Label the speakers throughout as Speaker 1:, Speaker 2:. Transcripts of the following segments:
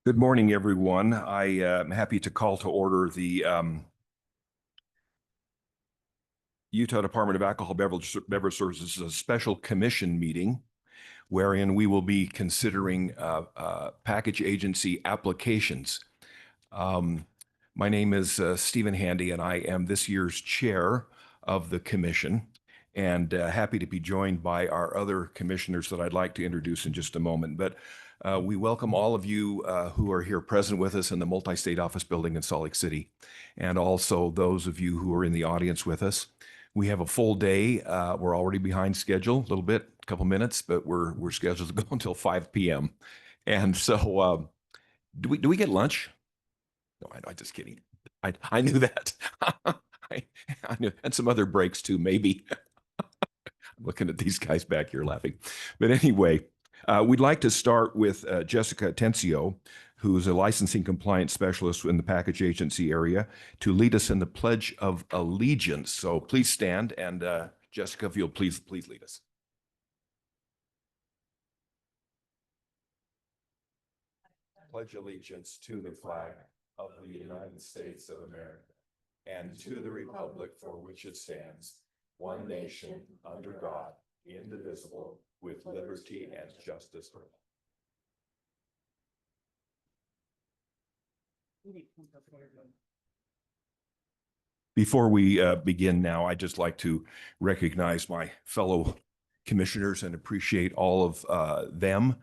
Speaker 1: Good morning, everyone. I am happy to call to order the Utah Department of Alcohol Beverage Services a special commission meeting wherein we will be considering package agency applications. My name is Stephen Handy, and I am this year's chair of the commission, and happy to be joined by our other commissioners that I'd like to introduce in just a moment. But we welcome all of you who are here present with us in the multi-state office building in Salt Lake City, and also those of you who are in the audience with us. We have a full day. We're already behind schedule a little bit, a couple minutes, but we're scheduled to go until 5 p.m. And so, do we get lunch? No, I'm just kidding. I knew that. I knew, and some other breaks too, maybe. I'm looking at these guys back here laughing. But anyway, we'd like to start with Jessica Atencio, who's a licensing compliance specialist in the package agency area, to lead us in the Pledge of Allegiance. So please stand, and Jessica, if you'll please lead us. Pledge allegiance to the flag of the United States of America and to the republic for which it stands, one nation, under God, indivisible, with liberty and justice for all. Before we begin now, I'd just like to recognize my fellow commissioners and appreciate all of them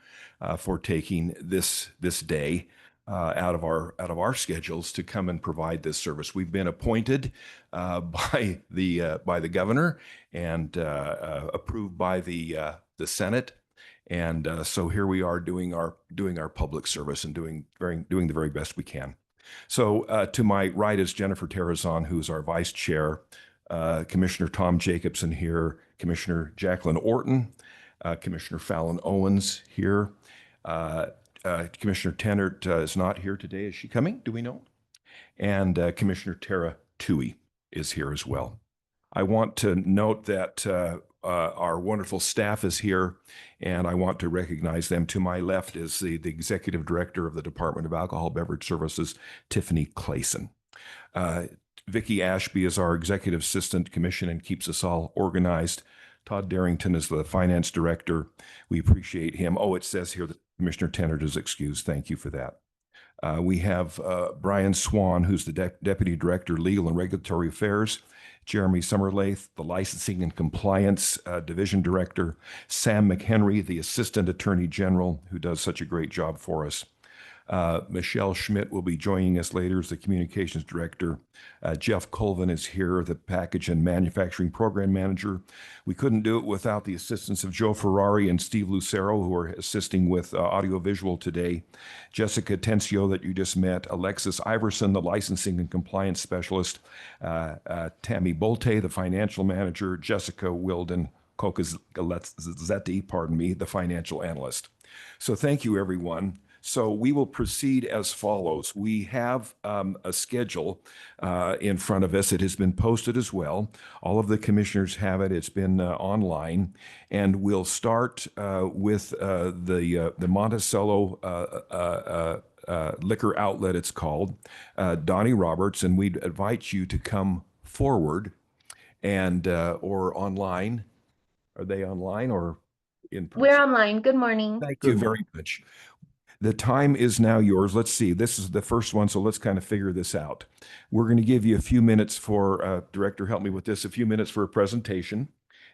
Speaker 1: for taking this day out of our schedules to come and provide this service. We've been appointed by the governor and approved by the Senate, and so here we are doing our public service and doing the very best we can. So to my right is Jennifer Terrazon, who's our vice chair. Commissioner Tom Jacobson here, Commissioner Jacqueline Orton, Commissioner Fallon Owens here. Commissioner Tennert is not here today. Is she coming? Do we know? And Commissioner Tara Toohey is here as well. I want to note that our wonderful staff is here, and I want to recognize them. To my left is the Executive Director of the Department of Alcohol Beverage Services, Tiffany Clayson. Vicki Ashby is our Executive Assistant Commission and keeps us all organized. Todd Darrington is the Finance Director. We appreciate him. Oh, it says here that Commissioner Tennert is excused. Thank you for that. We have Brian Swan, who's the Deputy Director, Legal and Regulatory Affairs. Jeremy Summerlath, the Licensing and Compliance Division Director. Sam McHenry, the Assistant Attorney General, who does such a great job for us. Michelle Schmidt will be joining us later as the Communications Director. Jeff Colvin is here, the Package and Manufacturing Program Manager. We couldn't do it without the assistance of Joe Ferrari and Steve Lucero, who are assisting with audiovisual today. Jessica Atencio, that you just met. Alexis Iverson, the Licensing and Compliance Specialist. Tammy Bolte, the Financial Manager. Jessica Wilden Cocazetti, the Financial Analyst. So thank you, everyone. So we will proceed as follows. We have a schedule in front of us. It has been posted as well. All of the commissioners have it. It's been online. And we'll start with the Monticello liquor outlet, it's called, Donnie Roberts. And we'd invite you to come forward and or online. Are they online or in person?
Speaker 2: We're online. Good morning.
Speaker 1: Thank you very much. The time is now yours. Let's see. This is the first one, so let's kind of figure this out. We're going to give you a few minutes for, Director, help me with this, a few minutes for a presentation,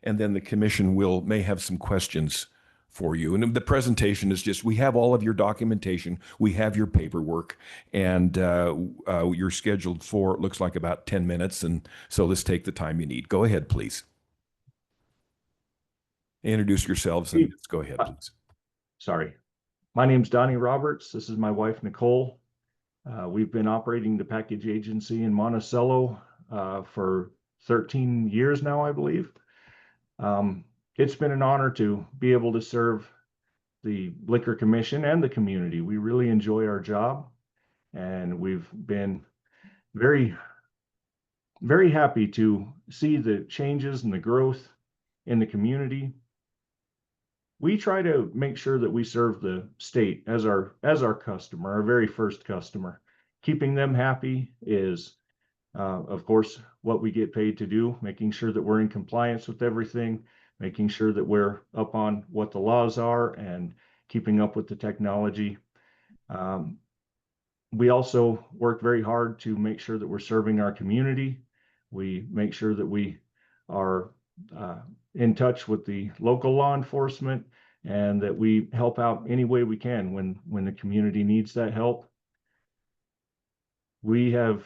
Speaker 1: and then the commission may have some questions for you. And the presentation is just, we have all of your documentation, we have your paperwork, and you're scheduled for, it looks like about 10 minutes, and so let's take the time you need. Go ahead, please. Introduce yourselves and let's go ahead, please.
Speaker 3: Sorry. My name's Donnie Roberts. This is my wife, Nicole. We've been operating the package agency in Monticello for 13 years now, I believe. It's been an honor to be able to serve the Liquor Commission and the community. We really enjoy our job, and we've been very, very happy to see the changes and the growth in the community. we try to make sure that we serve the state as our customer, our very first customer. Keeping them happy is, of course, what we get paid to do, making sure that we're in compliance with everything, making sure that we're up on what the laws are and keeping up with the technology. Um, we also work very hard to make sure that we're serving our community. We make sure that we are in touch with the local law enforcement and that we help out any way we can when the community needs that help. We have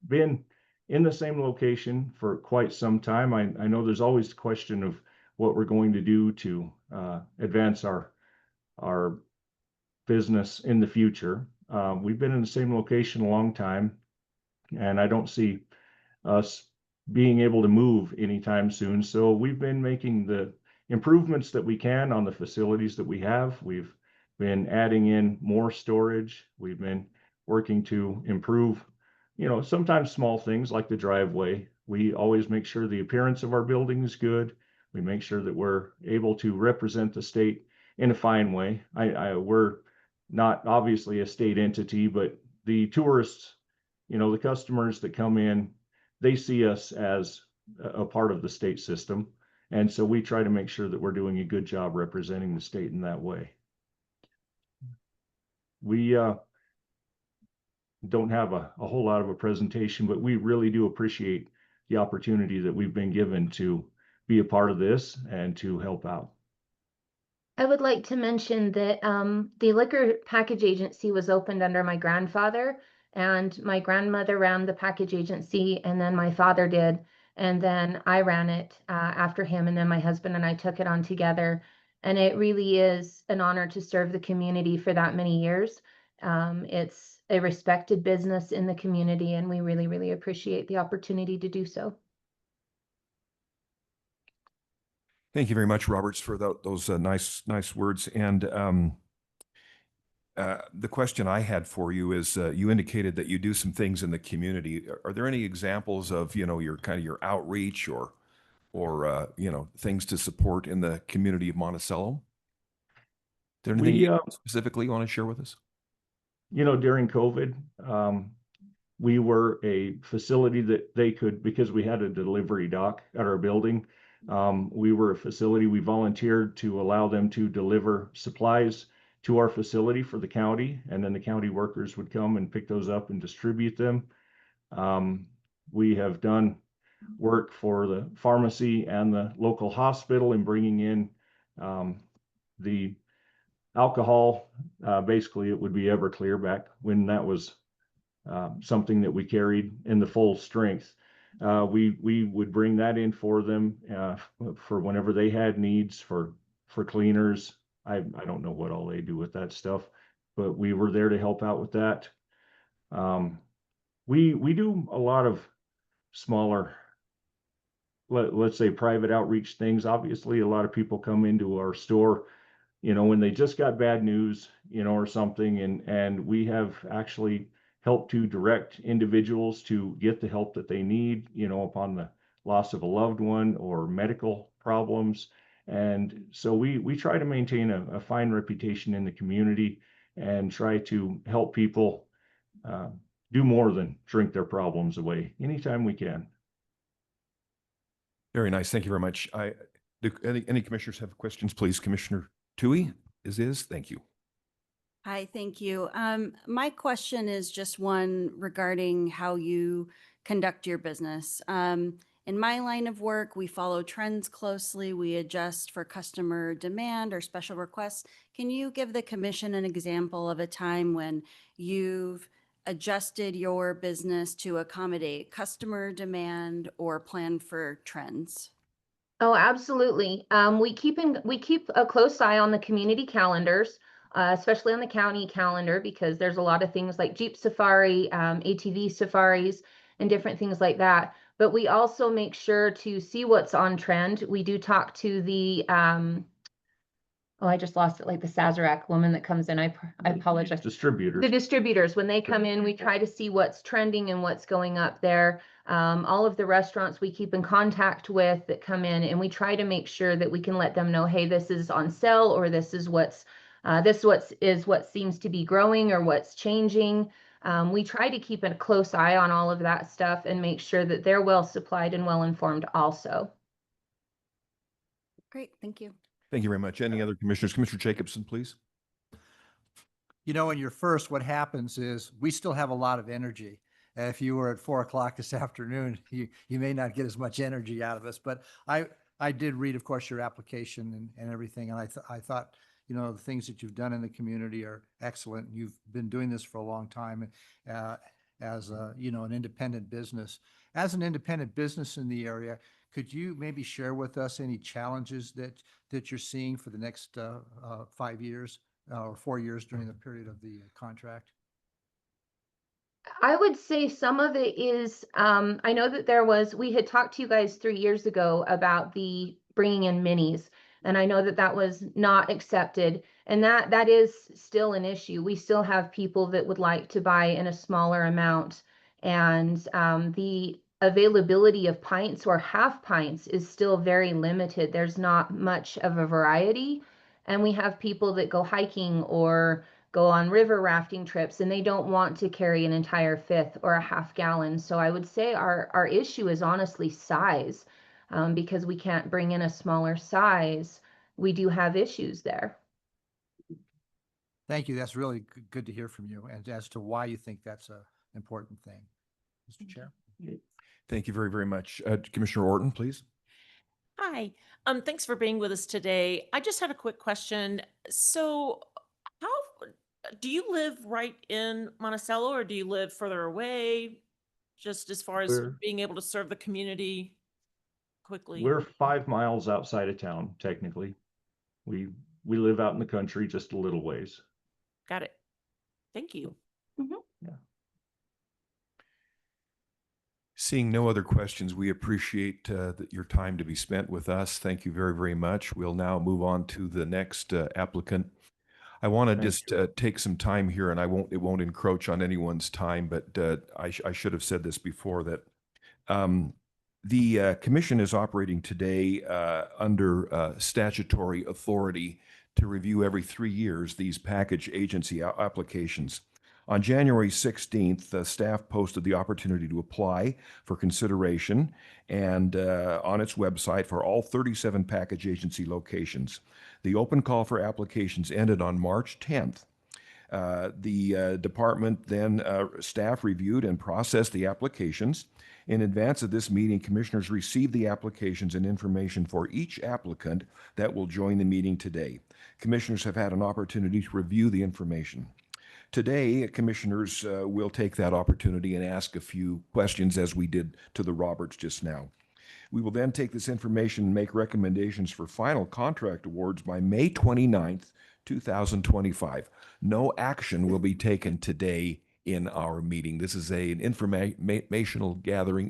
Speaker 3: been in the same location for quite some time. I know there's always the question of what we're going to do to advance our business in the future. We've been in the same location a long time, and I don't see us being able to move anytime soon. So we've been making the improvements that we can on the facilities that we have. We've been adding in more storage. We've been working to improve, sometimes small things like the driveway. We always make sure the appearance of our building is good. We make sure that we're able to represent the state in a fine way. We're not obviously a state entity, but the tourists, the customers that come in, they see us as a part of the state system. And so we try to make sure that we're doing a good job representing the state in that way. We don't have a whole lot of a presentation, but we really do appreciate the opportunity that we've been given to be a part of this and to help out.
Speaker 2: I would like to mention that the liquor package agency was opened under my grandfather, and my grandmother ran the package agency, and then my father did, and then I ran it after him, and then my husband and I took it on together. And it really is an honor to serve the community for that many years. It's a respected business in the community, and we really, really appreciate the opportunity to do so.
Speaker 1: Thank you very much, Roberts, for those nice words. And the question I had for you is, you indicated that you do some things in the community. Are there any examples of, your outreach or things to support in the community of Monticello? Is there anything specifically you want to share with us?
Speaker 3: During COVID, we were a facility that they could, because we had a delivery dock at our building. We were a facility, we volunteered to allow them to deliver supplies to our facility for the county, and then the county workers would come and pick those up and distribute them. We have done work for the pharmacy and the local hospital in bringing in the alcohol. Basically, it would be Everclear back when that was something that we carried in the full strength. We would bring that in for them for whenever they had needs for cleaners. I don't know what all they do with that stuff, but we were there to help out with that. We do a lot of smaller, let's say, private outreach things. Obviously, a lot of people come into our store, when they just got bad news, or something, and we have actually helped to direct individuals to get the help that they need, upon the loss of a loved one or medical problems. And so we try to maintain a fine reputation in the community and try to help people do more than drink their problems away anytime we can.
Speaker 1: Very nice. Thank you very much. Do any commissioners have questions, please? Commissioner Toohey is. Thank you.
Speaker 4: Hi, thank you. My question is just one regarding how you conduct your business. In my line of work, we follow trends closely. We adjust for customer demand or special requests. Can you give the commission an example of a time when you've adjusted your business to accommodate customer demand or plan for trends?
Speaker 2: Oh, absolutely. We keep a close eye on the community calendars, especially on the county calendar, because there's a lot of things like Jeep Safari, ATV safaris, and different things like that. But we also make sure to see what's on trend. We do talk to the I just lost it, like the Sazerac woman that comes in. I apologize.
Speaker 3: Distributors.
Speaker 2: The distributors, when they come in, we try to see what's trending and what's going up there. all of the restaurants we keep in contact with that come in, and we try to make sure that we can let them know, hey, this is on sale, or this is what seems to be growing or what's changing. We try to keep a close eye on all of that stuff and make sure that they're well supplied and well informed also.
Speaker 4: Great, thank you.
Speaker 1: Thank you very much. Any other commissioners? Commissioner Jacobson, please.
Speaker 5: You know, when you're first, what happens is we still have a lot of energy. If you were at 4 o'clock this afternoon, you may not get as much energy out of us. But I did read, of course, your application and everything, and I thought, you know, the things that you've done in the community are excellent. You've been doing this for a long time as a, you know, an independent business. As an independent business in the area, could you maybe share with us any challenges that you're seeing for the next 5 years? Or 4 years during the period of the contract?
Speaker 2: I would say some of it is, I know that we had talked to you guys 3 years ago about the bringing in minis, and I know that that was not accepted, and that is still an issue. We still have people that would like to buy in a smaller amount, and the availability of pints or half pints is still very limited. There's not much of a variety, and we have people that go hiking or go on river rafting trips, and they don't want to carry an entire fifth or a half gallon. So I would say our issue is honestly size, because we can't bring in a smaller size. We do have issues there.
Speaker 5: Thank you. That's really good to hear from you, and as to why you think that's an important thing. Mr. Chair.
Speaker 1: Thank you very, very much. Commissioner Orton, please.
Speaker 6: Hi, thanks for being with us today. I just had a quick question. So how do you live right in Monticello, or do you live further away? Just as far as
Speaker 3: We're-
Speaker 6: being able to serve the community quickly.
Speaker 3: We're 5 miles outside of town, technically. We live out in the country, just a little ways.
Speaker 6: Got it. Thank you.
Speaker 1: Seeing no other questions, we appreciate your time to be spent with us. Thank you very, very much. We'll now move on to the next applicant. I want to
Speaker 3: Thank
Speaker 1: just take some time here, and it won't encroach on anyone's time, but I should have said this before, that the commission is operating today under statutory authority to review every 3 years these package agency applications. On January 16th, the staff posted the opportunity to apply for consideration and on its website for all 37 package agency locations. The open call for applications ended on March 10th. The department then staff reviewed and processed the applications. In advance of this meeting, commissioners received the applications and information for each applicant that will join the meeting today. Commissioners have had an opportunity to review the information. Today, commissioners will take that opportunity and ask a few questions, as we did to the Roberts just now. We will then take this information and make recommendations for final contract awards by May 29th, 2025. No action will be taken today in our meeting. This is an informational gathering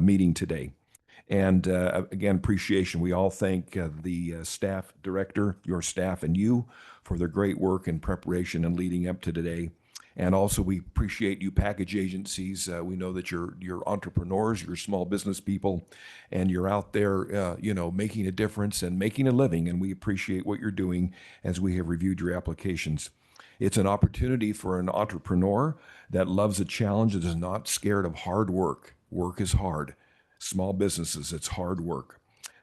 Speaker 1: meeting today. And again, appreciation. We all thank the staff director, your staff, and you for their great work and preparation and leading up to today. And also, we appreciate you package agencies. We know that you're entrepreneurs, you're small business people, and you're out there, making a difference and making a living. And we appreciate what you're doing as we have reviewed your applications. It's an opportunity for an entrepreneur that loves a challenge and is not scared of hard work. Work is hard. Small businesses, it's hard work.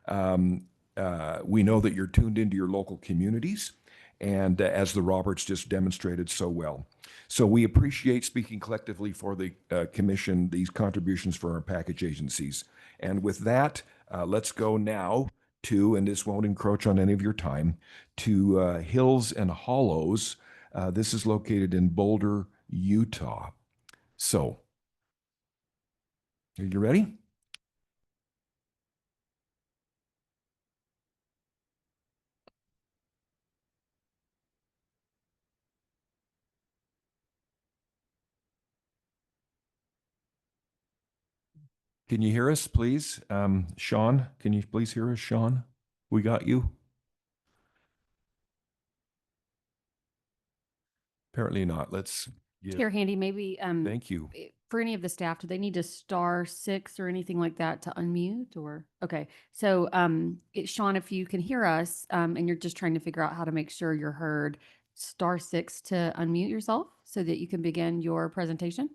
Speaker 1: We know that you're tuned into your local communities, and as the Roberts just demonstrated so well. So we appreciate, speaking collectively for the commission, these contributions for our package agencies. And with that, let's go now to, and this won't encroach on any of your time, to Hills and Hollows. This is located in Boulder, Utah. So, are you ready? Can you hear us, please? Sean, can you please hear us, Sean? We got you? Apparently not. Let's Yes.
Speaker 7: Chair Handy, maybe
Speaker 1: Thank you.
Speaker 7: for any of the staff, do they need to *6 or anything like that to unmute or? Okay, so Sean, if you can hear us and you're just trying to figure out how to make sure you're heard, *6 to unmute yourself so that you can begin your presentation.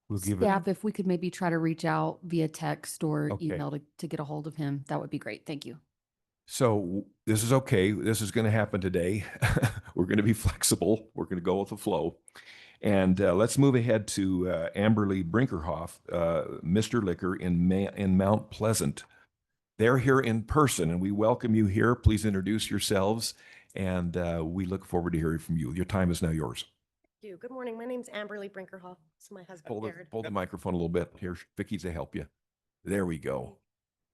Speaker 1: We'll give
Speaker 7: Staff, if we could maybe try to reach out via text or
Speaker 1: Okay.
Speaker 7: email to get a hold of him, that would be great. Thank you.
Speaker 1: So this is okay. This is going to happen today. We're going to be flexible. We're going to go with the flow. And let's move ahead to Amberly Brinkerhoff, Mr. Liquor in Mount Pleasant. They're here in person, and we welcome you here. Please introduce yourselves, and we look forward to hearing from you. Your time is now yours.
Speaker 8: You. Good morning. My name's Amberly Brinkerhoff. This is my husband, Jared.
Speaker 1: Hold the microphone a little bit. Here, Vicky, to help you. There we go.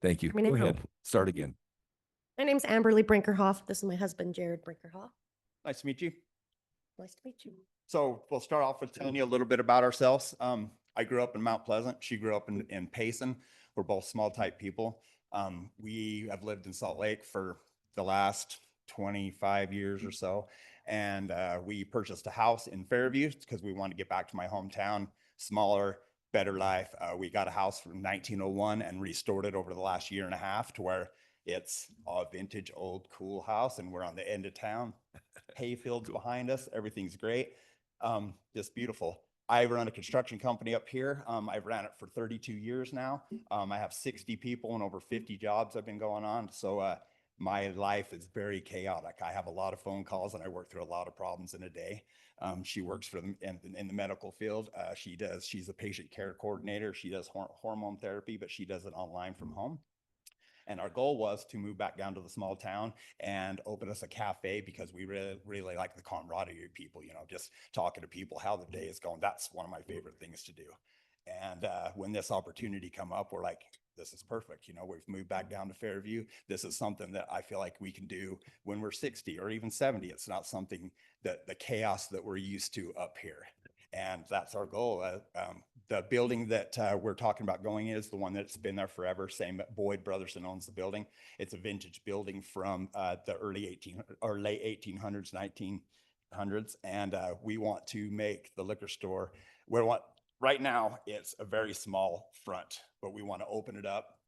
Speaker 1: Thank you.
Speaker 8: I mean,
Speaker 1: Go
Speaker 8: it-
Speaker 1: ahead. Start again.
Speaker 8: My name's Amberly Brinkerhoff. This is my husband, Jared Brinkerhoff.
Speaker 9: Nice to meet you.
Speaker 8: Nice to meet you.
Speaker 9: So we'll start off with telling you a little bit about ourselves. I grew up in Mount Pleasant. She grew up in Payson. We're both small type people. We have lived in Salt Lake for the last 25 years or so. And we purchased a house in Fairview because we wanted to get back to my hometown, smaller, better life. We got a house from 1901 and restored it over the last year and a half to where it's a vintage, old, cool house, and we're on the end of town. Hay fields behind us. Everything's great. Just beautiful. I run a construction company up here. I've ran it for 32 years now. I have 60 people and over 50 jobs I've been going on. So my life is very chaotic. I have a lot of phone calls and I work through a lot of problems in a day. She works for them in the medical field. She's a patient care coordinator. She does hormone therapy, but she does it online from home. And our goal was to move back down to the small town and open us a cafe because we really, really like the camaraderie of people, just talking to people, how the day is going. That's one of my favorite things to do. And when this opportunity come up, we're like, this is perfect. We've moved back down to Fairview. This is something that I feel like we can do when we're 60 or even 70. It's not something that the chaos that we're used to up here. And that's our goal. The building that we're talking about going in is the one that's been there forever. Same Boyd Brotherson owns the building. It's a vintage building from the late 1800s, 1900s. And we want to make the liquor store right now it's a very small front, but we want to open it up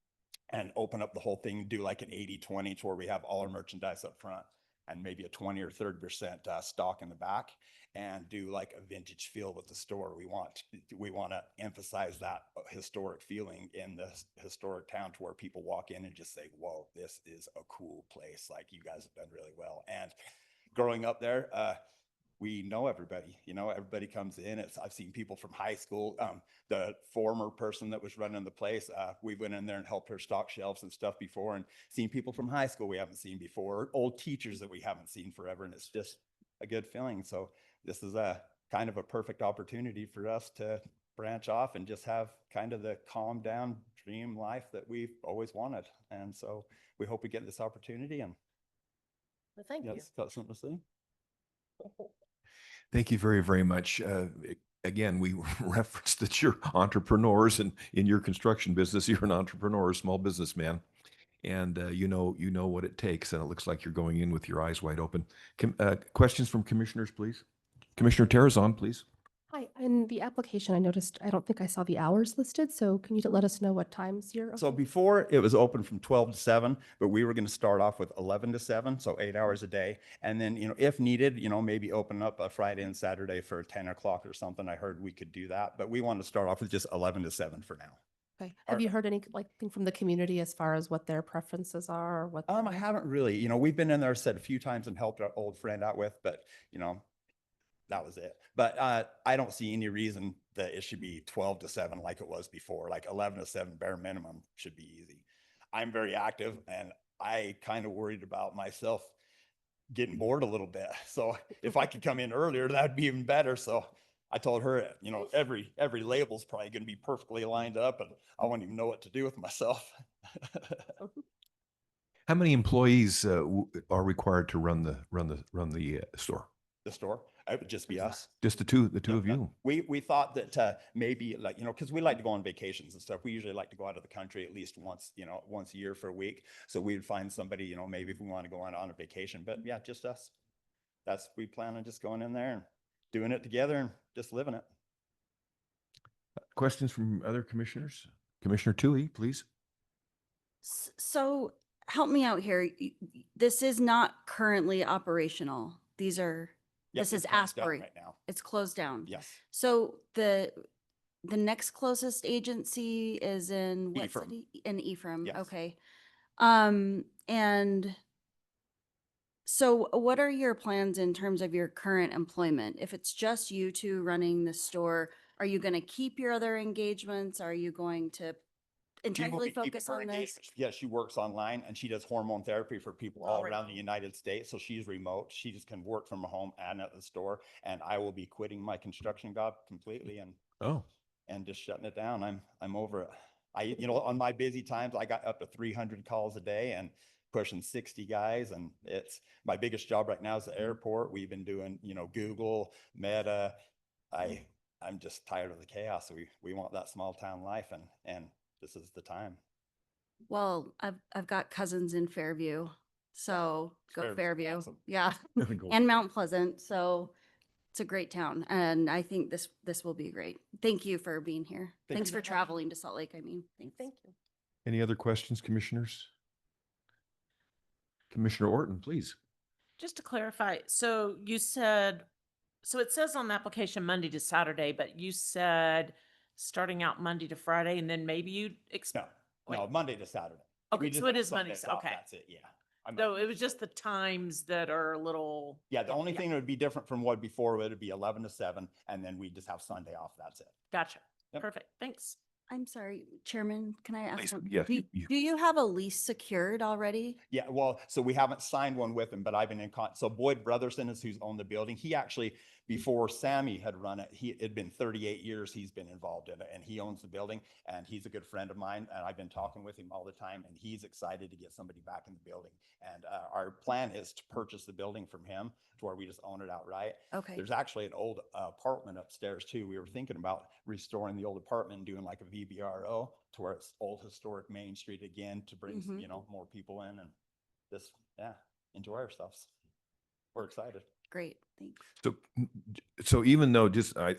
Speaker 9: and open up the whole thing, do like an 80-20 to where we have all our merchandise up front and maybe a 20 or 30% stock in the back, and do like a vintage feel with the store. We want to emphasize that historic feeling in the historic town to where people walk in and just say, whoa, this is a cool place. Like, you guys have done really well. And growing up there, we know everybody, everybody comes in. I've seen people from high school. The former person that was running the place, we went in there and helped her stock shelves and stuff before, and seen people from high school we haven't seen before, old teachers that we haven't seen forever. And it's just a good feeling. So this is a kind of a perfect opportunity for us to branch off and just have kind of the calm down dream life that we've always wanted. And so we hope we get this opportunity. And
Speaker 8: Well, thank you.
Speaker 9: got something to say?
Speaker 1: Thank you very, very much. Again, we referenced that you're entrepreneurs, and in your construction business, you're an entrepreneur, a small businessman, and you know what it takes. And it looks like you're going in with your eyes wide open. Questions from commissioners, please. Commissioner Terrazon, please.
Speaker 10: Hi, in the application, I noticed, I don't think I saw the hours listed, so can you let us know what times you're
Speaker 9: So
Speaker 10: open?
Speaker 9: before it was open from 12 to 7, but we were going to start off with 11 to 7, so 8 hours a day. And then, if needed, maybe open up a Friday and Saturday for 10 o'clock or something. I heard we could do that, but we want to start off with just 11 to 7 for now.
Speaker 10: Okay, have you heard anything from the community as far as what their preferences are or what?
Speaker 9: I haven't really, we've been in there, said a few times and helped our old friend out with, but, that was it. But I don't see any reason that it should be 12 to 7 like it was before. Like 11 to 7 bare minimum should be easy. I'm very active, and I kind of worried about myself getting bored a little bit. So if I could come in earlier, that'd be even better. So I told her, every label's probably going to be perfectly lined up, and I wouldn't even know what to do with myself.
Speaker 1: How many employees are required to run the store?
Speaker 9: The store. It would just be us.
Speaker 1: Just the two of
Speaker 9: Yeah.
Speaker 1: you?
Speaker 9: We thought that maybe like, because we like to go on vacations and stuff. We usually like to go out of the country at least once, once a year for a week. So we would find somebody, maybe if we want to go on a vacation, but yeah, just us. We plan on just going in there and doing it together and just living it.
Speaker 1: Questions from other commissioners? Commissioner Tui, please.
Speaker 4: So help me out here. This is not currently operational.
Speaker 9: Yep,
Speaker 4: This is
Speaker 9: it's closed down
Speaker 4: aspirate.
Speaker 9: right now.
Speaker 4: It's closed down.
Speaker 9: Yes.
Speaker 4: So the next closest agency is in what
Speaker 9: Ephraim.
Speaker 4: city? In Ephraim.
Speaker 9: Yes.
Speaker 4: Okay. And so what are your plans in terms of your current employment? If it's just you two running the store, are you going to keep your other engagements? Are you going to
Speaker 9: She will
Speaker 4: entirely
Speaker 9: be keeping
Speaker 4: focus
Speaker 9: her
Speaker 4: on this?
Speaker 9: engagement. Yeah, she works online and she does hormone therapy for people all around the United States. So she's remote. She just can work from home and at the store. And I will be quitting my construction job completely and just shutting it down. I'm over it. On my busy times, I got up to 300 calls a day and pushing 60 guys. And it's my biggest job right now is the airport. We've been doing, Google, Meta. I'm just tired of the chaos. We want that small town life and this is the time.
Speaker 4: Well, I've got cousins in Fairview, so go
Speaker 9: Fairview's
Speaker 4: Fairview.
Speaker 9: awesome.
Speaker 4: Yeah. And Mount Pleasant. So it's a great town. And I think this will be great. Thank you for being here. Thanks for traveling to Salt Lake. Thanks.
Speaker 10: Thank you.
Speaker 1: Any other questions, commissioners? Commissioner Orton, please.
Speaker 6: Just to clarify, so you said, so it says on the application Monday to Saturday, but you said starting out Monday to Friday and then maybe you
Speaker 9: No, Monday to Saturday.
Speaker 6: Okay,
Speaker 9: We just
Speaker 6: so it
Speaker 9: have
Speaker 6: is Monday.
Speaker 9: Sundays off,
Speaker 6: Okay.
Speaker 9: That's it, yeah.
Speaker 6: So it was just the times that are a little.
Speaker 9: Yeah, the only thing that would be different from what before would be 11 to 7, and then we just have Sunday off. That's it.
Speaker 6: Gotcha.
Speaker 9: Yep.
Speaker 6: Perfect. Thanks.
Speaker 4: I'm sorry, Chairman, can I ask
Speaker 1: Please,
Speaker 4: one?
Speaker 1: yes,
Speaker 4: Do
Speaker 1: you-
Speaker 4: you have a lease secured already?
Speaker 9: Yeah, well, so we haven't signed one with him, but I've been in so Boyd Brotherson is who's owned the building. He actually, before Sammy had run it, it'd been 38 years he's been involved in it, and he owns the building, and he's a good friend of mine, and I've been talking with him all the time, and he's excited to get somebody back in the building. And our plan is to purchase the building from him to where we just own it outright.
Speaker 4: Okay.
Speaker 9: There's actually an old apartment upstairs too. We were thinking about restoring the old apartment and doing like a VBRO to where it's old historic Main Street again to bring, more people in and just, enjoy ourselves. We're excited.
Speaker 4: Great. Thanks.
Speaker 1: So even though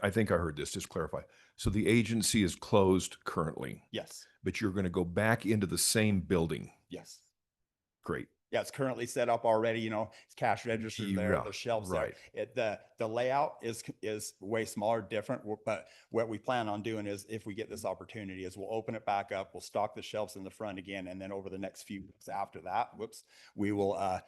Speaker 1: I think I heard this, just clarify. So the agency is closed currently,
Speaker 9: Yes.
Speaker 1: but you're going to go back into the same building.
Speaker 9: Yes.
Speaker 1: Great.
Speaker 9: Yeah, it's currently set up already, it's cash registers there,
Speaker 1: Yeah,
Speaker 9: the shelves
Speaker 1: right.
Speaker 9: there. The layout is way smaller, different, but what we plan on doing is if we get this opportunity is we'll open it back up, we'll stock the shelves in the front again, and then over the next few weeks after that, we will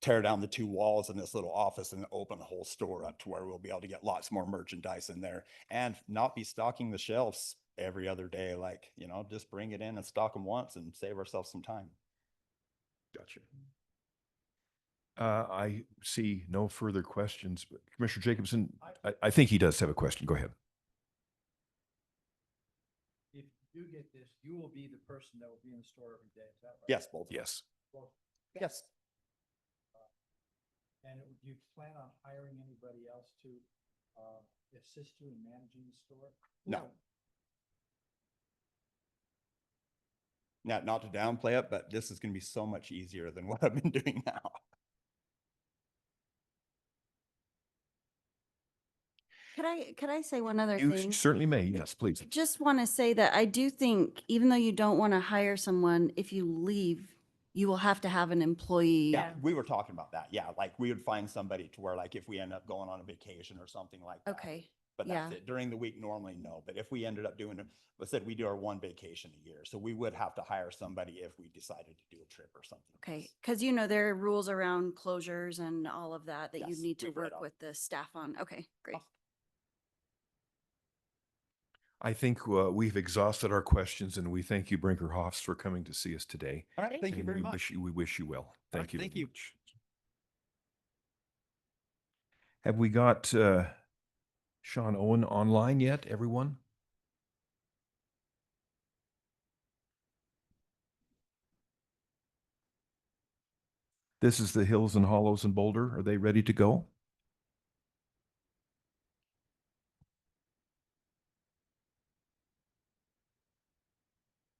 Speaker 9: tear down the 2 walls in this little office and open the whole store up to where we'll be able to get lots more merchandise in there and not be stocking the shelves every other day. Like, just bring it in and stock them once and save ourselves some time.
Speaker 1: Gotcha. I see no further questions, but Commissioner Jacobson, I think he does have a question. Go ahead.
Speaker 5: If you do get this, you will be the person that will be in the store every day. Is that right?
Speaker 9: Yes, both.
Speaker 1: Yes.
Speaker 5: Both.
Speaker 9: Yes.
Speaker 5: And do you plan on hiring anybody else to assist you in managing the store?
Speaker 9: No. Not to downplay it, but this is going to be so much easier than what I've been doing now.
Speaker 4: Could I say one other
Speaker 1: You
Speaker 4: thing?
Speaker 1: certainly may. Yes, please.
Speaker 4: Just want to say that I do think even though you don't want to hire someone, if you leave, you will have to have an employee.
Speaker 9: Yeah, we were talking about that. Yeah, like we would find somebody to where like if we end up going on a vacation or something like that.
Speaker 4: Okay.
Speaker 9: But that's
Speaker 4: Yeah.
Speaker 9: it. During the week, normally, no. But if we ended up doing, let's say we do our 1 vacation a year. So we would have to hire somebody if we decided to do a trip or something.
Speaker 4: Okay. Because there are rules around closures and all of that you
Speaker 9: Yes,
Speaker 4: need to
Speaker 9: we've read
Speaker 4: work
Speaker 9: all.
Speaker 4: with the staff on. Okay, great.
Speaker 9: Awesome.
Speaker 1: I think we've exhausted our questions, and we thank you, Brinkerhoffs, for coming to see us today.
Speaker 9: All right. Thank you
Speaker 1: And
Speaker 9: very
Speaker 1: we
Speaker 9: much.
Speaker 1: we wish you well. Thank
Speaker 9: right,
Speaker 1: you.
Speaker 9: thank
Speaker 1: very
Speaker 9: you.
Speaker 1: much. Have we got Sean Owen online yet, everyone? This is the Hills and Hollows in Boulder. Are they ready to go?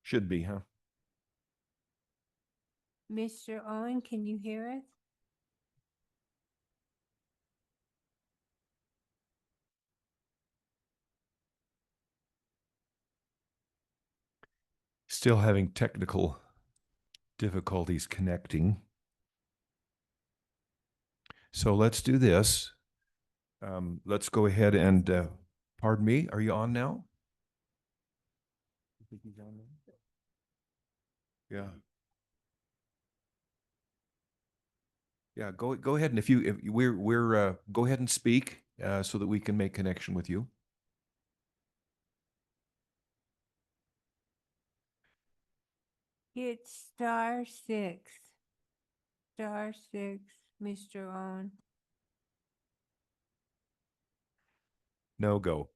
Speaker 1: Should be, huh?
Speaker 11: Mr. Owen, can you hear us?
Speaker 1: Still having technical difficulties connecting. So let's do this. Let's go ahead and, pardon me, are you on now? Yeah. Yeah, go ahead, and if we're go ahead and speak so that we can make connection with you.
Speaker 11: Hit *6. *6, Mr. Owen.
Speaker 1: No go.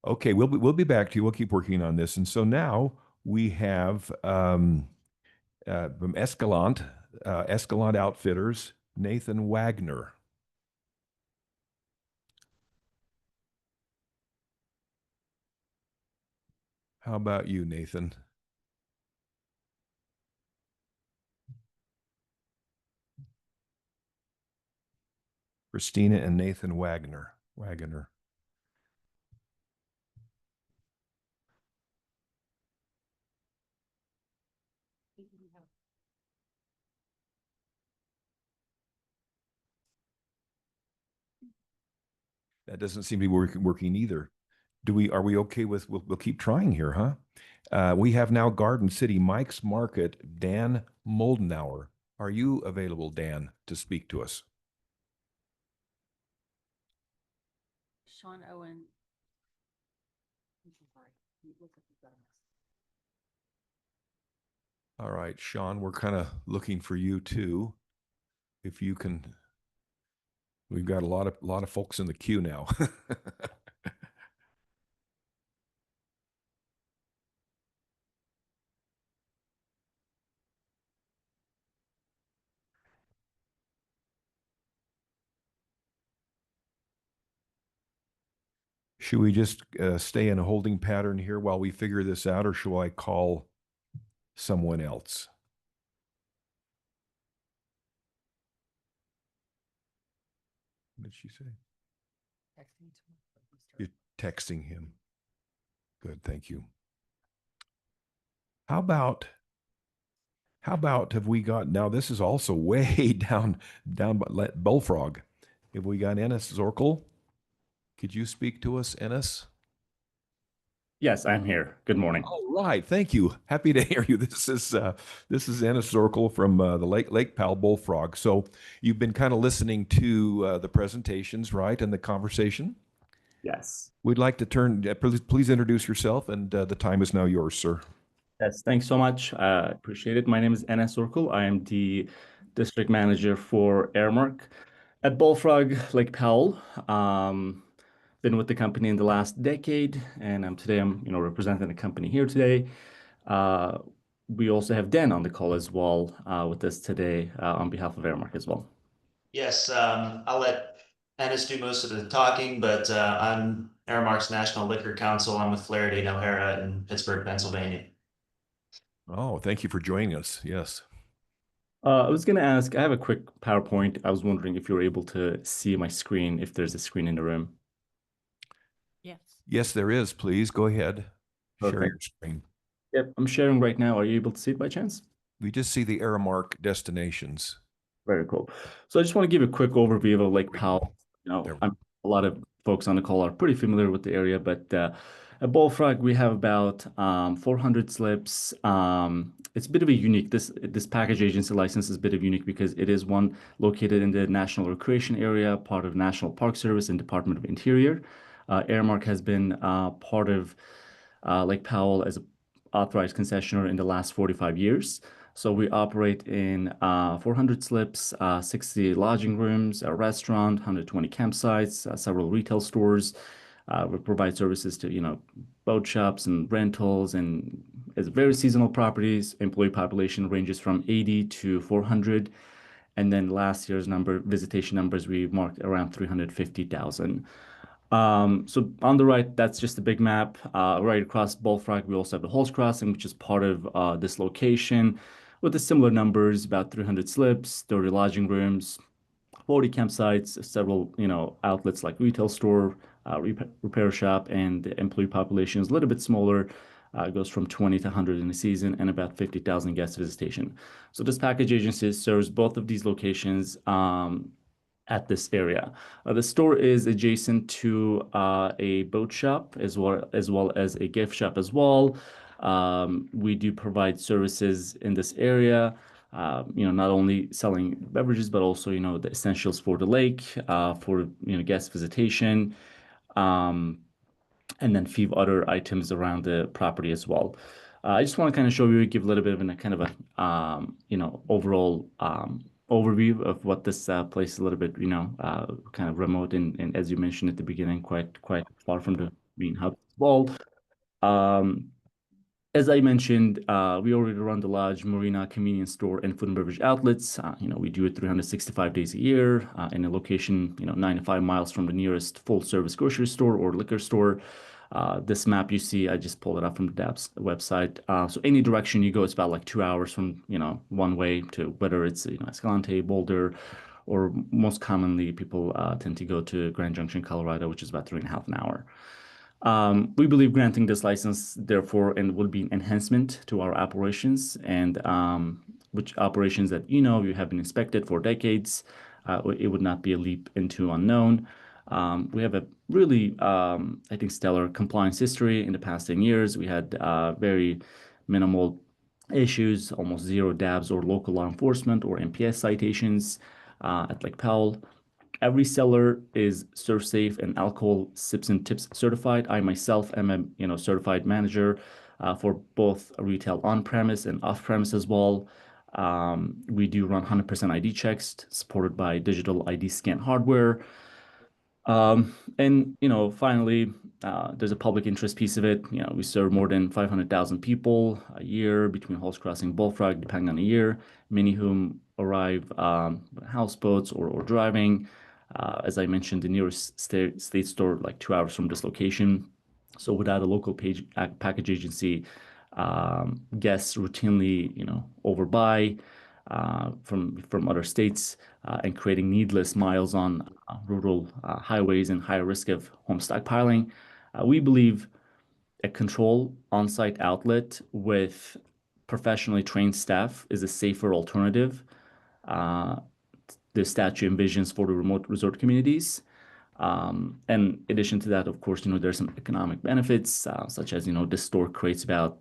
Speaker 1: Okay, we'll be back to you. We'll keep working on this. And so now we have from Escalante Outfitters, Nathan Wagner. How about you, Nathan? Christina and Nathan Wagner. That doesn't seem to be working either. Are we okay with, we'll keep trying here, huh? We have now Garden City, Mike's Market, Dan Moldenauer. Are you available, Dan, to speak to us?
Speaker 7: Sean Owen.
Speaker 1: All right, Sean, we're kind of looking for you too. If you can, we've got a lot of folks in the queue now. Should we just stay in a holding pattern here while we figure this out, or shall I call someone else? What did she say? You're texting him. Good, thank you. How about have we got, now this is also way down by Bullfrog. Have we got Ennis Zorkel? Could you speak to us, Ennis?
Speaker 12: Yes, I'm here. Good morning.
Speaker 1: All right, thank you. Happy to hear you. This is Ennis Zorkel from the Lake Powell Bullfrog. So you've been kind of listening to the presentations, right, and the conversation?
Speaker 12: Yes.
Speaker 1: We'd like to turn, please introduce yourself, and the time is now yours, sir.
Speaker 12: Yes, thanks so much. Appreciate it. My name is Enes Orkul. I am the district manager for Airmark at Bullfrog Lake Powell. Been with the company in the last decade, and I'm representing the company here today. We also have Dan on the call as well with us today on behalf of Airmark as well.
Speaker 13: Yes, I'll let Ennis do most of the talking, but I'm Airmark's National Liquor Council. I'm with Flaherty and O'Hara in Pittsburgh, Pennsylvania.
Speaker 1: Oh, thank you for joining us. Yes.
Speaker 12: I was going to ask, I have a quick PowerPoint. I was wondering if you were able to see my screen, if there's a screen in the room.
Speaker 6: Yes.
Speaker 1: Yes, there is. Please go ahead. Share
Speaker 12: Okay.
Speaker 1: your screen.
Speaker 12: Yep, I'm sharing right now. Are you able to see it by chance?
Speaker 1: We just see the Aramark destinations.
Speaker 12: Very cool. So I just want to give a quick overview of Lake Powell.
Speaker 1: There.
Speaker 12: A lot of folks on the call are pretty familiar with the area, but at Bullfrog, we have about 400 slips. It's a bit of a unique, this package agency license is a bit of unique because it is one located in the National Recreation Area, part of National Park Service and Department of Interior. Airmark has been part of Lake Powell as an authorized concessionaire in the last 45 years. So we operate in 400 slips, 60 lodging rooms, a restaurant, 120 campsites, several retail stores. We provide services to, boat shops and rentals, and it's very seasonal properties. Employee population ranges from 80 to 400. And then last year's visitation numbers, we marked around 350,000. So on the right, that's just a big map. Right across Bullfrog, we also have the Halls Crossing, which is part of this location with the similar numbers, about 300 slips, 30 lodging rooms, 40 campsites, several, outlets like retail store, repair shop, and the employee population is a little bit smaller. It goes from 20 to 100 in a season and about 50,000 guest visitation. So this package agency serves both of these locations at this area. The store is adjacent to a boat shop as well as a gift shop as well. We do provide services in this area. Not only selling beverages, but also, the essentials for the lake, for, guest visitation, and then few other items around the property as well. I just want to kind of show you, give a little bit of a kind of a, overall overview of what this place is a little bit, kind of remote and as you mentioned at the beginning, quite far from the main hub as well. As I mentioned, we already run the lodge, marina, convenience store, and food and beverage outlets. We do it 365 days a year in a location, 9 to 5 miles from the nearest full-service grocery store or liquor store. This map you see, I just pulled it up from the DAP's website. So any direction you go, it's about like 2 hours from, one way to whether it's, Escalante, Boulder, or most commonly people tend to go to Grand Junction, Colorado, which is about 3.5 hours. We believe granting this license, therefore, and will be an enhancement to our operations and which operations that you have been inspected for decades. It would not be a leap into unknown. We have a really, I think, stellar compliance history in the past 10 years. We had very minimal issues, almost zero DABs or local law enforcement or MPS citations at Lake Powell. Every seller is Serve Safe and Alcohol Sips and Tips certified. I myself am a certified manager for both retail on-premise and off-premise as well. We do run 100% ID checks supported by digital ID scan hardware. And finally, there's a public interest piece of it. We serve more than 500,000 people a year between Halls Crossing, Bullfrog, depending on the year, many whom arrive houseboats or driving. As I mentioned, the nearest state store like 2 hours from this location. So without a local package agency, guests routinely, overbuy from other states and creating needless miles on rural highways and high risk of home stockpiling. We believe a control on-site outlet with professionally trained staff is a safer alternative. The statute envisions for the remote resort communities. And in addition to that, of course, there's some economic benefits, such as, this store creates about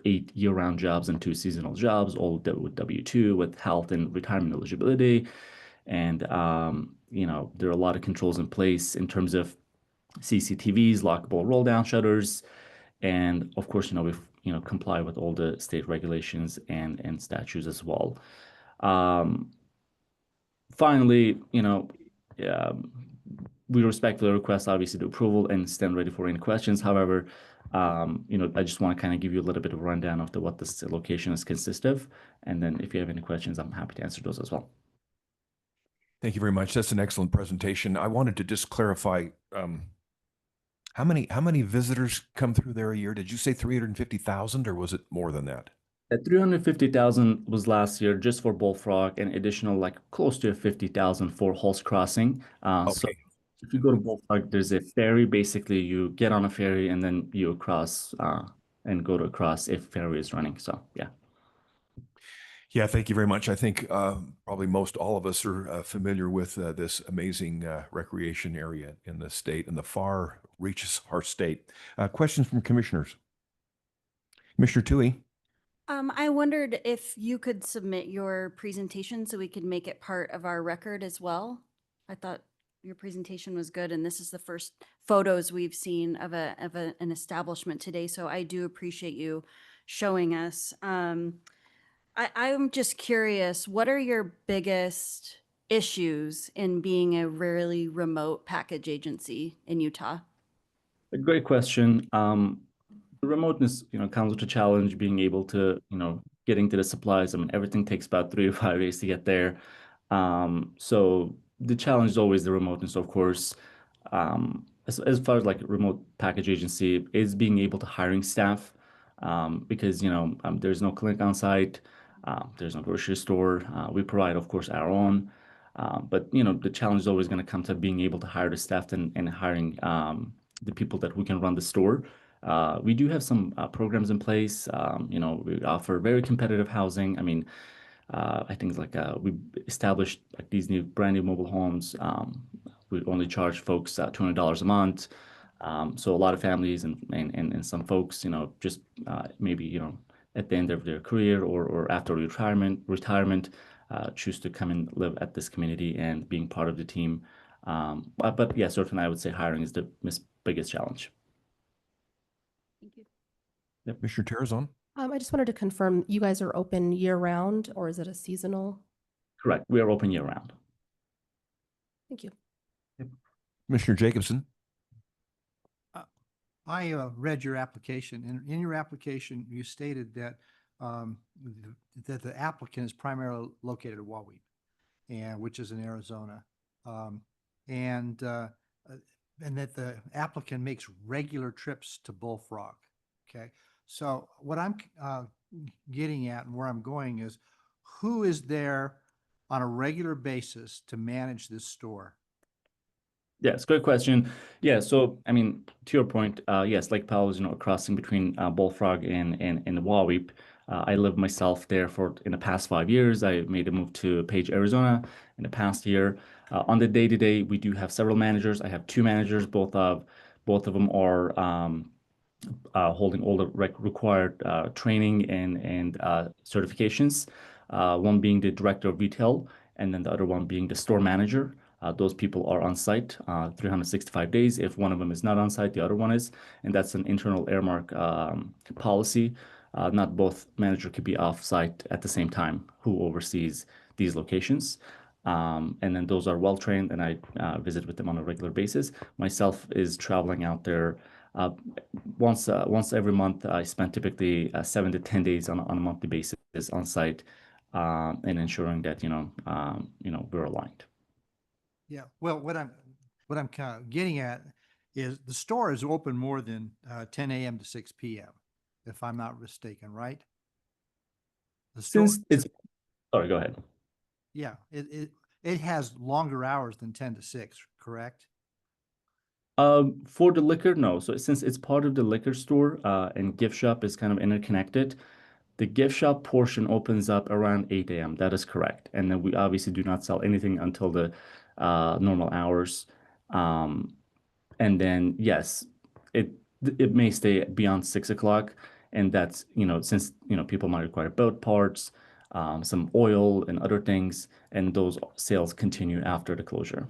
Speaker 12: 8 year-round jobs and 2 seasonal jobs, all with W-2, with health and retirement eligibility. And, there are a lot of controls in place in terms of CCTVs, lockable roll-down shutters, and of course, we comply with all the state regulations and statutes as well. Finally, we respectfully request, obviously, the approval and stand ready for any questions. However, I just want to kind of give you a little bit of a rundown of what this location is consist of. And then if you have any questions, I'm happy to answer those as well.
Speaker 1: Thank you very much. That's an excellent presentation. I wanted to just clarify, how many visitors come through there a year? Did you say 350,000 or was it more than that?
Speaker 12: 350,000 was last year just for Bullfrog, and additional like close to 50,000 for Halls Crossing. So if you go to Bullfrog, there's a ferry. Basically, you get on a ferry and then you cross and go to across if ferry is running. So yeah.
Speaker 1: Yeah, thank you very much. I think probably most all of us are familiar with this amazing recreation area in the state and the far reaches of our state. Questions from commissioners? Commissioner Toohey?
Speaker 4: I wondered if you could submit your presentation so we could make it part of our record as well. I thought your presentation was good, and this is the first photos we've seen of an establishment today. So I do appreciate you showing us. I'm just curious, what are your biggest issues in being a really remote package agency in Utah?
Speaker 12: A great question. The remoteness, comes with a challenge being able to, getting to the supplies. I mean, everything takes about 3 to 5 days to get there. So the challenge is always the remoteness, of course. as far as like remote package agency is being able to hiring staff, because there's no clinic on site, there's no grocery store. We provide, of course, our own, but the challenge is always going to come to being able to hire the staff and hiring the people that we can run the store. We do have some programs in place. We offer very competitive housing. I mean, I think like we established like these new brand new mobile homes. We only charge folks $200 a month. So a lot of families and some folks, just maybe, at the end of their career or after retirement, choose to come and live at this community and being part of the team. But yeah, certainly I would say hiring is the biggest challenge.
Speaker 7: Thank you.
Speaker 1: Mr. Terrazon?
Speaker 10: I just wanted to confirm, you guys are open year round, or is it a seasonal?
Speaker 12: Correct. We are open year round.
Speaker 10: Thank you.
Speaker 1: Commissioner Jacobson?
Speaker 5: I read your application, and in your application, you stated that that the applicant is primarily located at Waweep, which is in Arizona, and that the applicant makes regular trips to Bullfrog. Okay, so what I'm getting at and where I'm going is, who is there on a regular basis to manage this store?
Speaker 12: Yes, good question. Yeah, so I mean, to your point, yes, Lake Powell is a crossing between Bullfrog and Waweep. I lived myself there in the past 5 years. I made a move to Page, Arizona in the past year. On the day-to-day, we do have several managers. I have two managers. Both of them are holding all the required training and certifications. One being the director of retail, and then the other one being the store manager. Those people are on site 365 days. If one of them is not on site, the other one is, and that's an internal Airmark policy. Not both manager could be off site at the same time who oversees these locations. And then those are well trained, and I visit with them on a regular basis. Myself is traveling out there once every month. I spend typically 7 to 10 days on a monthly basis on site, and ensuring that we're aligned.
Speaker 5: Yeah, well, what I'm kind of getting at is the store is open more than 10 a.m. to 6 p.m., if I'm not mistaken, right? The store,
Speaker 12: Sorry, go ahead.
Speaker 5: yeah, it has longer hours than 10 to 6, correct?
Speaker 12: For the liquor, no. So since it's part of the liquor store and gift shop is kind of interconnected, the gift shop portion opens up around 8 a.m. That is correct. And then we obviously do not sell anything until the normal hours. And then, yes, it may stay beyond 6 o'clock. And that's, since, people might require boat parts, some oil and other things, and those sales continue after the closure.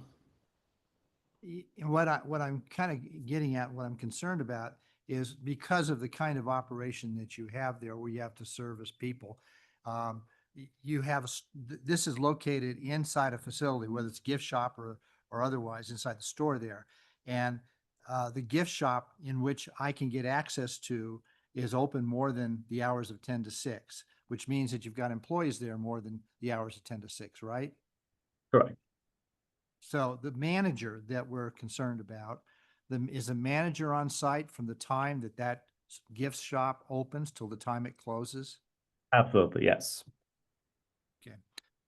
Speaker 5: What I'm kind of getting at, what I'm concerned about is because of the kind of operation that you have there, where you have to service people, this is located inside a facility, whether it's gift shop or otherwise inside the store there. And the gift shop in which I can get access to is open more than the hours of 10 to 6, which means that you've got employees there more than the hours of 10 to 6, right?
Speaker 12: Correct.
Speaker 5: So the manager that we're concerned about, is a manager on site from the time that gift shop opens till the time it closes?
Speaker 12: Absolutely, yes.
Speaker 5: Okay.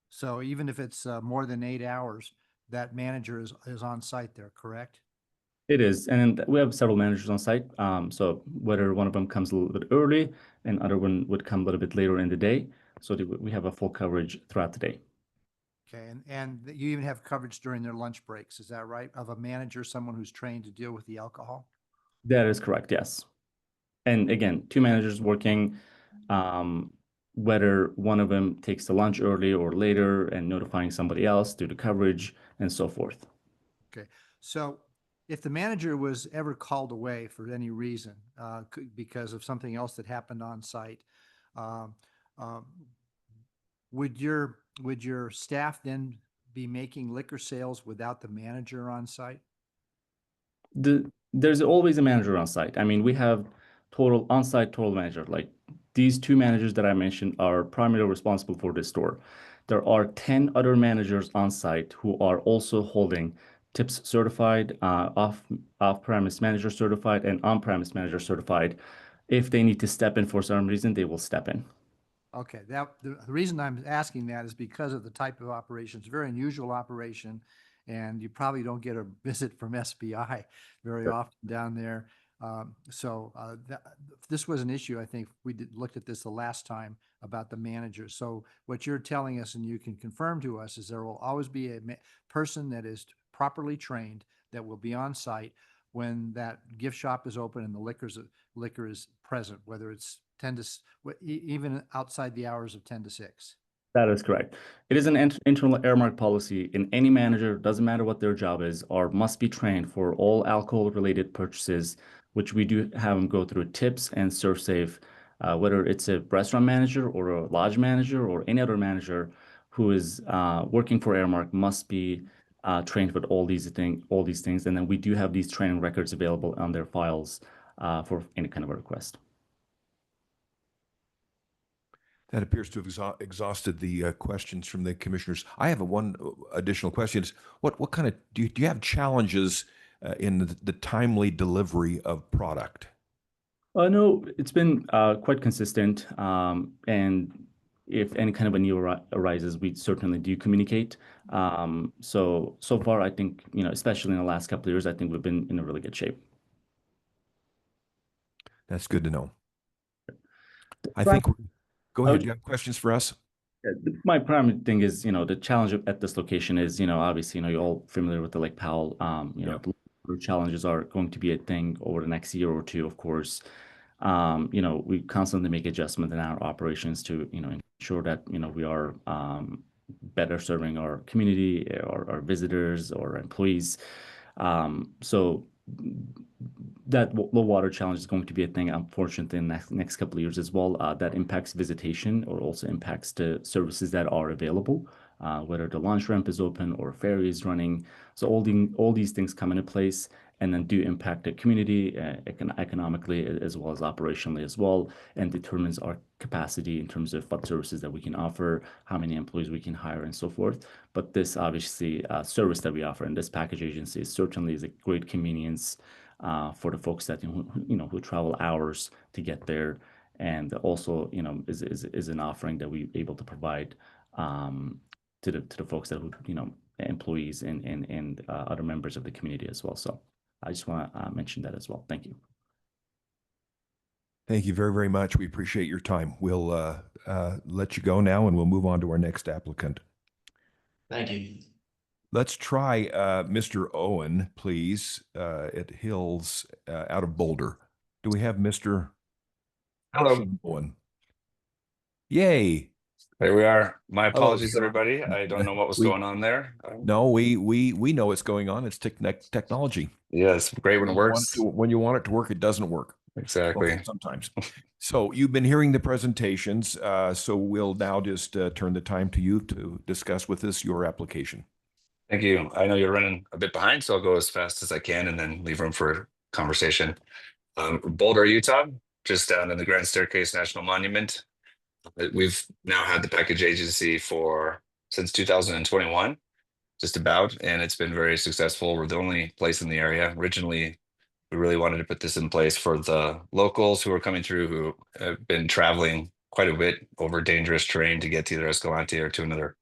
Speaker 5: So even if it's more than 8 hours, that manager is on site there, correct?
Speaker 12: It is, and we have several managers on site. So whether one of them comes a little bit early and other one would come a little bit later in the day, so we have a full coverage throughout the day.
Speaker 5: Okay, and you even have coverage during their lunch breaks, is that right? Of a manager, someone who's trained to deal with the alcohol?
Speaker 12: That is correct, yes. And again, two managers working, whether one of them takes the lunch early or later and notifying somebody else due to coverage and so forth.
Speaker 5: Okay, so if the manager was ever called away for any reason, because of something else that happened on site, would your staff then be making liquor sales without the manager on site?
Speaker 12: There's always a manager on site. I mean, we have on-site total manager. Like these two managers that I mentioned are primarily responsible for this store. There are 10 other managers on site who are also holding tips certified, off-premise manager certified, and on-premise manager certified. If they need to step in for some reason, they will step in.
Speaker 5: Okay, the reason I'm asking that is because of the type of operation. It's a very unusual operation, and you probably don't get a visit from SBI very often down there. This was an issue. I think we looked at this the last time about the manager. So what you're telling us, and you can confirm to us, is there will always be a person that is properly trained that will be on site when that gift shop is open and the liquor is present, whether it's 10 to even outside the hours of 10 to 6.
Speaker 12: That is correct. It is an internal Airmark policy, and any manager, doesn't matter what their job is, or must be trained for all alcohol-related purchases, which we do have them go through tips and serve safe, whether it's a restaurant manager or a lodge manager or any other manager who is working for Airmark must be trained with all these things. And then we do have these training records available on their files for any kind of a request.
Speaker 1: That appears to have exhausted the questions from the commissioners. I have one additional question. What kind of, do you have challenges in the timely delivery of product?
Speaker 12: No, it's been quite consistent. And if any kind of a need arises, we certainly do communicate. So far, I think, especially in the last couple of years, I think we've been in a really good shape.
Speaker 1: That's good to know. I think, go ahead. Do you have questions for us?
Speaker 12: My primary thing is, the challenge at this location is, obviously, you're all familiar with the Lake Powell. The challenges are going to be a thing over the next year or two, of course. We constantly make adjustments in our operations to, ensure that, we are better serving our community, our visitors, or employees. So that low water challenge is going to be a thing, unfortunately, in the next couple of years as well. That impacts visitation or also impacts the services that are available, whether the launch ramp is open or ferry is running. So all these things come into place and then do impact the community economically as well as operationally as well, and determines our capacity in terms of what services that we can offer, how many employees we can hire, and so forth. But this obviously service that we offer in this package agency certainly is a great convenience for the folks that who travel hours to get there, and also is an offering that we're able to provide to the folks that employees and other members of the community as well. So I just want to mention that as well. Thank you.
Speaker 1: Thank you very, very much. We appreciate your time. We'll let you go now, and we'll move on to our next applicant.
Speaker 13: Thank you.
Speaker 1: Let's try Mr. Owen, please, at Hills out of Boulder. Do we have Mr.
Speaker 14: Hello.
Speaker 1: Owen? Yay.
Speaker 14: There we are. My
Speaker 1: Hello,
Speaker 14: apologies,
Speaker 1: Sean.
Speaker 14: everybody. I don't know what was going on there.
Speaker 1: No, we know what's going on. It's technology.
Speaker 14: Yes, great when it works.
Speaker 1: When you want it to work, it doesn't work.
Speaker 14: Exactly.
Speaker 1: Okay, sometimes. So you've been hearing the presentations. So we'll now just turn the time to you to discuss with us your application.
Speaker 14: Thank you. I know you're running a bit behind, so I'll go as fast as I can and then leave room for conversation. Boulder, Utah, just down in the Grand Staircase National Monument. We've now had the package agency since 2021, just about, and it's been very successful. We're the only place in the area. Originally, we really wanted to put this in place for the locals who are coming through, who have been traveling quite a bit over dangerous terrain to get to either Escalante or to another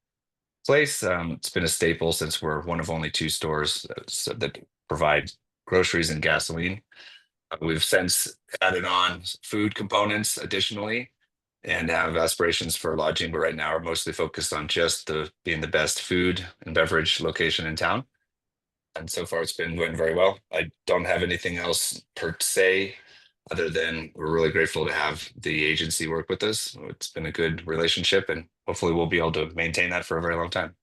Speaker 14: place. It's been a staple since we're one of only 2 stores that provide groceries and gasoline. We've since added on food components additionally, and have aspirations for lodging, but right now we're mostly focused on just being the best food and beverage location in town. And so far it's been going very well. I don't have anything else per se, other than we're really grateful to have the agency work with us. It's been a good relationship, and hopefully we'll be able to maintain that for a very long time.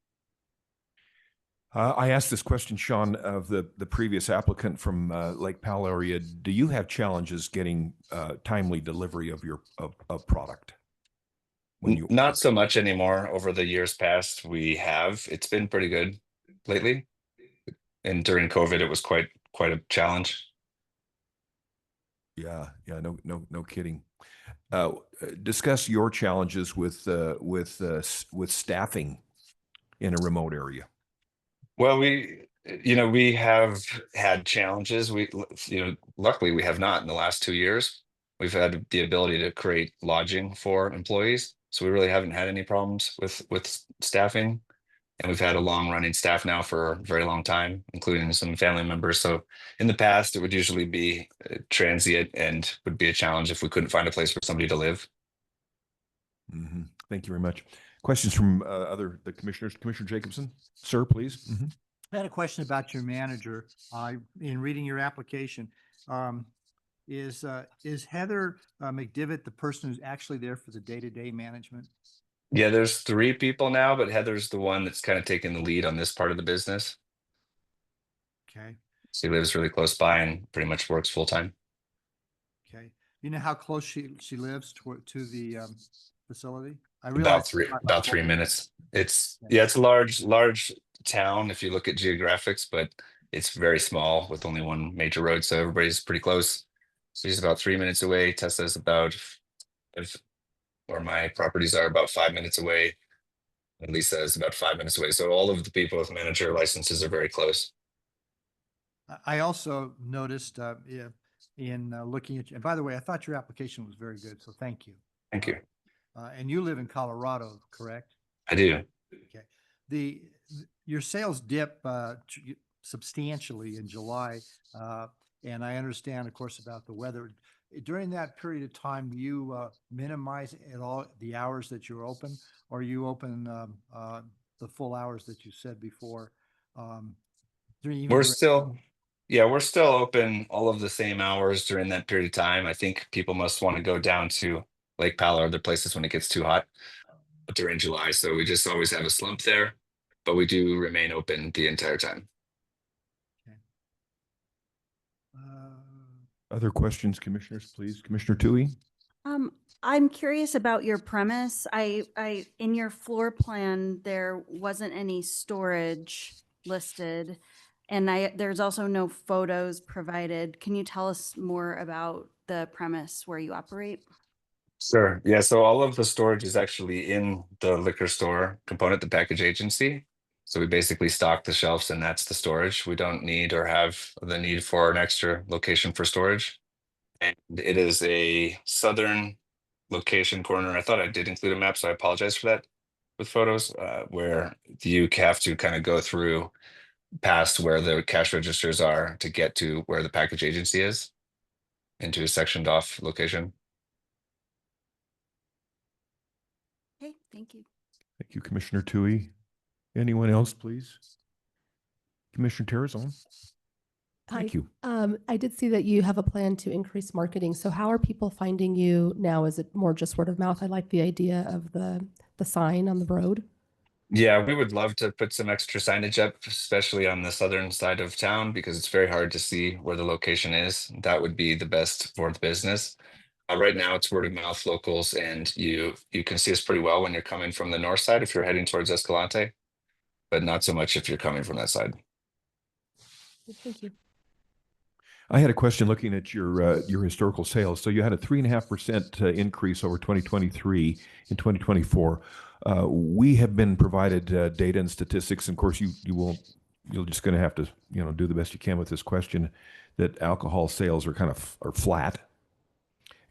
Speaker 1: I asked this question, Sean, of the previous applicant from Lake Powell area. Do you have challenges getting timely delivery of your product?
Speaker 14: Not so much anymore. Over the years past, it's been pretty good lately. And during COVID, it was quite a challenge.
Speaker 1: Yeah, no kidding. Discuss your challenges with staffing in a remote area.
Speaker 14: Well, we We have had challenges. Luckily we have not in the last 2 years. We've had the ability to create lodging for employees. So we really haven't had any problems with staffing. And we've had a long running staff now for a very long time, including some family members. So in the past, it would usually be transient and would be a challenge if we couldn't find a place for somebody to live.
Speaker 1: Mm-hmm. Thank you very much. Questions from the commissioners? Commissioner Jacobson, sir, please. Mm-hmm.
Speaker 5: I had a question about your manager. In reading your application, is Heather McDivitt the person who's actually there for the day-to-day management?
Speaker 14: Yeah, there's 3 people now, but Heather's the one that's kind of taking the lead on this part of the business.
Speaker 5: Okay.
Speaker 14: She lives really close by and pretty much works full time.
Speaker 5: Okay. You know how close she lives to the facility? I
Speaker 14: About
Speaker 5: realize
Speaker 14: about 3 minutes. It's a large town if you look at geographics, but it's very small with only one major road, so everybody's pretty close. So she's about 3 minutes away. Tessa's about, or my properties are about 5 minutes away. And Lisa is about 5 minutes away. So all of the people with manager licenses are very close.
Speaker 5: I also noticed in looking at you, and by the way, I thought your application was very good, so thank you.
Speaker 14: Thank you.
Speaker 5: And you live in Colorado, correct?
Speaker 14: I do.
Speaker 5: Okay. Your sales dip substantially in July, and I understand, of course, about the weather. During that period of time, do you minimize at all the hours that you're open, or you open the full hours that you said before?
Speaker 14: We're still open all of the same hours during that period of time. I think people must want to go down to Lake Powell or other places when it gets too hot during July. So we just always have a slump there, but we do remain open the entire time.
Speaker 5: Okay.
Speaker 1: Other questions, commissioners, please? Commissioner Tui?
Speaker 4: I'm curious about your premise. I in your floor plan, there wasn't any storage listed, and there's also no photos provided. Can you tell us more about the premise where you operate?
Speaker 14: Sure. Yeah. So all of the storage is actually in the liquor store component, the package agency. So we basically stock the shelves and that's the storage. We don't need or have the need for an extra location for storage. And it is a southern location corner. I thought I did include a map, so I apologize for that with photos, where you have to kind of go through past where the cash registers are to get to where the package agency is into a sectioned off location.
Speaker 4: Okay, thank you.
Speaker 1: Thank you, Commissioner Tui. Anyone else, please? Commissioner Terrazone? Thank you.
Speaker 10: I did see that you have a plan to increase marketing. So how are people finding you now? Is it more just word of mouth? I like the idea of the sign on the road.
Speaker 14: Yeah, we would love to put some extra signage up, especially on the southern side of town, because it's very hard to see where the location is. That would be the best for the business. Right now, it's word of mouth locals, and you can see us pretty well when you're coming from the north side if you're heading towards Escalante, but not so much if you're coming from that side.
Speaker 10: Thank you.
Speaker 1: I had a question looking at your historical sales. So you had a 3.5% increase over 2023 in 2024. We have been provided data and statistics. And of course, you're just going to have to do the best you can with this question. That alcohol sales are are flat.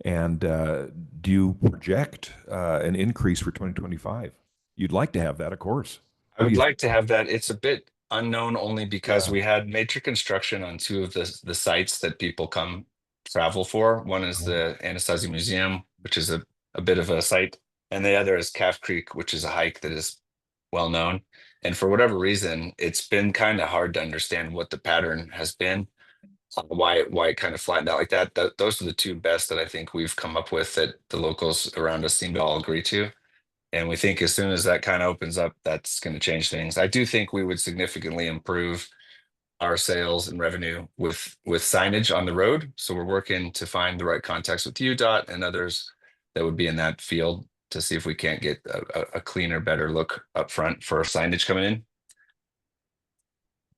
Speaker 1: And do you project an increase for 2025? You'd like to have that, of course.
Speaker 14: I would like to have that. It's a bit unknown only because we had major construction on 2 of the sites that people come travel for. One is the Anasazi Museum, which is a bit of a site, and the other is Calf Creek, which is a hike that is well known. And for whatever reason, it's been kind of hard to understand what the pattern has been, why it kind of flattened out like that. Those are the 2 best that I think we've come up with that the locals around us seem to all agree to. And we think as soon as that kind of opens up, that's going to change things. I do think we would significantly improve our sales and revenue with signage on the road. So we're working to find the right contacts with UDOT and others that would be in that field to see if we can't get a cleaner, better look up front for signage coming in.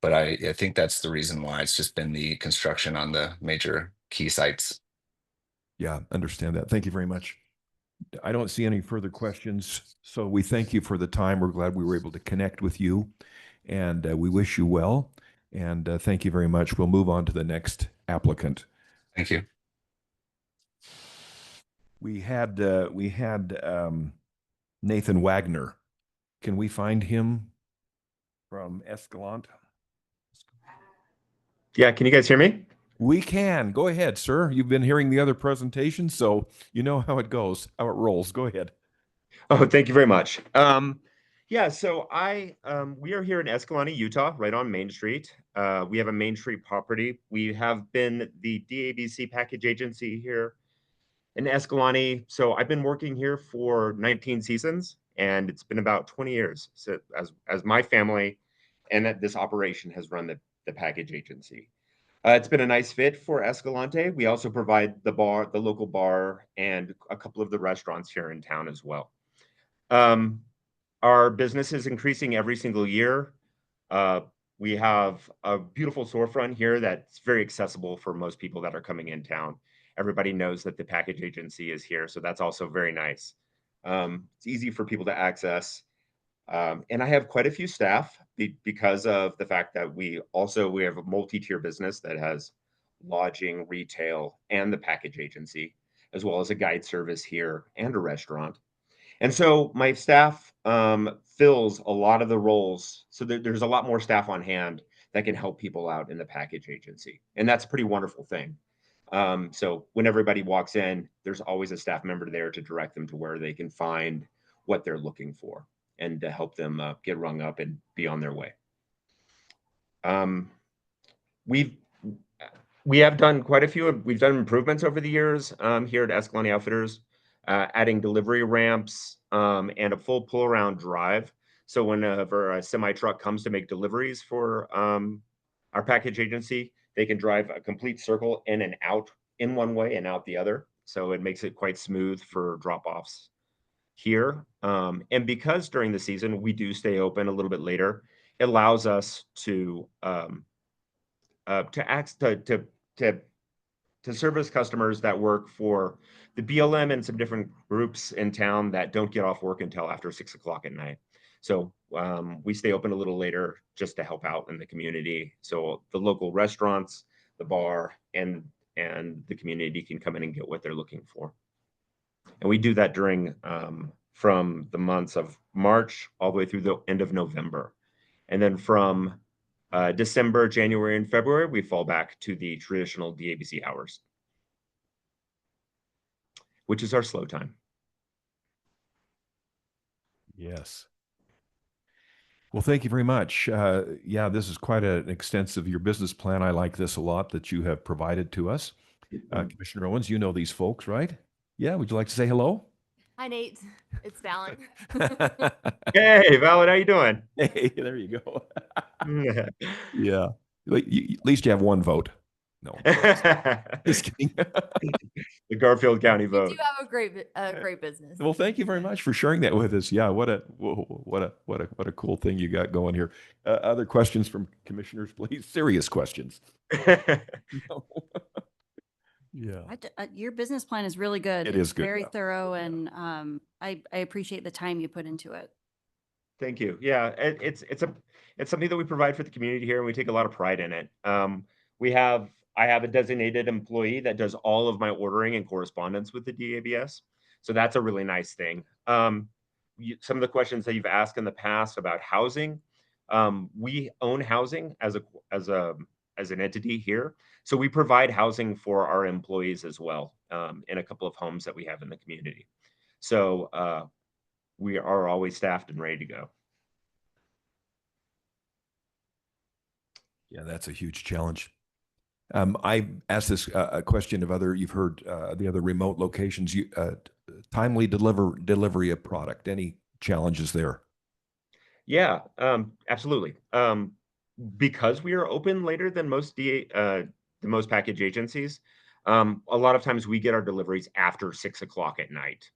Speaker 14: But I think that's the reason why. It's just been the construction on the major key sites.
Speaker 1: Yeah, understand that. Thank you very much. I don't see any further questions. So we thank you for the time. We're glad we were able to connect with you, and we wish you well. And thank you very much. We'll move on to the next applicant.
Speaker 14: Thank you.
Speaker 1: We had Nathan Wagner. Can we find him from Escalante?
Speaker 15: Yeah, can you guys hear me?
Speaker 1: We can. Go ahead, sir. You've been hearing the other presentations, so you know how it goes, how it rolls. Go ahead.
Speaker 15: Oh, thank you very much. Yeah, so we are here in Escalante, Utah, right on Main Street. We have a Main Street property. We have been the DABC package agency here in Escalante. So I've been working here for 19 seasons, and it's been about 20 years. So as my family and that this operation has run the package agency. It's been a nice fit for Escalante. We also provide the local bar, and a couple of the restaurants here in town as well. Our business is increasing every single year. We have a beautiful storefront here that's very accessible for most people that are coming in town. Everybody knows that the package agency is here, so that's also very nice. It's easy for people to access. And I have quite a few staff because of the fact that we have a multi-tier business that has lodging, retail, and the package agency, as well as a guide service here and a restaurant. And so my staff fills a lot of the roles. So there's a lot more staff on hand that can help people out in the package agency. And that's a pretty wonderful thing. So when everybody walks in, there's always a staff member there to direct them to where they can find what they're looking for and to help them get rung up and be on their way. We have done quite a few. We've done improvements over the years here at Escalante Outfitters, adding delivery ramps and a full pull-around drive. So whenever a semi truck comes to make deliveries for our package agency, they can drive a complete circle in and out in one way and out the other. So it makes it quite smooth for drop-offs here. And because during the season we do stay open a little bit later, it allows us to service customers that work for the BLM and some different groups in town that don't get off work until after 6 o'clock at night. So we stay open a little later just to help out in the community. So the local restaurants, the bar, and the community can come in and get what they're looking for. And we do that during from the months of March all the way through the end of November. And then from December, January, and February, we fall back to the traditional DABC hours, which is our slow time.
Speaker 1: Yes. Well, thank you very much. Yeah, this is quite an extensive, your business plan. I like this a lot that you have provided to us. Commissioner Owens, you know these folks, right? Yeah, would you like to say hello?
Speaker 16: Hi, Nate. It's Valen.
Speaker 15: Hey, Valen, how you doing?
Speaker 1: Hey, there you go. Yeah. At least you have one vote. No. Just kidding.
Speaker 15: The Garfield County vote.
Speaker 16: You do have a great business.
Speaker 1: Well, thank you very much for sharing that with us. Yeah, what a cool thing you got going here. Other questions from commissioners, please? Serious questions. No. Yeah.
Speaker 4: Your business plan is really good.
Speaker 1: It is good.
Speaker 4: Very thorough, and I appreciate the time you put into it.
Speaker 15: Thank you. Yeah, it's something that we provide for the community here, and we take a lot of pride in it. I have a designated employee that does all of my ordering and correspondence with the DABS, so that's a really nice thing. Some of the questions that you've asked in the past about housing, we own housing as an entity here, so we provide housing for our employees as well in a couple of homes that we have in the community. So we are always staffed and ready to go.
Speaker 1: Yeah, that's a huge challenge. I asked this a question of you've heard the other remote locations, timely delivery of product. Any challenges there?
Speaker 15: Yeah, absolutely. Because we are open later than most package agencies, a lot of times we get our deliveries after 6 o'clock at night.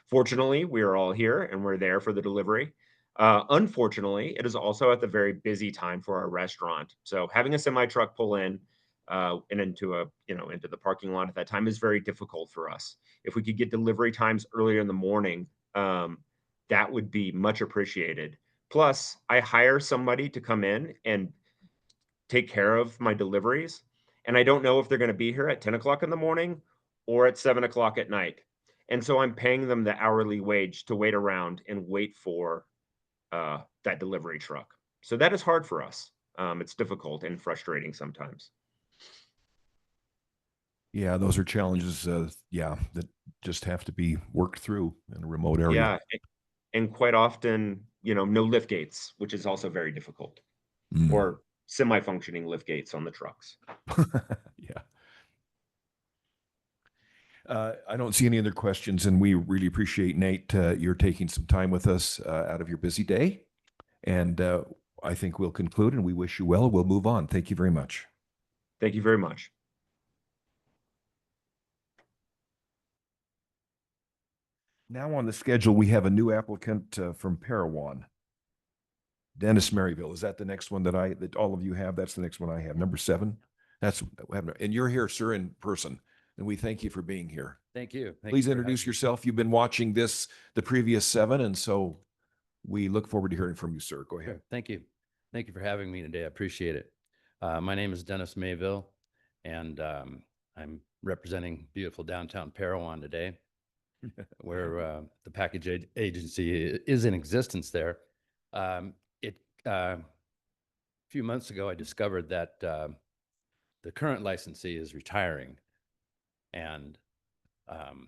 Speaker 15: Fortunately, we are all here and we're there for the delivery. Unfortunately, it is also at the very busy time for our restaurant. So having a semi truck pull in and into the parking lot at that time is very difficult for us. If we could get delivery times earlier in the morning, that would be much appreciated. Plus, I hire somebody to come in and take care of my deliveries, and I don't know if they're going to be here at 10 o'clock in the morning or at 7 o'clock at night. And so I'm paying them the hourly wage to wait around and wait for that delivery truck. So that is hard for us. It's difficult and frustrating sometimes.
Speaker 1: Yeah, those are challenges, that just have to be worked through in a remote area.
Speaker 15: Yeah, and quite often, no lift gates, which is also very difficult, or semi-functioning lift gates on the trucks.
Speaker 1: Yeah. I don't see any other questions, and we really appreciate, Nate, you're taking some time with us out of your busy day. And I think we'll conclude, and we wish you well. We'll move on. Thank you very much.
Speaker 15: Thank you very much.
Speaker 1: Now on the schedule, we have a new applicant from Parowan. Dennis Maryville. Is that the next one that all of you have? That's the next one I have. Number 7. And you're here, sir, in person. And we thank you for being here.
Speaker 17: Thank you.
Speaker 1: Please introduce yourself. You've been watching the previous 7, and so we look forward to hearing from you, sir. Go ahead.
Speaker 17: Sure. Thank you. Thank you for having me today. I appreciate it. My name is Dennis Mayville, and I'm representing beautiful downtown Parowan today, where the package agency is in existence there. A few months ago, I discovered that the current licensee is retiring, and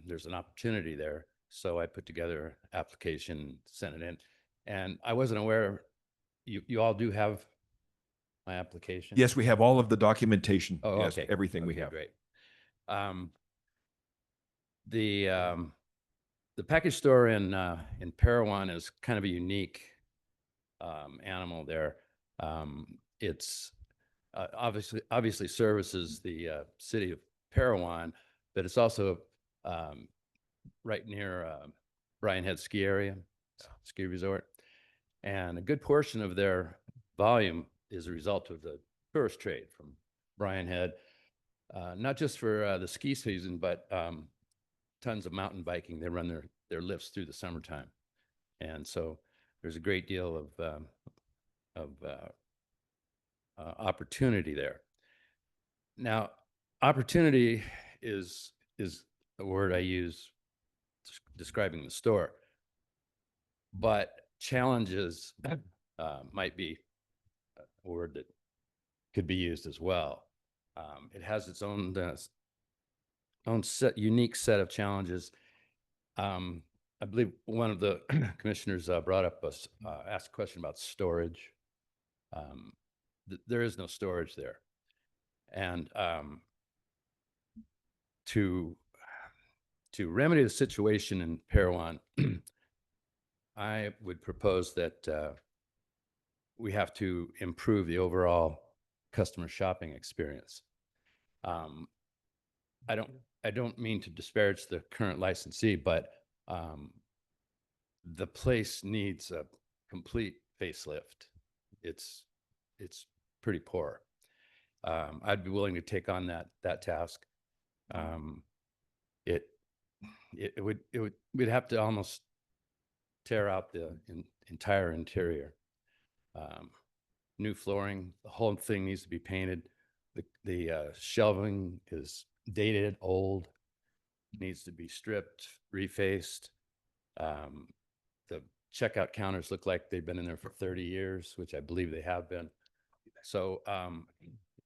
Speaker 17: there's an opportunity there. So I put together an application, sent it in, and I wasn't aware. You all do have my application?
Speaker 1: Yes, we have all of the documentation.
Speaker 17: Oh,
Speaker 1: Yes,
Speaker 17: okay.
Speaker 1: everything we
Speaker 17: Okay,
Speaker 1: have.
Speaker 17: Great. The package store in Parowan is kind of a unique animal there. It's obviously services the city of Parowan, but it's also right near Bryan Head Ski Area, ski resort. And a good portion of their volume is a result of the tourist trade from Bryan Head, not just for the ski season, but tons of mountain biking. They run their lifts through the summertime. And so there's a great deal of opportunity there. Now, opportunity is a word I use describing the store, but challenges might be a word that could be used as well. It has its own unique set of challenges. I believe one of the commissioners brought up asked a question about storage. There is no storage there, and to remedy the situation in Parowan, I would propose that we have to improve the overall customer shopping experience. I don't mean to disparage the current licensee, but the place needs a complete facelift. It's pretty poor. I'd be willing to take on that task. We'd have to almost tear out the entire interior. New flooring, the whole thing needs to be painted. The shelving is dated, old, needs to be stripped, refaced. The checkout counters look like they've been in there for 30 years, which I believe they have been. So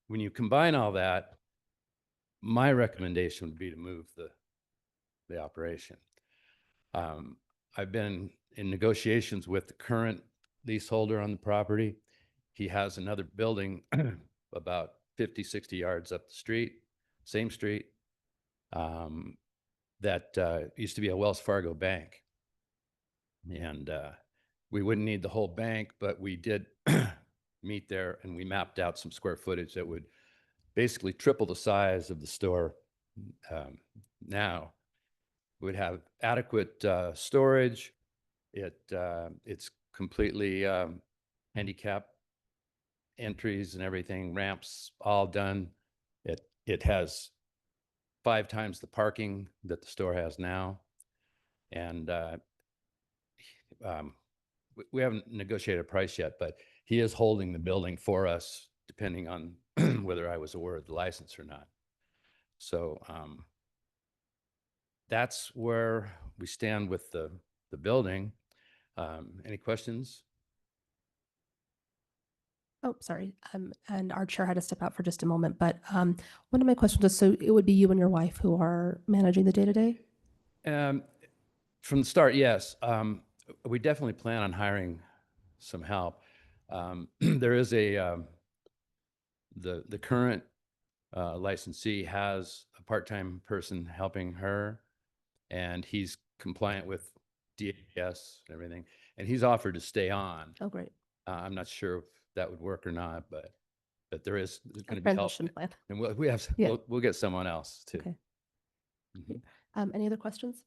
Speaker 17: when you combine all that, my recommendation would be to move the operation. I've been in negotiations with the current leaseholder on the property. He has another building about 50, 60 yards up the street, same street, that used to be a Wells Fargo bank. And we wouldn't need the whole bank, but we did meet there, and we mapped out some square footage that would basically triple the size of the store now. We would have adequate storage. It's completely handicap entries and everything, ramps all done. It has 5 times the parking that the store has now. And we haven't negotiated a price yet, but he is holding the building for us to depending on whether I was aware of the license or not. So that's where we stand with the building. Any questions?
Speaker 10: Oh, sorry. And our chair had to step out for just a moment, but one of my questions is, so it would be you and your wife who are managing the day-to-day?
Speaker 17: From the start, yes. We definitely plan on hiring some help. There is the current licensee has a part-time person helping her, and he's compliant with DAS and everything, and he's offered to stay on.
Speaker 10: Oh, great.
Speaker 17: I'm not sure if that would work or not, but there's going to be help,
Speaker 10: Transition plan.
Speaker 17: and we have
Speaker 10: Yeah.
Speaker 17: we'll get someone else too.
Speaker 10: Okay.
Speaker 17: Mhm.
Speaker 10: Any other questions?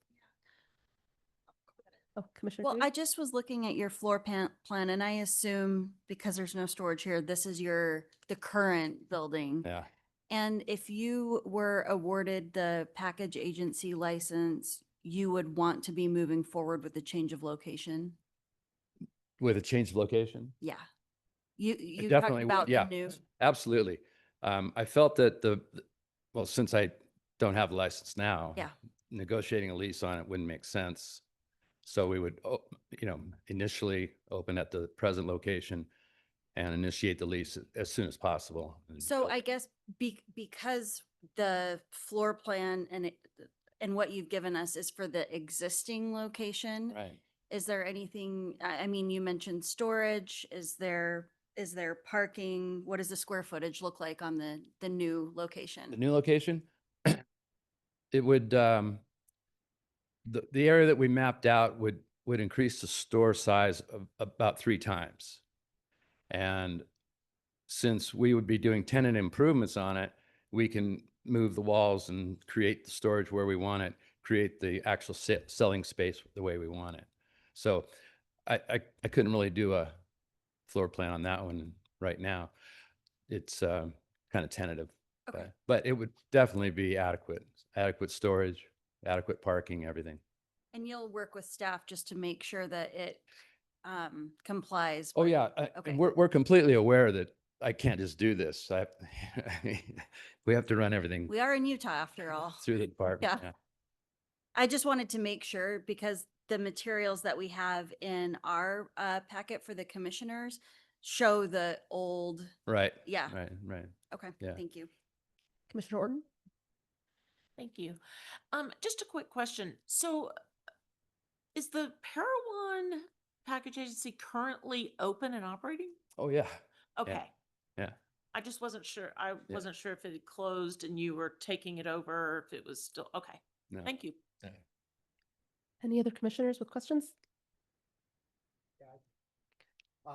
Speaker 10: Oh, Commissioner.
Speaker 4: Well,
Speaker 10: Dewey?
Speaker 4: I just was looking at your floor plan and I assume because there's no storage here, this is the current building.
Speaker 17: Yeah.
Speaker 4: And if you were awarded the package agency license, you would want to be moving forward with the change of location?
Speaker 17: With a change of location?
Speaker 4: Yeah. You talked
Speaker 17: Definitely would,
Speaker 4: about
Speaker 17: yeah.
Speaker 4: the new.
Speaker 17: Absolutely. I felt that well, since I don't have a license now,
Speaker 4: Yeah.
Speaker 17: negotiating a lease on it wouldn't make sense. So we would, initially open at the present location and initiate the lease as soon as possible.
Speaker 4: So I guess because the floor plan and what you've given us is for the existing location.
Speaker 17: Right.
Speaker 4: Is there anything, I mean, you mentioned storage. Is there parking? What does the square footage look like on the new location?
Speaker 17: The new location, it would, the area that we mapped out would increase the store size of about 3 times. And since we would be doing tenant improvements on it, we can move the walls and create the storage where we want it, create the actual selling space the way we want it. So I couldn't really do a floor plan on that one right now. It's kind of tentative.
Speaker 4: Okay.
Speaker 17: But it would definitely be adequate storage, adequate parking, everything.
Speaker 4: And you'll work with staff just to make sure that it complies.
Speaker 17: Oh
Speaker 4: with-
Speaker 17: yeah,
Speaker 4: Okay.
Speaker 17: and we're completely aware that I can't just do this. We have to run everything
Speaker 4: We are in Utah after all.
Speaker 17: through the department.
Speaker 4: Yeah. I just wanted to make sure because the materials that we have in our packet for the commissioners show the old.
Speaker 17: Right.
Speaker 4: Yeah.
Speaker 17: Right.
Speaker 4: Okay.
Speaker 17: Yeah.
Speaker 4: Thank you.
Speaker 10: Commissioner Orton?
Speaker 6: Thank you. Just a quick question. So is the Parowan package agency currently open and operating?
Speaker 17: Oh yeah.
Speaker 6: Okay.
Speaker 17: Yeah.
Speaker 6: I just wasn't sure. I wasn't sure if it had closed and you were taking it over or if it was still, okay.
Speaker 17: No.
Speaker 6: Thank you.
Speaker 10: Any other commissioners with questions?
Speaker 5: I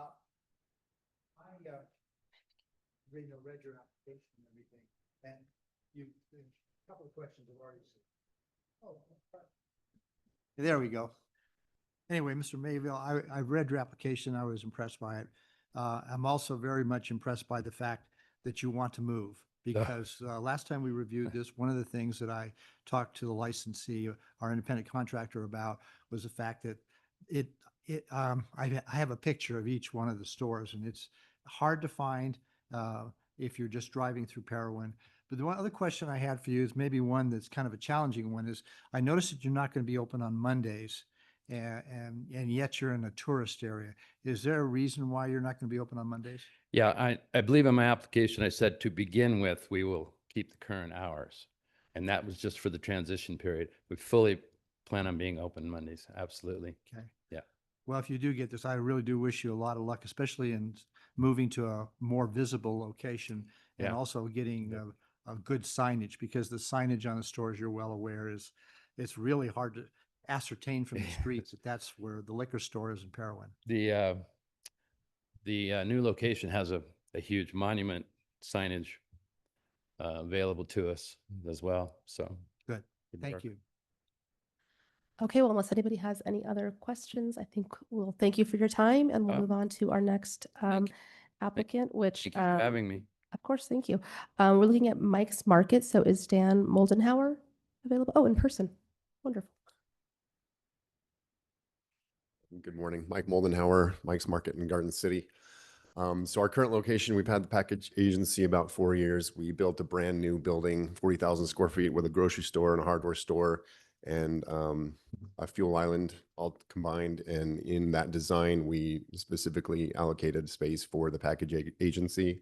Speaker 5: read your application and everything, and a couple of questions have already said. Oh, there we go. Anyway, Mr. Mayville, I read your application. I was impressed by it. I'm also very much impressed by the fact that you want to move because last time we reviewed this, one of the things that I talked to the licensee, our independent contractor about was the fact that I have a picture of each one of the stores and it's hard to find if you're just driving through Parowan. But the one other question I had for you is maybe one that's kind of a challenging one is I noticed that you're not going to be open on Mondays and yet you're in a tourist area. Is there a reason why you're not going to be open on Mondays?
Speaker 17: Yeah, I believe in my application, I said to begin with, we will keep the current hours. And that was just for the transition period. We fully plan on being open Mondays. Absolutely.
Speaker 5: Okay.
Speaker 17: Yeah.
Speaker 5: Well, if you do get this, I really do wish you a lot of luck, especially in moving to a more visible location and
Speaker 17: Yeah.
Speaker 5: also getting a good signage because the signage on the stores, you're well aware, it's really hard to ascertain from the streets that that's where the liquor store is in Parowan.
Speaker 17: The new location has a huge monument signage available to us as well. So
Speaker 5: Good.
Speaker 17: good
Speaker 5: Thank
Speaker 17: work.
Speaker 5: you.
Speaker 10: Okay, well, unless anybody has any other questions, I think we'll thank you for your time and we'll move on to our next applicant, which.
Speaker 17: Thank you for having me.
Speaker 10: Of course, thank you. We're looking at Mike's Market. So is Dan Moldenhauer available? Oh, in person. Wonderful.
Speaker 18: Good morning, Mike Moldenhauer, Mike's Market in Garden City. So our current location, we've had the package agency about 4 years. We built a brand new building, 40,000 square feet with a grocery store and a hardware store and a fuel island all combined. And in that design, we specifically allocated space for the package agency.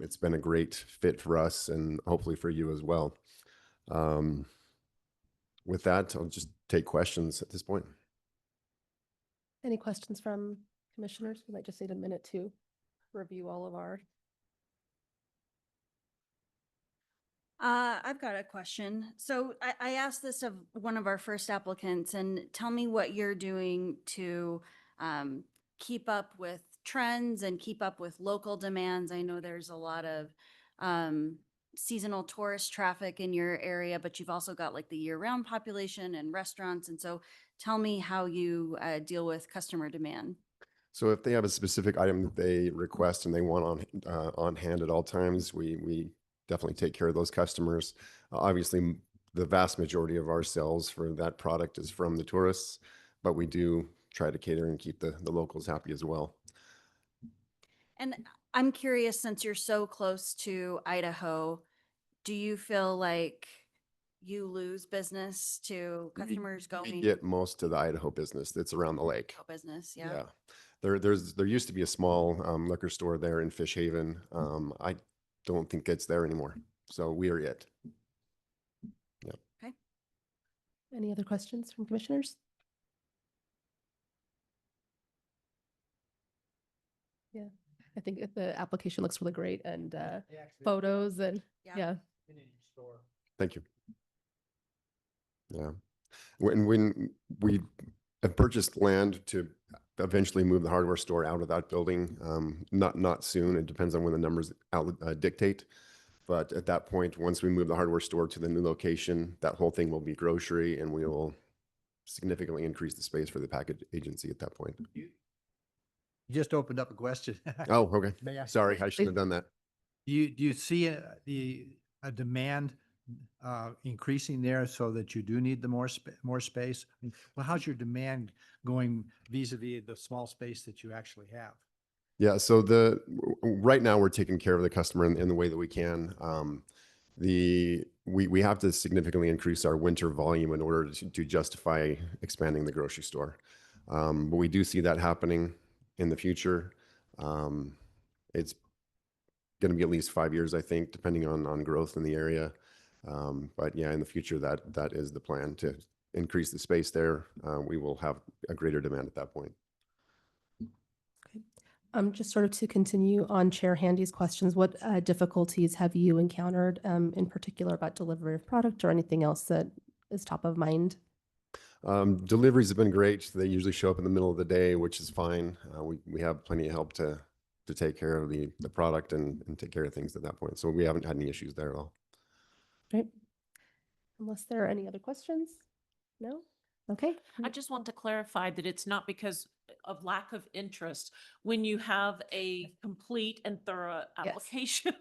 Speaker 18: It's been a great fit for us and hopefully for you as well. With that, I'll just take questions at this point.
Speaker 10: Any questions from commissioners? We might just need a minute to review all of our.
Speaker 4: I've got a question. So I asked this of one of our first applicants, and tell me what you're doing to keep up with trends and keep up with local demands. I know there's a lot of seasonal tourist traffic in your area, but you've also got like the year-round population and restaurants. And so tell me how you deal with customer demand.
Speaker 18: So if they have a specific item that they request and they want on hand at all times, we definitely take care of those customers. Obviously, the vast majority of our sales for that product is from the tourists, but we do try to cater and keep the locals happy as well.
Speaker 4: And I'm curious, since you're so close to Idaho, do you feel like you lose business to customers
Speaker 18: We
Speaker 4: going
Speaker 18: get most of the Idaho business that's around the lake.
Speaker 4: business? Yeah.
Speaker 18: Yeah. There used to be a small liquor store there in Fish Haven. I don't think it's there anymore. So we are it. Yeah.
Speaker 4: Okay.
Speaker 10: Any other questions from commissioners? Yeah, I think the application looks really great and photos and yeah.
Speaker 18: Thank you. Yeah. When we have purchased land to eventually move the hardware store out of that building, not soon. It depends on when the numbers dictate. But at that point, once we move the hardware store to the new location, that whole thing will be grocery and we will significantly increase the space for the package agency at that point.
Speaker 5: You just opened up a question.
Speaker 18: Oh, okay.
Speaker 5: May I?
Speaker 18: Sorry, I shouldn't have done that.
Speaker 5: Do you see a demand increasing there so that you do need the more space? Well, how's your demand going vis-a-vis the small space that you actually have?
Speaker 18: Yeah, so right now we're taking care of the customer in the way that we can. We have to significantly increase our winter volume in order to justify expanding the grocery store. But we do see that happening in the future. It's going to be at least 5 years, I think, depending on growth in the area. But yeah, in the future, that is the plan, to increase the space there. We will have a greater demand at that point.
Speaker 10: Just sort of to continue on Chair Handy's questions, what difficulties have you encountered in particular about delivery of product or anything else that is top of mind?
Speaker 18: Deliveries have been great. They usually show up in the middle of the day, which is fine. We have plenty of help to take care of the product and take care of things at that point. So we haven't had any issues there at all.
Speaker 10: Great. Unless there are any other questions? No? Okay.
Speaker 6: I just want to clarify that it's not because of lack of interest. When you have a complete and thorough application,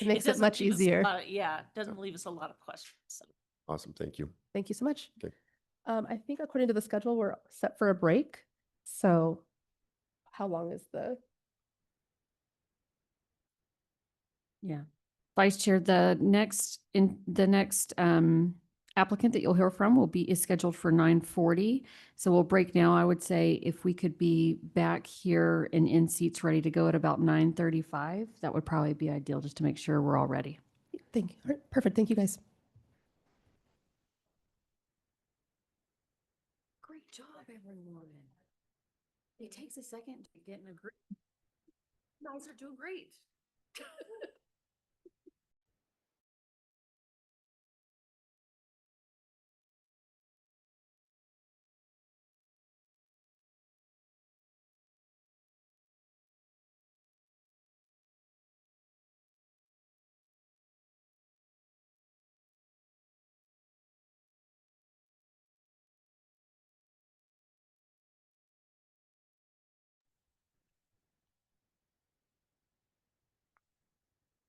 Speaker 10: It makes it
Speaker 6: doesn't
Speaker 10: much
Speaker 6: leave us a
Speaker 10: easier.
Speaker 6: lot of- yeah, it doesn't leave us a lot of questions. So.
Speaker 18: Awesome. Thank you.
Speaker 10: Thank you so much.
Speaker 18: Okay.
Speaker 10: I think according to the schedule, we're set for a break. So how long is the?
Speaker 7: Yeah. Vice Chair, the next applicant that you'll hear from is scheduled for 9:40. So we'll break now. I would say if we could be back here and in seats ready to go at about 9:35, that would probably be ideal, just to make sure we're all ready.
Speaker 10: Thank you. All right, perfect. Thank you, guys.
Speaker 7: Great job, everyone. It takes a second to get in a group. You guys are doing great.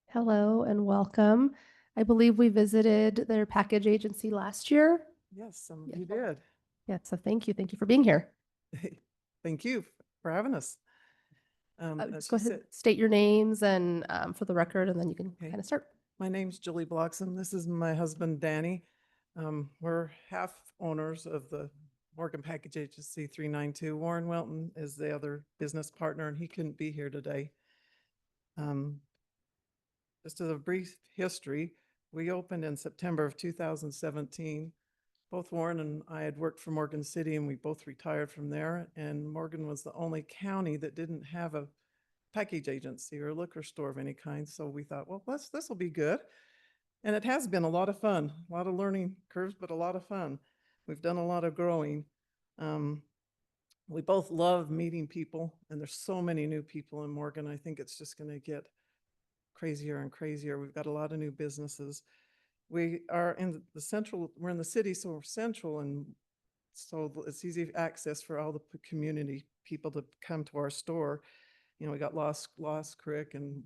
Speaker 10: Hello and welcome. I believe we visited their package agency last year.
Speaker 19: Yes, some of you did.
Speaker 10: Yeah, so thank you. Thank you for being here.
Speaker 19: Thank you for having us.
Speaker 10: Just go ahead, state your names and for the record, and then you can kind of start.
Speaker 19: My name's Julie Bloxham. This is my husband, Danny. We're half owners of the Morgan Package Agency 392. Warren Welton is the other business partner, and he couldn't be here today. Just as a brief history, we opened in September of 2017. Both Warren and I had worked for Morgan City, and we both retired from there. And Morgan was the only county that didn't have a package agency or a liquor store of any kind. So we thought, well, this will be good. And it has been a lot of fun, a lot of learning curves, but a lot of fun. We've done a lot of growing. We both love meeting people, and there's so many new people in Morgan. I think it's just going to get crazier and crazier. We've got a lot of new businesses. We are in the central, we're in the city, so we're central, and so it's easy access for all the community people to come to our store. You know, we got Lost Creek and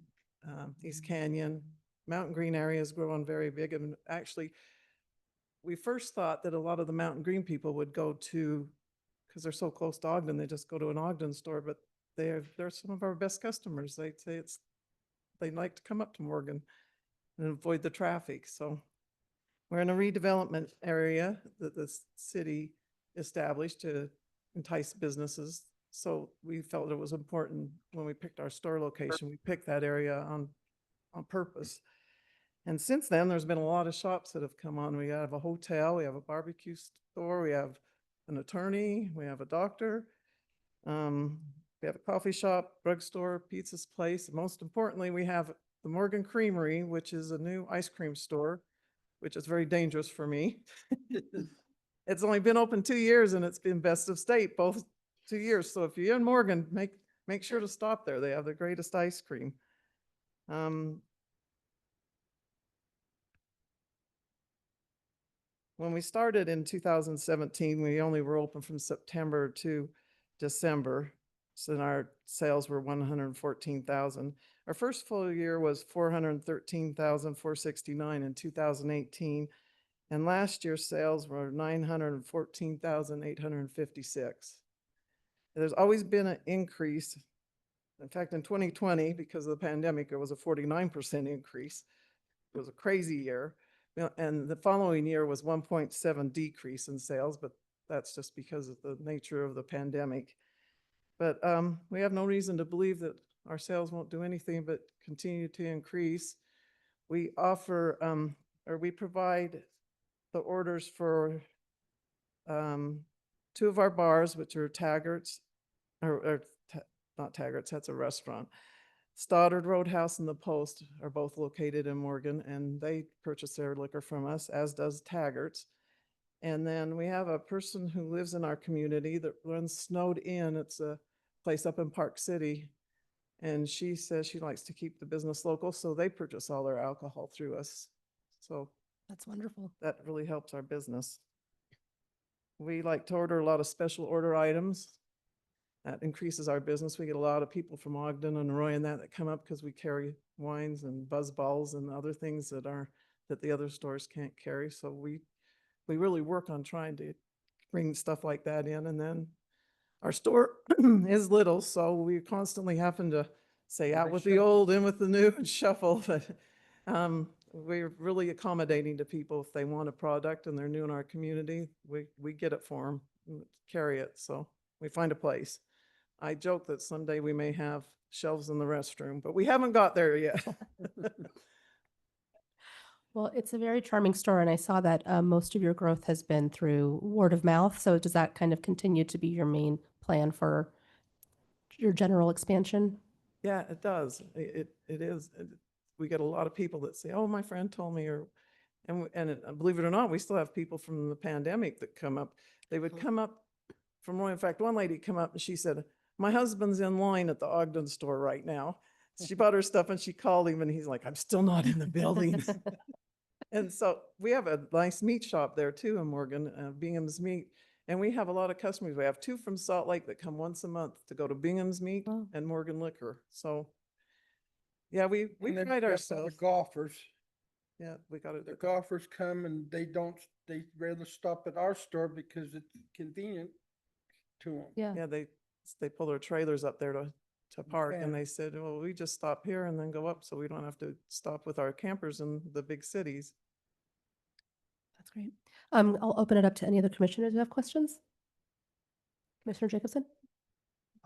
Speaker 19: East Canyon. Mountain Green area is growing very big. And actually, we first thought that a lot of the Mountain Green people would go to, because they're so close to Ogden, they just go to an Ogden store, but they're some of our best customers. They say they like to come up to Morgan and avoid the traffic. So we're in a redevelopment area that the city established to entice businesses. So we felt it was important when we picked our store location, we picked that area on purpose. And since then, there's been a lot of shops that have come on. We have a hotel, we have a barbecue store, we have an attorney, we have a doctor, we have a coffee shop, drugstore, pizza's place. And most importantly, we have the Morgan Creamery, which is a new ice cream store, which is very dangerous for me. It's only been open 2 years, and it's been best of state both 2 years. So if you're in Morgan, make sure to stop there. They have the greatest ice cream. When we started in 2017, we only were open from September to December. So our sales were 114,000. Our first full year was 413,469 in 2018. And last year's sales were 914,856. There's always been an increase. In fact, in 2020, because of the pandemic, it was a 49% increase. It was a crazy year. And the following year was 1.7 decrease in sales, but that's just because of the nature of the pandemic. But we have no reason to believe that our sales won't do anything but continue to increase. We offer, or we provide the orders for 2 of our bars, which are Taggart's, not Taggart's, that's a restaurant. Stoddard Roadhouse and The Post are both located in Morgan, and they purchase their liquor from us, as does Taggart's. And then we have a person who lives in our community that runs Snowed Inn. It's a place up in Park City. And she says she likes to keep the business local, so they purchase all their alcohol through us. So
Speaker 10: that's wonderful.
Speaker 19: That really helps our business. We like to order a lot of special order items. That increases our business. We get a lot of people from Ogden and Roy and that come up because we carry wines and buzz balls and other things that the other stores can't carry. So we really work on trying to bring stuff like that in. And then our store is little, so we constantly happen to say out with the old, in with the new, and shuffle. But we're really accommodating to people. If they want a product and they're new in our community, we get it for them, and carry it. So we find a place. I joke that someday we may have shelves in the restroom, but we haven't got there yet.
Speaker 10: Well, it's a very charming store, and I saw that most of your growth has been through word of mouth. So does that kind of continue to be your main plan for your general expansion?
Speaker 19: Yeah, it does. It is. We get a lot of people that say, "Oh, my friend told me," and believe it or not, we still have people from the pandemic that come up. They would come up from Roy. In fact, one lady come up and she said, "My husband's in line at the Ogden store right now." She bought her stuff and she called him, and he's like, "I'm still not in the building." And so we have a nice meat shop there too in Morgan, Bingham's Meat. And we have a lot of customers. We have 2 from Salt Lake that come once a month to go to Bingham's Meat and Morgan Liquor. So yeah, we pride ourselves.
Speaker 20: The golfers.
Speaker 19: Yeah, we got it.
Speaker 20: The golfers come and they rather stop at our store because it's convenient to them.
Speaker 10: Yeah.
Speaker 19: Yeah, they pull their trailers up there to to park. And
Speaker 20: Okay.
Speaker 19: they said, well, we just stop here and then go up so we don't have to stop with our campers in the big cities.
Speaker 10: That's great. I'll open it up to any other commissioners who have questions. Commissioner Jacobson?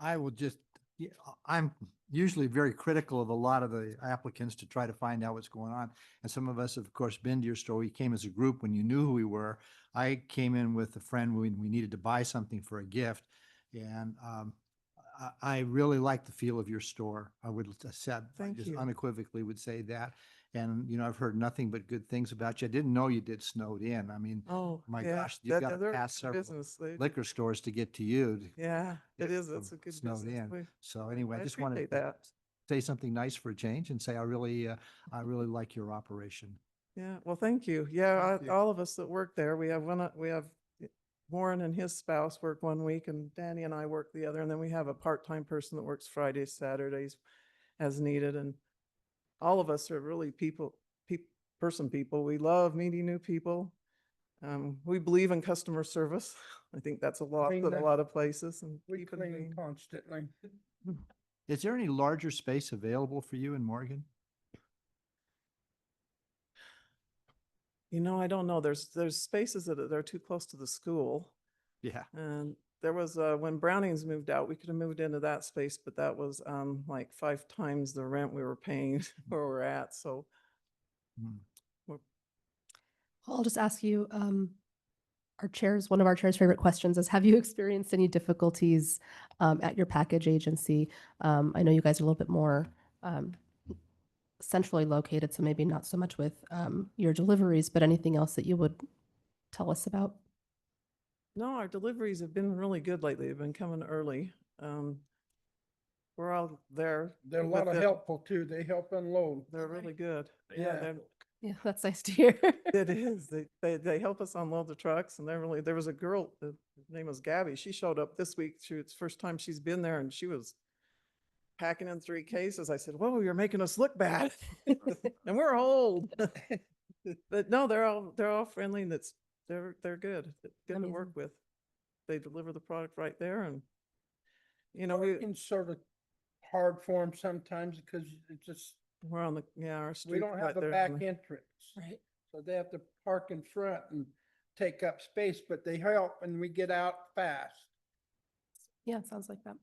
Speaker 5: I will just, yeah, I'm usually very critical of a lot of the applicants to try to find out what's going on. And some of us, have, of course, been to your store. We came as a group when you knew who we were. I came in with a friend when we needed to buy something for a gift. And I really like the feel of your store. I would have said, I
Speaker 19: Thank
Speaker 5: just
Speaker 19: you.
Speaker 5: unequivocally would say that. And, you know, I've heard nothing but good things about you. I didn't know you did snowed in. I mean,
Speaker 19: Oh,
Speaker 5: my
Speaker 19: yeah,
Speaker 5: gosh, you've got to
Speaker 19: they're
Speaker 5: pass
Speaker 19: good
Speaker 5: several
Speaker 19: business. They-
Speaker 5: liquor stores to get to you.
Speaker 19: Yeah, it is.
Speaker 5: from
Speaker 19: It's a good
Speaker 5: snowed
Speaker 19: business.
Speaker 5: in. So anyway, I
Speaker 19: I
Speaker 5: just wanted
Speaker 19: appreciate
Speaker 5: to
Speaker 19: that.
Speaker 5: say something nice for a change and say I really like your operation.
Speaker 19: Yeah, well, thank you. Yeah,
Speaker 5: Thank you.
Speaker 19: all of us that work there, we have Warren and his spouse work one week and Danny and I work the other. And then we have a part-time person that works Fridays, Saturdays as needed. And all of us are really people. We love meeting new people. We believe in customer service. I think that's a lot
Speaker 20: Clean
Speaker 19: at a
Speaker 20: that-
Speaker 19: lot of places and
Speaker 20: We
Speaker 19: keep it
Speaker 20: clean
Speaker 19: clean.
Speaker 20: constantly.
Speaker 5: Is there any larger space available for you in Morgan?
Speaker 19: You know, I don't know. There's spaces that are too close to the school.
Speaker 5: Yeah.
Speaker 19: And there was, when Brownings moved out, we could have moved into that space, but that was like 5 times the rent we were paying where we're at. So
Speaker 10: I'll just ask you, one of our chair's favorite questions is, have you experienced any difficulties at your package agency? I know you guys are a little bit more centrally located, so maybe not so much with your deliveries, but anything else that you would tell us about?
Speaker 19: no, our deliveries have been really good lately. They've been coming early. We're all there.
Speaker 20: They're a
Speaker 19: with
Speaker 20: lot of
Speaker 19: it.
Speaker 20: helpful too. They help unload.
Speaker 19: They're really good.
Speaker 20: Yeah.
Speaker 19: Yeah,
Speaker 10: Yeah, that's nice to hear.
Speaker 19: it is. They help us unload the trucks and there was a girl, her name was Gabby. She showed up this week. It's the first time she's been there and she was packing in 3 cases. I said, whoa, you're making us look bad. And we're old. But no, they're all friendly and they're good. Good to
Speaker 10: Amazing.
Speaker 19: work with. They deliver the product right there and you know,
Speaker 20: It's sort of hard for them sometimes because it's just,
Speaker 19: we're on our street.
Speaker 20: we don't have
Speaker 19: right
Speaker 20: the
Speaker 19: there
Speaker 20: back
Speaker 19: on the-
Speaker 20: entrance.
Speaker 10: Right.
Speaker 20: So they have to park in front and take up space, but they help and we get out fast.
Speaker 10: Yeah, it sounds like that.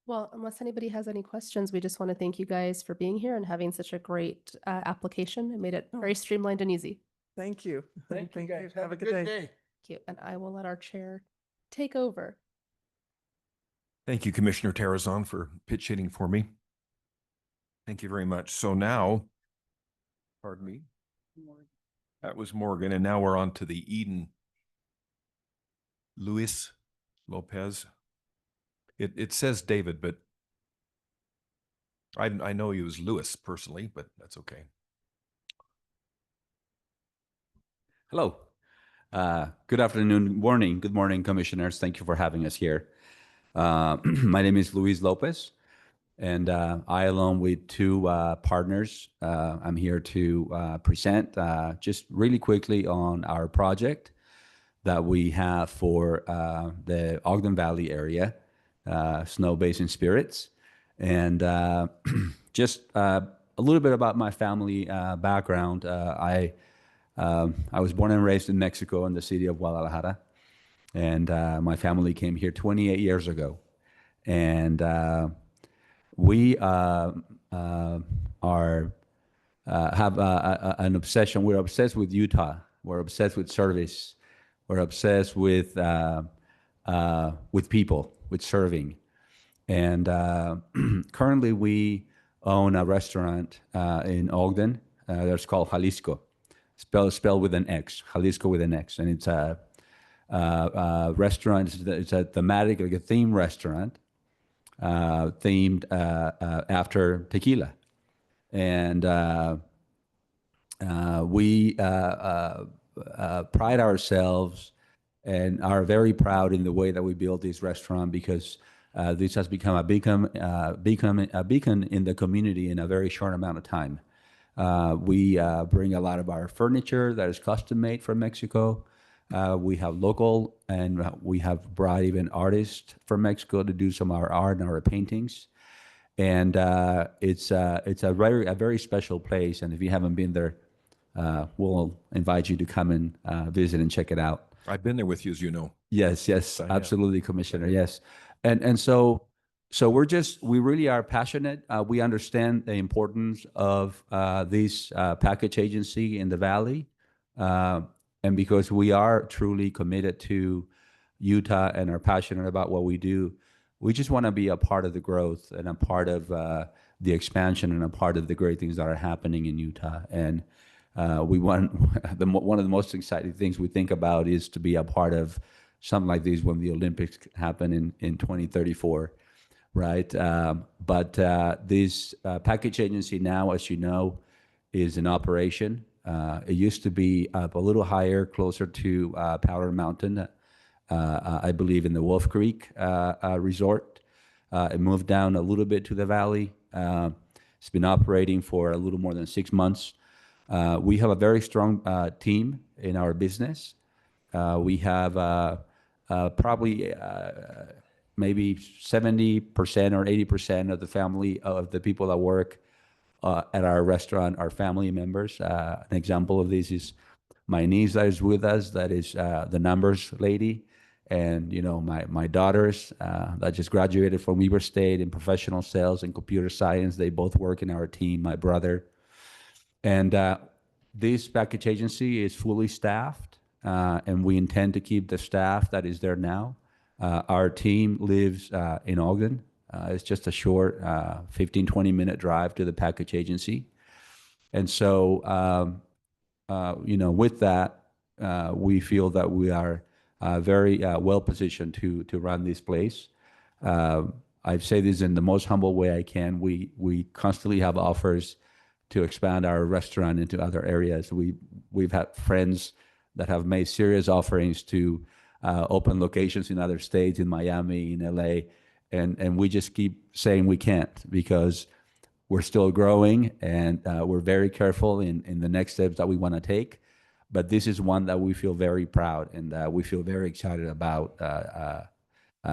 Speaker 10: Well, unless anybody has any questions, we just want to thank you guys for being here and having such a great application. It made it very streamlined and easy.
Speaker 19: Thank you.
Speaker 20: Thank you guys.
Speaker 19: Have a good day.
Speaker 10: Thank you. And I will let our chair take over.
Speaker 1: Thank you, Commissioner Terrazon, for pitch hitting for me. Thank you very much. So now, pardon me, that was Morgan, and now we're on to the Eden. Luis Lopez. It says David, but I know he was Louis personally, but that's okay.
Speaker 21: Hello. Good afternoon, morning. Good morning, commissioners. Thank you for having us here. My name is Luis Lopez, and I, along with 2 partners, I'm here to present just really quickly on our project that we have for the Ogden Valley area, Snow Basin Spirits. And just a little bit about my family background. I was born and raised in Mexico in the city of Guadalajara. And my family came here 28 years ago. And we have an obsession. We're obsessed with Utah. We're obsessed with service. We're obsessed with people, with serving. And currently we own a restaurant in Ogden that's called Jalisco, spelled with an X, Jalisco with an X. And it's a restaurant. It's a thematic, like a theme restaurant, themed after tequila. And we pride ourselves and are very proud in the way that we build this restaurant, because this has become a beacon in the community in a very short amount of time. We bring a lot of our furniture that is custom made from Mexico. We have local, and we have brought even artists from Mexico to do some of our art and our paintings. and it's a very special place. And if you haven't been there, we'll invite you to come and visit and check it out.
Speaker 1: I've been there with you, as you know.
Speaker 21: Yes, yes,
Speaker 1: I have.
Speaker 21: absolutely, Commissioner. Yes, and so we really are passionate. We understand the importance of this package agency in the Valley, and because we are truly committed to Utah and are passionate about what we do, we just want to be a part of the growth and a part of the expansion and a part of the great things that are happening in Utah. And we want one of the most exciting things we think about is to be a part of something like this when the Olympics happen in 2034, right? But this package agency now, as you know, is in operation. It used to be up a little higher, closer to Powder Mountain, I believe in the Wolf Creek resort. It moved down a little bit to the valley. It's been operating for a little more than 6 months. We have a very strong team in our business. We have probably maybe 70% or 80% of the family of the people that work at our restaurant are family members. An example of this is my niece that is with us, that is the numbers lady. And, you know, my daughters that just graduated from Weber State in professional sales and computer science, they both work in our team, my brother. And this package agency is fully staffed, and we intend to keep the staff that is there now. Our team lives in Ogden. It's just a short 15, 20-minute drive to the package agency. And so, you know, with that, we feel that we are very well positioned to run this place. I say this in the most humble way I can. We constantly have offers to expand our restaurant into other areas. We've had friends that have made serious offerings to open locations in other states, in Miami, in LA, and we just keep saying we can't because we're still growing and we're very careful in the next steps that we want to take. But this is one that we feel very proud and we feel very excited about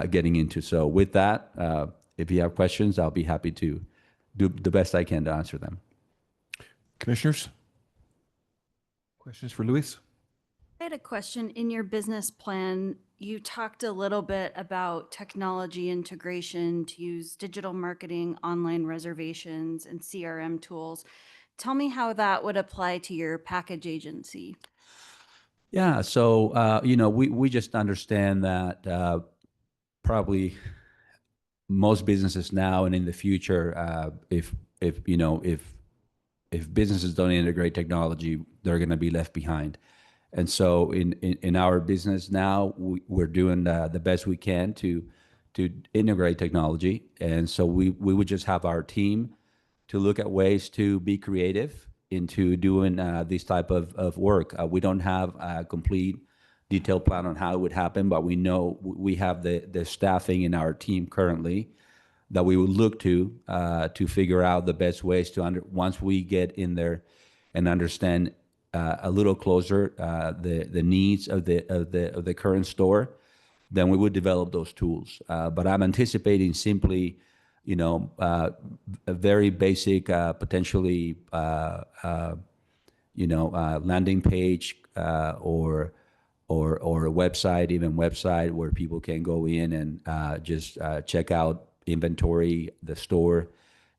Speaker 21: getting into. So with that, if you have questions, I'll be happy to do the best I can to answer them.
Speaker 1: Commissioners, questions for Luis?
Speaker 4: I had a question. In your business plan, you talked a little bit about technology integration to use digital marketing, online reservations, and CRM tools. Tell me how that would apply to your package agency.
Speaker 21: Yeah, so you know, we just understand that probably most businesses now and in the future, if you know, if businesses don't integrate technology, they're going to be left behind. And so in our business now, we're doing the best we can to integrate technology. And so we would just have our team to look at ways to be creative into doing this type of work. We don't have a complete detailed plan on how it would happen, but we know we have the staffing in our team currently that we would look to figure out the best ways to once we get in there and understand a little closer the needs of the current store, then we would develop those tools. But I'm anticipating simply, you know, a very basic, potentially, you know, landing page or a website, even website where people can go in and just check out inventory, the store,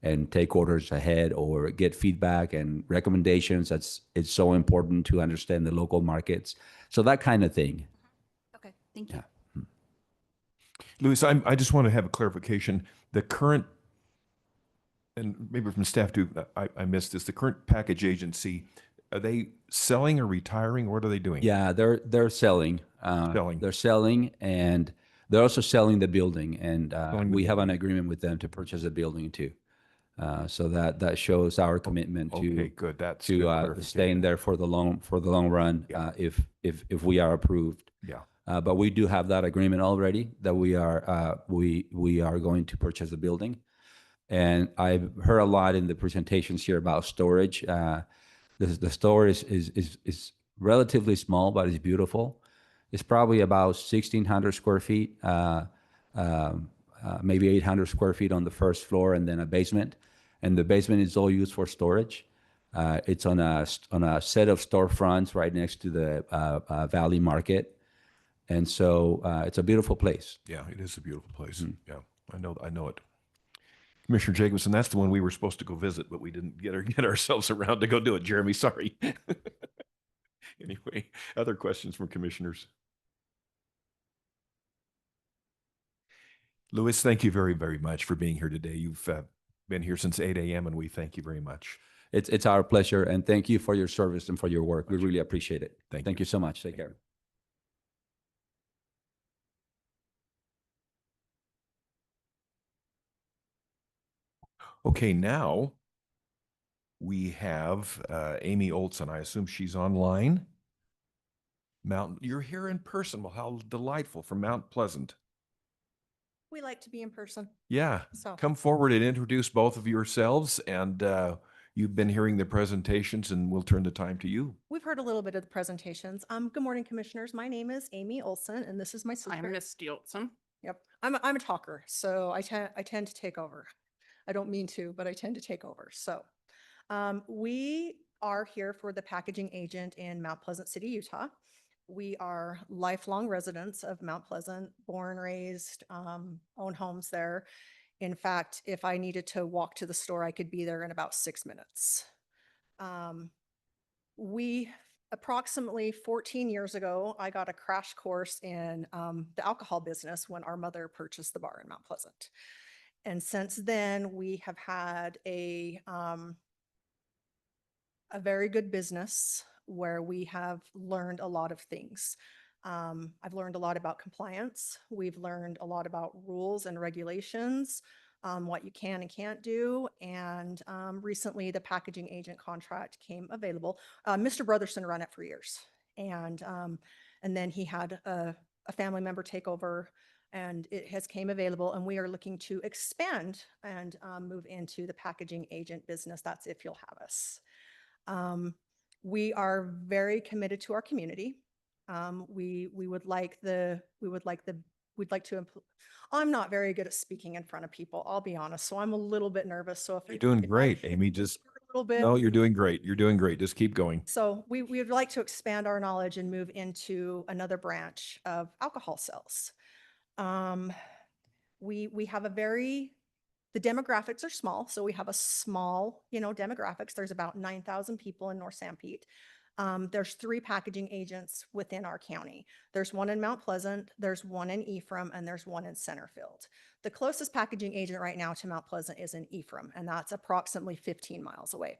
Speaker 21: and take orders ahead or get feedback and recommendations. It's so important to understand the local markets. So that kind of thing.
Speaker 4: Okay, thank you.
Speaker 21: Yeah.
Speaker 1: Luis, I just want to have a clarification. The current, and maybe from staff too, I missed this, the current package agency, are they selling or retiring? What are they doing?
Speaker 21: Yeah, they're selling. They're selling, and they're also selling the building. And we have an agreement with them to purchase a building too. So that shows our commitment to
Speaker 1: Okay, good. That's
Speaker 21: to
Speaker 1: good clarification.
Speaker 21: staying there for the long run.
Speaker 1: Yeah.
Speaker 21: If we are approved.
Speaker 1: Yeah.
Speaker 21: But we do have that agreement already that we are going to purchase the building. And I've heard a lot in the presentations here about storage. The store is relatively small, but it's beautiful. It's probably about 1,600 square feet. maybe 800 square feet on the first floor and then a basement. And the basement is all used for storage. It's on a set of storefronts right next to the Valley Market. And so it's a beautiful place.
Speaker 1: Yeah, it is a beautiful place. Yeah, I know it. Commissioner Jacobson, that's the one we were supposed to go visit, but we didn't get ourselves around to go do it. Jeremy, sorry. Anyway, other questions from commissioners? Louis, thank you very, very much for being here today. You've been here since 8 a.m. and we thank you very much.
Speaker 21: It's our pleasure, and thank you for your service and for your work. We really appreciate it. Thank you so much. Take care.
Speaker 1: Okay, now we have Amy Olson. I assume she's online. You're here in person. Well, how delightful, from Mount Pleasant.
Speaker 2: We like to be in person.
Speaker 1: Yeah,
Speaker 2: So
Speaker 1: come forward and introduce both of yourselves. And you've been hearing the presentations, and we'll turn the time to you.
Speaker 2: we've heard a little bit of the presentations. Good morning, commissioners. My name is Amy Olson, and this is my sister.
Speaker 22: I'm Miss Olson.
Speaker 2: Yep, I'm a talker, so I tend to take over. I don't mean to, but I tend to take over. So we are here for the packaging agent in Mount Pleasant City, Utah. We are lifelong residents of Mount Pleasant, born, raised, own homes there. In fact, if I needed to walk to the store, I could be there in about 6 minutes. We approximately 14 years ago, I got a crash course in the alcohol business when our mother purchased the bar in Mount Pleasant. And since then, we have had a very good business where we have learned a lot of things. I've learned a lot about compliance. We've learned a lot about rules and regulations, what you can and can't do. And recently, the packaging agent contract came available. Mr. Brotherson ran it for years. And then he had a family member take over, and it has came available. And we are looking to expand and move into the packaging agent business. That's if you'll have us. We are very committed to our community. We'd like to, I'm not very good at speaking in front of people, I'll be honest. So I'm a little bit nervous. So if
Speaker 1: You're doing great, Amy. Just
Speaker 2: a little bit.
Speaker 1: No, you're doing great. You're doing great. Just keep going.
Speaker 2: So we would like to expand our knowledge and move into another branch of alcohol sales. We have the demographics are small, so we have a small, demographics. There's about 9,000 people in North Sanpete. There's 3 packaging agents within our county. There's one in Mount Pleasant, there's one in Ephraim, and there's one in Centerfield. The closest packaging agent right now to Mount Pleasant is in Ephraim, and that's approximately 15 miles away.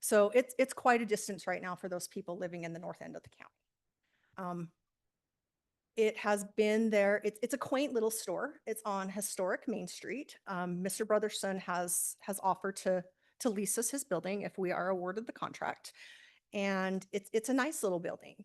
Speaker 2: So it's quite a distance right now for those people living in the north end of the county. It has been there. It's a quaint little store. It's on historic Main Street. Mr. Brotherson has offered to lease us his building if we are awarded the contract. And it's a nice little building.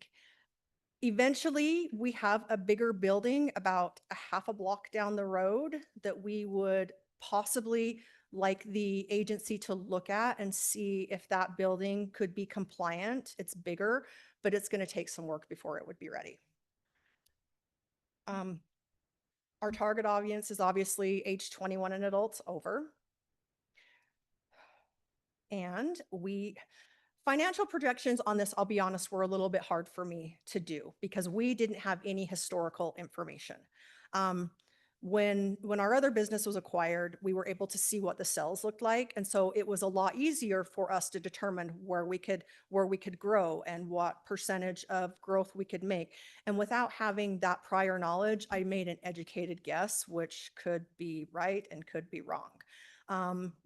Speaker 2: Eventually, we have a bigger building about a half a block down the road that we would possibly like the agency to look at and see if that building could be compliant. It's bigger, but it's going to take some work before it would be ready. Our target audience is obviously age 21 and adults over. And financial projections on this, I'll be honest, were a little bit hard for me to do because we didn't have any historical information. When our other business was acquired, we were able to see what the sales looked like. And so it was a lot easier for us to determine where we could grow and what percentage of growth we could make. And without having that prior knowledge, I made an educated guess, which could be right and could be wrong.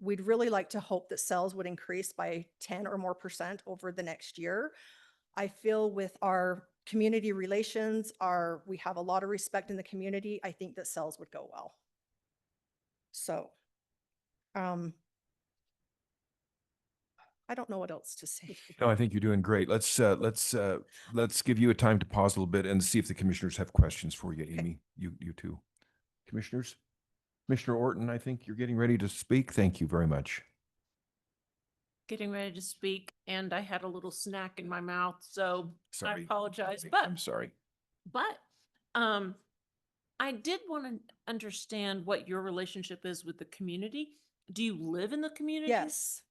Speaker 2: We'd really like to hope that sales would increase by 10 or more % over the next year. I feel with our community relations, we have a lot of respect in the community. I think that sales would go well. So, I don't know what else to say.
Speaker 1: No, I think you're doing great. Let's give you a time to pause a little bit and see if the commissioners have questions for you, Amy. You too. Commissioners? Commissioner Orton, I think you're getting ready to speak. Thank you very much.
Speaker 6: Getting ready to speak, and I had a little snack in my mouth, so
Speaker 1: Sorry.
Speaker 6: I apologize.
Speaker 1: I'm sorry.
Speaker 6: But I did want to understand what your relationship is with the community. Do you live in the community?
Speaker 2: Yes,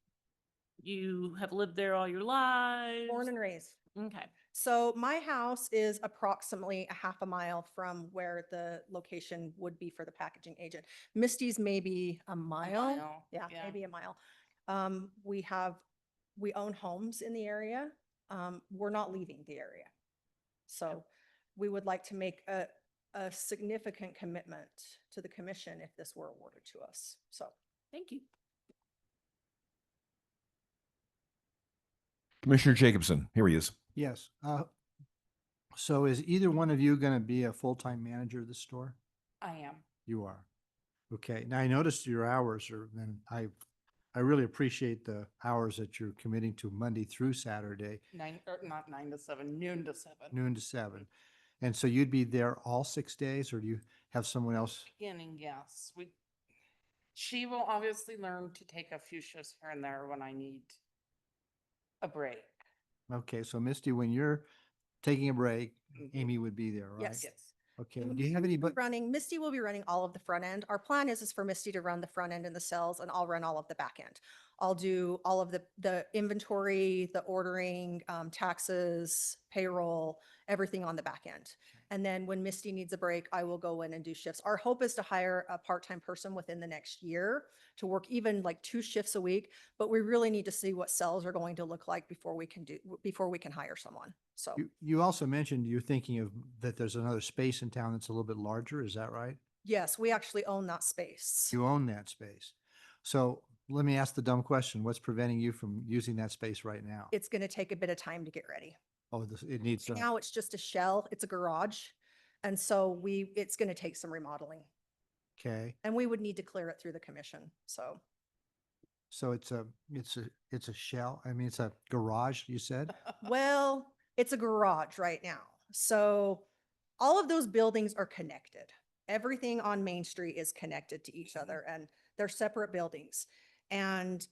Speaker 6: You have lived there all your lives?
Speaker 2: born and raised.
Speaker 6: Okay.
Speaker 2: So my house is approximately a half a mile from where the location would be for the packaging agent. Misty's maybe a mile. Yeah, maybe a mile. We own homes in the area. We're not leaving the area. So we would like to make a significant commitment to the commission if this were awarded to us. So
Speaker 6: Thank you.
Speaker 1: Commissioner Jacobson, here he is.
Speaker 5: Yes. So is either one of you going to be a full-time manager of the store?
Speaker 3: I am.
Speaker 5: You are. Okay. Now I noticed your hours are, and I really appreciate the hours that you're committing to Monday through Saturday,
Speaker 3: Not 9 to 7, noon to 7.
Speaker 5: noon to 7. And so you'd be there all 6 days, or do you have someone else?
Speaker 3: Beginning, yes. She will obviously learn to take a few shifts here and there when I need a break.
Speaker 5: Okay. So Misty, when you're taking a break,
Speaker 3: Mhm.
Speaker 5: Amy would be there, right?
Speaker 2: yes.
Speaker 3: Yes.
Speaker 5: Okay.
Speaker 2: And
Speaker 5: Do you have
Speaker 2: Misty will be
Speaker 5: anybody?
Speaker 2: Misty will be running all of the front end. Our plan is for Misty to run the front end and the sales, and I'll run all of the back end. I'll do all of the inventory, the ordering, taxes, payroll, everything on the back end. And then when Misty needs a break, I will go in and do shifts. Our hope is to hire a part-time person within the next year to work even like 2 shifts a week, but we really need to see what sales are going to look like before we can hire someone. So.
Speaker 5: You also mentioned you're thinking of that there's another space in town that's a little bit larger. Is that right?
Speaker 2: Yes, we actually own that space.
Speaker 5: You own that space. So let me ask the dumb question. What's preventing you from using that space right now?
Speaker 2: It's going to take a bit of time to get ready.
Speaker 5: Oh, it needs
Speaker 2: Now it's just a shell, it's a garage. And so it's going to take some remodeling,
Speaker 5: okay.
Speaker 2: and we would need to clear it through the commission. So
Speaker 5: So it's a shell. I mean, it's a garage, you said?
Speaker 2: well, it's a garage right now. So all of those buildings are connected. Everything on Main Street is connected to each other, and they're separate buildings. And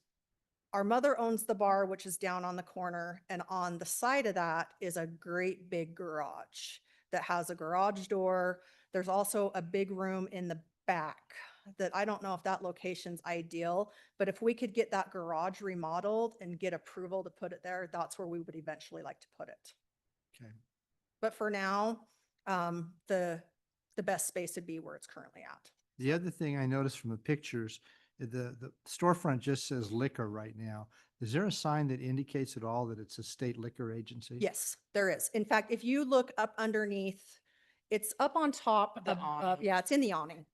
Speaker 2: our mother owns the bar, which is down on the corner. And on the side of that is a great big garage that has a garage door. There's also a big room in the back that I don't know if that location's ideal, but if we could get that garage remodeled and get approval to put it there, that's where we would eventually like to put it.
Speaker 5: Okay.
Speaker 2: But for now, the best space would be where it's currently at.
Speaker 5: The other thing I noticed from the pictures, the storefront just says liquor right now. Is there a sign that indicates at all that it's a state liquor agency?
Speaker 2: Yes, there is. In fact, if you look up underneath, it's up on top
Speaker 3: The
Speaker 2: of,
Speaker 3: awning.
Speaker 2: yeah, it's in the awning.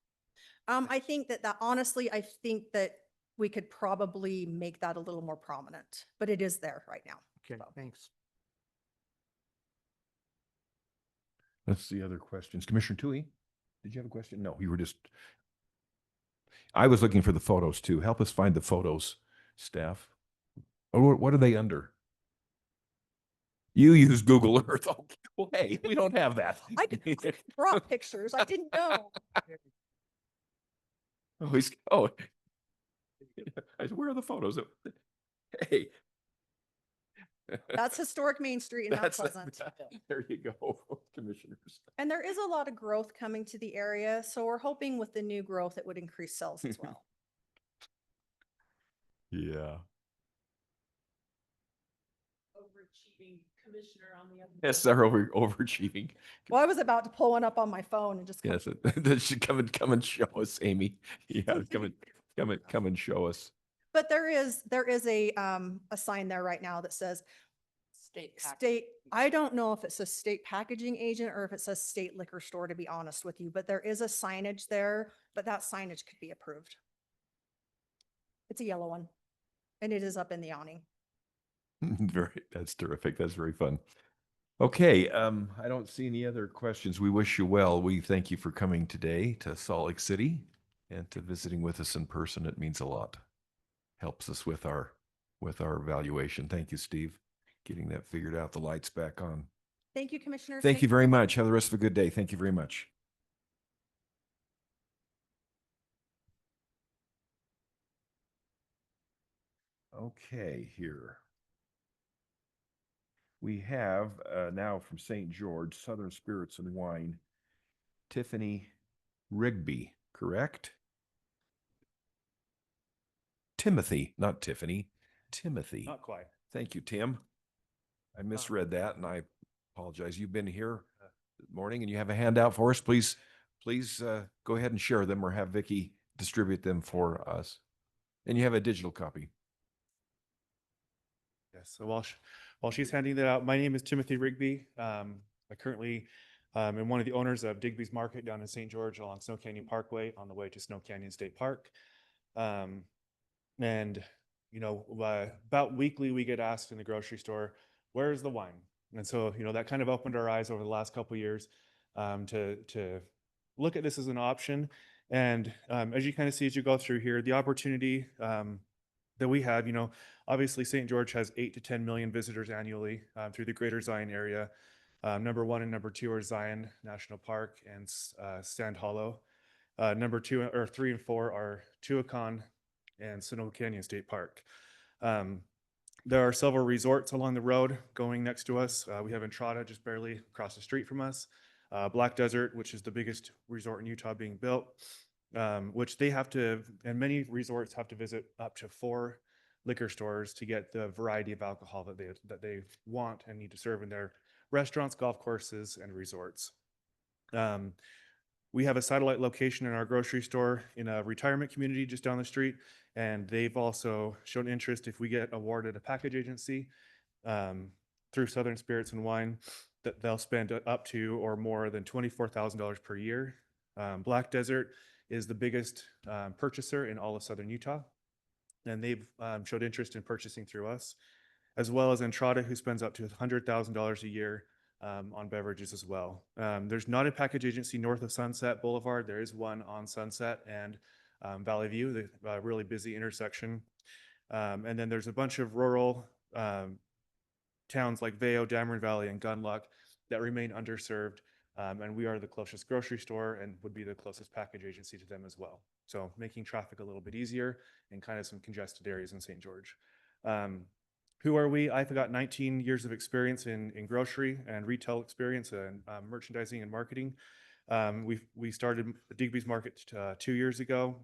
Speaker 2: I think that honestly, I think that we could probably make that a little more prominent, but it is there right now.
Speaker 5: Okay,
Speaker 2: So.
Speaker 5: thanks.
Speaker 1: Let's see other questions. Commissioner Tui, did you have a question? No, you were just, I was looking for the photos too. Help us find the photos, staff. Or what are they under? You use Google Earth. Oh, well, hey, we don't have that.
Speaker 2: I brought pictures. I didn't know.
Speaker 1: Oh, where are the photos? Hey.
Speaker 2: That's historic Main Street in Mount Pleasant.
Speaker 1: There you go, commissioners.
Speaker 2: And there is a lot of growth coming to the area, so we're hoping with the new growth, it would increase sales as well.
Speaker 1: Yeah.
Speaker 6: Overachieving commissioner on the other.
Speaker 1: Yes, they're overachieving.
Speaker 2: Well, I was about to pull one up on my phone and just.
Speaker 1: Yes, that should come and show us, Amy. Yeah, come and show us.
Speaker 2: But there is a sign there right now that says state. I don't know if it's a state packaging agent or if it says state liquor store, to be honest with you, but there is a signage there, but that signage could be approved. It's a yellow one, and it is up in the awning.
Speaker 1: That's terrific. That's very fun. Okay, I don't see any other questions. We wish you well. We thank you for coming today to Salt Lake City and to visiting with us in person. It means a lot. Helps us with our evaluation. Thank you, Steve. Getting that figured out, the lights back on.
Speaker 2: Thank you, commissioners.
Speaker 1: Thank you very much. Have the rest of a good day. Thank you very much. Okay, here. We have now from St. George, Southern Spirits and Wine, Tiffany Rigby, correct? Timothy, not Tiffany. Timothy.
Speaker 8: Not quite.
Speaker 1: Thank you, Tim. I misread that and I apologize. You've been here this morning and you have a handout for us. Please go ahead and share them or have Vicky distribute them for us. And you have a digital copy.
Speaker 8: Yes. So while she's handing that out, my name is Timothy Rigby. I currently am one of the owners of Digby's Market down in St. George along Snow Canyon Parkway on the way to Snow Canyon State Park. And about weekly we get asked in the grocery store, where's the wine? And so, that kind of opened our eyes over the last couple of years to look at this as an option. And as you kind of see as you go through here, the opportunity that we had, obviously St. George has 8 to 10 million visitors annually through the greater Zion area. Number 1 and number 2 are Zion National Park and Sand Hollow. Number 2 or 3 and 4 are Tuacahn and Snow Canyon State Park. There are several resorts along the road going next to us. We have Entrada just barely across the street from us. Black Desert, which is the biggest resort in Utah being built, which they have to, and many resorts have to visit up to 4 liquor stores to get the variety of alcohol that they want and need to serve in their restaurants, golf courses, and resorts. We have a satellite location in our grocery store in a retirement community just down the street, and they've also shown interest if we get awarded a package agency through Southern Spirits and Wine, that they'll spend up to or more than $24,000 per year. Black Desert is the biggest purchaser in all of Southern Utah, and they've showed interest in purchasing through us, as well as Entrada, who spends up to $100,000 a year on beverages as well. There's not a package agency north of Sunset Boulevard. There is one on Sunset and Valley View, the really busy intersection. And then there's a bunch of rural towns like Vail, Dameron Valley, and Gunlock that remain underserved. And we are the closest grocery store and would be the closest package agency to them as well. So making traffic a little bit easier in kind of some congested areas in St. George. Who are we? I've got 19 years of experience in grocery and retail experience and merchandising and marketing. We started Digby's Market 2 years ago.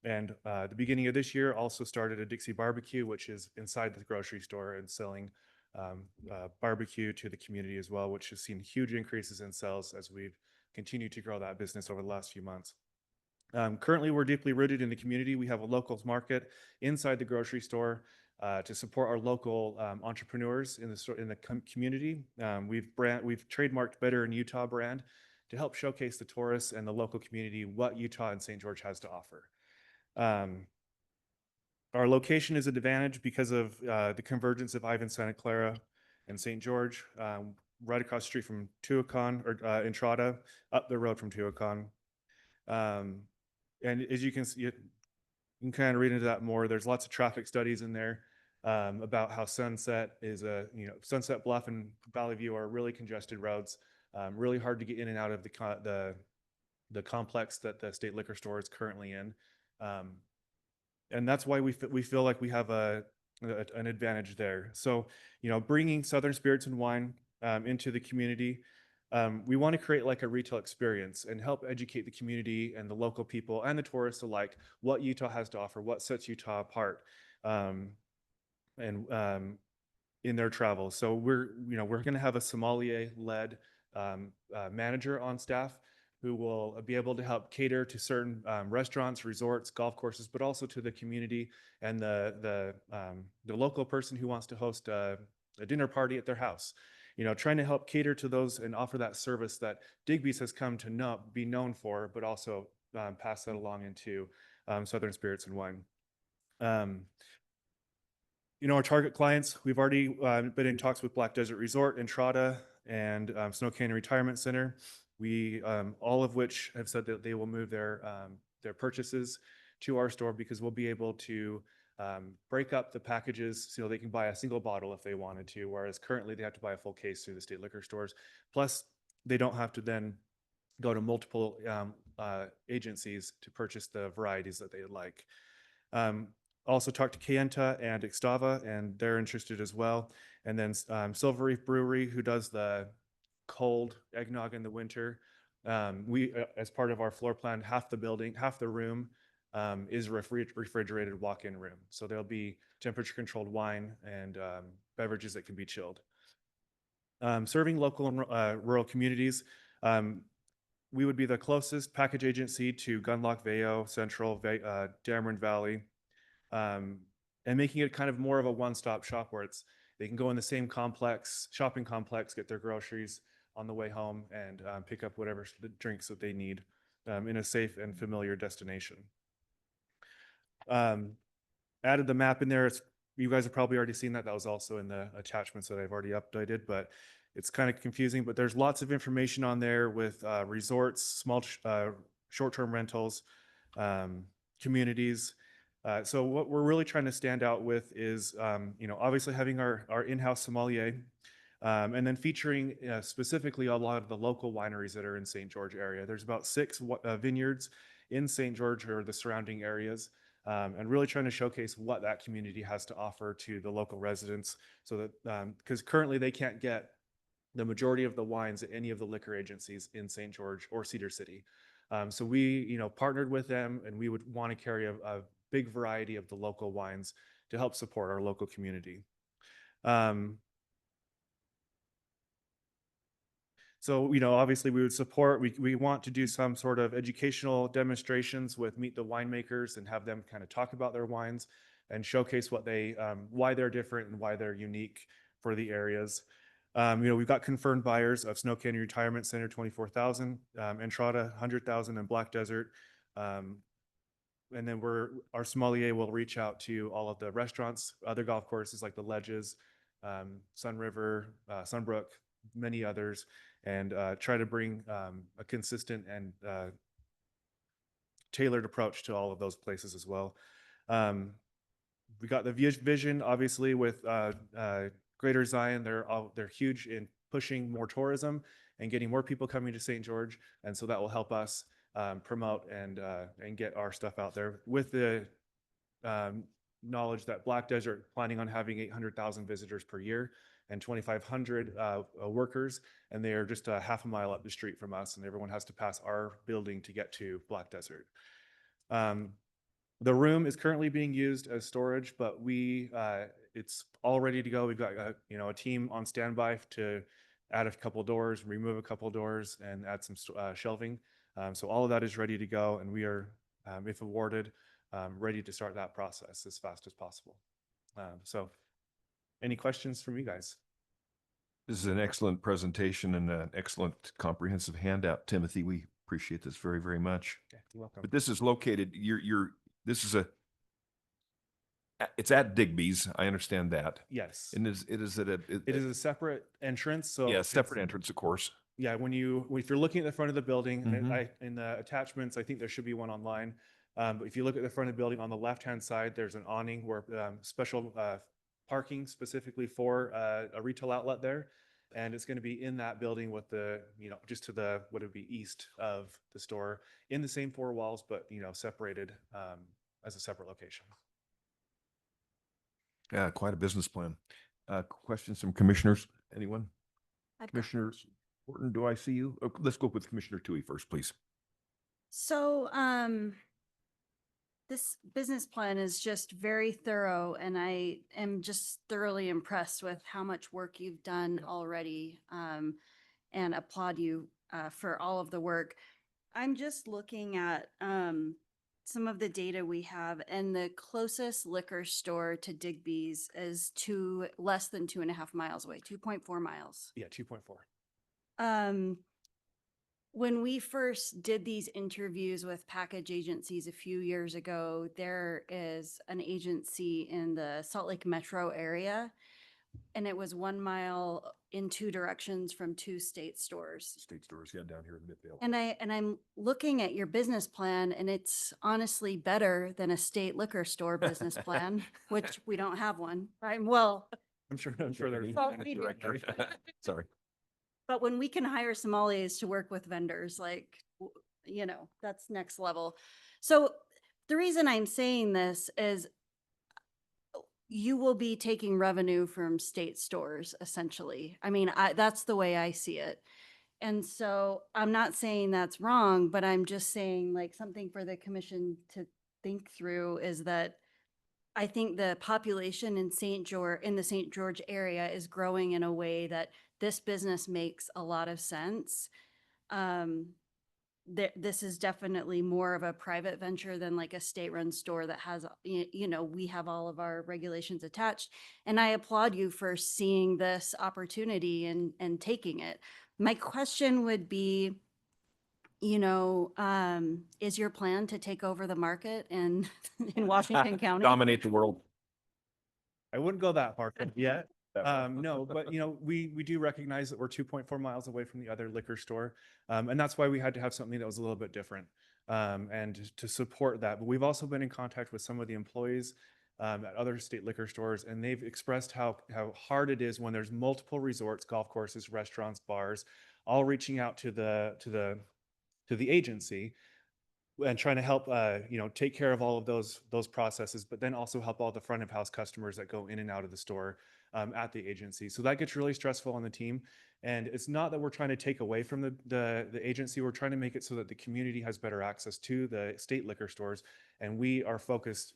Speaker 8: And the beginning of this year also started a Dixie Barbecue, which is inside the grocery store and selling barbecue to the community as well, which has seen huge increases in sales as we've continued to grow that business over the last few months. Currently, we're deeply rooted in the community. We have a locals market inside the grocery store to support our local entrepreneurs in the community. We've trademarked Better in Utah brand to help showcase the tourists and the local community what Utah and St. George has to offer. Our location is an advantage because of the convergence of Ivan, Santa Clara, and St. George, right across the street from Tuacahn or Entrada, up the road from Tuacahn. And as you can see, you can kind of read into that more. There's lots of traffic studies in there about how Sunset is Sunset Bluff and Valley View are really congested roads, really hard to get in and out of the complex that the state liquor store is currently in. And that's why we feel like we have an advantage there. So, bringing Southern Spirits and Wine into the community, we want to create like a retail experience and help educate the community and the local people and the tourists alike what Utah has to offer, what sets Utah apart, and in their travels. So we're going to have a sommelier-led manager on staff who will be able to help cater to certain restaurants, resorts, golf courses, but also to the community and the local person who wants to host a dinner party at their house. Trying to help cater to those and offer that service that Digby's has come to be known for, but also pass that along into Southern Spirits and Wine. Our target clients, we've already been in talks with Black Desert Resort, Entrada, and Snow Canyon Retirement Center. We all of which have said that they will move their purchases to our store because we'll be able to break up the packages so they can buy a single bottle if they wanted to, whereas currently they have to buy a full case through the state liquor stores. Plus, they don't have to then go to multiple agencies to purchase the varieties that they would like. Also talked to Kayenta and Ixtava, and they're interested as well. And then Silver Reef Brewery, who does the cold eggnog in the winter. As part of our floor plan, half the building, half the room is refrigerated walk-in room. So there'll be temperature-controlled wine and beverages that can be chilled. Serving local and rural communities, we would be the closest package agency to Gunlock, Vail, Central, Dameron Valley, and making it kind of more of a one-stop shop where they can go in the same shopping complex, get their groceries on the way home, and pick up whatever drinks that they need in a safe and familiar destination. Added the map in there. You guys have probably already seen that. That was also in the attachments that I've already updated, but it's kind of confusing. But there's lots of information on there with resorts, small short-term rentals, communities. So what we're really trying to stand out with is, obviously having our in-house sommelier, and then featuring specifically a lot of the local wineries that are in St. George area. There's about 6 vineyards in St. George or the surrounding areas, and really trying to showcase what that community has to offer to the local residents, so that because currently they can't get the majority of the wines at any of the liquor agencies in St. George or Cedar City. So we, partnered with them, and we would want to carry a big variety of the local wines to help support our local community. So, obviously we would support, we want to do some sort of educational demonstrations with Meet the Winemakers and have them kind of talk about their wines and showcase why they're different and why they're unique for the areas. We've got confirmed buyers of Snow Canyon Retirement Center, 24,000, Entrada, 100,000, and Black Desert. And then our sommelier will reach out to all of the restaurants, other golf courses like the Ledges, Sun River, Sunbrook, many others, and try to bring a consistent and tailored approach to all of those places as well. We got the vision, obviously, with Greater Zion. They're huge in pushing more tourism and getting more people coming to St. George, and so that will help us promote and get our stuff out there. With the knowledge that Black Desert planning on having 800,000 visitors per year and 2,500 workers, and they are just a half a mile up the street from us, and everyone has to pass our building to get to Black Desert. The room is currently being used as storage, but it's all ready to go. We've got a team on standby to add a couple doors, remove a couple doors, and add some shelving. So all of that is ready to go, and we are, if awarded, ready to start that process as fast as possible. So any questions from you guys?
Speaker 1: This is an excellent presentation and an excellent comprehensive handout, Timothy. We appreciate this very, very much.
Speaker 8: Yeah, you're welcome.
Speaker 1: But this is located, it's at Digby's. I understand that.
Speaker 8: Yes.
Speaker 1: And it is
Speaker 8: a separate entrance. So
Speaker 1: yeah, separate entrance, of course.
Speaker 8: Yeah, if you're looking at the front of the building, and in the attachments, I think there should be one online. But if you look at the front of the building, on the left-hand side, there's an awning where special parking specifically for a retail outlet there. And it's going to be in that building with just to the, what would be east of the store, in the same 4 walls, but, separated as a separate location.
Speaker 1: Yeah, quite a business plan. Questions from commissioners? Anyone? Commissioner Horton, do I see you? Oh, let's go with Commissioner Tui first, please.
Speaker 4: So, this business plan is just very thorough, and I am just thoroughly impressed with how much work you've done already, and applaud you for all of the work. I'm just looking at some of the data we have, and the closest liquor store to Digby's is less than 2.5 miles away, 2.4 miles.
Speaker 8: Yeah, 2.4.
Speaker 4: When we first did these interviews with package agencies a few years ago, there is an agency in the Salt Lake metro area, and it was 1 mile in 2 directions from 2 state stores.
Speaker 1: State stores, yeah, down here in Midvale.
Speaker 4: And I'm looking at your business plan, and it's honestly better than a state liquor store business plan, which we don't have one.
Speaker 8: I'm sure there's
Speaker 1: director. Sorry.
Speaker 4: But when we can hire sommeliers to work with vendors, that's next level. So the reason I'm saying this is you will be taking revenue from state stores, essentially. I mean, that's the way I see it. And so I'm not saying that's wrong, but I'm just saying like something for the commission to think through is that I think the population in the St. George area is growing in a way that this business makes a lot of sense. This is definitely more of a private venture than like a state-run store that has, we have all of our regulations attached. And I applaud you for seeing this opportunity and taking it. My question would be, is your plan to take over the market in Washington County?
Speaker 1: Dominate the world.
Speaker 8: I wouldn't go that far yet. No, but we do recognize that we're 2.4 miles away from the other liquor store. And that's why we had to have something that was a little bit different and to support that. But we've also been in contact with some of the employees at other state liquor stores, and they've expressed how hard it is when there's multiple resorts, golf courses, restaurants, bars, all reaching out to the agency and trying to help take care of all of those processes, but then also help all the front of house customers that go in and out of the store at the agency. So that gets really stressful on the team. And it's not that we're trying to take away from the agency. We're trying to make it so that the community has better access to the state liquor stores. And we are focused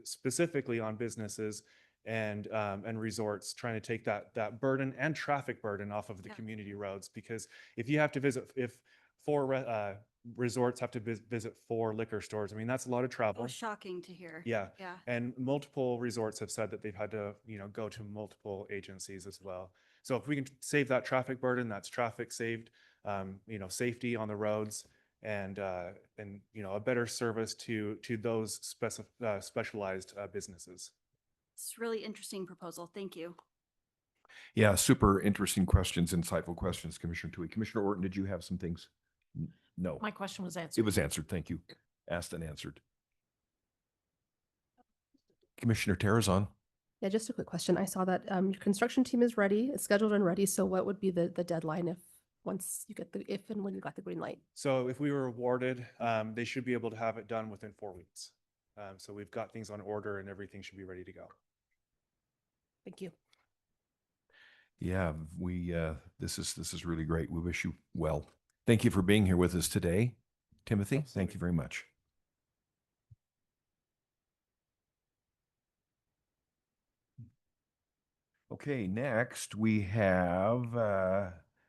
Speaker 8: specifically on businesses and resorts, trying to take that burden and traffic burden off of the community roads. Because if you have to visit, if 4 resorts have to visit 4 liquor stores, I mean, that's a lot of travel.
Speaker 4: Oh, shocking to hear.
Speaker 8: Yeah.
Speaker 4: Yeah.
Speaker 8: And multiple resorts have said that they've had to, go to multiple agencies as well. So if we can save that traffic burden, that's traffic saved, safety on the roads and a better service to those specialized businesses.
Speaker 4: It's a really interesting proposal. Thank you.
Speaker 1: Yeah, super interesting questions, insightful questions, Commissioner Tui. Commissioner Orton, did you have some things? No.
Speaker 6: My question was answered.
Speaker 1: It was answered. Thank you. Asked and answered. Commissioner Terrazon.
Speaker 10: Yeah, just a quick question. I saw that your construction team is ready, it's scheduled and ready. So what would be the deadline if and when you got the green light?
Speaker 8: So if we were awarded, they should be able to have it done within 4 weeks. So we've got things on order and everything should be ready to go.
Speaker 10: Thank you.
Speaker 1: Yeah, this is really great. We wish you well. Thank you for being here with us today, Timothy. Absolutely. Thank you very much. Okay, next we have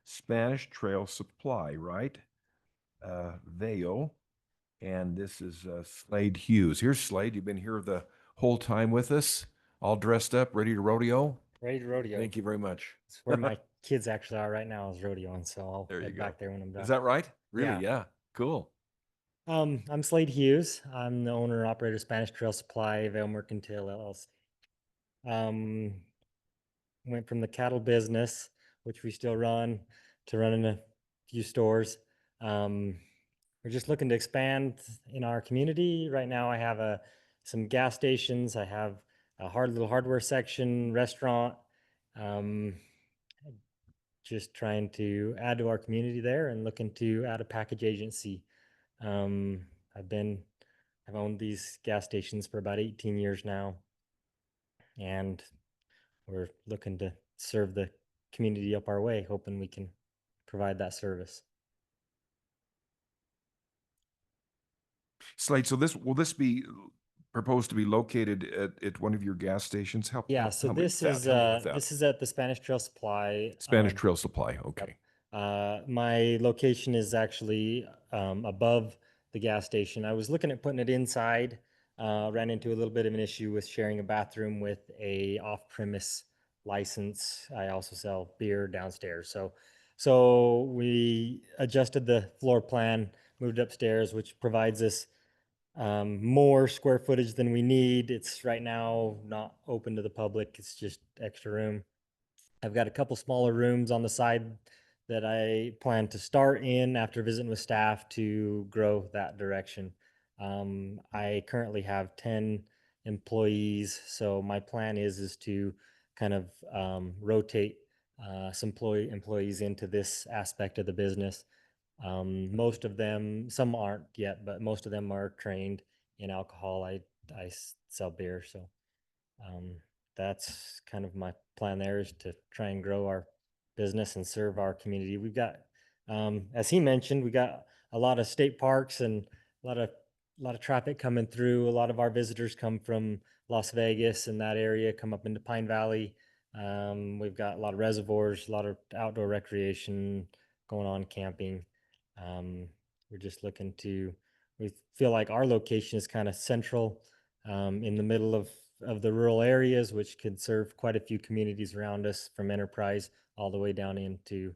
Speaker 1: Spanish Trail Supply, right? Vail. And this is Slade Hughes. Here's Slade. You've been here the whole time with us, all dressed up, ready to rodeo?
Speaker 9: Ready to rodeo.
Speaker 1: Thank you very much.
Speaker 9: It's where my kids actually are right now is rodeoing, so I'll head back there when I'm done.
Speaker 1: Is that right? Really? Yeah. Cool.
Speaker 9: I'm Slade Hughes. I'm the owner and operator of Spanish Trail Supply, Vail Mercantile LLC. Went from the cattle business, which we still run, to running a few stores. We're just looking to expand in our community. Right now I have some gas stations. I have a little hardware section, restaurant. Just trying to add to our community there and looking to add a package agency. I've owned these gas stations for about 18 years now, and we're looking to serve the community up our way, hoping we can provide that service.
Speaker 1: Slade, so will this be proposed to be located at one of your gas stations?
Speaker 9: Yeah, so this is at the Spanish Trail Supply.
Speaker 1: Spanish Trail Supply, okay.
Speaker 9: My location is actually above the gas station. I was looking at putting it inside. Ran into a little bit of an issue with sharing a bathroom with a off-premise license. I also sell beer downstairs. So we adjusted the floor plan, moved upstairs, which provides us more square footage than we need. It's right now not open to the public. It's just extra room. I've got a couple smaller rooms on the side that I plan to start in after visiting with staff to grow that direction. I currently have 10 employees, so my plan is to kind of rotate some employees into this aspect of the business. Most of them, some aren't yet, but most of them are trained in alcohol. I sell beer, so that's kind of my plan there, is to try and grow our business and serve our community. We've got As he mentioned, we got a lot of state parks and a lot of traffic coming through. A lot of our visitors come from Las Vegas and that area, come up into Pine Valley. We've got a lot of reservoirs, a lot of outdoor recreation going on, camping. We're just looking to, we feel like our location is kind of central in the middle of the rural areas, which can serve quite a few communities around us, from Enterprise all the way down into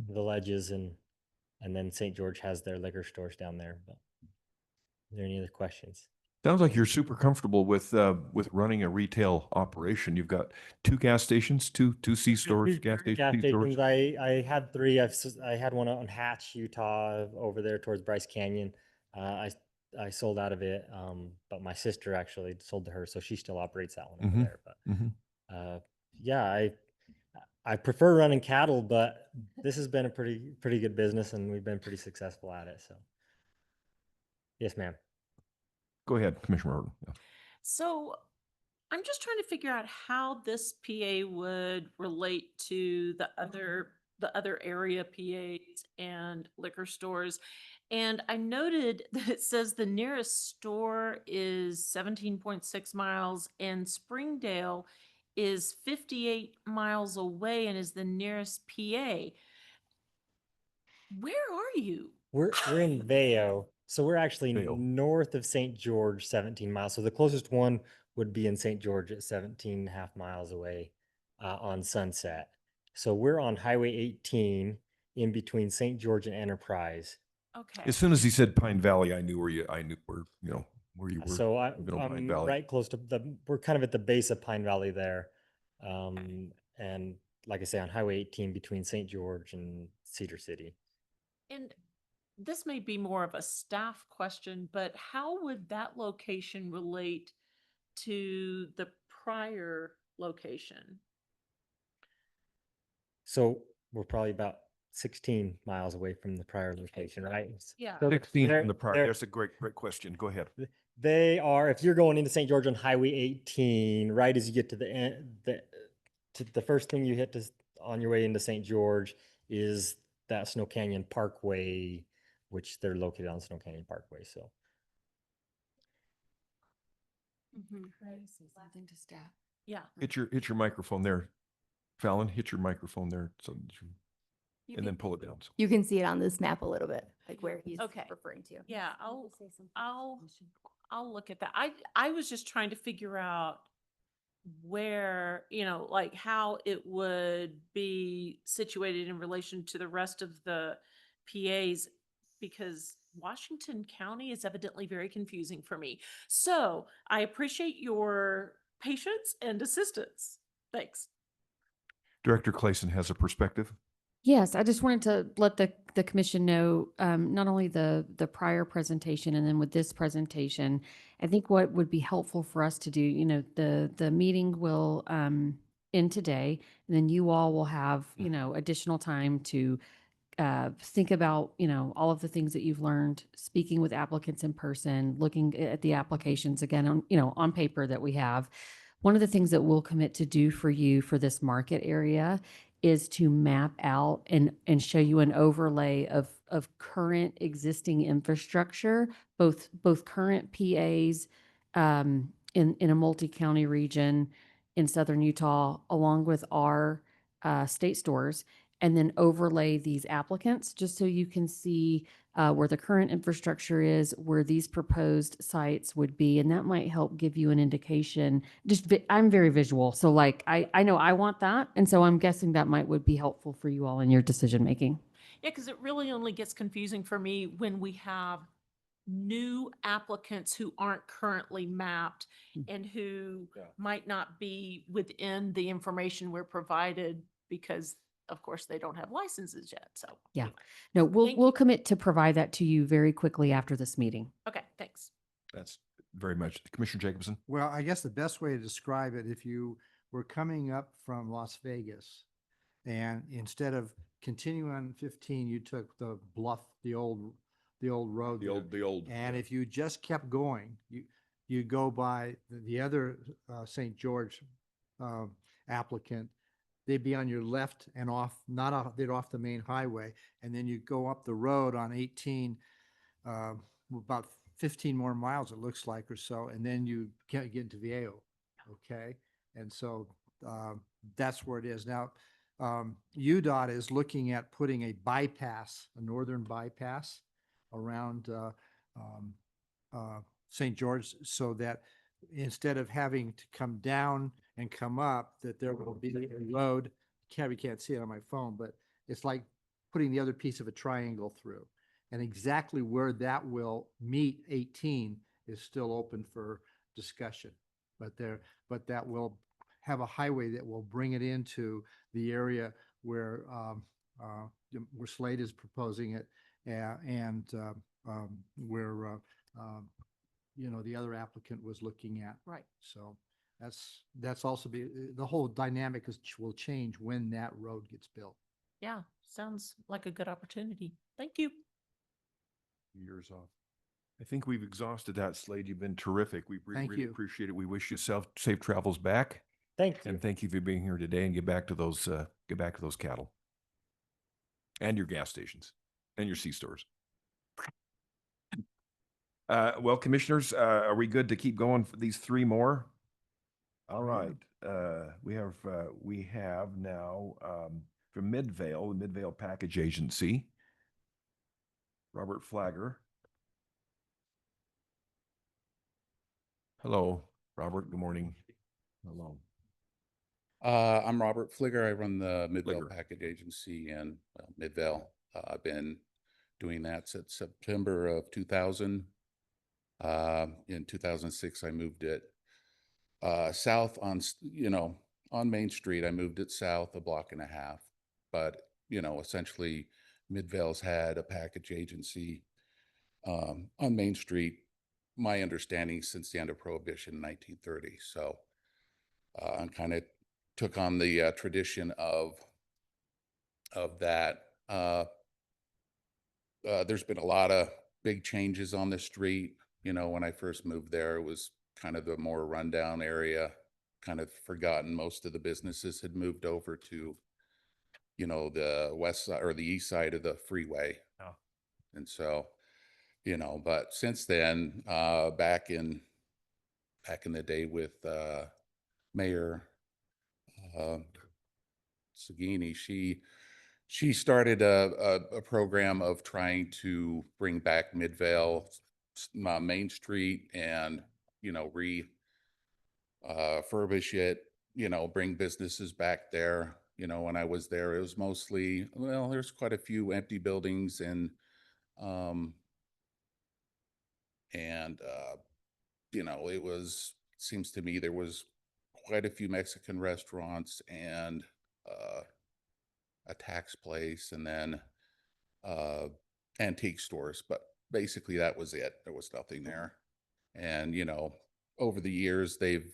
Speaker 9: the Ledges, and then St. George has their liquor stores down there. But are there any other questions?
Speaker 1: Sounds like you're super comfortable with running a retail operation. You've got 2 gas stations, two C-stores, gas stations.
Speaker 9: I had 3. I had one on Hatch, Utah, over there towards Bryce Canyon. I sold out of it, but my sister actually sold to her, so she still operates that one over there. But yeah, I prefer running cattle, but this has been a pretty good business, and we've been pretty successful at it. So, yes, ma'am.
Speaker 1: Go ahead, Commissioner Martin. Yeah.
Speaker 6: So I'm just trying to figure out how this PA would relate to the other area PAs and liquor stores. And I noted that it says the nearest store is 17.6 miles and Springdale is 58 miles away and is the nearest PA. Where are you?
Speaker 9: We're in Vail, so we're actually
Speaker 1: Vail.
Speaker 9: north of St. George, 17 miles. So the closest one would be in St. George at 17.5 miles away on Sunset. So we're on Highway 18 in between St. George and Enterprise.
Speaker 6: Okay.
Speaker 1: As soon as he said Pine Valley, I knew where you were.
Speaker 9: So
Speaker 1: Pine
Speaker 9: I'm
Speaker 1: Valley.
Speaker 9: right close to we're kind of at the base of Pine Valley there. And like I say, on Highway 18 between St. George and Cedar City.
Speaker 6: And this may be more of a staff question, but how would that location relate to the prior location?
Speaker 9: So we're probably about 16 miles away from the prior location, right?
Speaker 6: Yeah.
Speaker 9: So
Speaker 1: 16
Speaker 9: they're-
Speaker 1: from the prior.
Speaker 9: they're-
Speaker 1: That's a great question. Go ahead.
Speaker 9: They are, if you're going into St. George on Highway 18, right as you get to the end, the first thing you hit on your way into St. George is that Snow Canyon Parkway, which they're located on Snow Canyon Parkway. So
Speaker 7: Something to staff.
Speaker 6: Yeah.
Speaker 1: Hit your microphone there, Fallon. Hit your microphone there, and then pull it down.
Speaker 16: You can see it on this map a little bit, like where he's
Speaker 6: Okay.
Speaker 16: referring to.
Speaker 6: Yeah, I'll look at that. I was just trying to figure out where, like how it would be situated in relation to the rest of the PAs, because Washington County is evidently very confusing for me. So I appreciate your patience and assistance. Thanks.
Speaker 1: Director Clayson has a perspective.
Speaker 7: Yes, I just wanted to let the commission know, not only the prior presentation and then with this presentation, I think what would be helpful for us to do, the meeting will end today, and then you all will have, additional time to think about, all of the things that you've learned, speaking with applicants in person, looking at the applications again on, on paper that we have. One of the things that we'll commit to do for you for this market area is to map out and show you an overlay of current existing infrastructure, both current PAs in a multi-county region in southern Utah, along with our state stores, and then overlay these applicants just so you can see where the current infrastructure is, where these proposed sites would be. And that might help give you an indication. I'm very visual. So like, I know I want that. And so I'm guessing that would be helpful for you all in your decision making.
Speaker 6: Yeah, because it really only gets confusing for me when we have new applicants who aren't currently mapped and who might not be within the information we're provided because, of course, they don't have licenses yet. So
Speaker 7: yeah, no, we'll commit to provide that to you very quickly after this meeting.
Speaker 6: Okay, thanks.
Speaker 1: That's very much. Commissioner Jacobson.
Speaker 5: Well, I guess the best way to describe it, if you were coming up from Las Vegas and instead of continuing on 15, you took the bluff, the old road.
Speaker 1: The old.
Speaker 5: And if you just kept going, you go by the other St. George applicant, they'd be on your left and off, not off, they're off the main highway. And then you go up the road on 18, about 15 more miles, it looks like, or so. And then you can't get into Viejo. Okay. And so that's where it is. Now, UDOT is looking at putting a bypass, a northern bypass around St. George, so that instead of having to come down and come up, that there will be a road. We can't see it on my phone, but it's like putting the other piece of a triangle through. And exactly where that will meet 18 is still open for discussion. But that will have a highway that will bring it into the area where Slade is proposing it, and where the other applicant was looking at.
Speaker 6: Right.
Speaker 5: So that's also the whole dynamic will change when that road gets built.
Speaker 6: Yeah, sounds like a good opportunity. Thank you.
Speaker 1: Years off. I think we've exhausted that, Slade. You've been terrific. We
Speaker 5: Thank
Speaker 1: really
Speaker 5: you.
Speaker 1: appreciate it. We wish you safe travels back.
Speaker 9: Thank you.
Speaker 1: And thank you for being here today, and get back to those cattle and your gas stations and your C-stores. Well, commissioners, are we good to keep going for these three more? All right. We have now from Midvale, the Midvale Package Agency, Robert Flagger. Hello, Robert. Good morning. Hello.
Speaker 11: I'm Robert Fligger. I run the Midvale Package Agency in Midvale. I've been doing that since September of 2000. In 2006, I moved it south on Main Street. I moved it south a block and a half. But, essentially, Midvale's had a package agency on Main Street, my understanding, since the end of Prohibition in 1930. So I kind of took on the tradition of that. There's been a lot of big changes on the street. When I first moved there, it was kind of the more rundown area, kind of forgotten. Most of the businesses had moved over to, the west side or the east side of the freeway.
Speaker 1: Oh.
Speaker 11: And so, but since then, back in the day with Mayor Sagini, she started a program of trying to bring back Midvale Main Street and refurbish it, bring businesses back there. When I was there, it was mostly, there's quite a few empty buildings and seems to me there was quite a few Mexican restaurants and a tax place, and then antique stores. But basically that was it. There was nothing there. And, over the years, they've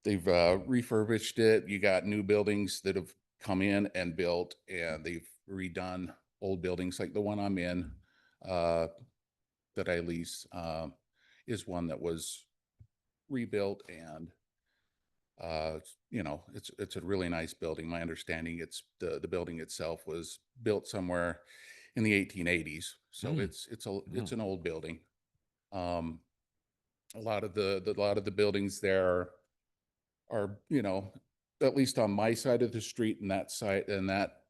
Speaker 11: refurbished it. You got new buildings that have come in and built, and they've redone old buildings like the one I'm in that I lease is one that was rebuilt, and it's a really nice building. My understanding, it's the building itself was built somewhere in the 1880s, so it's an old building. A lot of the buildings there are at least on my side of the street and that side and that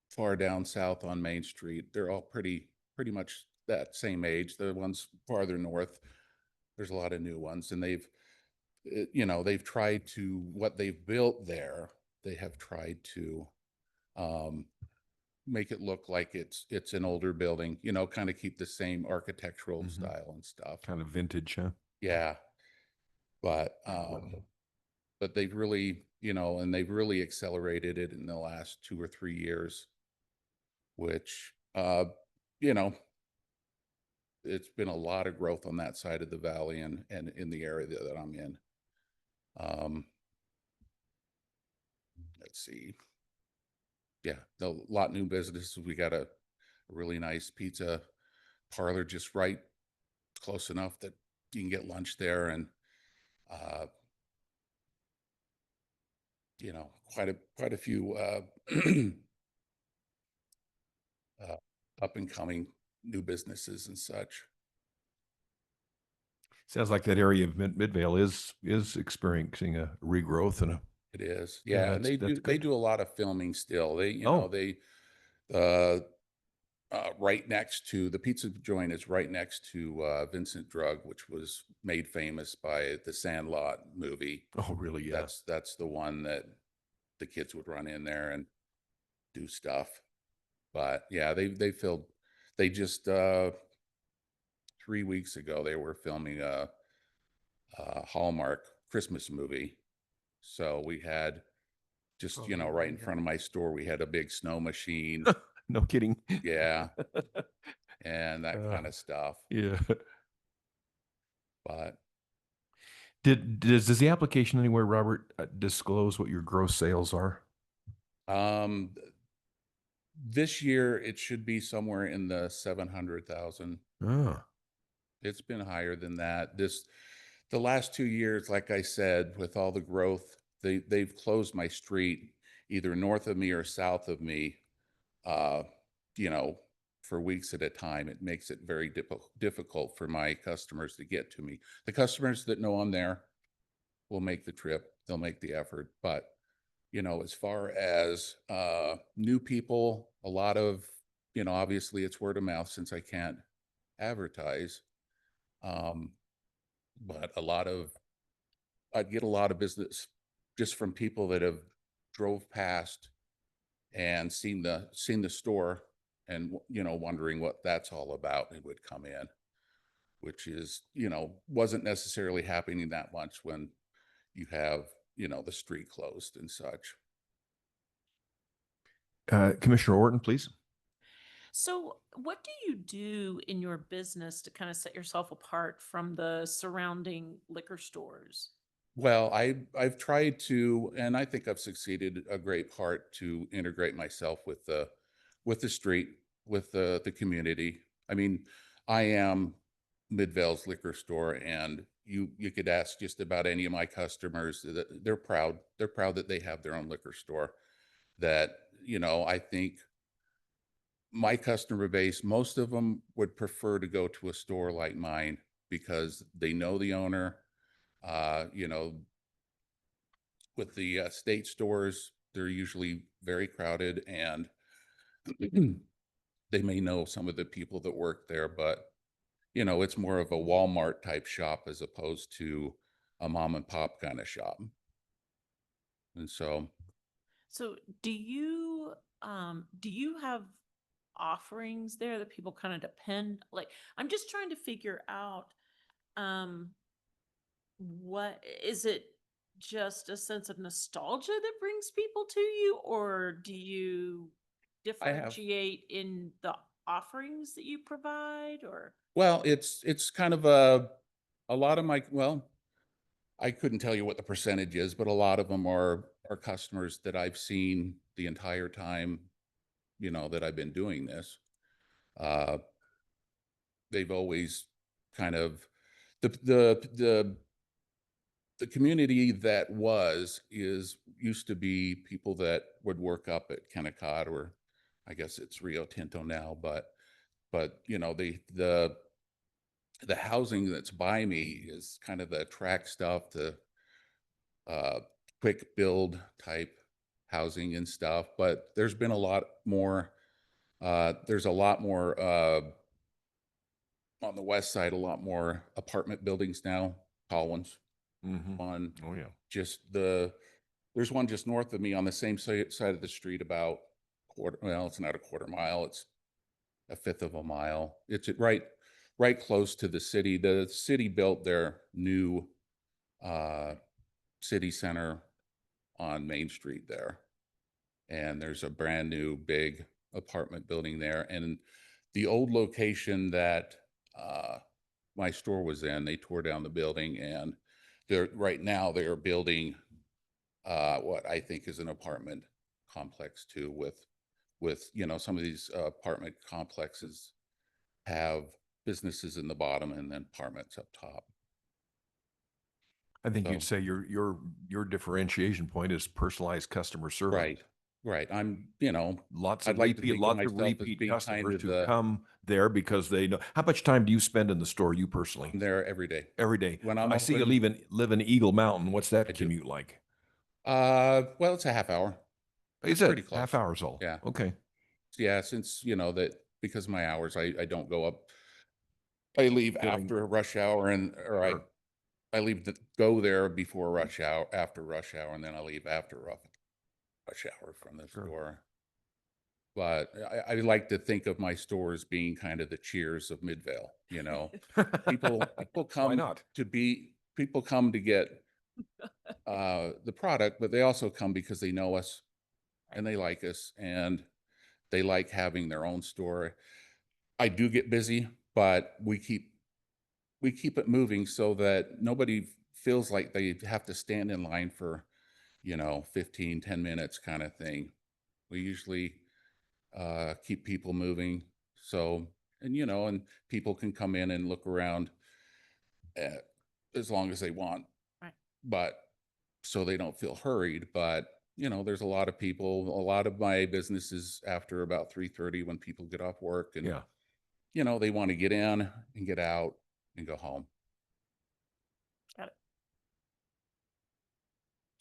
Speaker 11: far down south on Main Street, they're all pretty much that same age. The ones farther north, there's a lot of new ones, and they've tried to, what they've built there, they have tried to make it look like it's an older building, kind of keep the same architectural style and stuff.
Speaker 1: Kind of vintage, huh?
Speaker 11: Yeah. But they've really, and they've really accelerated it in the last 2 or 3 years, which, it's been a lot of growth on that side of the valley and in the area that I'm in. Let's see. Yeah, a lot new businesses. We got a really nice pizza parlor just right close enough that you can get lunch there, and you know, quite a few up and coming new businesses and such.
Speaker 1: Sounds like that area of Midvale is experiencing a regrowth and a.
Speaker 11: It is,
Speaker 1: Yeah,
Speaker 11: yeah, and
Speaker 1: that's
Speaker 11: they
Speaker 1: good.
Speaker 11: do a lot of filming still. They, you
Speaker 1: Oh.
Speaker 11: know, they right next to the pizza joint is right next to Vincent Drug, which was made famous by the Sandlot movie.
Speaker 1: Oh, really? Yeah.
Speaker 11: That's the one that the kids would run in there and do stuff. But yeah, they filled. They just 3 weeks ago they were filming a Hallmark Christmas movie. So we had just,
Speaker 5: Oh,
Speaker 11: you know,
Speaker 5: yeah,
Speaker 11: right in
Speaker 5: yeah.
Speaker 11: front of my store, we had a big snow machine.
Speaker 1: No kidding.
Speaker 11: Yeah. And that kind of stuff.
Speaker 1: Yeah.
Speaker 11: But
Speaker 1: Does the application anywhere, Robert, disclose what your gross sales are?
Speaker 11: this year it should be somewhere in the 700,000.
Speaker 1: Oh.
Speaker 11: It's been higher than that. The last 2 years, like I said, with all the growth, they've closed my street either north of me or south of me, you know, for weeks at a time. It makes it very difficult for my customers to get to me. The customers that know I'm there will make the trip. They'll make the effort. But, you know, as far as new people, a lot of, you know, obviously it's word of mouth since I can't advertise. But I'd get a lot of business just from people that have drove past and seen the store and, you know, wondering what that's all about, and would come in, which is, you know, wasn't necessarily happening that much when you have, you know, the street closed and such.
Speaker 1: Commissioner Orton, please.
Speaker 6: So, what do you do in your business to kind of set yourself apart from the surrounding liquor stores?
Speaker 11: Well, I've tried to, and I think I've succeeded a great part to integrate myself with the street, with the community. I mean, I am Midvale's liquor store, and you could ask just about any of my customers that they're proud. They're proud that they have their own liquor store. That, you know, I think my customer base, most of them would prefer to go to a store like mine because they know the owner. You know, with the state stores, they're usually very crowded, and they may know some of the people that work there, but, you know, it's more of a Walmart type shop as opposed to a mom and pop kind of shop. And so,
Speaker 6: So, do you have offerings there that people kind of depend, like, I'm just trying to figure out um what is it, just a sense of nostalgia that brings people to you, or do you
Speaker 11: I have,
Speaker 6: differentiate in the offerings that you provide, or
Speaker 11: well, it's kind of a lot of my, well, I couldn't tell you what the percentage is, but a lot of them are customers that I've seen the entire time, you know, that I've been doing this. Uh, they've always kind of the the community that used to be people that would work up at Kennecott, or I guess it's Rio Tinto now, but you know, the housing that's by me is kind of the track stuff, the quick build type housing and stuff. But there's been a lot more. There's a lot more on the west side. A lot more apartment buildings now. Tall ones. On
Speaker 1: Oh, yeah.
Speaker 11: just there's one just north of me on the same side of the street, about well, it's not a quarter mile. It's a fifth of a mile. It's right close to the city. The city built their new city center on Main Street there. And there's a brand new big apartment building there. And the old location that my store was in, they tore down the building, and right now they are building what I think is an apartment complex too, with, you know, some of these apartment complexes have businesses in the bottom and then apartments up top.
Speaker 1: I think
Speaker 11: So-
Speaker 1: you'd say your differentiation point is personalized customer service.
Speaker 11: Right, right. I'm, you know,
Speaker 1: Lots
Speaker 11: I'd
Speaker 1: of
Speaker 11: like to
Speaker 1: repeat,
Speaker 11: think of
Speaker 1: lots of
Speaker 11: myself as
Speaker 1: repeat
Speaker 11: being kind
Speaker 1: customers
Speaker 11: of
Speaker 1: who
Speaker 11: the-
Speaker 1: come there because they know. How much time do you spend in the store, you personally?
Speaker 11: I'm there every day.
Speaker 1: Every day.
Speaker 11: When I'm
Speaker 1: I see you
Speaker 11: open-
Speaker 1: live in Eagle Mountain. What's that
Speaker 11: I do.
Speaker 1: commute like?
Speaker 11: Well, it's a half hour.
Speaker 1: Is
Speaker 11: It's
Speaker 1: it
Speaker 11: pretty close.
Speaker 1: half hours all?
Speaker 11: Yeah.
Speaker 1: Okay.
Speaker 11: Yeah, since, you know, that because of my hours, I don't go up. I leave
Speaker 1: During-
Speaker 11: after rush hour or
Speaker 1: Sure.
Speaker 11: I leave go there before rush hour, after rush hour, and then I leave after rush hour from the
Speaker 1: Sure.
Speaker 11: store. But I like to think of my store as being kind of the Cheers of Midvale, you know? People come
Speaker 1: not?
Speaker 11: people come to get the product, but they also come because they know us and they like us and they like having their own store. I do get busy, but we keep it moving so that nobody feels like they have to stand in line for, you know, 10 minutes kind of thing. We usually keep people moving. So, and you know, and people can come in and look around as long as they want,
Speaker 6: Right.
Speaker 11: but so they don't feel hurried. But you know, there's a lot of people. A lot of my business is after about 3:30 when people get off work, and
Speaker 1: Yeah.
Speaker 11: you know, they want to get in and get out and go home.
Speaker 6: Got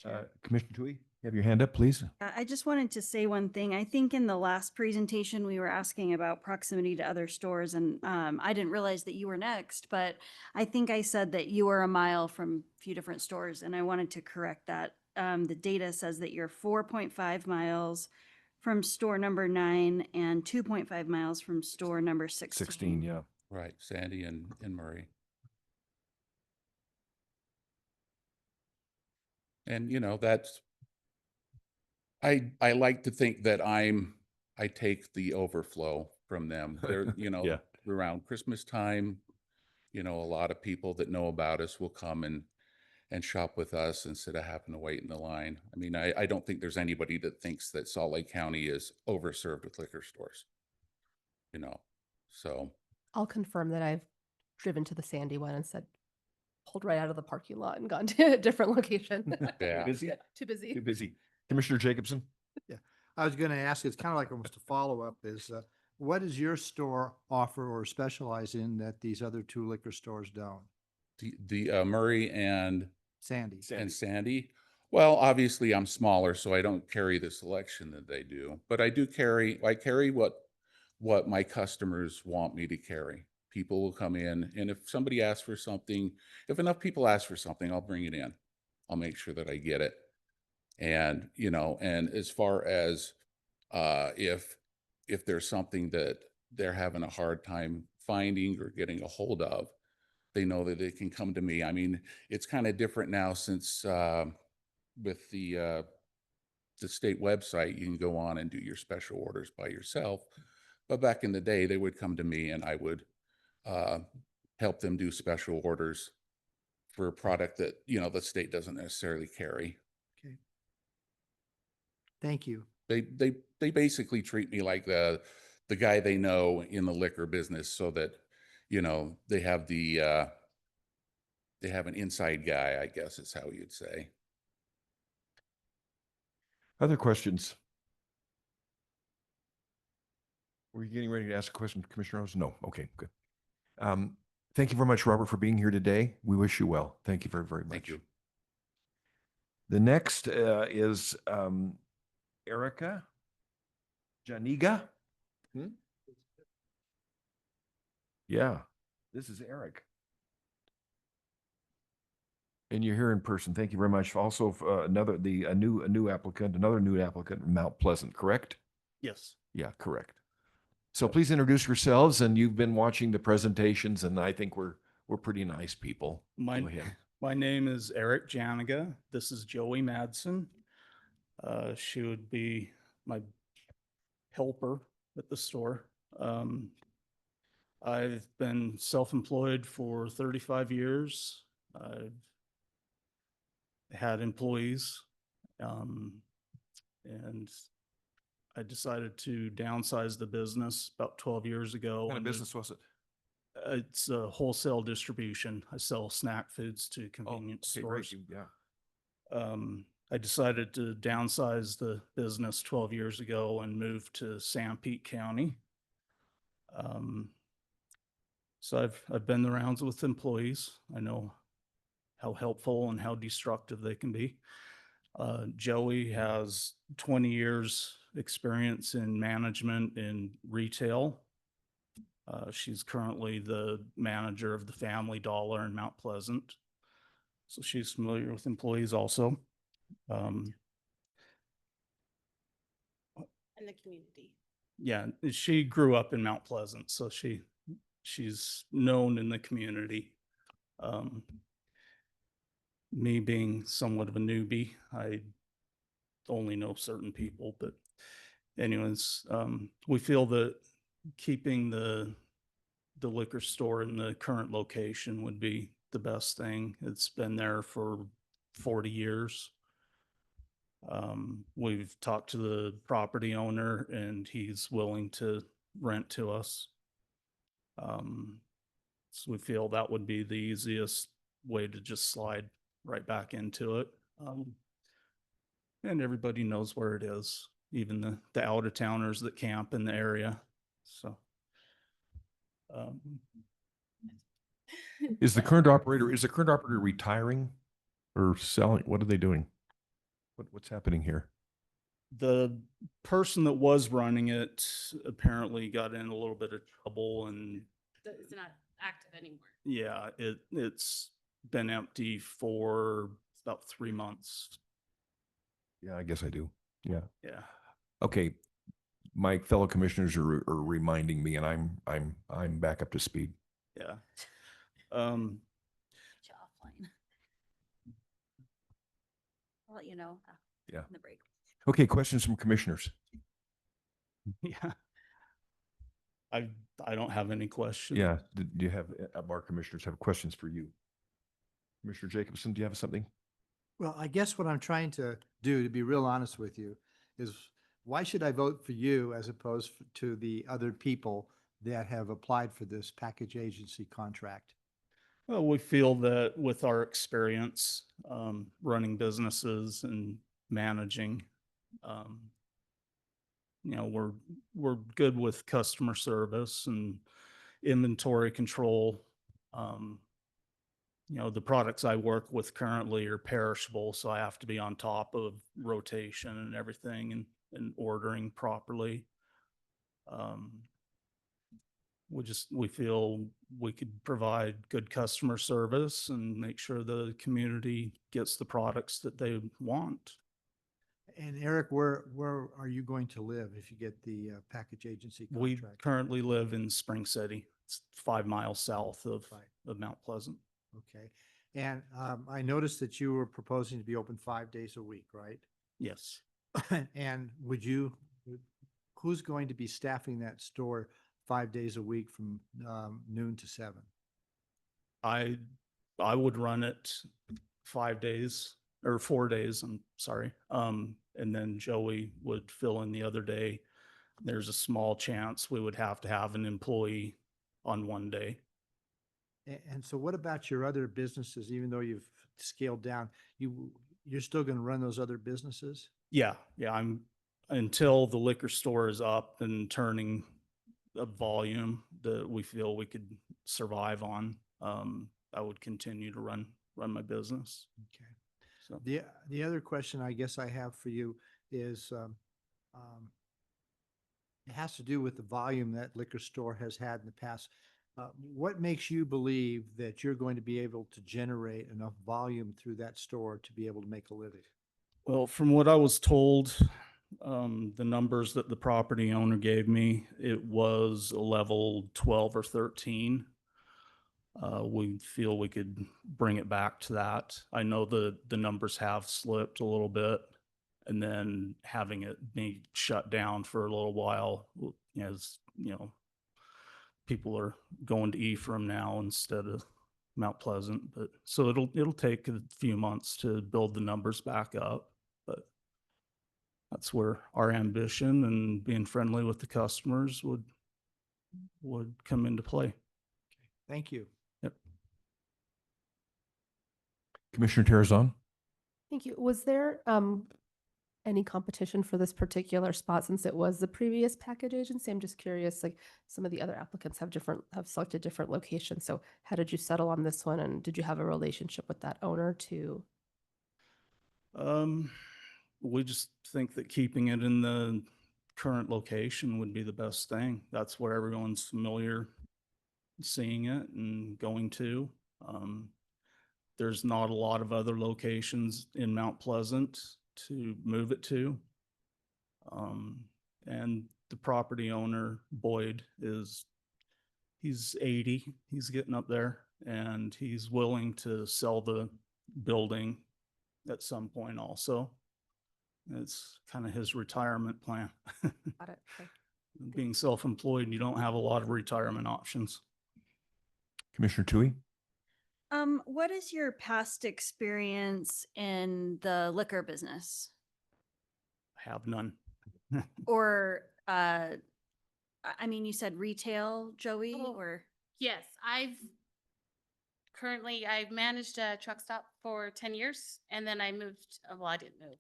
Speaker 6: it.
Speaker 1: Commissioner Tui, you have your hand up, please.
Speaker 4: I just wanted to say one thing. I think in the last presentation, we were asking about proximity to other stores, and I didn't realize that you were next, but I think I said that you were a mile from a few different stores, and I wanted to correct that. The data says that you're 4.5 miles from store number 9 and 2.5 miles from store number 16.
Speaker 1: 16, yeah.
Speaker 11: Right, Sandy and Murray. And you know, that's I like to think that I take the overflow from them. They're, you know,
Speaker 1: Yeah.
Speaker 11: around Christmas time, you know, a lot of people that know about us will come and shop with us instead of having to wait in the line. I mean, I don't think there's anybody that thinks that Salt Lake County is overserved with liquor stores. You know, so
Speaker 10: I'll confirm that I've driven to the Sandy one and said, pulled right out of the parking lot and gone to a different location.
Speaker 11: Yeah.
Speaker 1: Busy?
Speaker 10: Yeah, too busy.
Speaker 1: Too busy. Commissioner Jacobson?
Speaker 5: Yeah, I was going to ask, it's kind of like almost a follow-up is, what does your store offer or specialize in that these other two liquor stores don't?
Speaker 11: the Murray and
Speaker 5: Sandy.
Speaker 11: Sandy. Well, obviously I'm smaller, so I don't carry the selection that they do, but I carry what my customers want me to carry. People will come in, and if somebody asks for something, if enough people ask for something, I'll bring it in. I'll make sure that I get it. And, you know, and as far as if there's something that they're having a hard time finding or getting a hold of, they know that they can come to me. I mean, it's kind of different now since with the state website, you can go on and do your special orders by yourself. But back in the day, they would come to me and I would help them do special orders for a product that, you know, the state doesn't necessarily carry.
Speaker 5: Okay. Thank you.
Speaker 11: They basically treat me like the guy they know in the liquor business, so that, you know, they have an inside guy, I guess is how you'd say.
Speaker 1: Other questions? Were you getting ready to ask a question, Commissioner Rose? No. Okay, good. Thank you very much, Robert, for being here today. We wish you well. Thank you very, very much.
Speaker 11: Thank you.
Speaker 1: The next is Erica Janiga. Yeah, this is Eric. And you're here in person. Thank you very much. Also, another new applicant from Mount Pleasant, correct?
Speaker 12: Yes.
Speaker 1: Yeah, correct. So please introduce yourselves, and you've been watching the presentations, and I think we're pretty nice people. Go ahead.
Speaker 12: My name is Eric Janiga. This is Joey Madsen. She would be my helper at the store. I've been self-employed for 35 years. I've had employees, and I decided to downsize the business about 12 years ago.
Speaker 1: What kind of business was it?
Speaker 12: It's a wholesale distribution. I sell snack foods to convenience
Speaker 1: Okay, great.
Speaker 12: stores.
Speaker 1: Yeah.
Speaker 12: I decided to downsize the business 12 years ago and move to Sanpete County. So I've been the rounds with employees. I know how helpful and how destructive they can be. Joey has 20 years experience in management in retail. She's currently the manager of the Family Dollar in Mount Pleasant. So she's familiar with employees also.
Speaker 4: In the community.
Speaker 12: Yeah, she grew up in Mount Pleasant, so she's known in the community. Me being somewhat of a newbie, I only know certain people, but anyways, we feel that keeping the liquor store in the current location would be the best thing. It's been there for 40 years. We've talked to the property owner and he's willing to rent to us. So we feel that would be the easiest way to just slide right back into it. And everybody knows where it is, even the out of towners that camp in the area. So.
Speaker 1: Is the current operator retiring or selling? What are they doing? What's happening here?
Speaker 12: The person that was running it apparently got in a little bit of trouble and
Speaker 4: It's not active anymore.
Speaker 12: yeah, it's been empty for about 3 months.
Speaker 1: Yeah, I guess I do. Yeah.
Speaker 12: Yeah.
Speaker 1: Okay. My fellow commissioners are reminding me, and I'm back up to speed.
Speaker 12: Yeah.
Speaker 4: Offline. I'll let you know.
Speaker 1: Yeah.
Speaker 4: In the break.
Speaker 1: Okay. Questions from commissioners?
Speaker 12: Yeah. I don't have any questions.
Speaker 1: Yeah. Do you have our commissioners have questions for you? Commissioner Jacobson, do you have something?
Speaker 5: Well, I guess what I'm trying to do, to be real honest with you, is why should I vote for you as opposed to the other people that have applied for this package agency contract?
Speaker 12: Well, we feel that with our experience running businesses and managing, we're good with customer service and inventory control. The products I work with currently are perishable, so I have to be on top of rotation and everything and ordering properly. We feel we could provide good customer service and make sure the community gets the products that they want.
Speaker 5: And Eric, where are you going to live if you get the package agency
Speaker 12: We
Speaker 5: contract?
Speaker 12: currently live in Spring City. It's 5 miles south of Mount Pleasant.
Speaker 5: Okay. And I noticed that you were proposing to be open 5 days a week, right?
Speaker 12: Yes.
Speaker 5: And who's going to be staffing that store 5 days a week from noon to 7?
Speaker 12: I would run it 5 days or 4 days, I'm sorry. And then Joey would fill in the other day. There's a small chance we would have to have an employee on one day.
Speaker 5: And so what about your other businesses, even though you've scaled down, you're still going to run those other businesses?
Speaker 12: Yeah. Until the liquor store is up and turning a volume that we feel we could survive on, I would continue to run my business.
Speaker 5: Okay.
Speaker 12: So
Speaker 5: The other question I guess I have for you is it has to do with the volume that liquor store has had in the past. What makes you believe that you're going to be able to generate enough volume through that store to be able to make a living?
Speaker 12: Well, from what I was told, the numbers that the property owner gave me, it was a level 12 or 13. We feel we could bring it back to that. I know the numbers have slipped a little bit, and then having it be shut down for a little while, as people are going to Ephraim now instead of Mount Pleasant. But so it'll take a few months to build the numbers back up, but that's where our ambition and being friendly with the customers would come into play.
Speaker 5: Thank you.
Speaker 1: Commissioner Terrazon?
Speaker 10: Thank you. Was there any competition for this particular spot since it was the previous package agency? I'm just curious, like some of the other applicants have selected different locations. So how did you settle on this one? And did you have a relationship with that owner too?
Speaker 12: We just think that keeping it in the current location would be the best thing. That's where everyone's familiar seeing it and going to. There's not a lot of other locations in Mount Pleasant to move it to. And the property owner, Boyd, he's 80, he's getting up there, and he's willing to sell the building at some point also. It's kind of his retirement plan.
Speaker 10: Got it. Okay.
Speaker 12: Being self-employed, you don't have a lot of retirement options.
Speaker 1: Commissioner Tui?
Speaker 4: What is your past experience in the liquor business?
Speaker 12: I have none.
Speaker 4: Or, I mean, you said retail, Joey,
Speaker 13: Oh.
Speaker 4: or?
Speaker 13: Yes, I've managed a truck stop for 10 years and then I moved, well, I didn't move,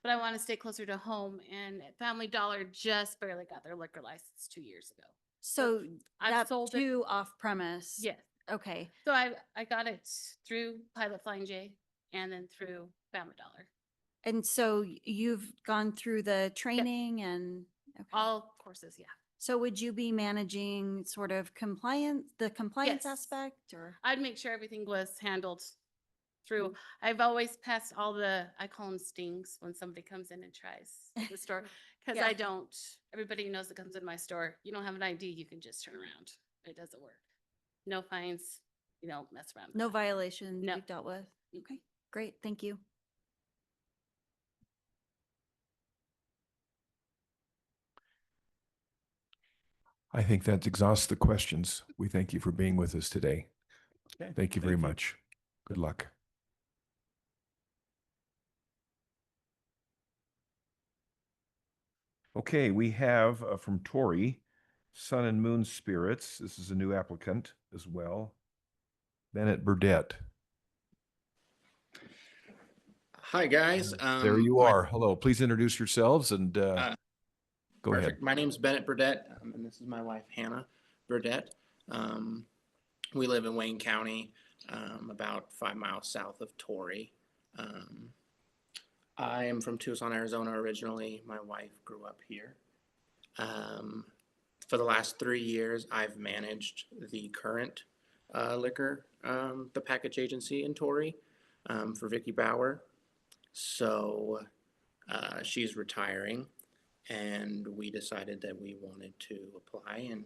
Speaker 13: but I want to stay closer to home, and Family Dollar just barely got their liquor license 2 years ago.
Speaker 4: So
Speaker 13: I've
Speaker 4: that's
Speaker 13: sold it.
Speaker 4: too off premise.
Speaker 13: Yes.
Speaker 4: Okay.
Speaker 13: So I got it through Pilot Flying J and then through Family Dollar.
Speaker 4: And so you've gone through the training and okay.
Speaker 13: All courses, yeah.
Speaker 4: So would you be managing sort of the compliance
Speaker 13: Yes.
Speaker 4: aspect, or?
Speaker 13: I'd make sure everything was handled through. I've always passed all I call them stings when somebody comes in and tries the store. Because
Speaker 4: Yeah.
Speaker 13: I don't, everybody knows that comes in my store. You don't have an ID, you can just turn around. It doesn't work. No fines, you don't mess around. with
Speaker 4: No
Speaker 13: that.
Speaker 4: violations
Speaker 13: No.
Speaker 4: you've dealt with? Okay, great. Thank you.
Speaker 1: I think that exhausts the questions. We thank you for being with us today.
Speaker 12: Okay,
Speaker 1: Thank you very much. Good luck. Okay, we have from Tori, Sun and Moon Spirits. This is a new applicant as well. Bennett Burdette.
Speaker 22: Hi, guys.
Speaker 1: There you are. Hello. Please introduce yourselves and go
Speaker 22: Perfect.
Speaker 1: ahead.
Speaker 22: My name's Bennett Burdette, and this is my wife, Hannah Burdette. We live in Wayne County, about 5 miles south of Torrey. I am from Tucson, Arizona originally. My wife grew up here. For the last 3 years, I've managed the current liquor, the package agency in Torrey, for Vicky Bauer. So she's retiring, and we decided that we wanted to apply and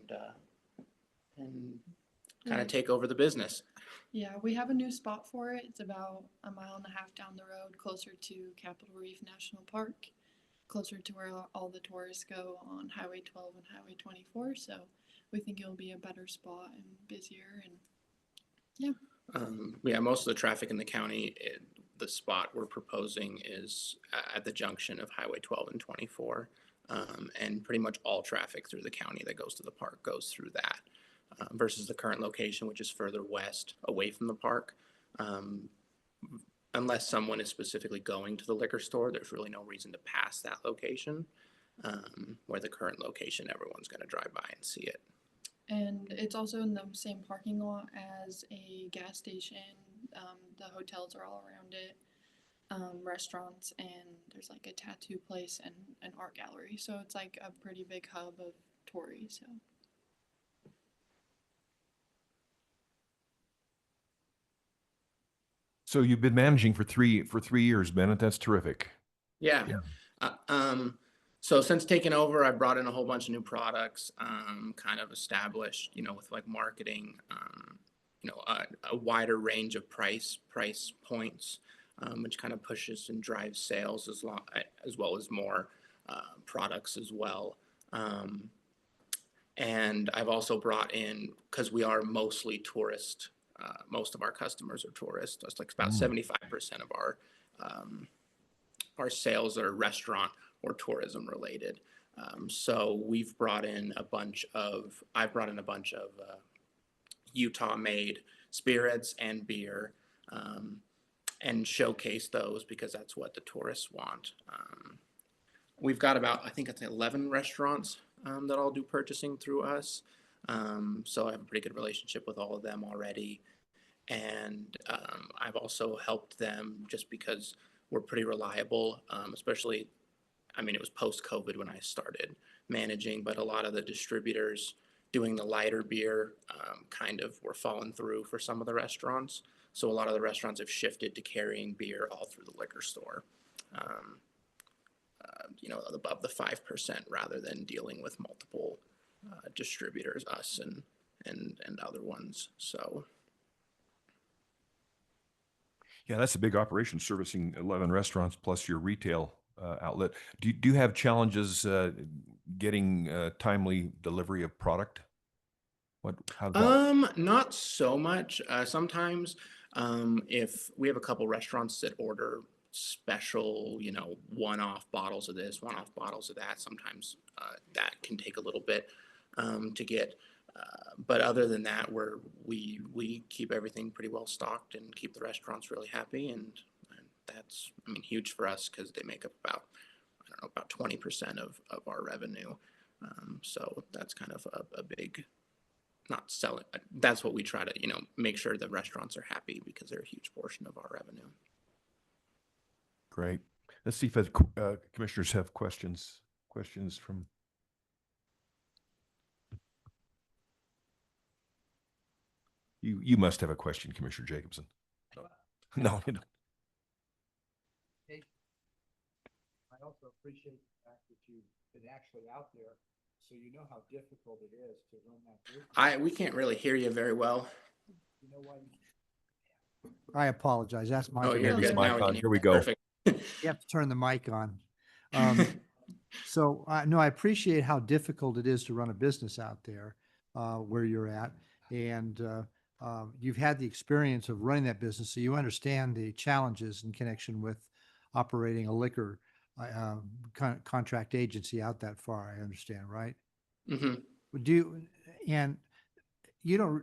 Speaker 22: kind of take over the business.
Speaker 23: Yeah, we have a new spot for it. It's about 1.5 miles down the road, closer to Capitol Reef National Park, closer to where all the tourists go on Highway 12 and Highway 24. So we think it'll be a better spot and busier, and yeah.
Speaker 22: Yeah, most of the traffic in the county, the spot we're proposing is at the junction of Highway 12 and 24. And pretty much all traffic through the county that goes to the park goes through that, versus the current location, which is further west away from the park. Unless someone is specifically going to the liquor store, there's really no reason to pass that location, where the current location, everyone's going to drive by and see it.
Speaker 23: And it's also in the same parking lot as a gas station. The hotels are all around it, restaurants, and there's like a tattoo place and an art gallery. So it's like a pretty big hub of Torrey.
Speaker 1: So you've been managing for 3 years, Bennett. That's terrific.
Speaker 22: Yeah. So since taking over, I brought in a whole bunch of new products, kind of established, with like marketing, a wider range of price points, which kind of pushes and drives sales as well as more products as well. And I've also brought in, because we are mostly tourist, most of our customers are tourists. That's like about 75% of our sales are restaurant or tourism related. So I've brought in a bunch of Utah-made spirits and beer, and showcase those because that's what the tourists want. We've got about, I think it's 11 restaurants that all do purchasing through us. So I have a pretty good relationship with all of them already. And I've also helped them just because we're pretty reliable, especially, I mean, it was post-COVID when I started managing, but a lot of the distributors doing the lighter beer kind of were falling through for some of the restaurants. So a lot of the restaurants have shifted to carrying beer all through the liquor store, you know, above the 5% rather than dealing with multiple distributors, us and other ones. So.
Speaker 1: Yeah, that's a big operation, servicing 11 restaurants plus your retail outlet. Do you have challenges getting timely delivery of product? How's that?
Speaker 22: Not so much. Sometimes, if we have a couple restaurants that order special, you know, one-off bottles of this, one-off bottles of that, sometimes that can take a little bit to get. But other than that, we keep everything pretty well stocked and keep the restaurants really happy, and that's, I mean, huge for us because they make up about, I don't know, about 20% of our revenue. So that's kind of a big, not selling. That's what we try to, you know, make sure the restaurants are happy because they're a huge portion of our revenue.
Speaker 1: Great. Let's see if commissioners have questions from. You must have a question, Commissioner Jacobson. No, you don't.
Speaker 5: I also appreciate the fact that you've been actually out there, so you know how difficult it is to run that business.
Speaker 22: We can't really hear you very well.
Speaker 5: You know what? I apologize. That's my.
Speaker 22: Oh, you're good.
Speaker 1: Mic
Speaker 22: Now we
Speaker 1: on.
Speaker 22: can
Speaker 1: Here we
Speaker 22: hear
Speaker 1: go.
Speaker 22: perfect.
Speaker 5: You have to turn the mic on. So no, I appreciate how difficult it is to run a business out there where you're at. And you've had the experience of running that business, so you understand the challenges in connection with operating a liquor contract agency out that far, I understand, right?
Speaker 22: Mm-hmm.
Speaker 5: And you don't,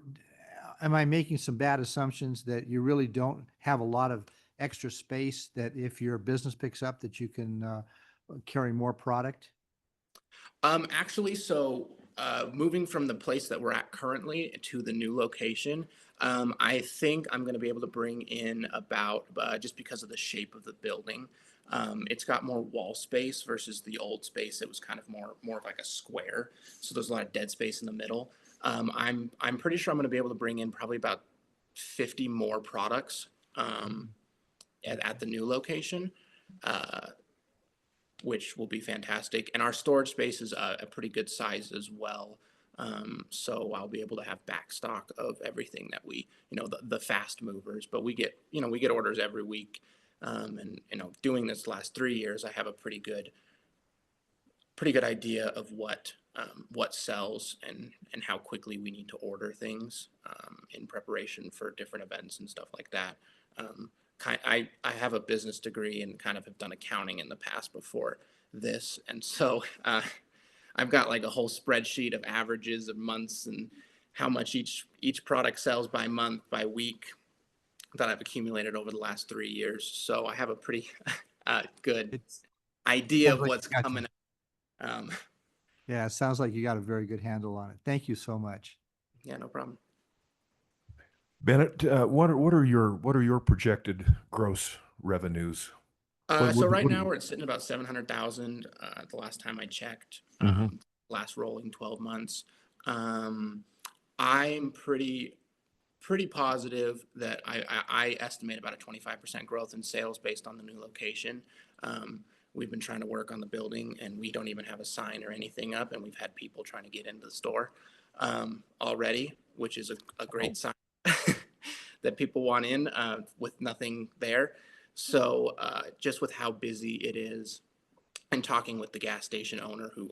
Speaker 5: am I making some bad assumptions that you really don't have a lot of extra space that if your business picks up that you can carry more product?
Speaker 22: Actually, so moving from the place that we're at currently to the new location, I think I'm going to be able to bring in about, just because of the shape of the building, it's got more wall space versus the old space. It was kind of more of like a square. So there's a lot of dead space in the middle. I'm pretty sure I'm going to be able to bring in probably about 50 more products at the new location. Which will be fantastic. And our storage space is a pretty good size as well. So I'll be able to have back stock of everything that we, you know, the fast movers, but we get orders every week. And, you know, doing this last 3 years, I have a pretty good idea of what sells and how quickly we need to order things in preparation for different events and stuff like that. I have a business degree and kind of have done accounting in the past before this. And so I've got like a whole spreadsheet of averages of months and how much each product sells by month, by week that I've accumulated over the last 3 years. So I have a pretty good idea of what's coming.
Speaker 5: Yeah, it sounds like you got a very good handle on it. Thank you so much.
Speaker 22: Yeah, no problem.
Speaker 1: Bennett, what are your projected gross revenues?
Speaker 22: So right now we're sitting about 700,000. The last time I checked, last rolling 12 months. I'm pretty positive that I estimate about a 25% growth in sales based on the new location. We've been trying to work on the building and we don't even have a sign or anything up, and we've had people trying to get into the store already, which is a great sign that people want in with nothing there. So just with how busy it is, and talking with the gas station owner who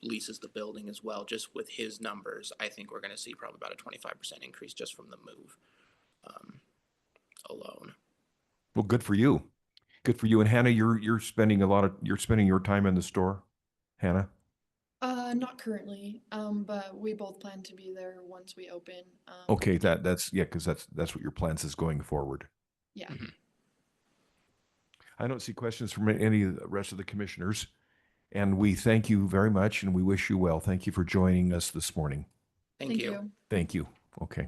Speaker 22: leases the building as well, just with his numbers, I think we're going to see probably about a 25% increase just from the move alone.
Speaker 1: Well, good for you. Good for you. And Hannah, you're spending your time in the store, Hannah?
Speaker 23: Not currently, but we both plan to be there once we open.
Speaker 1: Okay, that's yeah, because that's what your plans is going forward.
Speaker 23: Yeah.
Speaker 1: I don't see questions from any of the rest of the commissioners, and we thank you very much, and we wish you well. Thank you for joining us this morning.
Speaker 22: Thank you.
Speaker 1: Thank you. Okay.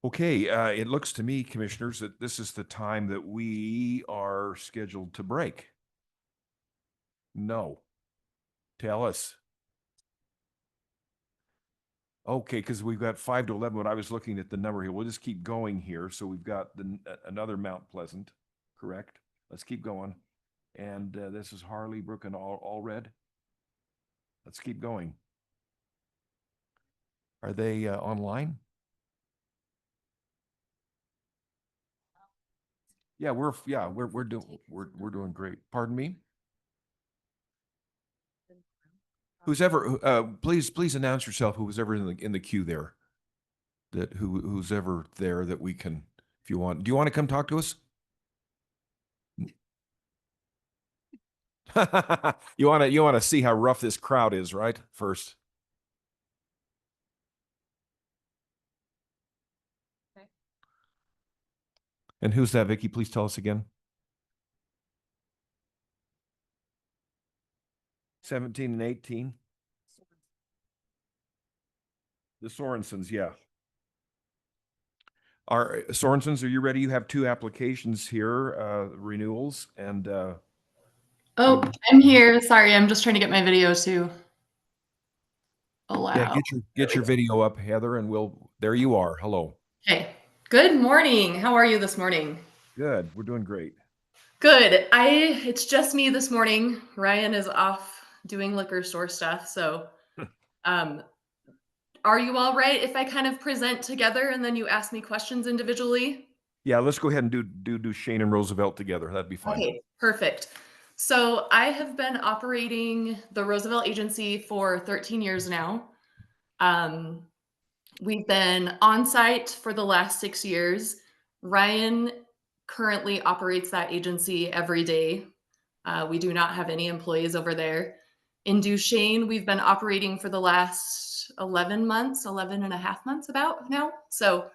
Speaker 1: Okay, it looks to me, commissioners, that this is the time that we are scheduled to break. No. Tell us. Okay, because we've got 5 to 11, but I was looking at the number here. We'll just keep going here. So we've got another Mount Pleasant, correct? Let's keep going. And this is Harley, Brook, and all red. Let's keep going. Are they online? Yeah, we're doing great. Pardon me? Who's ever please announce yourself, who's ever in the queue there. Who's ever there that we can, if you want. Do you want to come talk to us? You want to see how rough this crowd is, right? First.
Speaker 6: Okay.
Speaker 1: And who's that, Vicky? Please tell us again. 17 and 18. The Sorensens, yeah. Sorensens, are you ready? You have 2 applications here, renewals, and
Speaker 14: Oh, I'm here. Sorry, I'm just trying to get my video to allow.
Speaker 1: yeah, get your video up, Heather, and there you are. Hello.
Speaker 14: Hey, good morning. How are you this morning?
Speaker 1: Good. We're doing great.
Speaker 14: Good. It's just me this morning. Ryan is off doing liquor store stuff. So, are you all right if I kind of present together and then you ask me questions individually?
Speaker 1: Yeah, let's go ahead and do Shane and Roosevelt together. That'd be fine.
Speaker 14: Okay, perfect. So I have been operating the Roosevelt Agency for 13 years now. We've been on site for the last 6 years. Ryan currently operates that agency every day. We do not have any employees over there. In Duchesne, we've been operating for the last 11 and a half months about now. So,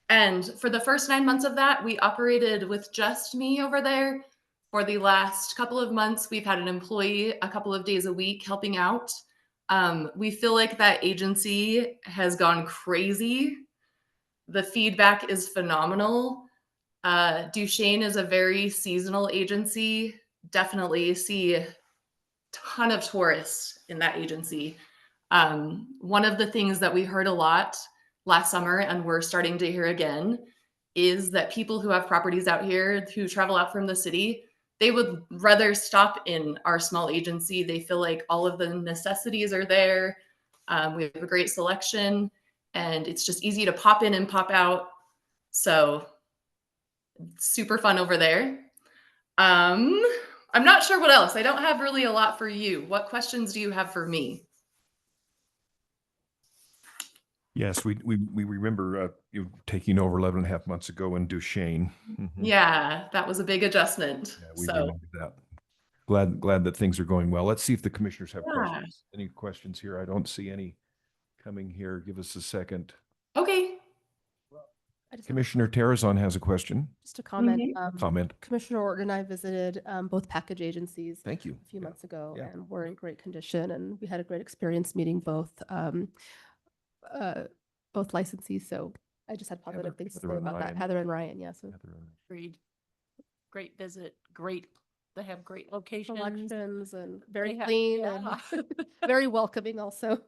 Speaker 14: and for the first 9 months of that, we operated with just me over there. For the last couple of months, we've had an employee a couple of days a week helping out. We feel like that agency has gone crazy. The feedback is phenomenal. Duchesne is a very seasonal agency. Definitely see a ton of tourists in that agency. One of the things that we heard a lot last summer, and we're starting to hear again, is that people who have properties out here who travel out from the city, they would rather stop in our small agency. They feel like all of the necessities are there. We have a great selection, and it's just easy to pop in and pop out. So super fun over there. I'm not sure what else. I don't have really a lot for you. What questions do you have for me?
Speaker 1: Yes, we remember you taking over 11 and a half months ago in Duchesne. Mm-hmm.
Speaker 14: Yeah, that was a big adjustment.
Speaker 1: Yeah, we remember that. Glad that things are going well. Let's see if the commissioners have
Speaker 14: Yeah.
Speaker 1: questions. Any questions here? I don't see any coming here. Give us a second.
Speaker 14: Okay.
Speaker 1: Commissioner Terrazon has a question.
Speaker 10: Just a comment.
Speaker 1: Comment.
Speaker 10: Commissioner Orton and I visited both package agencies.
Speaker 1: Thank you.
Speaker 10: A few months ago,
Speaker 1: Yeah.
Speaker 10: and we're in great condition, and we had a great experience meeting both licensees. So I just had positive things to say
Speaker 1: Heather and
Speaker 10: about that.
Speaker 1: Ryan.
Speaker 10: Heather and Ryan, yeah. So
Speaker 6: Agreed. Great visit. They have great locations.
Speaker 10: selections and very
Speaker 6: have-
Speaker 10: clean
Speaker 6: yeah.
Speaker 10: and very welcoming also.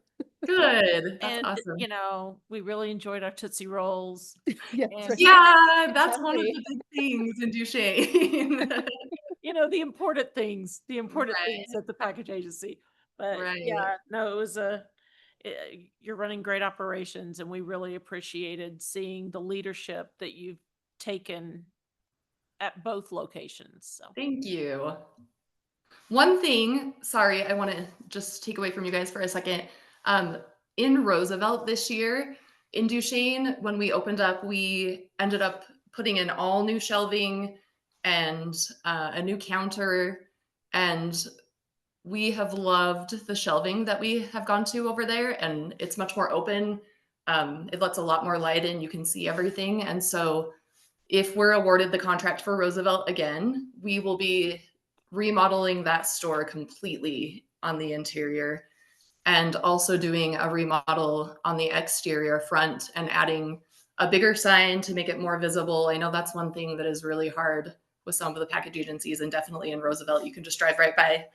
Speaker 14: Good. That's
Speaker 6: And,
Speaker 14: awesome.
Speaker 6: we really enjoyed our Tootsie Rolls.
Speaker 10: Yeah,
Speaker 6: And-
Speaker 10: right.
Speaker 14: Yeah, that's one of
Speaker 10: Exactly.
Speaker 14: the big things in Duchesne.
Speaker 6: The important things at the package agency. But
Speaker 14: Right.
Speaker 6: yeah, no, it was you're running great operations, and we really appreciated seeing the leadership that you've taken at both locations. So
Speaker 14: Thank you. One thing, sorry, I want to just take away from you guys for a second. In Roosevelt this year, in Duchesne, when we opened up, we ended up putting in all new shelving and a new counter. And We have loved the shelving that we have gone to over there, and it's much more open. It lets a lot more light in. You can see everything. And so if we're awarded the contract for Roosevelt again, we will be remodeling that store completely on the interior and also doing a remodel on the exterior front and adding a bigger sign to make it more visible. I know that's one thing that is really hard with some of the package agencies, and definitely in Roosevelt, you can just drive right by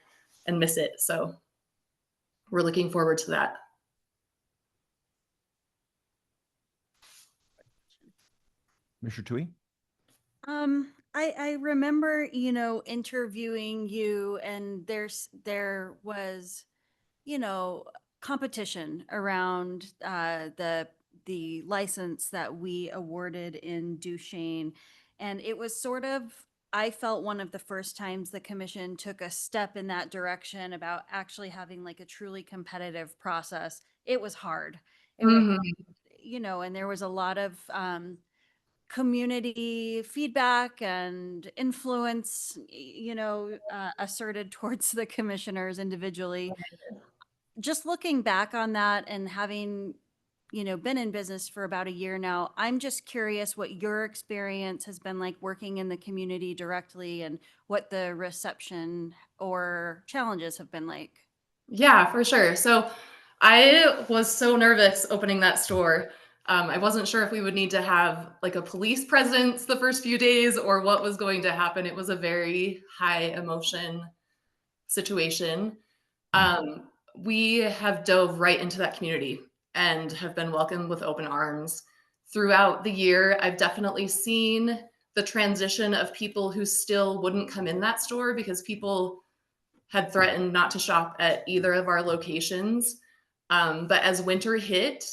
Speaker 14: and miss it. So we're looking forward to that.
Speaker 1: Commissioner Tui?
Speaker 4: I remember, interviewing you, and there was, competition around the license that we awarded in Duchesne. And it was sort of, I felt, one of the first times the commission took a step in that direction about actually having like a truly competitive process. It was hard. It was, and there was a lot of community feedback and influence, asserted towards the commissioners individually. Just looking back on that and having, been in business for about a year now, I'm just curious what your experience has been like working in the community directly and what the reception or challenges have been like.
Speaker 14: Yeah, for sure. So I was so nervous opening that store. I wasn't sure if we would need to have like a police presence the first few days or what was going to happen. It was a very high emotion situation. We have dove right into that community and have been welcomed with open arms. Throughout the year, I've definitely seen the transition of people who still wouldn't come in that store because people had threatened not to shop at either of our locations. But as winter hit,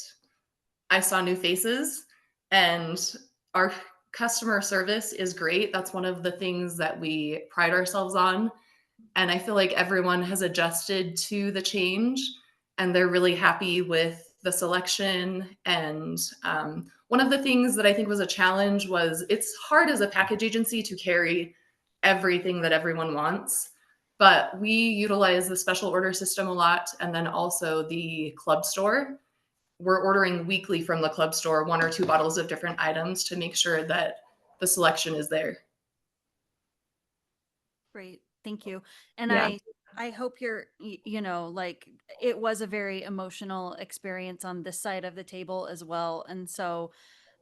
Speaker 14: I saw new faces, and our customer service is great. That's one of the things that we pride ourselves on. And I feel like everyone has adjusted to the change, and they're really happy with the selection. And one of the things that I think was a challenge was it's hard as a package agency to carry everything that everyone wants. But we utilize the special order system a lot, and then also the club store. We're ordering weekly from the club store 1 or 2 bottles of different items to make sure that the selection is there.
Speaker 4: Great. Thank you. And
Speaker 14: Yeah.
Speaker 4: I hope like it was a very emotional experience on this side of the table as well. And so,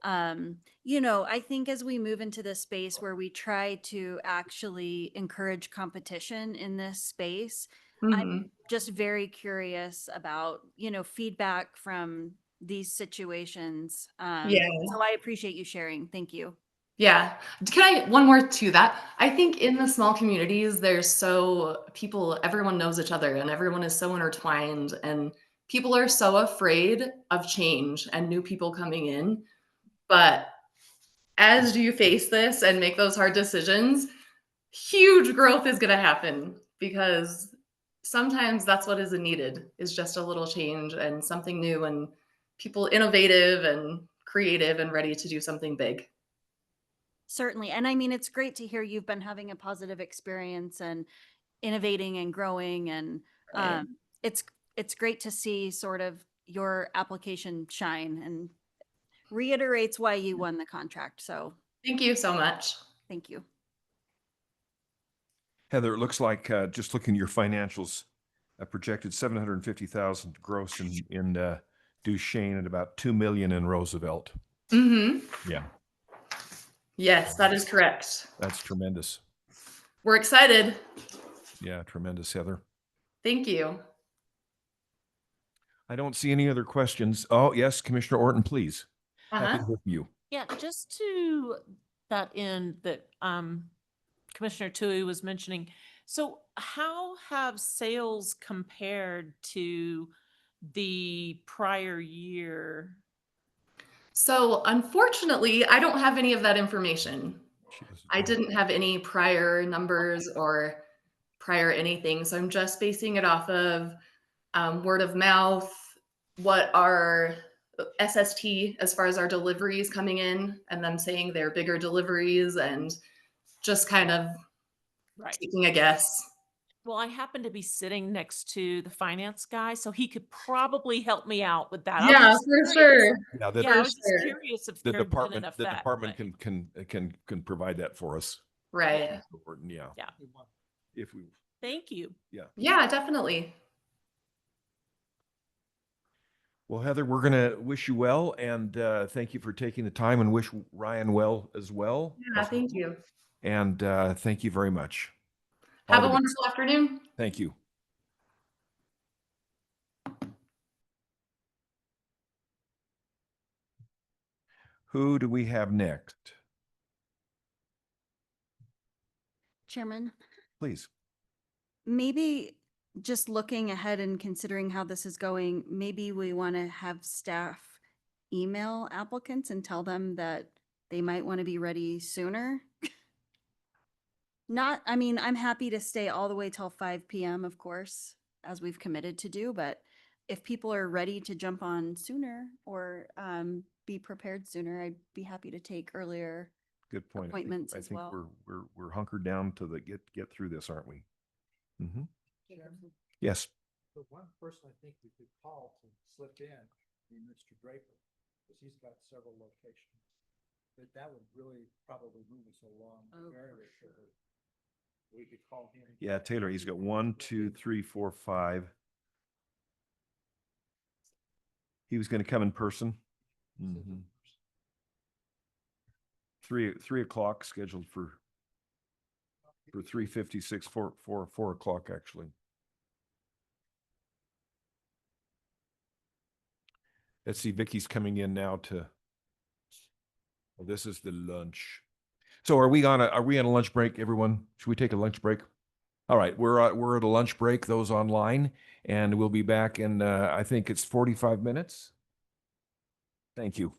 Speaker 4: I think as we move into this space where we try to actually encourage competition in this space, I'm just very curious about, feedback from these situations.
Speaker 14: Yeah.
Speaker 4: So I appreciate you sharing. Thank you.
Speaker 14: Yeah. Can I one more to that? I think in the small communities, everyone knows each other and everyone is so intertwined, and people are so afraid of change and new people coming in. But as you face this and make those hard decisions, huge growth is going to happen, because sometimes that's what is needed, is just a little change and something new, and people innovative and creative and ready to do something big.
Speaker 4: Certainly. And I mean, it's great to hear you've been having a positive experience and innovating and growing. And
Speaker 14: Right.
Speaker 4: it's great to see sort of your application shine, and reiterates why you won the contract. So
Speaker 14: Thank you so much.
Speaker 4: thank you.
Speaker 1: Heather, it looks like just looking at your financials, a projected 750,000 gross in Duchesne and about 2 million in Roosevelt. Yeah,
Speaker 14: Yes, that is correct.
Speaker 1: that's tremendous.
Speaker 14: We're excited.
Speaker 1: Yeah, tremendous, Heather.
Speaker 14: Thank you.
Speaker 1: I don't see any other questions. Oh, yes, Commissioner Orton, please. Happy to hear from you.
Speaker 6: Yeah, just to that end that Commissioner Tui was mentioning. So how have sales compared to the prior year?
Speaker 14: So unfortunately, I don't have any of that information. I didn't have any prior numbers or prior anything. So I'm just basing it off of word of mouth, what our SST as far as our deliveries coming in, and them saying they're bigger deliveries, and just kind of taking a guess.
Speaker 6: Well, I happen to be sitting next to the finance guy, so he could probably help me out with that. I was
Speaker 14: Yeah,
Speaker 6: just
Speaker 14: for
Speaker 6: curious.
Speaker 14: sure.
Speaker 1: Yeah,
Speaker 6: Yeah, I
Speaker 14: For
Speaker 6: was just
Speaker 14: sure.
Speaker 6: curious if
Speaker 1: the
Speaker 6: there had been an
Speaker 1: department, the
Speaker 6: effect.
Speaker 1: department
Speaker 6: but-
Speaker 1: can provide that for us.
Speaker 14: Right.
Speaker 1: Yeah.
Speaker 6: Yeah.
Speaker 1: If we,
Speaker 6: Thank you.
Speaker 1: yeah.
Speaker 14: Yeah, definitely.
Speaker 1: Well, Heather, we're going to wish you well and thank you for taking the time and wish Ryan well as well.
Speaker 14: Yeah, thank you.
Speaker 1: And thank you very much.
Speaker 14: Have
Speaker 1: All
Speaker 14: a
Speaker 1: the best.
Speaker 14: wonderful afternoon.
Speaker 1: Thank you. Who do we have next?
Speaker 4: Chairman,
Speaker 1: Please.
Speaker 4: maybe just looking ahead and considering how this is going, maybe we want to have staff email applicants and tell them that they might want to be ready sooner. Not, I mean, I'm happy to stay all the way till 5 PM, of course, as we've committed to do, but if people are ready to jump on sooner or be prepared sooner, I'd be happy to take earlier
Speaker 1: Good point.
Speaker 4: appointments
Speaker 1: I
Speaker 4: as
Speaker 1: think
Speaker 4: well.
Speaker 1: we're hunkered down to get through this, aren't we? Mm-hmm. Yes.
Speaker 5: The one person I think we could call to slip in, Mr. Draper, because he's got several locations. But that would really probably move us along very, very quickly. We could call him.
Speaker 1: Yeah, Taylor, he's got 1, 2, 3, 4, 5. He was going to come in person. Mm-hmm. 3 o'clock scheduled for 3:56, 4 o'clock actually. Let's see, Vicky's coming in now to, well, this is the lunch. So are we on a lunch break, everyone? Should we take a lunch break? All right, we're at a lunch break, those online, and we'll be back in I think it's 45 minutes. Thank you.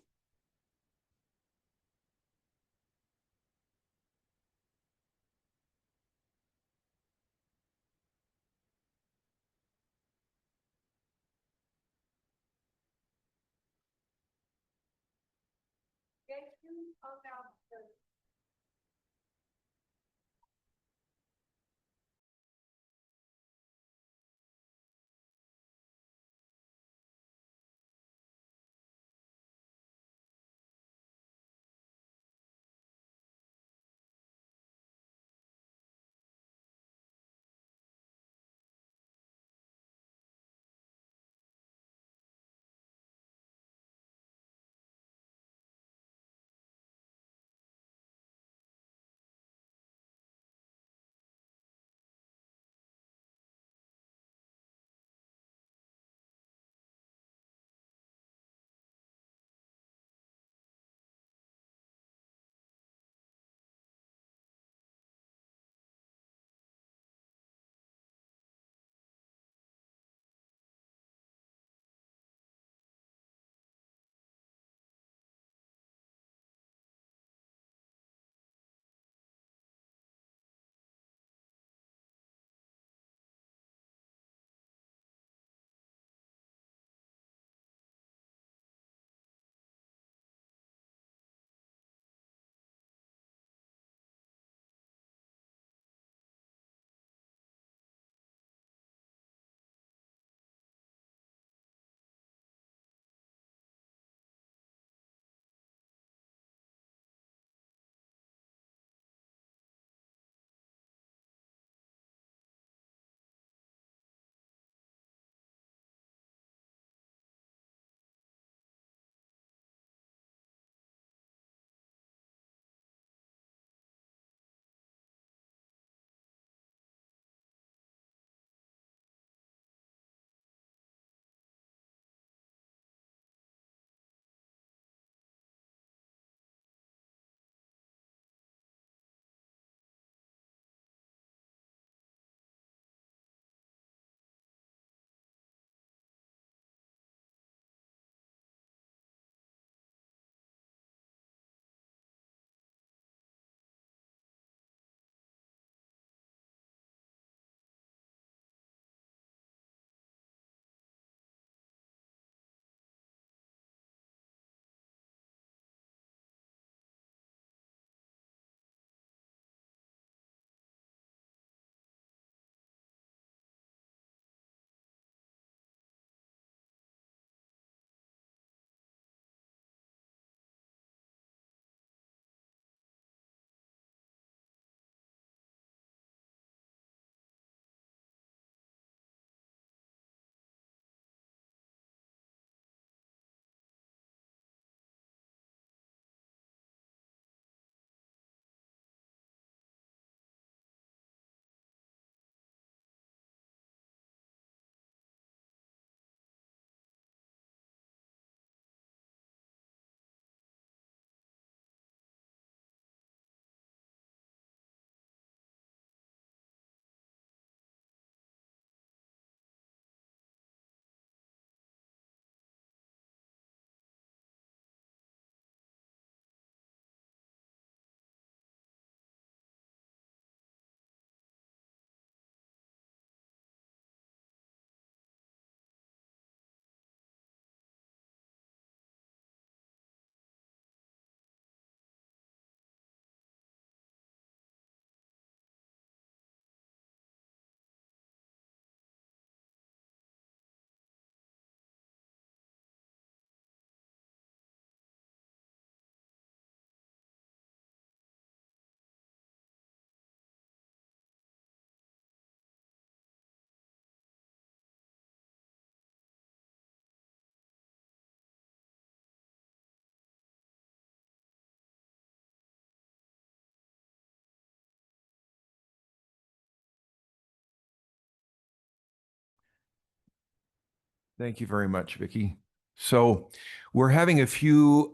Speaker 1: Thank you very much, Vicky. So we're having a few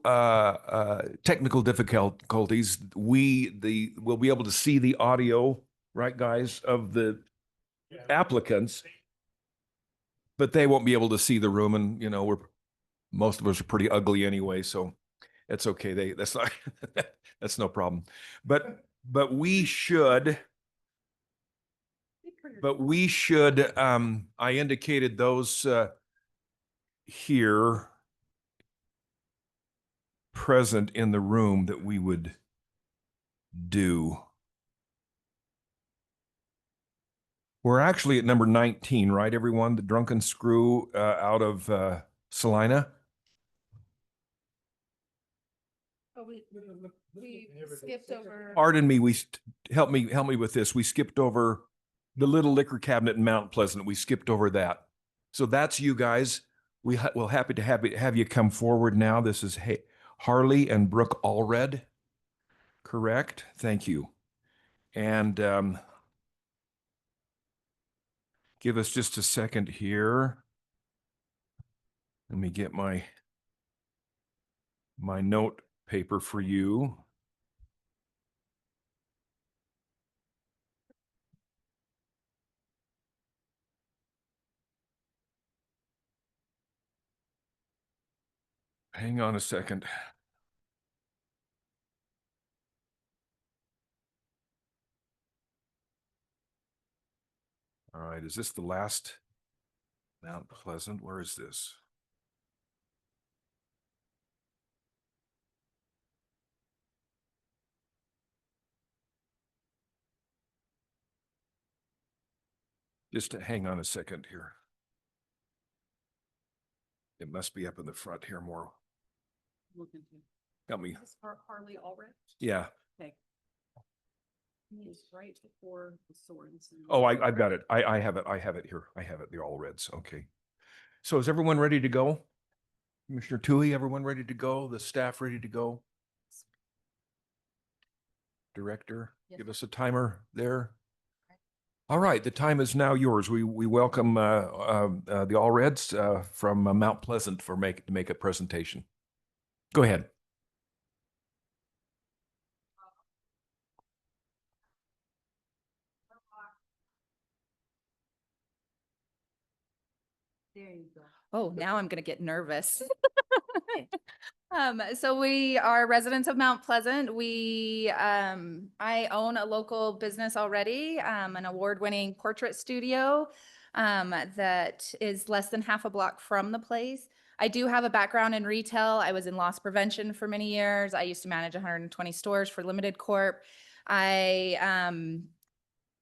Speaker 1: technical difficulties. We'll be able to see the audio, right, guys, of the applicants, but they won't be able to see the room. And you know, most of us are pretty ugly anyway, so it's okay. That's not that's no problem. But we should. I indicated those here present in the room that we would do. We're actually at number 19, right, everyone? The Drunken Screw out of Salina.
Speaker 10: Oh, we skipped over.
Speaker 1: Pardon me, help me with this. We skipped over the Little Liquor Cabinet in Mount Pleasant. We skipped over that. So that's you guys. We're happy to have you come forward now. This is Harley and Brooke Allred. Correct? Thank you. And give us just a second here. Let me get my note paper for you. Hang on a second. All right, is this the last Mount Pleasant? Where is this? Just hang on a second here. It must be up in the front here more. Help me.
Speaker 10: Harley Allred?
Speaker 1: Yeah.
Speaker 10: Okay. It's right before the swords.
Speaker 1: Oh, I've got it. I have it. I have it here. I have it. The all reds. Okay. So is everyone ready to go? Commissioner Tui, everyone ready to go? The staff ready to go? Director, give us a timer there. All right, the time is now yours. We welcome the All Reds from Mount Pleasant to make a presentation. Go ahead.
Speaker 15: There you go. Oh, now I'm going to get nervous. So we are residents of Mount Pleasant. I own a local business already, an award-winning portrait studio that is less than half a block from the place. I do have a background in retail. I was in loss prevention for many years. I used to manage 120 stores for Limited Corp. I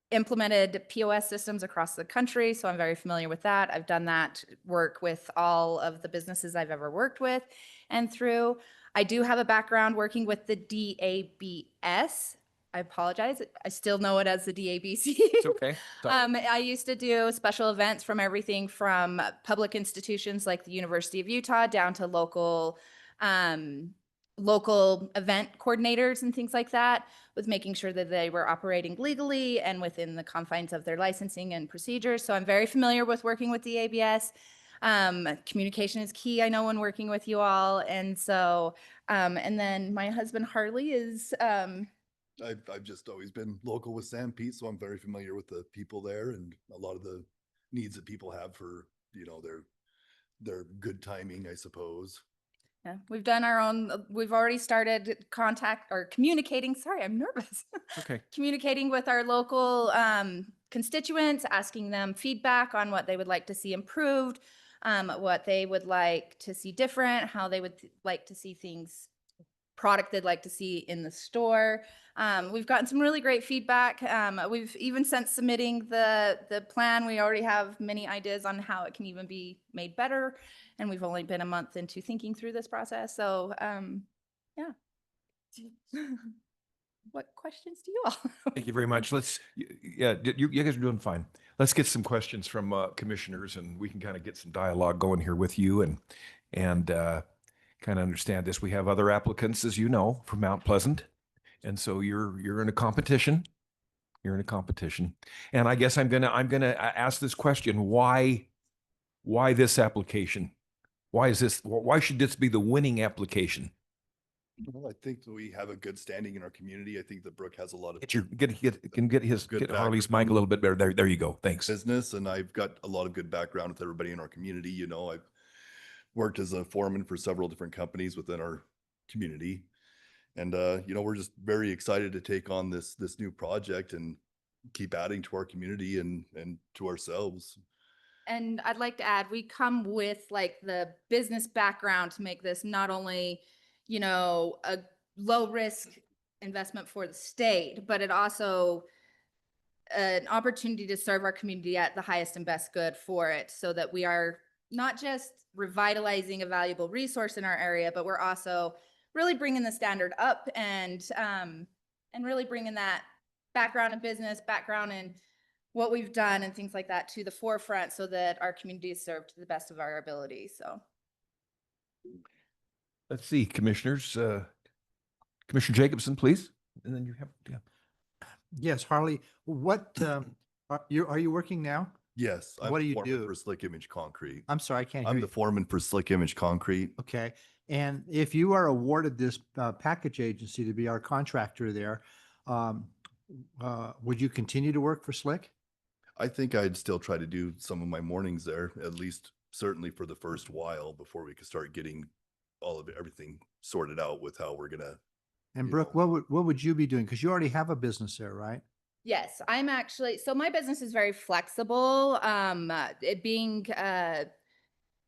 Speaker 15: implemented POS systems across the country, so I'm very familiar with that. I've done that work with all of the businesses I've ever worked with and through. I do have a background working with the DABS. I apologize. I still know it as the DABC.
Speaker 1: It's okay.
Speaker 15: I used to do special events from everything from public institutions like the University of Utah down to local event coordinators and things like that, with making sure that they were operating legally and within the confines of their licensing and procedures. So I'm very familiar with working with the ABS. Communication is key, I know, when working with you all. And so, and then my husband Harley is,
Speaker 17: I've just always been local with San Pete, so I'm very familiar with the people there and a lot of the needs that people have for, you know, their good timing, I suppose.
Speaker 15: yeah, we've done our own, we've already started communicating. Sorry, I'm nervous.
Speaker 1: Okay.
Speaker 15: Communicating with our local constituents, asking them feedback on what they would like to see improved, what they would like to see different, how they would like to see things, product they'd like to see in the store. We've gotten some really great feedback. We've even since submitting the plan, we already have many ideas on how it can even be made better. And we've only been a month into thinking through this process. So yeah. What questions do you all have?
Speaker 1: Thank you very much. You guys are doing fine. Let's get some questions from commissioners, and we can kind of get some dialogue going here with you and kind of understand this. We have other applicants, as you know, from Mount Pleasant, and so you're in a competition. You're in a competition, and I guess I'm gonna ask this question: Why Why this application? Why is this? Why should this be the winning application?
Speaker 17: Well, I think that we have a good standing in our community. I think that Brooke has a lot of
Speaker 1: Get Harley's mic a little bit better. There you go. Thanks.
Speaker 17: business, and I've got a lot of good background with everybody in our community. You know, I've worked as a foreman for several different companies within our community. And, you know, we're just very excited to take on this new project and keep adding to our community and to ourselves.
Speaker 15: And I'd like to add, we come with like the business background to make this not only, you know, a low risk investment for the state, but it also an opportunity to serve our community at the highest and best good for it, so that we are not just revitalizing a valuable resource in our area, but we're also really bringing the standard up and really bringing that background in business, background in what we've done and things like that to the forefront, so that our community is served to the best of our ability. So
Speaker 1: Let's see, commissioners. Commissioner Jacobson, please. And then you have. Yeah.
Speaker 5: Yes, Harley, what, are you working now?
Speaker 17: Yes. I'm
Speaker 5: What
Speaker 17: the
Speaker 5: do you
Speaker 17: foreman
Speaker 5: do?
Speaker 17: for Slick Image Concrete.
Speaker 5: I'm sorry, I can't hear
Speaker 17: I'm
Speaker 5: you.
Speaker 17: the foreman for Slick Image Concrete.
Speaker 5: Okay. And if you are awarded this package agency to be our contractor there, would you continue to work for Slick?
Speaker 17: I think I'd still try to do some of my mornings there, at least certainly for the first while, before we could start getting all of everything sorted out with how we're gonna.
Speaker 5: And Brooke, what would you be doing? Because you already have a business there, right?
Speaker 15: yes, I'm actually, so my business is very flexible. It being a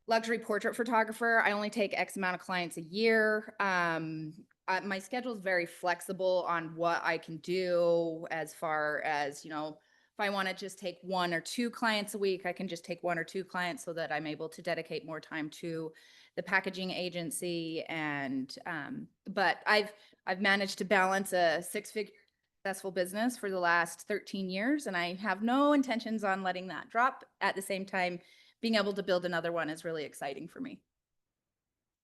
Speaker 15: luxury portrait photographer, I only take X amount of clients a year. My schedule is very flexible on what I can do, as far as, you know, if I want to just take 1 or 2 clients a week, I can just take 1 or 2 clients, so that I'm able to dedicate more time to the packaging agency. And but I've managed to balance a 6-figure successful business for the last 13 years, and I have no intentions on letting that drop. At the same time, being able to build another one is really exciting for me.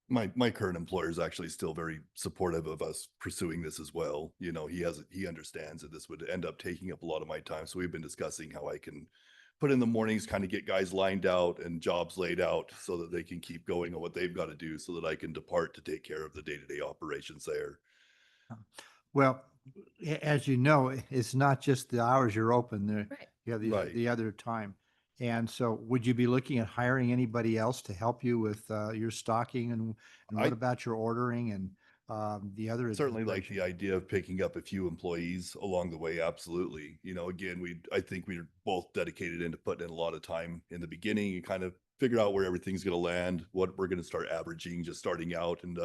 Speaker 17: My current employer is actually still very supportive of us pursuing this as well. You know, he understands that this would end up taking up a lot of my time. So we've been discussing how I can put in the mornings, kind of get guys lined out and jobs laid out so that they can keep going on what they've got to do, so that I can depart to take care of the day-to-day operations there.
Speaker 5: Well, as you know, it's not just the hours you're open there.
Speaker 15: Right.
Speaker 5: You have
Speaker 17: Right.
Speaker 5: the other time. And so would you be looking at hiring anybody else to help you with your stocking and what about your ordering and the other?
Speaker 17: Certainly like the idea of picking up a few employees along the way. Absolutely. You know, again, I think we're both dedicated into putting in a lot of time in the beginning and kind of figure out where everything's going to land, what we're going to start averaging, just starting out. And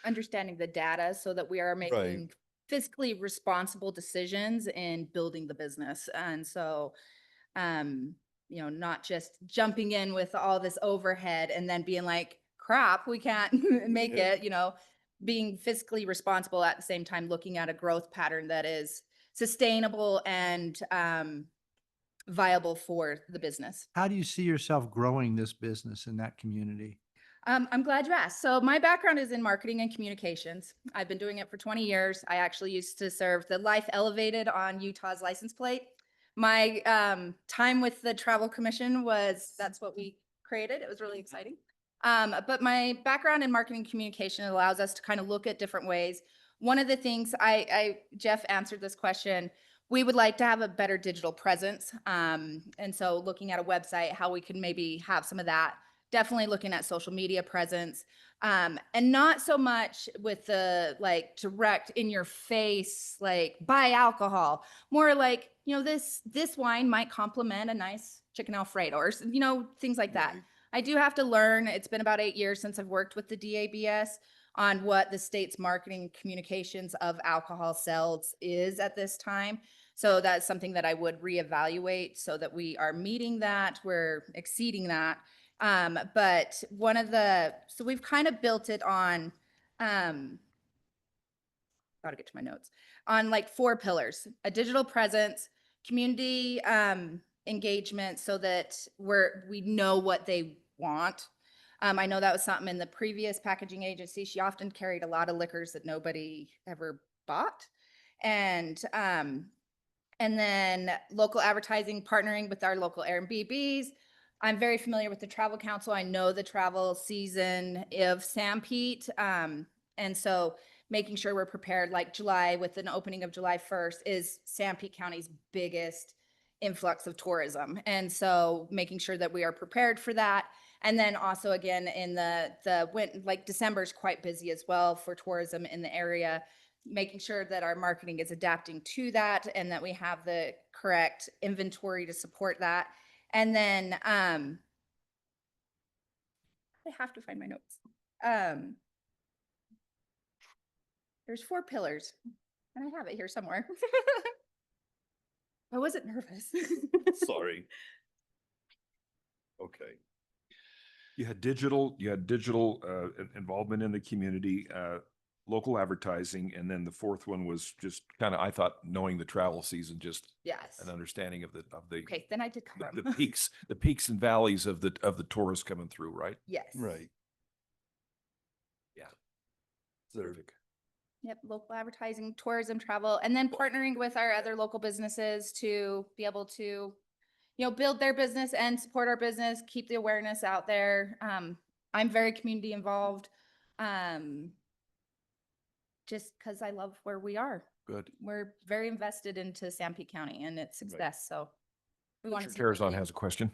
Speaker 15: Understanding the data, so that we are making fiscally responsible decisions in building the business. And so, you know, not just jumping in with all this overhead and then being like, crap, we can't make it, you know, being fiscally responsible at the same time, looking at a growth pattern that is sustainable and viable for the business.
Speaker 5: How do you see yourself growing this business in that community?
Speaker 15: I'm glad you asked. So my background is in marketing and communications. I've been doing it for 20 years. I actually used to serve the Life Elevated on Utah's license plate. My time with the Travel Commission that's what we created. It was really exciting. But my background in marketing and communication allows us to kind of look at different ways. One of the things Jeff answered this question, we would like to have a better digital presence. And so looking at a website, how we can maybe have some of that. Definitely looking at social media presence, and not so much with the like direct in your face, like buy alcohol, more like, you know, this wine might complement a nice chicken Alfredo or, you know, things like that. I do have to learn. It's been about 8 years since I've worked with the DABS on what the state's marketing communications of alcohol sales is at this time. So that's something that I would reevaluate, so that we are meeting that, we're exceeding that. But so we've kind of built it on, gotta get to my notes, on like 4 pillars: a digital presence, community engagement, so that we know what they want. I know that was something in the previous packaging agency. She often carried a lot of liquors that nobody ever bought. And then local advertising, partnering with our local Airbnbs, I'm very familiar with the travel council. I know the travel season of Sanpete. And so making sure we're prepared, like July with an opening of July 1st is Sanpete County's biggest influx of tourism. And so making sure that we are prepared for that. And then also again, in like December is quite busy as well for tourism in the area, making sure that our marketing is adapting to that and that we have the correct inventory to support that. And then, I have to find my notes. There's 4 pillars and I have it here somewhere. I wasn't nervous.
Speaker 17: Sorry. Okay.
Speaker 1: You had digital involvement in the community, local advertising, and then the fourth one was just kind of, I thought, knowing the travel season, just
Speaker 15: Yes.
Speaker 1: an understanding of the
Speaker 15: Okay, then I did come
Speaker 1: the peaks and valleys of the tourists coming through, right?
Speaker 15: Yes.
Speaker 17: Right.
Speaker 1: Yeah.
Speaker 17: Terrific.
Speaker 15: Yep, local advertising, tourism, travel, and then partnering with our other local businesses to be able to, build their business and support our business, keep the awareness out there. I'm very community involved. Just because I love where we are.
Speaker 1: Good.
Speaker 15: We're very invested into Sanpete County and its success, so we want to see
Speaker 1: Terrazon has a question.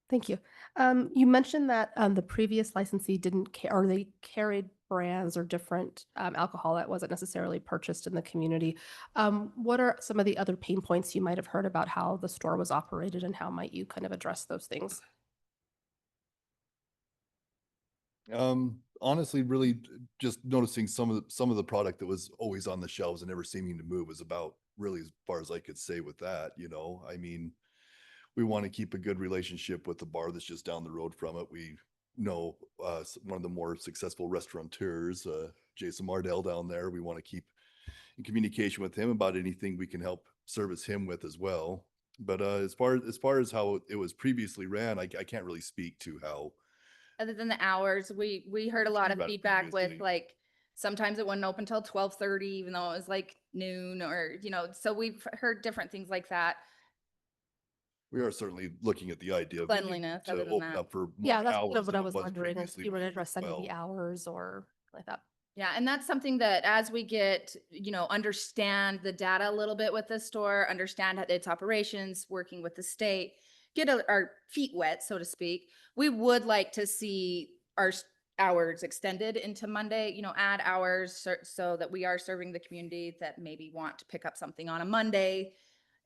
Speaker 10: Thank you. You mentioned that the previous licensee didn't or they carried brands or different alcohol that wasn't necessarily purchased in the community. What are some of the other pain points you might have heard about how the store was operated, and how might you kind of address those things?
Speaker 17: Honestly, really just noticing some of the product that was always on the shelves and never seeming to move was about really as far as I could say with that, I mean, we want to keep a good relationship with the bar that's just down the road from it. We know one of the more successful restaurateurs, Jason Mardell down there. We want to keep in communication with him about anything we can help service him with as well. But as far as how it was previously ran, I can't really speak to how.
Speaker 15: other than the hours, we heard a lot of
Speaker 17: Right,
Speaker 15: feedback with
Speaker 17: previously.
Speaker 15: like, sometimes it wouldn't open till 12:30, even though it was like noon or, so we've heard different things like that.
Speaker 17: We are certainly looking at the idea of
Speaker 15: Cleanliness,
Speaker 17: to
Speaker 15: other than
Speaker 17: open
Speaker 15: that.
Speaker 17: up for more
Speaker 10: Yeah, that's
Speaker 17: hours
Speaker 10: kind of what
Speaker 17: than
Speaker 10: I
Speaker 17: it
Speaker 10: was wondering, if
Speaker 17: previously
Speaker 10: you would
Speaker 17: ran
Speaker 10: address
Speaker 17: as
Speaker 10: any of the
Speaker 17: well.
Speaker 10: hours or like that.
Speaker 15: Yeah, and that's something that as we get, understand the data a little bit with the store, understand its operations, working with the state, get our feet wet, so to speak, we would like to see our hours extended into Monday, add hours so that we are serving the community that maybe want to pick up something on a Monday.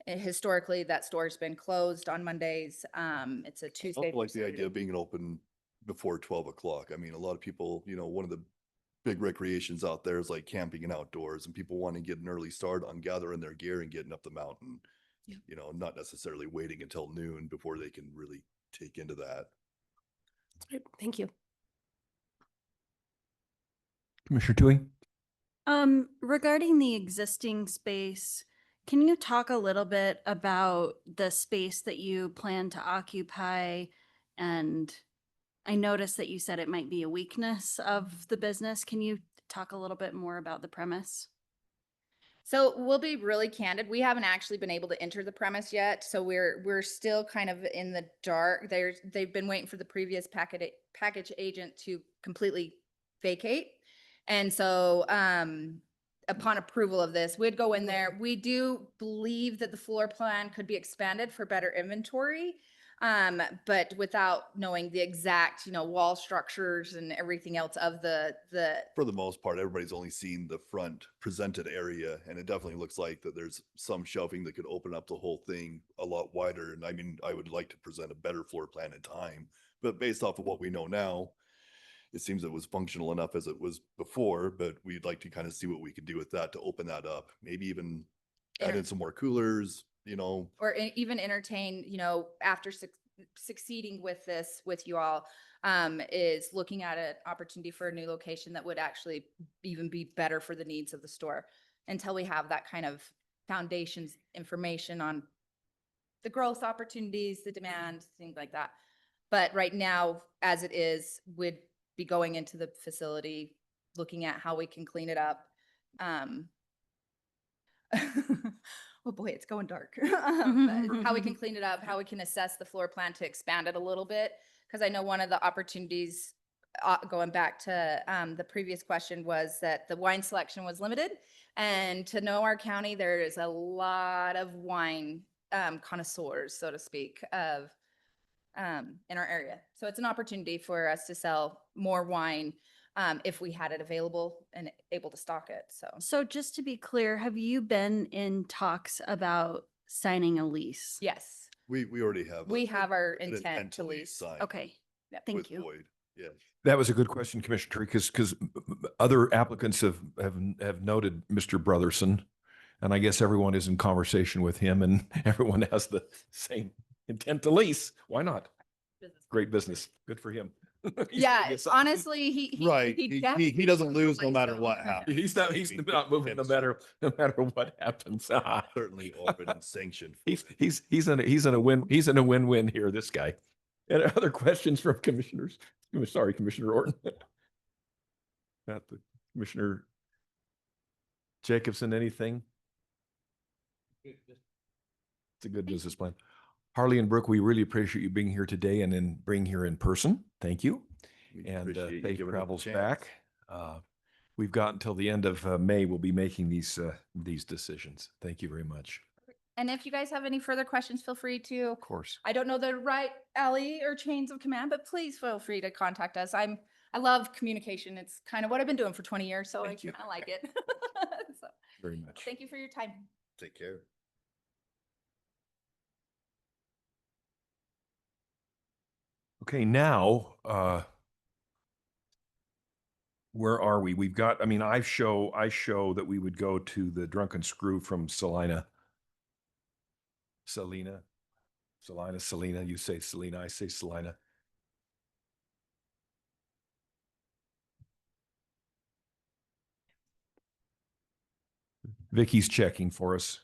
Speaker 15: Historically, that store's been closed on Mondays. It's a
Speaker 17: I
Speaker 15: Tuesday.
Speaker 17: also like the idea of being open before 12 o'clock. I mean, a lot of people, one of the big recreations out there is like camping and outdoors, and people want to get an early start on gathering their gear and getting up the mountain, not necessarily waiting until noon before they can really take into that.
Speaker 10: Great. Thank you.
Speaker 1: Commissioner Tui?
Speaker 4: Regarding the existing space, can you talk a little bit about the space that you plan to occupy? And I noticed that you said it might be a weakness of the business. Can you talk a little bit more about the premise?
Speaker 15: So we'll be really candid. We haven't actually been able to enter the premise yet, so we're still kind of in the dark. They've been waiting for the previous package agent to completely vacate, and so upon approval of this, we'd go in there. We do believe that the floor plan could be expanded for better inventory, but without knowing the exact, wall structures and everything else of the.
Speaker 17: For the most part, everybody's only seen the front presented area, and it definitely looks like that there's some shelving that could open up the whole thing a lot wider. And I mean, I would like to present a better floor plan in time, but based off of what we know now, it seems it was functional enough as it was before, but we'd like to kind of see what we could do with that to open that up. Maybe even add in some more coolers,
Speaker 15: Or even entertain, after succeeding with this with you all, is looking at an opportunity for a new location that would actually even be better for the needs of the store, until we have that kind of foundations information on the growth opportunities, the demand, things like that. But right now, as it is, we'd be going into the facility, looking at how we can clean it up. oh boy, it's going dark. But how we can clean it up, how we can assess the floor plan to expand it a little bit. Because I know one of the opportunities, going back to the previous question, was that the wine selection was limited. And to know our county, there is a lot of wine connoisseurs, so to speak, of in our area. So it's an opportunity for us to sell more wine if we had it available and able to stock it.
Speaker 4: So just to be clear, have you been in talks about signing a lease?
Speaker 15: Yes,
Speaker 17: We already have.
Speaker 15: we have our
Speaker 17: an
Speaker 15: intent to
Speaker 17: lease
Speaker 15: lease.
Speaker 17: signed
Speaker 4: Okay, thank
Speaker 17: with
Speaker 4: you.
Speaker 17: Boyd. Yeah.
Speaker 1: That was a good question, Commissioner, because other applicants have noted Mr. Brotherson, and I guess everyone is in conversation with him, and everyone has the same intent to lease. Why not? Great business. Good for him.
Speaker 15: Yeah, honestly,
Speaker 17: Right.
Speaker 15: he
Speaker 17: He doesn't lose no matter what happens.
Speaker 1: He's not moving no matter what happens.
Speaker 17: Certainly open and sanctioned.
Speaker 1: He's in a win-win here, this guy. And other questions from commissioners? Sorry, Commissioner Orton. Not the Commissioner Jacobson, anything? It's a good business plan. Harley and Brooke, we really appreciate you being here today and then being here in person. Thank you. And
Speaker 17: appreciate you
Speaker 1: safe
Speaker 17: giving us a
Speaker 1: travels
Speaker 17: chance.
Speaker 1: back. We've got until the end of May. We'll be making these decisions. Thank you very much.
Speaker 15: And if you guys have any further questions, feel free to.
Speaker 1: Of course.
Speaker 15: I don't know the right alley or chains of command, but please feel free to contact us. I love communication. It's kind of what I've been doing for 20 years, so I kind of like it. So,
Speaker 1: Very much.
Speaker 15: thank you for your time.
Speaker 17: Take care.
Speaker 1: Okay, now, where are we? We've got, I mean, I show that we would go to the Drunken Screw from Selina. You say Selina, I say Selina. Vicky's checking for us.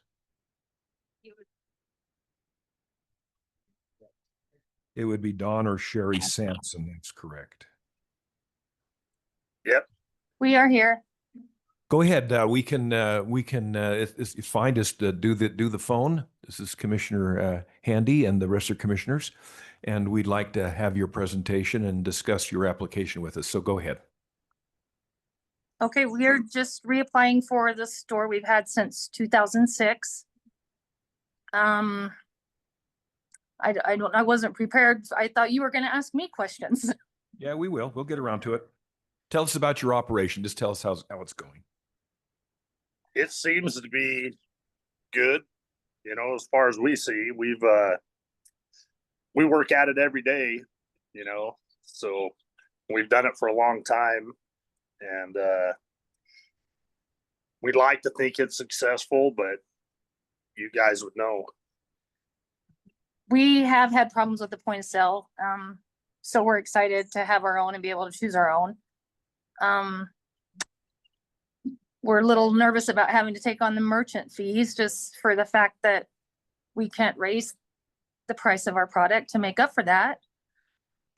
Speaker 1: It would be Don or Sherry Sampson. That's correct.
Speaker 18: Yep.
Speaker 13: We are here.
Speaker 1: Go ahead. We can it's fine just to do the phone. This is Commissioner Handy and the rest of commissioners, and we'd like to have your presentation and discuss your application with us. So go ahead.
Speaker 13: Okay, we are just reapplying for the store we've had since 2006. I wasn't prepared. I thought you were going to ask me questions.
Speaker 1: Yeah, we will. We'll get around to it. Tell us about your operation. Just tell us how it's going.
Speaker 18: It seems to be good. You know, as far as we see, we work at it every day, you know, so we've done it for a long time, and we'd like to think it's successful, but you guys would know.
Speaker 13: We have had problems with the point of sale. So we're excited to have our own and be able to choose our own. We're a little nervous about having to take on the merchant fees just for the fact that we can't raise the price of our product to make up for that.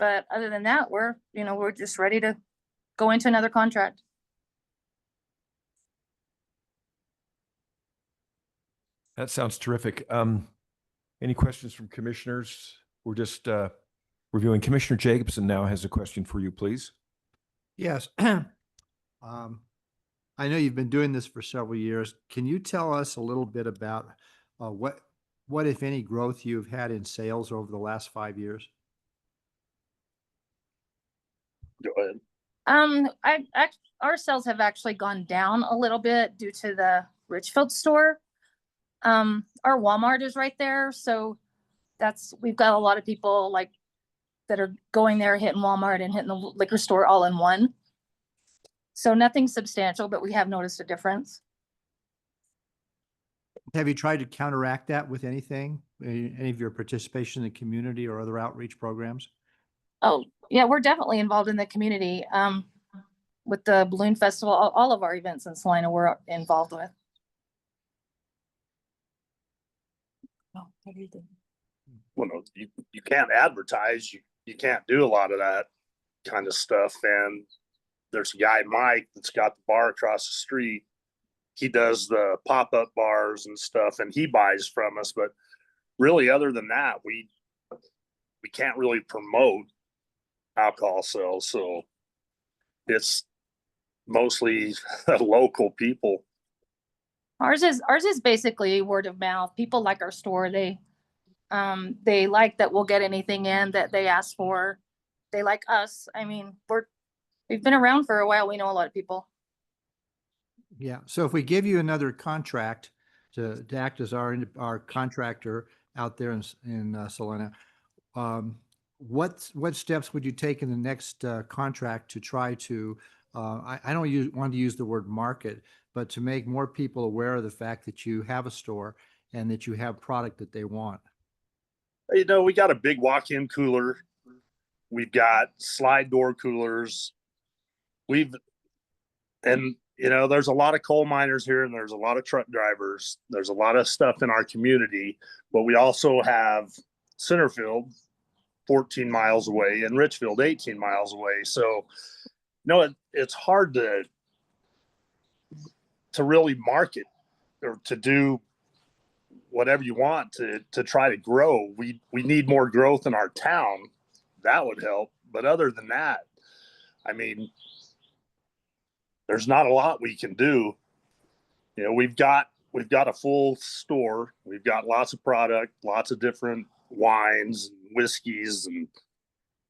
Speaker 13: But other than that, we're just ready to go into another contract.
Speaker 1: That sounds terrific. Any questions from commissioners? We're just reviewing. Commissioner Jacobson now has a question for you, please.
Speaker 5: Yes. I know you've been doing this for several years. Can you tell us a little bit about what, if any, growth you've had in sales over the last 5 years?
Speaker 18: Go ahead.
Speaker 13: Our sales have actually gone down a little bit due to the Richfield store. Our Walmart is right there, so we've got a lot of people that are going there, hitting Walmart and hitting the liquor store all in one. So nothing substantial, but we have noticed a difference.
Speaker 5: Have you tried to counteract that with anything? Any of your participation in the community or other outreach programs?
Speaker 13: Oh, yeah, we're definitely involved in the community. With the Balloon Festival, all of our events in Salina we're involved with.
Speaker 18: Oh, what do you think? Well, no, you can't advertise. You can't do a lot of that kind of stuff. And there's a guy, Mike, that's got the bar across the street. he does the pop-up bars and stuff, and he buys from us. But really, other than that, we can't really promote alcohol sales. So it's mostly local people.
Speaker 13: Ours is basically word of mouth. People like our store. They like that we'll get anything in that they ask for. They like us. I mean, we've been around for a while. We know a lot of people.
Speaker 5: Yeah. So if we give you another contract to act as our contractor out there in Salina, what steps would you take in the next contract to try to I don't want to use the word market, but to make more people aware of the fact that you have a store and that you have product that they want?
Speaker 18: You know, we got a big walk-in cooler. We've got slide door coolers. And you know, there's a lot of coal miners here, and there's a lot of truck drivers. There's a lot of stuff in our community, but we also have Centerfield 14 miles away and Richfield 18 miles away. So, no, it's hard to really market or to do whatever you want to try to grow. We need more growth in our town. That would help. But other than that, I mean, there's not a lot we can do. You know, we've got a full store. We've got lots of product, lots of different wines, and whiskeys, and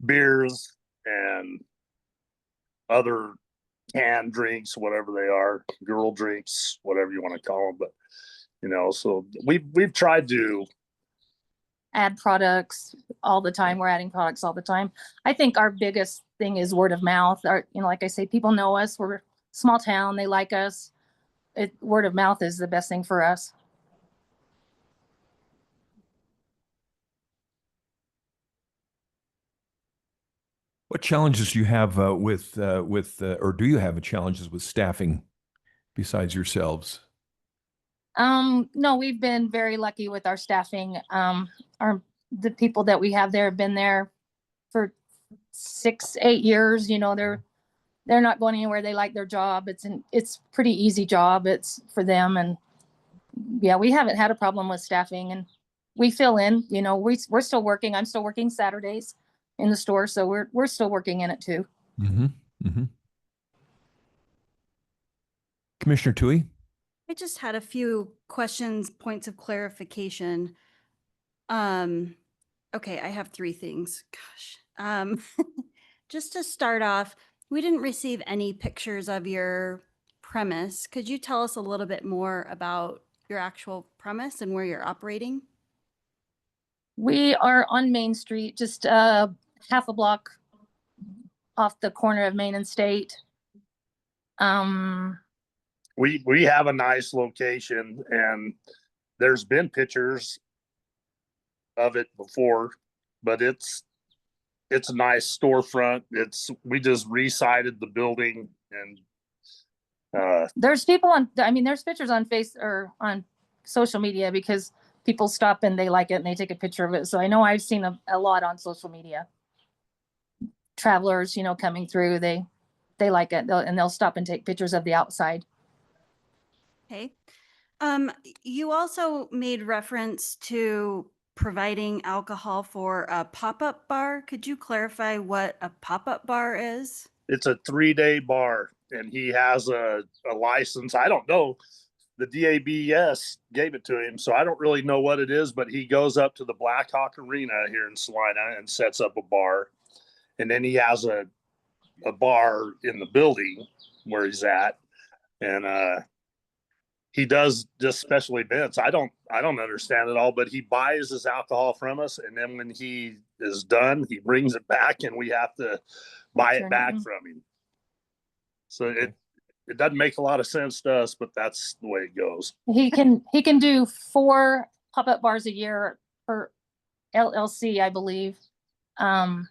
Speaker 18: beers, and other canned drinks, whatever they are, girl drinks, whatever you want to call them. But you know, so we've tried to
Speaker 13: Add products all the time. We're adding products all the time. I think our biggest thing is word of mouth. Like I say, people know us. We're a small town. They like us. Word of mouth is the best thing for us.
Speaker 1: What challenges do you have or do you have challenges with staffing besides yourselves?
Speaker 13: No, we've been very lucky with our staffing. The people that we have there have been there for 6-8 years. You know, they're not going anywhere. They like their job. It's pretty easy job. It's for them. And yeah, we haven't had a problem with staffing, and we fill in, you know, we're still working. I'm still working Saturdays in the store. So we're still working in it too.
Speaker 1: Mm-hmm. Mm-hmm. Commissioner Tui?
Speaker 4: I just had a few questions, points of clarification. Okay, I have 3 things. Gosh. Just to start off, we didn't receive any pictures of your premise. Could you tell us a little bit more about your actual premise and where you're operating?
Speaker 13: We are on Main Street, just half a block off the corner of Main and State.
Speaker 18: We have a nice location, and there's been pictures of it before, but it's a nice storefront. We just re-sided the building, and
Speaker 13: there's pictures on on social media because people stop and they like it and they take a picture of it. So I know I've seen a lot on social media. Travelers, you know, coming through, they like it, and they'll stop and take pictures of the outside.
Speaker 4: Okay. You also made reference to providing alcohol for a pop-up bar. Could you clarify what a pop-up bar is?
Speaker 18: it's a 3-day bar, and he has a license. I don't know. The DABS gave it to him, so I don't really know what it is, but he goes up to the Blackhawk Arena here in Salina and sets up a bar. And then he has a bar in the building where he's at. And he does just special events. I don't understand it all, but he buys his alcohol from us, and then when he is done, he brings it back, and we have to buy it back from him. So it doesn't make a lot of sense to us, but that's the way it goes.
Speaker 13: He can do 4 pop-up bars a year per LLC, I believe. And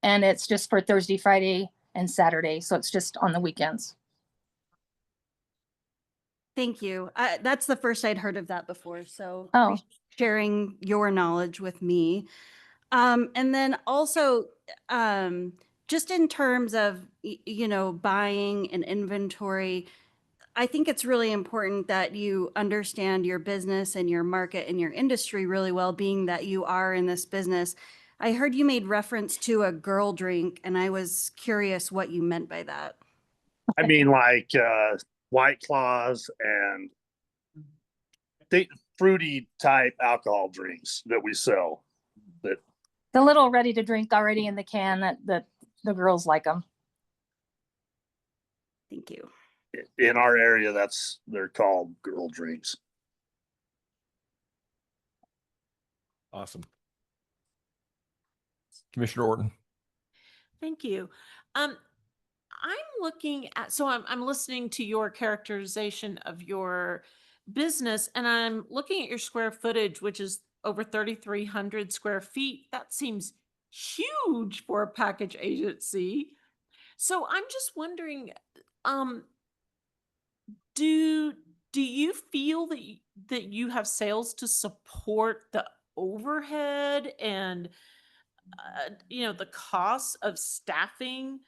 Speaker 13: it's just for Thursday, Friday, and Saturday. So it's just on the weekends.
Speaker 4: Thank you. That's the first I'd heard of that before. So
Speaker 13: Oh.
Speaker 4: sharing your knowledge with me. And then also, just in terms of, buying an inventory, I think it's really important that you understand your business and your market and your industry really well, being that you are in this business. I heard you made reference to a girl drink, and I was curious what you meant by that.
Speaker 18: I mean, like White Claws and fruity type alcohol drinks that we sell. That
Speaker 13: The little ready to drink already in the can that the girls like them.
Speaker 4: Thank you.
Speaker 18: in our area, they're called girl drinks.
Speaker 1: Awesome. Commissioner Orton.
Speaker 6: Thank you. I'm looking at, so I'm listening to your characterization of your business, and I'm looking at your square footage, which is over 3,300 square feet. That seems huge for a package agency. So I'm just wondering, um, do you feel that you have sales to support the overhead and the cost of staffing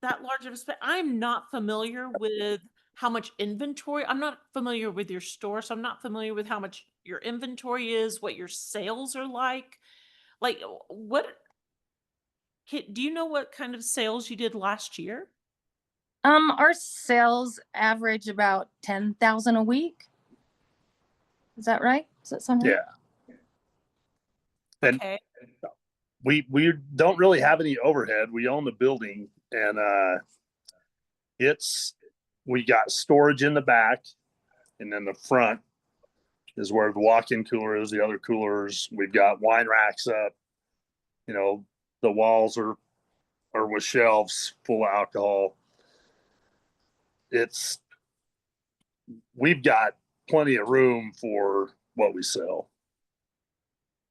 Speaker 6: that large of a space? I'm not familiar with how much inventory. I'm not familiar with your store, so I'm not familiar with how much your inventory is, what your sales are like. Like, do you know what kind of sales you did last year?
Speaker 13: Our sales average about 10,000 a week. Is that right? Does that sound right?
Speaker 18: Yeah. And
Speaker 6: Okay.
Speaker 18: we don't really have any overhead. We own the building, and we got storage in the back, and then the front is where the walk-in cooler is. The other coolers, we've got wine racks up. The walls are with shelves full of alcohol. We've got plenty of room for what we sell.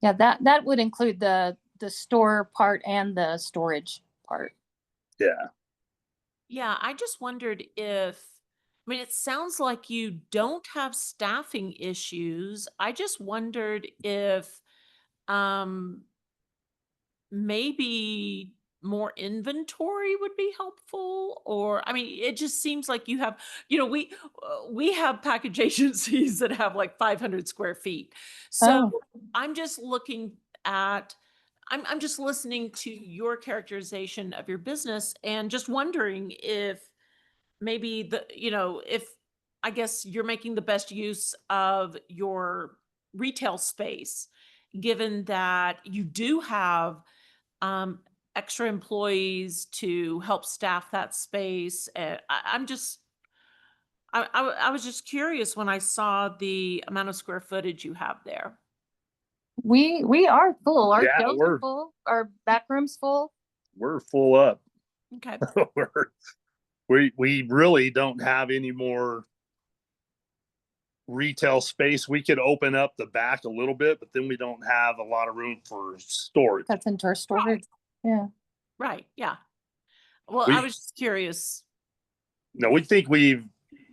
Speaker 13: Yeah, that would include the store part and the storage part.
Speaker 18: Yeah.
Speaker 6: Yeah, I just wondered if, I mean, it sounds like you don't have staffing issues. I just wondered if um maybe more inventory would be helpful, or I mean, it just seems like you have, we have package agencies that have like 500 square feet. So
Speaker 13: Oh.
Speaker 6: I'm just looking at, I'm just listening to your characterization of your business and just wondering if maybe if I guess you're making the best use of your retail space, given that you do have um, extra employees to help staff that space. I was just curious when I saw the amount of square footage you have there.
Speaker 13: We are full. Our
Speaker 18: Yeah,
Speaker 13: shelves are full. Our back room's full.
Speaker 18: We're full up.
Speaker 6: Okay.
Speaker 18: we really don't have any more retail space. We could open up the back a little bit, but then we don't have a lot of room for storage.
Speaker 13: That's into our storage. Yeah.
Speaker 6: Right. Yeah. Well, I was just curious.
Speaker 18: No, we think we've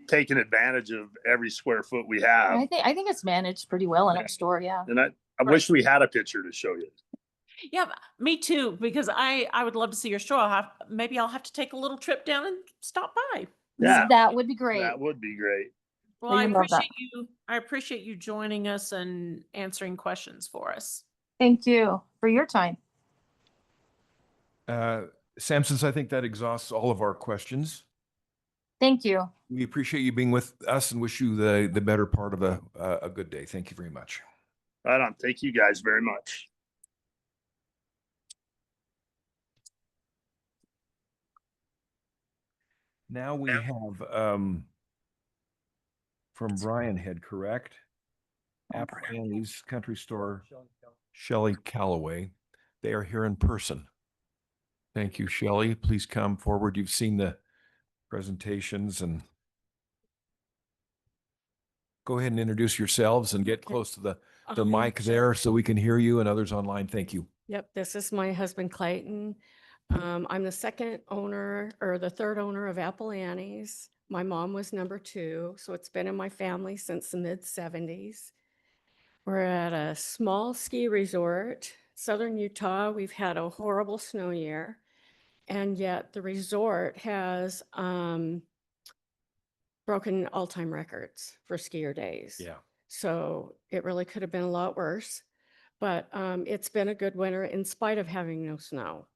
Speaker 18: taken advantage of every square foot we have.
Speaker 13: I think it's managed pretty well in our store. Yeah.
Speaker 18: And I wish we had a picture to show you.
Speaker 6: Yeah, me too, because I would love to see your store. Maybe I'll have to take a little trip down and stop by.
Speaker 18: Yeah.
Speaker 13: That would be great.
Speaker 18: That would be great.
Speaker 6: Well, I appreciate you joining us and answering questions for us.
Speaker 13: Thank you for your time.
Speaker 1: Samsons, I think that exhausts all of our questions.
Speaker 13: Thank you.
Speaker 1: We appreciate you being with us and wish you the better part of a good day. Thank you very much.
Speaker 18: Right on. Thank you guys very much.
Speaker 1: Now we have from Brian Head, correct? Apple's Country Store, Shelley Calloway. They are here in person. Thank you, Shelley. Please come forward. You've seen the presentations, and go ahead and introduce yourselves and get close to the mic there so we can hear you, and others online. Thank you.
Speaker 19: Yep, this is my husband Clayton. I'm the second owner or the third owner of Apple Annie's. My mom was number 2, so it's been in my family since the mid-70s. We're at a small ski resort, southern Utah. We've had a horrible snow year, and yet the resort has broken all-time records for skier days.
Speaker 1: Yeah.
Speaker 19: So it really could have been a lot worse, but it's been a good winter in spite of having no snow.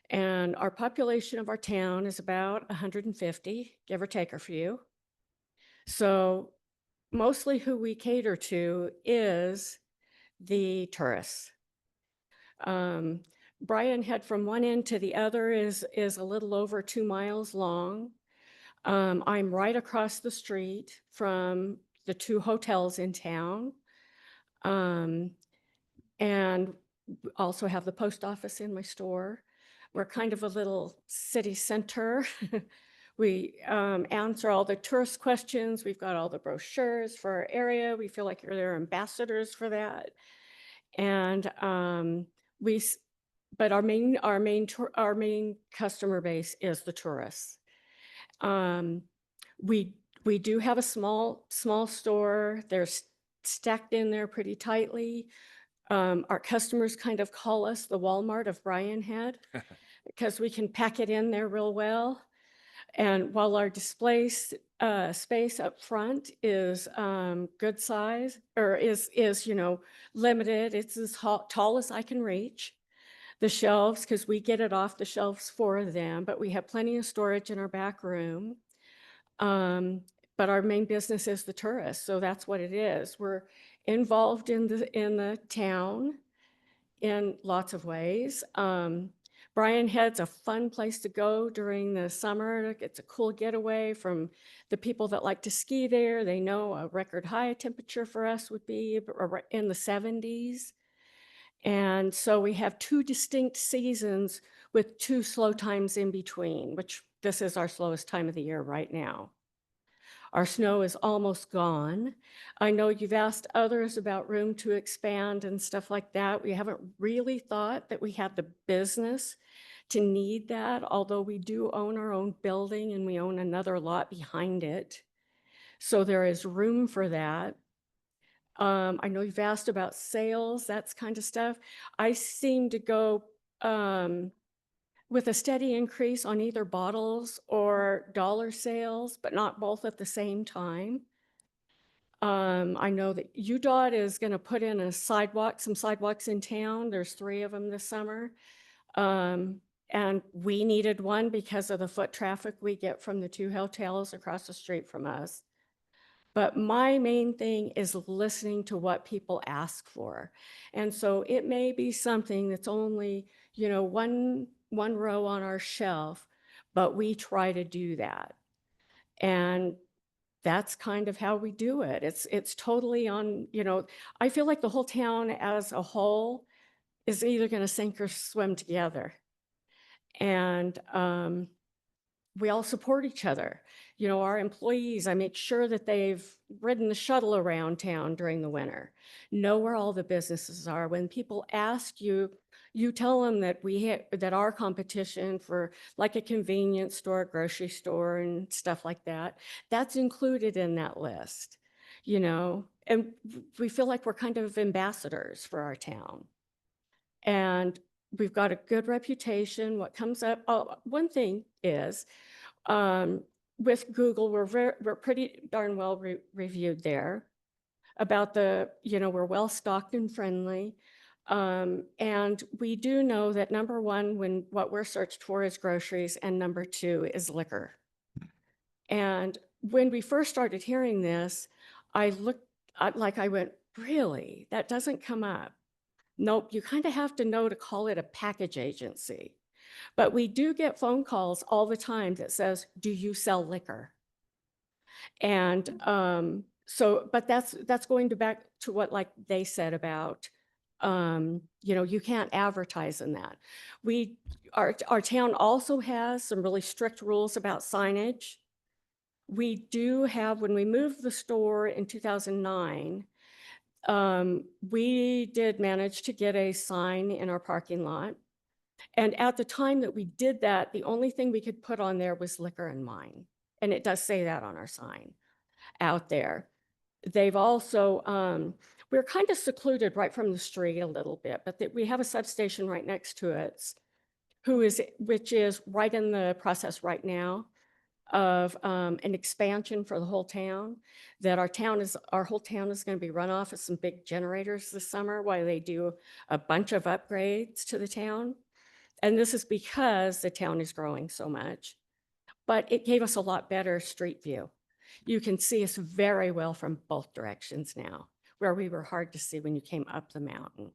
Speaker 19: And our population of our town is about 150, give or take a few. So mostly who we cater to is the tourists. Brian Head from one end to the other is a little over 2 miles long. I'm right across the street from the 2 hotels in town. And also have the post office in my store. We're kind of a little city center. We answer all the tourist questions. We've got all the brochures for our area. We feel like they're ambassadors for that. And but our main customer base is the tourists. We do have a small store. They're stacked in there pretty tightly. Our customers kind of call us the Walmart of Brian Head because we can pack it in there real well. And while our display space up front is good size, or is limited, it's as tall as I can reach. The shelves, because we get it off the shelves for them, but we have plenty of storage in our back room. But our main business is the tourists, so that's what it is. We're involved in the town in lots of ways. Brian Head's a fun place to go during the summer. It's a cool getaway from the people that like to ski there. They know a record high temperature for us would be in the 70s. And so we have 2 distinct seasons with 2 slow times in between, which this is our slowest time of the year right now. Our snow is almost gone. I know you've asked others about room to expand and stuff like that. We haven't really thought that we have the business to need that, although we do own our own building and we own another lot behind it. So there is room for that. I know you've asked about sales, that's kind of stuff. I seem to go with a steady increase on either bottles or dollar sales, but not both at the same time. I know that UDOT is going to put in some sidewalks in town. There's 3 of them this summer. And we needed one because of the foot traffic we get from the 2 hotels across the street from us. But my main thing is listening to what people ask for. And so it may be something that's only, one row on our shelf, but we try to do that. And that's kind of how we do it. It's totally on, I feel like the whole town as a whole is either going to sink or swim together. And we all support each other. Our employees, I make sure that they've ridden the shuttle around town during the winter, know where all the businesses are. When people ask you, you tell them that that our competition for like a convenience store, grocery store and stuff like that, that's included in that list, and we feel like we're kind of ambassadors for our town. And we've got a good reputation. What comes up, one thing is, with Google, we're pretty darn well reviewed there about we're well stocked and friendly. And we do know that number 1, what we're searched for is groceries, and number 2 is liquor. And when we first started hearing this, I went, really? That doesn't come up. Nope, you kind of have to know to call it a package agency. But we do get phone calls all the time that says, do you sell liquor? And but that's going back to what they said about, you can't advertise in that. Our town also has some really strict rules about signage. We do have, when we moved the store in 2009, we did manage to get a sign in our parking lot. And at the time that we did that, the only thing we could put on there was liquor and wine. And it does say that on our sign out there. They've also, we're kind of secluded right from the street a little bit, but we have a substation right next to it, which is right in the process right now of an expansion for the whole town, that our whole town is going to be run off of some big generators this summer while they do a bunch of upgrades to the town. And this is because the town is growing so much. But it gave us a lot better street view. You can see us very well from both directions now, where we were hard to see when you came up the mountain.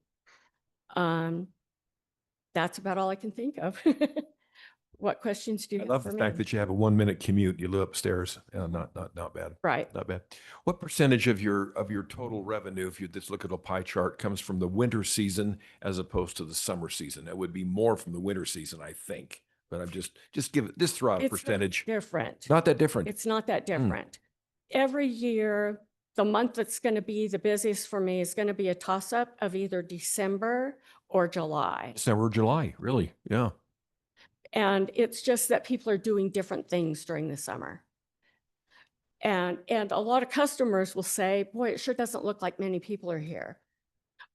Speaker 19: That's about all I can think of. What questions do you
Speaker 1: I
Speaker 19: have
Speaker 1: love
Speaker 19: for
Speaker 1: the
Speaker 19: me?
Speaker 1: fact that you have a 1-minute commute. You live upstairs. Not bad.
Speaker 19: Right.
Speaker 1: Not bad. What percentage of your total revenue, if you just look at a pie chart, comes from the winter season as opposed to the summer season? It would be more from the winter season, I think. But I'm just throw out a
Speaker 19: It's not
Speaker 1: percentage.
Speaker 19: different.
Speaker 1: Not that different.
Speaker 19: It's not that different. Every year, the month that's going to be the busiest for me is going to be a toss-up of either December or July.
Speaker 1: December, July, really? Yeah.
Speaker 19: And it's just that people are doing different things during the summer. And a lot of customers will say, boy, it sure doesn't look like many people are here.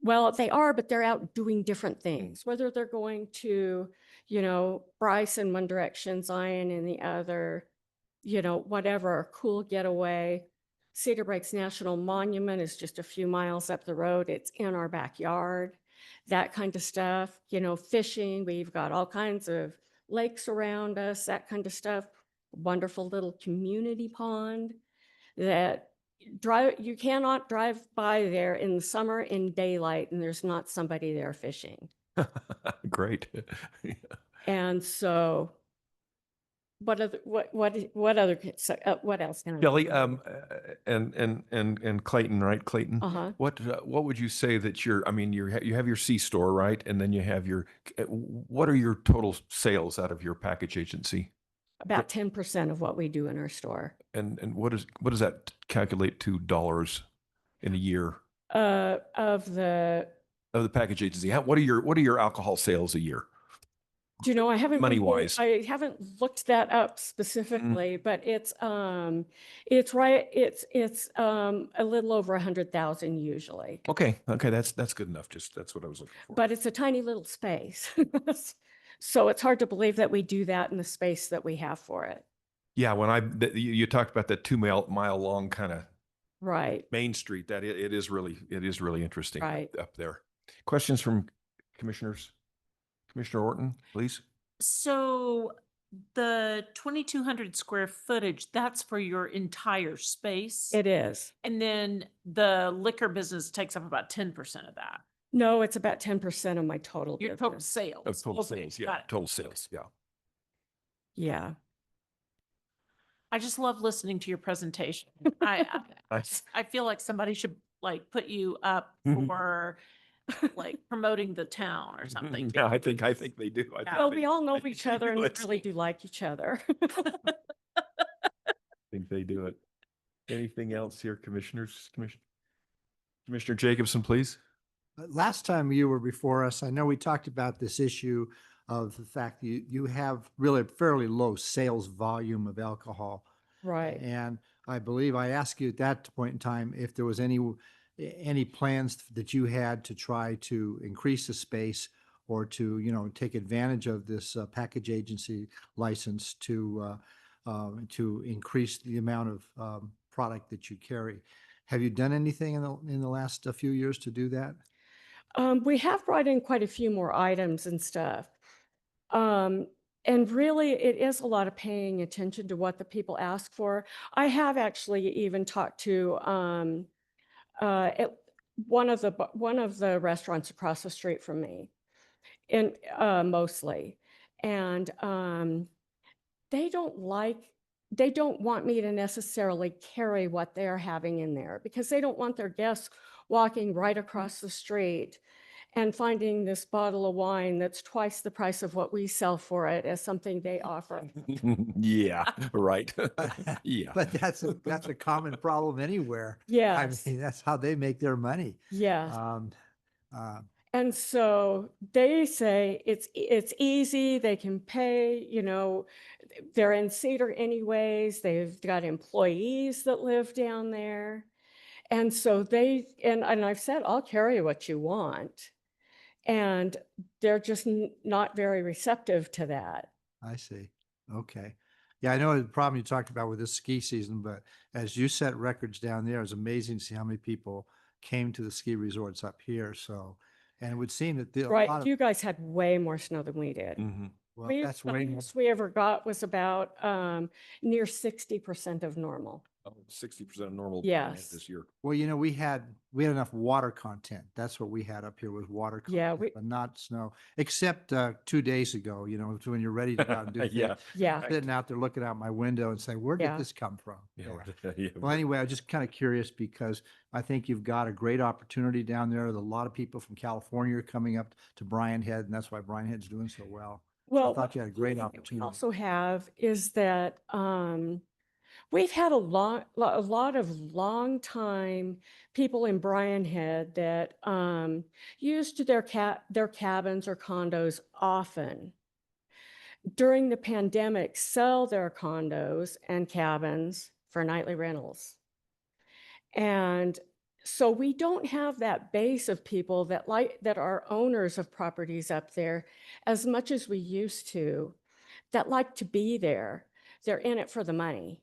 Speaker 19: Well, they are, but they're out doing different things, whether they're going to, Bryce in one direction, Zion in the other, whatever, a cool getaway. Cedar Breaks National Monument is just a few miles up the road. It's in our backyard, that kind of stuff. Fishing, we've got all kinds of lakes around us, that kind of stuff. Wonderful little community pond that you cannot drive by there in the summer in daylight and there's not somebody there fishing.
Speaker 1: Great.
Speaker 19: And so what else can I?
Speaker 1: Kelly, and Clayton, right? Clayton.
Speaker 19: Uh-huh.
Speaker 1: What would you say that you have your C-store, right? And then you have what are your total sales out of your package agency?
Speaker 19: About 10% of what we do in our store.
Speaker 1: And what does that calculate to dollars in a year?
Speaker 19: Of the
Speaker 1: package agency. What are your alcohol sales a year?
Speaker 19: Do you know, I haven't
Speaker 1: Money-wise.
Speaker 19: I haven't looked that up specifically, but it's a little over 100,000 usually.
Speaker 1: Okay, that's good enough. That's what I was looking for.
Speaker 19: But it's a tiny little space. So it's hard to believe that we do that in the space that we have for it.
Speaker 1: Yeah, when you talked about that 2-mile long kind of
Speaker 19: Right.
Speaker 1: Main Street, that it is really interesting
Speaker 19: Right.
Speaker 1: up there. Questions from commissioners? Commissioner Orton, please.
Speaker 6: So the 2,200 square footage, that's for your entire space?
Speaker 19: It is.
Speaker 6: And then the liquor business takes up about 10% of that.
Speaker 19: No, it's about 10% of my total
Speaker 6: Your
Speaker 19: business.
Speaker 6: total sales.
Speaker 1: Of total
Speaker 6: Okay,
Speaker 1: sales, yeah.
Speaker 6: got it.
Speaker 1: Total sales, yeah.
Speaker 19: Yeah.
Speaker 6: I just love listening to your presentation. I feel like somebody should put you up for promoting the town or something.
Speaker 1: Yeah, I think they do.
Speaker 19: Well, we all know each other and we really do like each other.
Speaker 1: I think they do it. Anything else here, commissioners? Commissioner Jacobson, please.
Speaker 5: Last time you were before us, I know we talked about this issue of the fact that you have really a fairly low sales volume of alcohol.
Speaker 19: Right.
Speaker 5: And I believe I asked you at that point in time if there was any plans that you had to try to increase the space or to, take advantage of this package agency license to increase the amount of product that you carry. Have you done anything in the last few years to do that?
Speaker 19: We have brought in quite a few more items and stuff. And really, it is a lot of paying attention to what the people ask for. I have actually even talked to one of the restaurants across the street from me, and mostly, and they don't want me to necessarily carry what they're having in there because they don't want their guests walking right across the street and finding this bottle of wine that's twice the price of what we sell for it as something they offer.
Speaker 1: Yeah, right. Yeah.
Speaker 5: But that's a common problem anywhere.
Speaker 19: Yes.
Speaker 5: I mean, that's how they make their money.
Speaker 19: Yes.
Speaker 5: And
Speaker 19: so they say it's easy, they can pay, they're in Cedar anyways, they've got employees that live down there. And so and I've said, I'll carry what you want. And they're just not very receptive to that.
Speaker 5: I see. Okay. Yeah, I know the problem you talked about with this ski season, but as you set records down there, it's amazing to see how many people came to the ski resorts up here. So, and it would seem that a
Speaker 19: Right,
Speaker 5: lot of,
Speaker 19: you guys had way more snow than we did.
Speaker 5: well, that's
Speaker 19: The
Speaker 5: way more.
Speaker 19: highest we ever got was about near 60% of normal.
Speaker 1: 60% of normal
Speaker 19: Yes.
Speaker 1: this year.
Speaker 5: Well, you know, we had enough water content. That's what we had up here was water
Speaker 19: Yeah,
Speaker 5: content, but not snow. Except 2 days ago, you know, when you're ready to go out and do things.
Speaker 1: Yeah.
Speaker 19: Yeah.
Speaker 5: Sitting out there looking out my window and saying, where did
Speaker 19: Yeah.
Speaker 5: this come from?
Speaker 1: Yeah.
Speaker 5: Yeah. Well, anyway, I'm just kind of curious because I think you've got a great opportunity down there. There's a lot of people from California are coming up to Bryan Head, and that's why Bryan Head's doing so well. So I
Speaker 19: Well,
Speaker 5: thought you had a great
Speaker 19: we
Speaker 5: opportunity.
Speaker 19: also have is that we've had a lot of long time people in Bryan Head that used their cabins or condos often. During the pandemic, sell their condos and cabins for nightly rentals. And so we don't have that base of people that are owners of properties up there as much as we used to, that like to be there. They're in it for the money.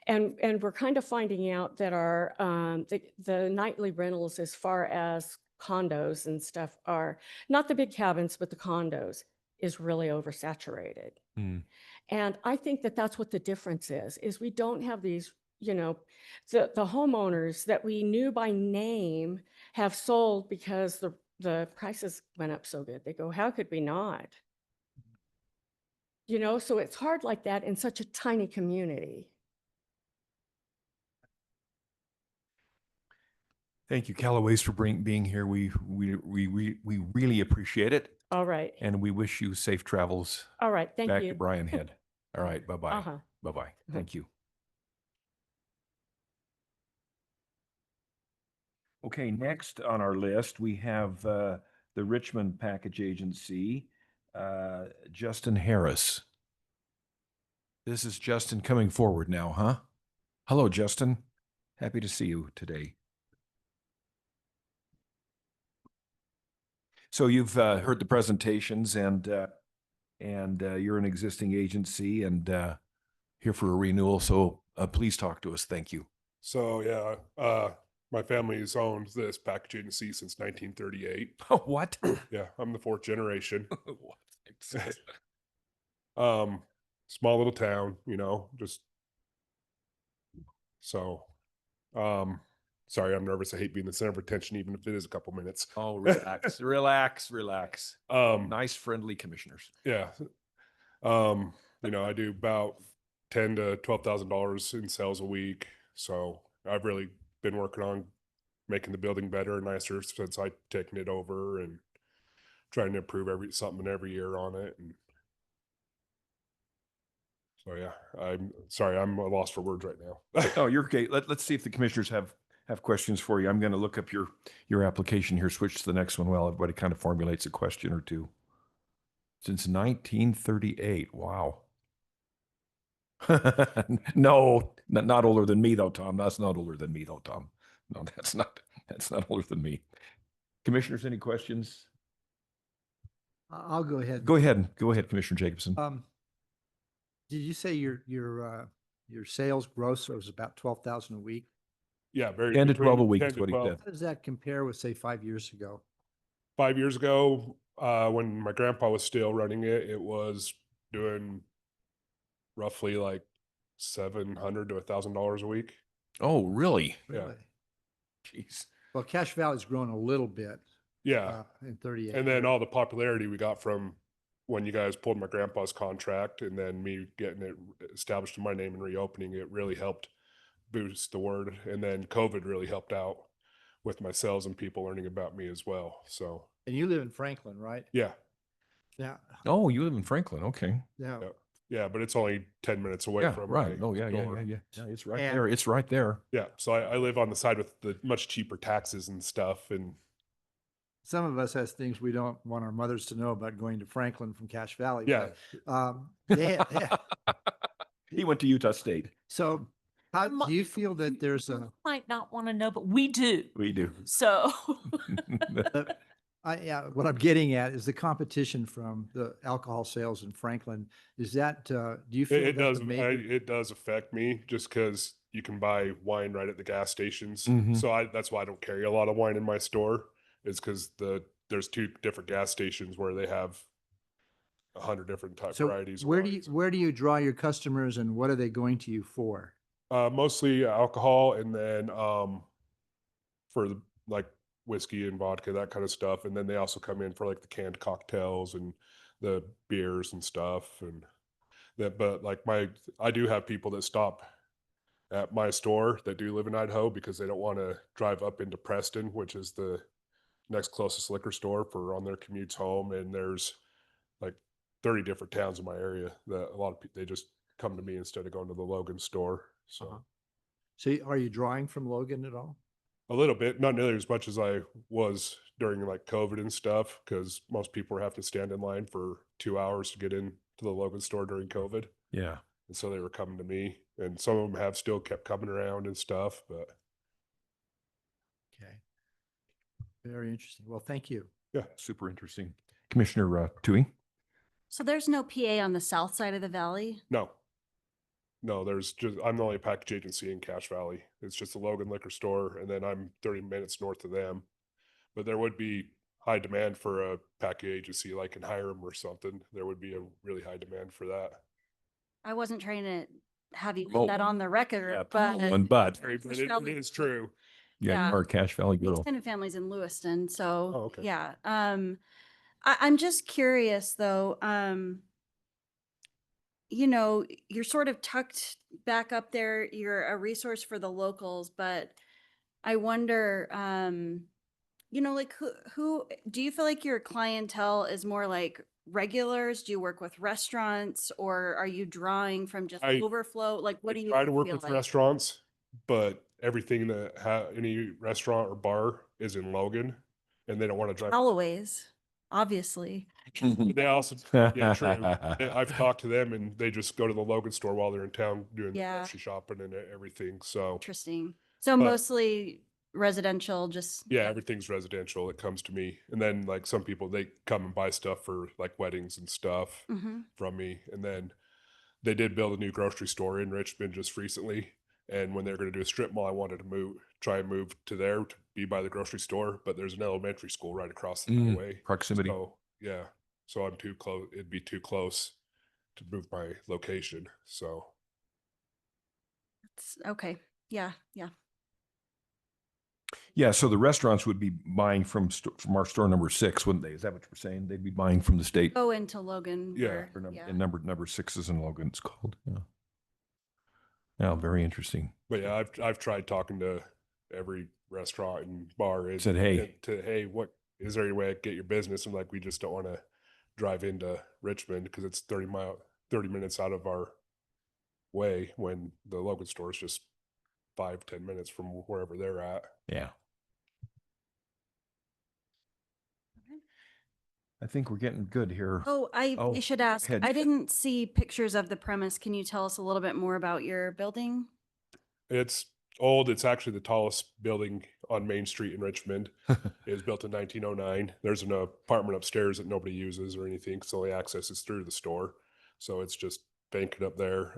Speaker 19: And we're kind of finding out that our the nightly rentals as far as condos and stuff are not the big cabins, but the condos is really oversaturated. And I think that that's what the difference is we don't have these, you know, the homeowners that we knew by name have sold because the prices went up so good. They go, how could we not? You know, so it's hard like that in such a tiny community.
Speaker 1: Thank you, Callaway's, for being here. We really appreciate it.
Speaker 19: All right.
Speaker 1: And we wish you safe travels
Speaker 19: All right. Thank
Speaker 1: back
Speaker 19: you.
Speaker 1: to Bryan Head. All right. Bye-bye.
Speaker 19: Uh-huh.
Speaker 1: Bye-bye. Thank you. Okay, next on our list, we have the Richmond Package Agency, Justin Harris. This is Justin coming forward now, huh? Hello, Justin. Happy to see you today. So you've heard the presentations, and you're an existing agency and here for a renewal. So please talk to us. Thank you.
Speaker 3: So yeah, my family's owned this package agency since 1938.
Speaker 1: What?
Speaker 3: Yeah, I'm the fourth generation.
Speaker 1: What?
Speaker 3: Small little town, you know, just so. Sorry, I'm nervous. I hate being the center of attention, even if it is a couple minutes.
Speaker 1: Oh, relax, relax. Nice, friendly commissioners.
Speaker 3: Yeah. You know, I do about $10,000 to $12,000 in sales a week. So I've really been working on making the building better and nicer since I've taken it over, and trying to improve something every year on it. And so yeah, I'm sorry, I'm at a loss for words right now.
Speaker 1: Oh, you're okay. Let's see if the commissioners have questions for you. I'm going to look up your application here, switch to the next one while everybody kind of formulates a question or two. Since 1938. Wow. No, not older than me though, Tom. That's not older than me though, Tom. No, that's not older than me. Commissioners, any questions?
Speaker 5: I'll go ahead.
Speaker 1: Go ahead, Commissioner Jacobson.
Speaker 5: Did you say your sales gross was about 12,000 a week?
Speaker 3: Yeah,
Speaker 1: 10 to 12 a week
Speaker 3: 10
Speaker 1: is
Speaker 3: to
Speaker 1: what he
Speaker 3: 12.
Speaker 1: said.
Speaker 5: How does that compare with, say, 5 years ago?
Speaker 3: 5 years ago, when my grandpa was still running it, it was doing roughly like $700 to $1,000 a week.
Speaker 1: Oh, really?
Speaker 3: Yeah.
Speaker 1: Jeez.
Speaker 5: Well, Cache Valley's grown a little bit.
Speaker 3: Yeah.
Speaker 5: In 38.
Speaker 3: And then all the popularity we got from when you guys pulled my grandpa's contract, and then me getting it established in my name and reopening it really helped boost the word. And then COVID really helped out with my sales and people learning about me as well. So.
Speaker 5: And you live in Franklin, right?
Speaker 3: Yeah.
Speaker 5: Yeah.
Speaker 1: Oh, you live in Franklin. Okay.
Speaker 5: Yeah.
Speaker 3: Yeah, but it's only 10 minutes away
Speaker 1: Yeah,
Speaker 3: from
Speaker 1: right.
Speaker 3: my
Speaker 1: Oh, yeah.
Speaker 3: door.
Speaker 1: Yeah, it's right there. It's right there.
Speaker 3: Yeah. So I live on the side with the much cheaper taxes and stuff. And
Speaker 5: some of us has things we don't want our mothers to know about going to Franklin from Cache Valley.
Speaker 3: Yeah.
Speaker 5: But, yeah.
Speaker 1: He went to Utah State.
Speaker 5: So how do you feel that there's a...
Speaker 6: Might not want to know, but we do.
Speaker 1: We do.
Speaker 6: So.
Speaker 5: What I'm getting at is the competition from the alcohol sales in Franklin. Is that, do you feel
Speaker 3: It
Speaker 5: that's
Speaker 3: does.
Speaker 5: a major?
Speaker 3: It does affect me just because you can buy wine right at the gas stations.
Speaker 1: Mhm.
Speaker 3: So that's why I don't carry a lot of wine in my store. Is because there's 2 different gas stations where they have 100 different type
Speaker 5: So
Speaker 3: varieties. of
Speaker 5: where do
Speaker 3: wines.
Speaker 5: where do you draw your customers and what are they going to you for?
Speaker 3: Mostly alcohol, and then for the, like whiskey and vodka, that kind of stuff. And then they also come in for like the canned cocktails and the beers and stuff. And that, but like I do have people that stop at my store that do live in Idaho because they don't want to drive up into Preston, which is the next closest liquor store for on their commutes home. And there's like 30 different towns in my area that a lot of people, they just come to me instead of going to the Logan store. So
Speaker 5: So are you drawing from Logan at all?
Speaker 3: a little bit, not nearly as much as I was during like COVID and stuff, because most people were having to stand in line for 2 hours to get in to the Logan store during COVID.
Speaker 1: Yeah.
Speaker 3: And so they were coming to me, and some of them have still kept coming around and stuff, but
Speaker 5: Okay. Very interesting. Well, thank you.
Speaker 3: yeah.
Speaker 1: Super interesting. Commissioner Tui?
Speaker 4: So there's no PA on the south side of the valley?
Speaker 3: No. No, I'm the only package agency in Cache Valley. It's just the Logan liquor store, and then I'm 30 minutes north of them. But there would be high demand for a package agency like in Hiram or something. There would be a really high demand for that.
Speaker 4: I wasn't trying to have you
Speaker 1: Well,
Speaker 4: put that on the record,
Speaker 1: yeah,
Speaker 4: but
Speaker 1: but
Speaker 3: It is true.
Speaker 1: yeah, you are a Cache Valley girl.
Speaker 4: extended families in Lewiston. So
Speaker 3: Oh, okay.
Speaker 4: yeah. I'm just curious though. You know, you're sort of tucked back up there. You're a resource for the locals, but I wonder, you know, like who do you feel like your clientele is more like regulars? Do you work with restaurants or are you drawing from just
Speaker 3: I-
Speaker 4: overflow? Like, what do you
Speaker 3: try to work
Speaker 4: feel
Speaker 3: with
Speaker 4: like?
Speaker 3: restaurants, but everything that any restaurant or bar is in Logan, and they don't want to drive.
Speaker 4: Always, obviously.
Speaker 3: But they also, yeah, true. I've talked to them, and they just go to the Logan store while they're in town doing
Speaker 4: Yeah.
Speaker 3: grocery shopping and everything. So
Speaker 4: Interesting. So
Speaker 3: But-
Speaker 4: mostly residential, just
Speaker 3: yeah, everything's residential. It comes to me, and then like some people, they come and buy stuff for like weddings and stuff
Speaker 4: Mhm.
Speaker 3: from me, and then they did build a new grocery store in Richmond just recently. And when they were going to do a strip mall, I wanted to try and move to there to be by the grocery store, but there's an elementary school right across the highway.
Speaker 1: Proximity.
Speaker 3: So yeah, so I'm too close. It'd be too close to move my location. So
Speaker 4: okay. Yeah, yeah.
Speaker 1: Yeah, so the restaurants would be buying from our store number 6, wouldn't they? Is that what you're saying? They'd be buying from the state.
Speaker 4: Go into Logan.
Speaker 3: Yeah.
Speaker 4: where-
Speaker 1: And number 6 is in Logan. It's called. Yeah. Yeah, very interesting.
Speaker 3: but yeah, I've tried talking to every restaurant and bar and
Speaker 1: Said, hey.
Speaker 3: hey, what is there any way I can get your business? And like, we just don't want to drive into Richmond because it's 30 minutes out of our way when the Logan store is just 5-10 minutes from wherever they're at.
Speaker 1: Yeah. I think we're getting good here.
Speaker 4: Oh, I
Speaker 1: Oh,
Speaker 4: should ask.
Speaker 1: ahead.
Speaker 4: I didn't see pictures of the premise. Can you tell us a little bit more about your building?
Speaker 3: It's old. It's actually the tallest building on Main Street in Richmond. It was built in 1909. There's an apartment upstairs that nobody uses or anything, so the access is through the store. So it's just banking up there.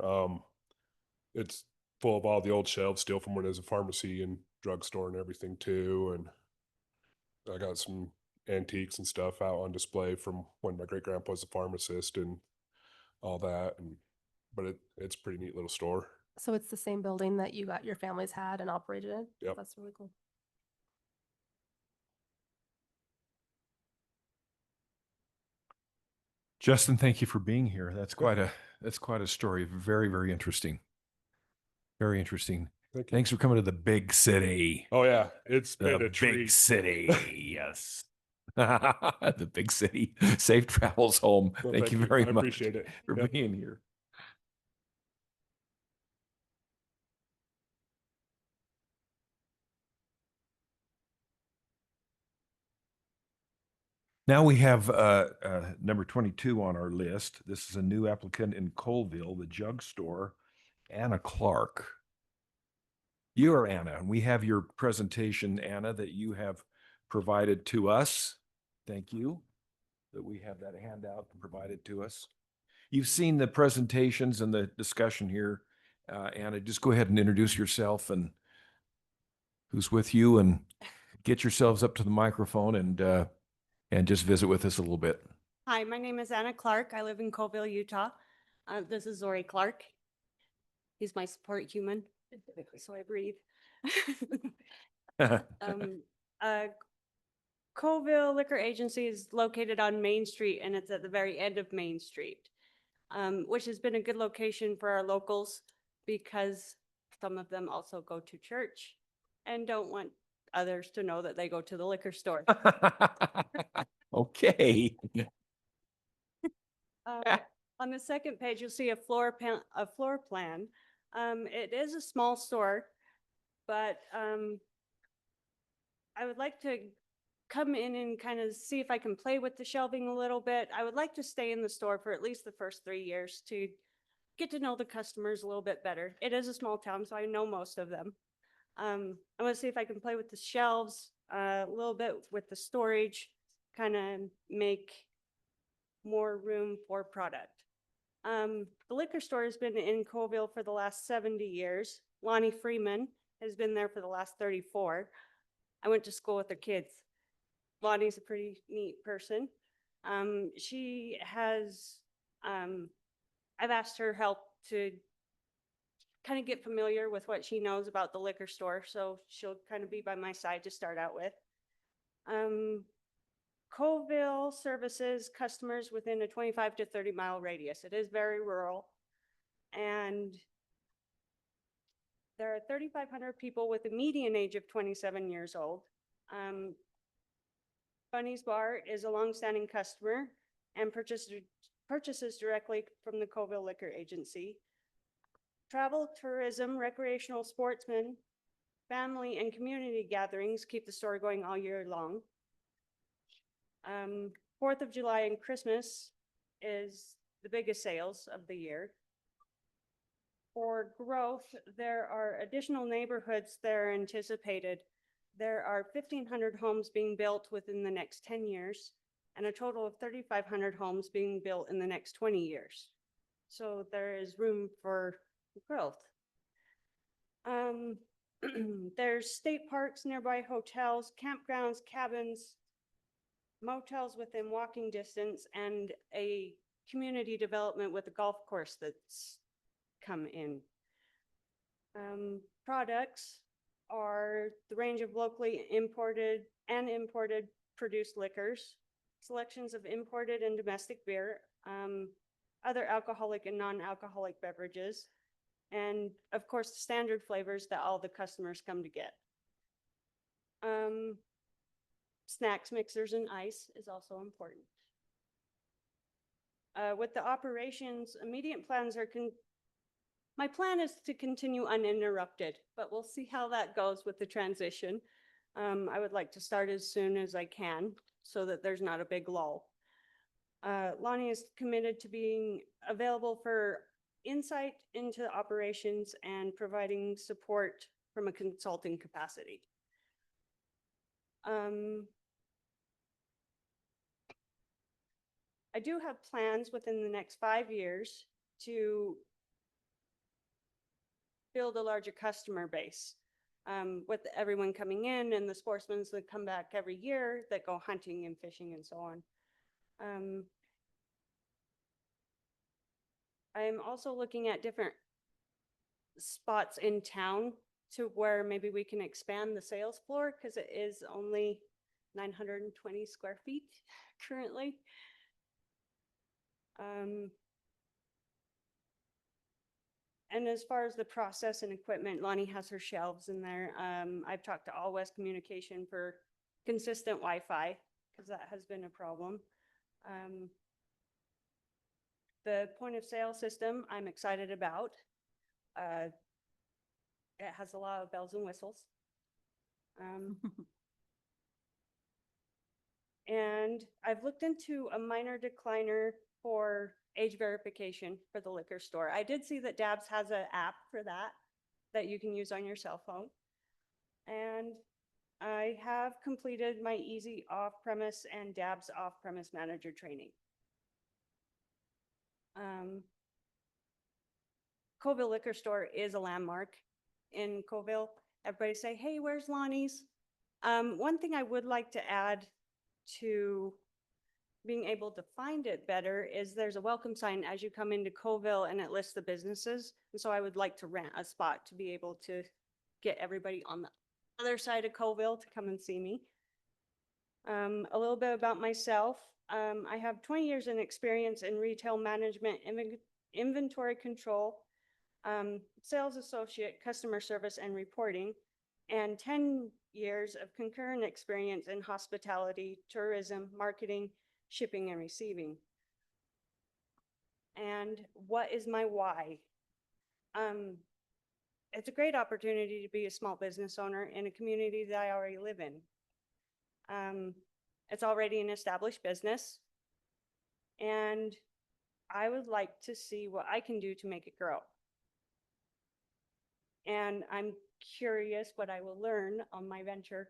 Speaker 3: It's full of all the old shelves still from when it was a pharmacy and drugstore and everything too. And I got some antiques and stuff out on display from when my great grandpa was a pharmacist and all that. But it's a pretty neat little store.
Speaker 10: So it's the same building that you got your families had and operated in?
Speaker 3: Yep.
Speaker 10: That's really cool.
Speaker 1: Justin, thank you for being here. That's quite a story. Very, very interesting. Very interesting.
Speaker 3: Thank you.
Speaker 1: Thanks for coming to the big city.
Speaker 3: Oh yeah, it's been
Speaker 1: The
Speaker 3: a treat.
Speaker 1: big city. Yes. The big city. Safe travels home.
Speaker 3: Well,
Speaker 1: thank you very
Speaker 3: I
Speaker 1: much
Speaker 3: appreciate it.
Speaker 1: for
Speaker 3: Yep.
Speaker 1: being here. Now we have number 22 on our list. This is a new applicant in Colville, the Jug Store, Anna Clark. You are Anna, and we have your presentation, Anna, that you have provided to us. Thank you that we have that handout provided to us. You've seen the presentations and the discussion here. Anna, just go ahead and introduce yourself and who's with you, and get yourselves up to the microphone and just visit with us a little bit.
Speaker 2: Hi, my name is Anna Clark. I live in Colville, Utah. This is Zori Clark. He's my support human, so I breathe. Colville Liquor Agency is located on Main Street, and it's at the very end of Main Street, which has been a good location for our locals because some of them also go to church and don't want others to know that they go to the liquor store.
Speaker 1: Okay.
Speaker 2: On the second page, you'll see a floor plan. It is a small store, but I would like to come in and kind of see if I can play with the shelving a little bit. I would like to stay in the store for at least the first 3 years to get to know the customers a little bit better. It is a small town, so I know most of them. I want to see if I can play with the shelves, a little bit with the storage, kind of make more room for product. The liquor store has been in Colville for the last 70 years. Lonnie Freeman has been there for the last 34. I went to school with her kids. Lonnie's a pretty neat person. She has, I've asked her help to kind of get familiar with what she knows about the liquor store, so she'll kind of be by my side to start out with. Colville services customers within a 25 to 30 mile radius. It is very rural, and there are 3,500 people with a median age of 27 years old. Bunny's Bar is a longstanding customer and purchases directly from the Colville Liquor Agency. Travel, tourism, recreational sportsmen, family, and community gatherings keep the store going all year long. 4th of July and Christmas is the biggest sales of the year. For growth, there are additional neighborhoods that are anticipated. There are 1,500 homes being built within the next 10 years, and a total of 3,500 homes being built in the next 20 years. So there is room for growth. There's state parks, nearby hotels, campgrounds, cabins, motels within walking distance, and a community development with a golf course that's come in. Products are the range of locally imported and imported produced liquors, selections of imported and domestic beer, other alcoholic and non-alcoholic beverages, and of course the standard flavors that all the customers come to get. Snacks, mixers, and ice is also important. With the operations, immediate plans are my plan is to continue uninterrupted, but we'll see how that goes with the transition. I would like to start as soon as I can so that there's not a big lull. Lonnie is committed to being available for insight into operations and providing support from a consulting capacity. I do have plans within the next 5 years to build a larger customer base, with everyone coming in and the sportsmen that come back every year that go hunting and fishing and so on. I'm also looking at different spots in town to where maybe we can expand the sales floor, because it is only 920 square feet currently. And as far as the process and equipment, Lonnie has her shelves in there. I've talked to All West Communication for consistent Wi-Fi, because that has been a problem. The point of sale system I'm excited about. It has a lot of bells and whistles. And I've looked into a minor decliner for age verification for the liquor store. I did see that Dabs has an app for that you can use on your cell phone. And I have completed my Easy off-premise and Dabs off-premise manager training. Coville Liquor Store is a landmark in Coville. Everybody say, hey, where's Lonnie's? One thing I would like to add to being able to find it better is there's a welcome sign as you come into Coville and it lists the businesses. And so I would like to rent a spot to be able to get everybody on the other side of Coville to come and see me. A little bit about myself. I have 20 years in experience in retail management, inventory control, sales associate, customer service, and reporting, and 10 years of concurrent experience in hospitality, tourism, marketing, shipping, and receiving. And what is my why? It's a great opportunity to be a small business owner in a community that I already live in. It's already an established business, and I would like to see what I can do to make it grow. And I'm curious what I will learn on my venture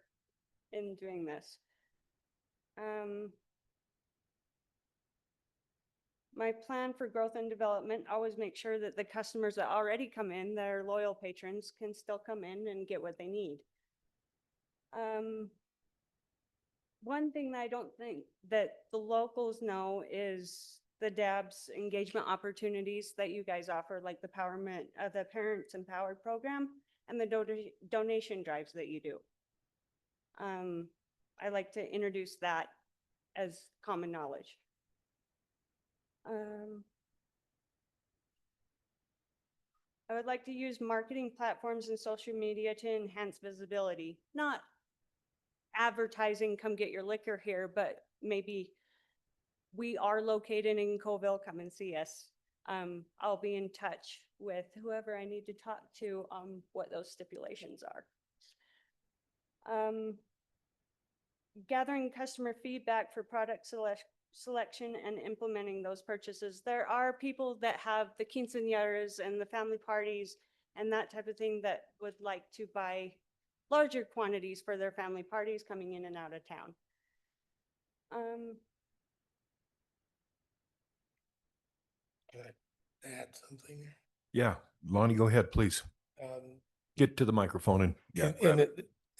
Speaker 2: in doing this. My plan for growth and development, always make sure that the customers that already come in, that are loyal patrons, can still come in and get what they need. One thing that I don't think that the locals know is the DABS engagement opportunities that you guys offer, like the the Parents Empowered program and the donation drives that you do. I like to introduce that as common knowledge. I would like to use marketing platforms and social media to enhance visibility, not advertising, come get your liquor here, but maybe we are located in Coville, come and see us. I'll be in touch with whoever I need to talk to on what those stipulations are. Gathering customer feedback for product selection and implementing those purchases. There are people that have the quinceañeras and the family parties and that type of thing that would like to buy larger quantities for their family parties coming in and out of town.
Speaker 8: Can I add something?
Speaker 1: Yeah, Lonnie, go ahead, please. Get to the microphone and yeah.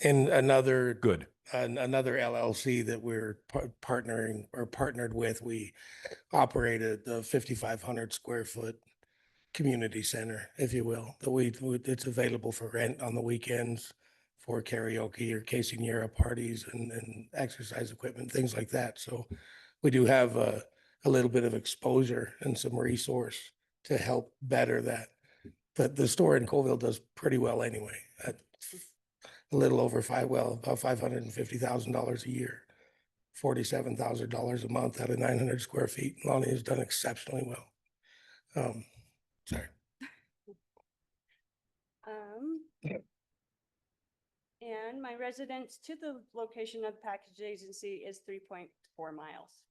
Speaker 8: In another
Speaker 1: Good.
Speaker 8: Another LLC that we're partnering or partnered with, we operated the 5,500 square foot community center, if you will, that it's available for rent on the weekends for karaoke or quinceañera parties and exercise equipment, things like that. So we do have a little bit of exposure and some resource to help better that. But the store in Coville does pretty well anyway. A little over about $550,000 a year, $47,000 a month out of 900 square feet. Lonnie has done exceptionally well. Sorry.
Speaker 2: And my residence to the location of package agency is 3.4 miles.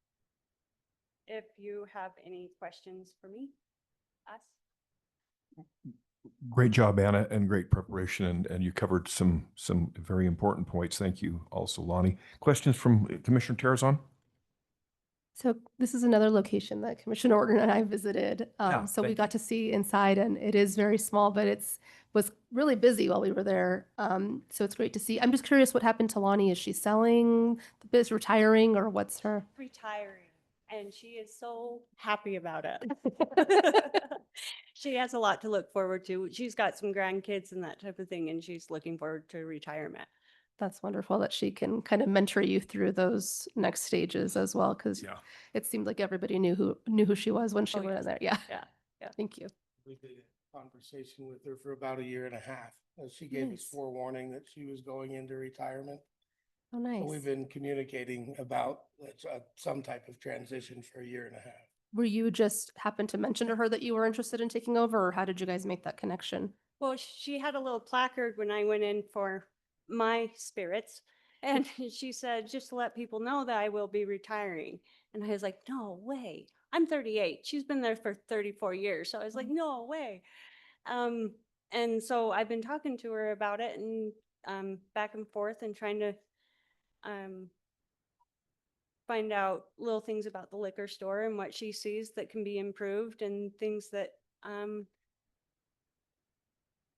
Speaker 2: If you have any questions for me, us.
Speaker 1: Great job, Anna, and great preparation. And you covered some very important points. Thank you also, Lonnie. Questions from Commissioner Terrazon?
Speaker 10: So this is another location that Commissioner Orton and I visited. So we got to see inside, and it is very small, but was really busy while we were there. So it's great to see. I'm just curious what happened to Lonnie. Is she selling the biz, retiring, or what's her?
Speaker 2: Retiring, and she is so happy about it. She has a lot to look forward to. She's got some grandkids and that type of thing, and she's looking forward to retirement.
Speaker 10: That's wonderful that she can kind of mentor you through those next stages as well, because it seemed like everybody knew who she was when she went in there. Yeah. Thank you.
Speaker 8: We did a conversation with her for about 1.5 years. She gave us forewarning that she was going into retirement.
Speaker 10: Oh, nice.
Speaker 8: So we've been communicating about some type of transition for 1.5 years.
Speaker 10: Were you just happened to mention to her that you were interested in taking over, or how did you guys make that connection?
Speaker 2: Well, she had a little placard when I went in for my spirits, and she said, just to let people know that I will be retiring. And I was like, no way. I'm 38. She's been there for 34 years. So I was like, no way. And so I've been talking to her about it, and back and forth and trying to um, find out little things about the liquor store and what she sees that can be improved and things that,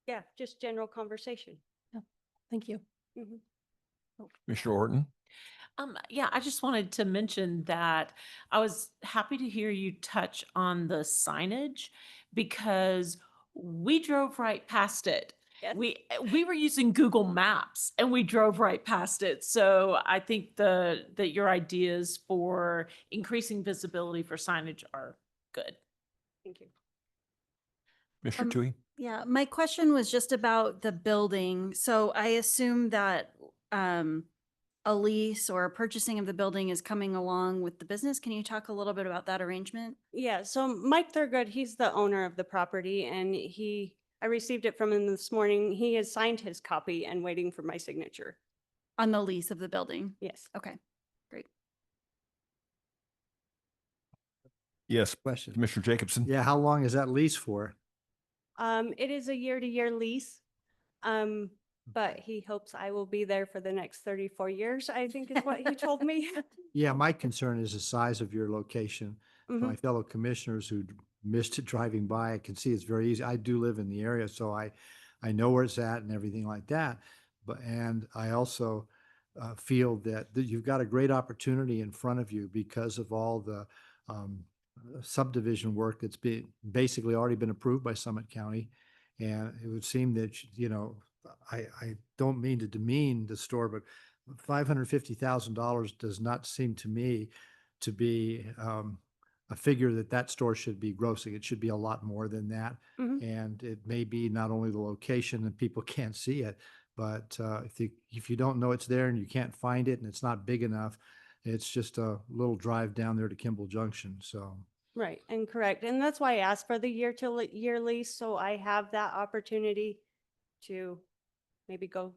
Speaker 2: yeah, just general conversation.
Speaker 10: Thank you.
Speaker 2: Mhm.
Speaker 1: Commissioner Orton?
Speaker 6: Yeah, I just wanted to mention that I was happy to hear you touch on the signage because we drove right past it.
Speaker 2: Yes.
Speaker 6: We were using Google Maps and we drove right past it. So I think that your ideas for increasing visibility for signage are good.
Speaker 2: Thank you.
Speaker 1: Commissioner Tui?
Speaker 4: Yeah, my question was just about the building. So I assume that a lease or purchasing of the building is coming along with the business. Can you talk a little bit about that arrangement?
Speaker 2: Yeah, so Mike Thurgood, he's the owner of the property and I received it from him this morning. He has signed his copy and waiting for my signature.
Speaker 4: On the lease of the building?
Speaker 2: Yes.
Speaker 4: Okay, great.
Speaker 1: Yes.
Speaker 5: Question.
Speaker 1: Commissioner Jacobson?
Speaker 5: Yeah, how long is that lease for?
Speaker 2: It is a year-to-year lease. But he hopes I will be there for the next 34 years, I think is what he told me.
Speaker 5: Yeah, my concern is the size of your location. For my
Speaker 2: Mhm.
Speaker 5: fellow commissioners who missed it driving by, I can see it's very easy. I do live in the area, so I know where it's at and everything like that. And I also feel that you've got a great opportunity in front of you because of all the subdivision work that's basically already been approved by Summit County. And it would seem that, I don't mean to demean the store, but $550,000 does not seem to me to be a figure that store should be grossing. It should be a lot more than that.
Speaker 2: Mhm.
Speaker 5: And it may be not only the location and people can't see it, but if you don't know it's there and you can't find it and it's not big enough, it's just a little drive down there to Kimball Junction. So
Speaker 2: Right, and correct. And that's why I asked for the year lease, so I have that opportunity to maybe go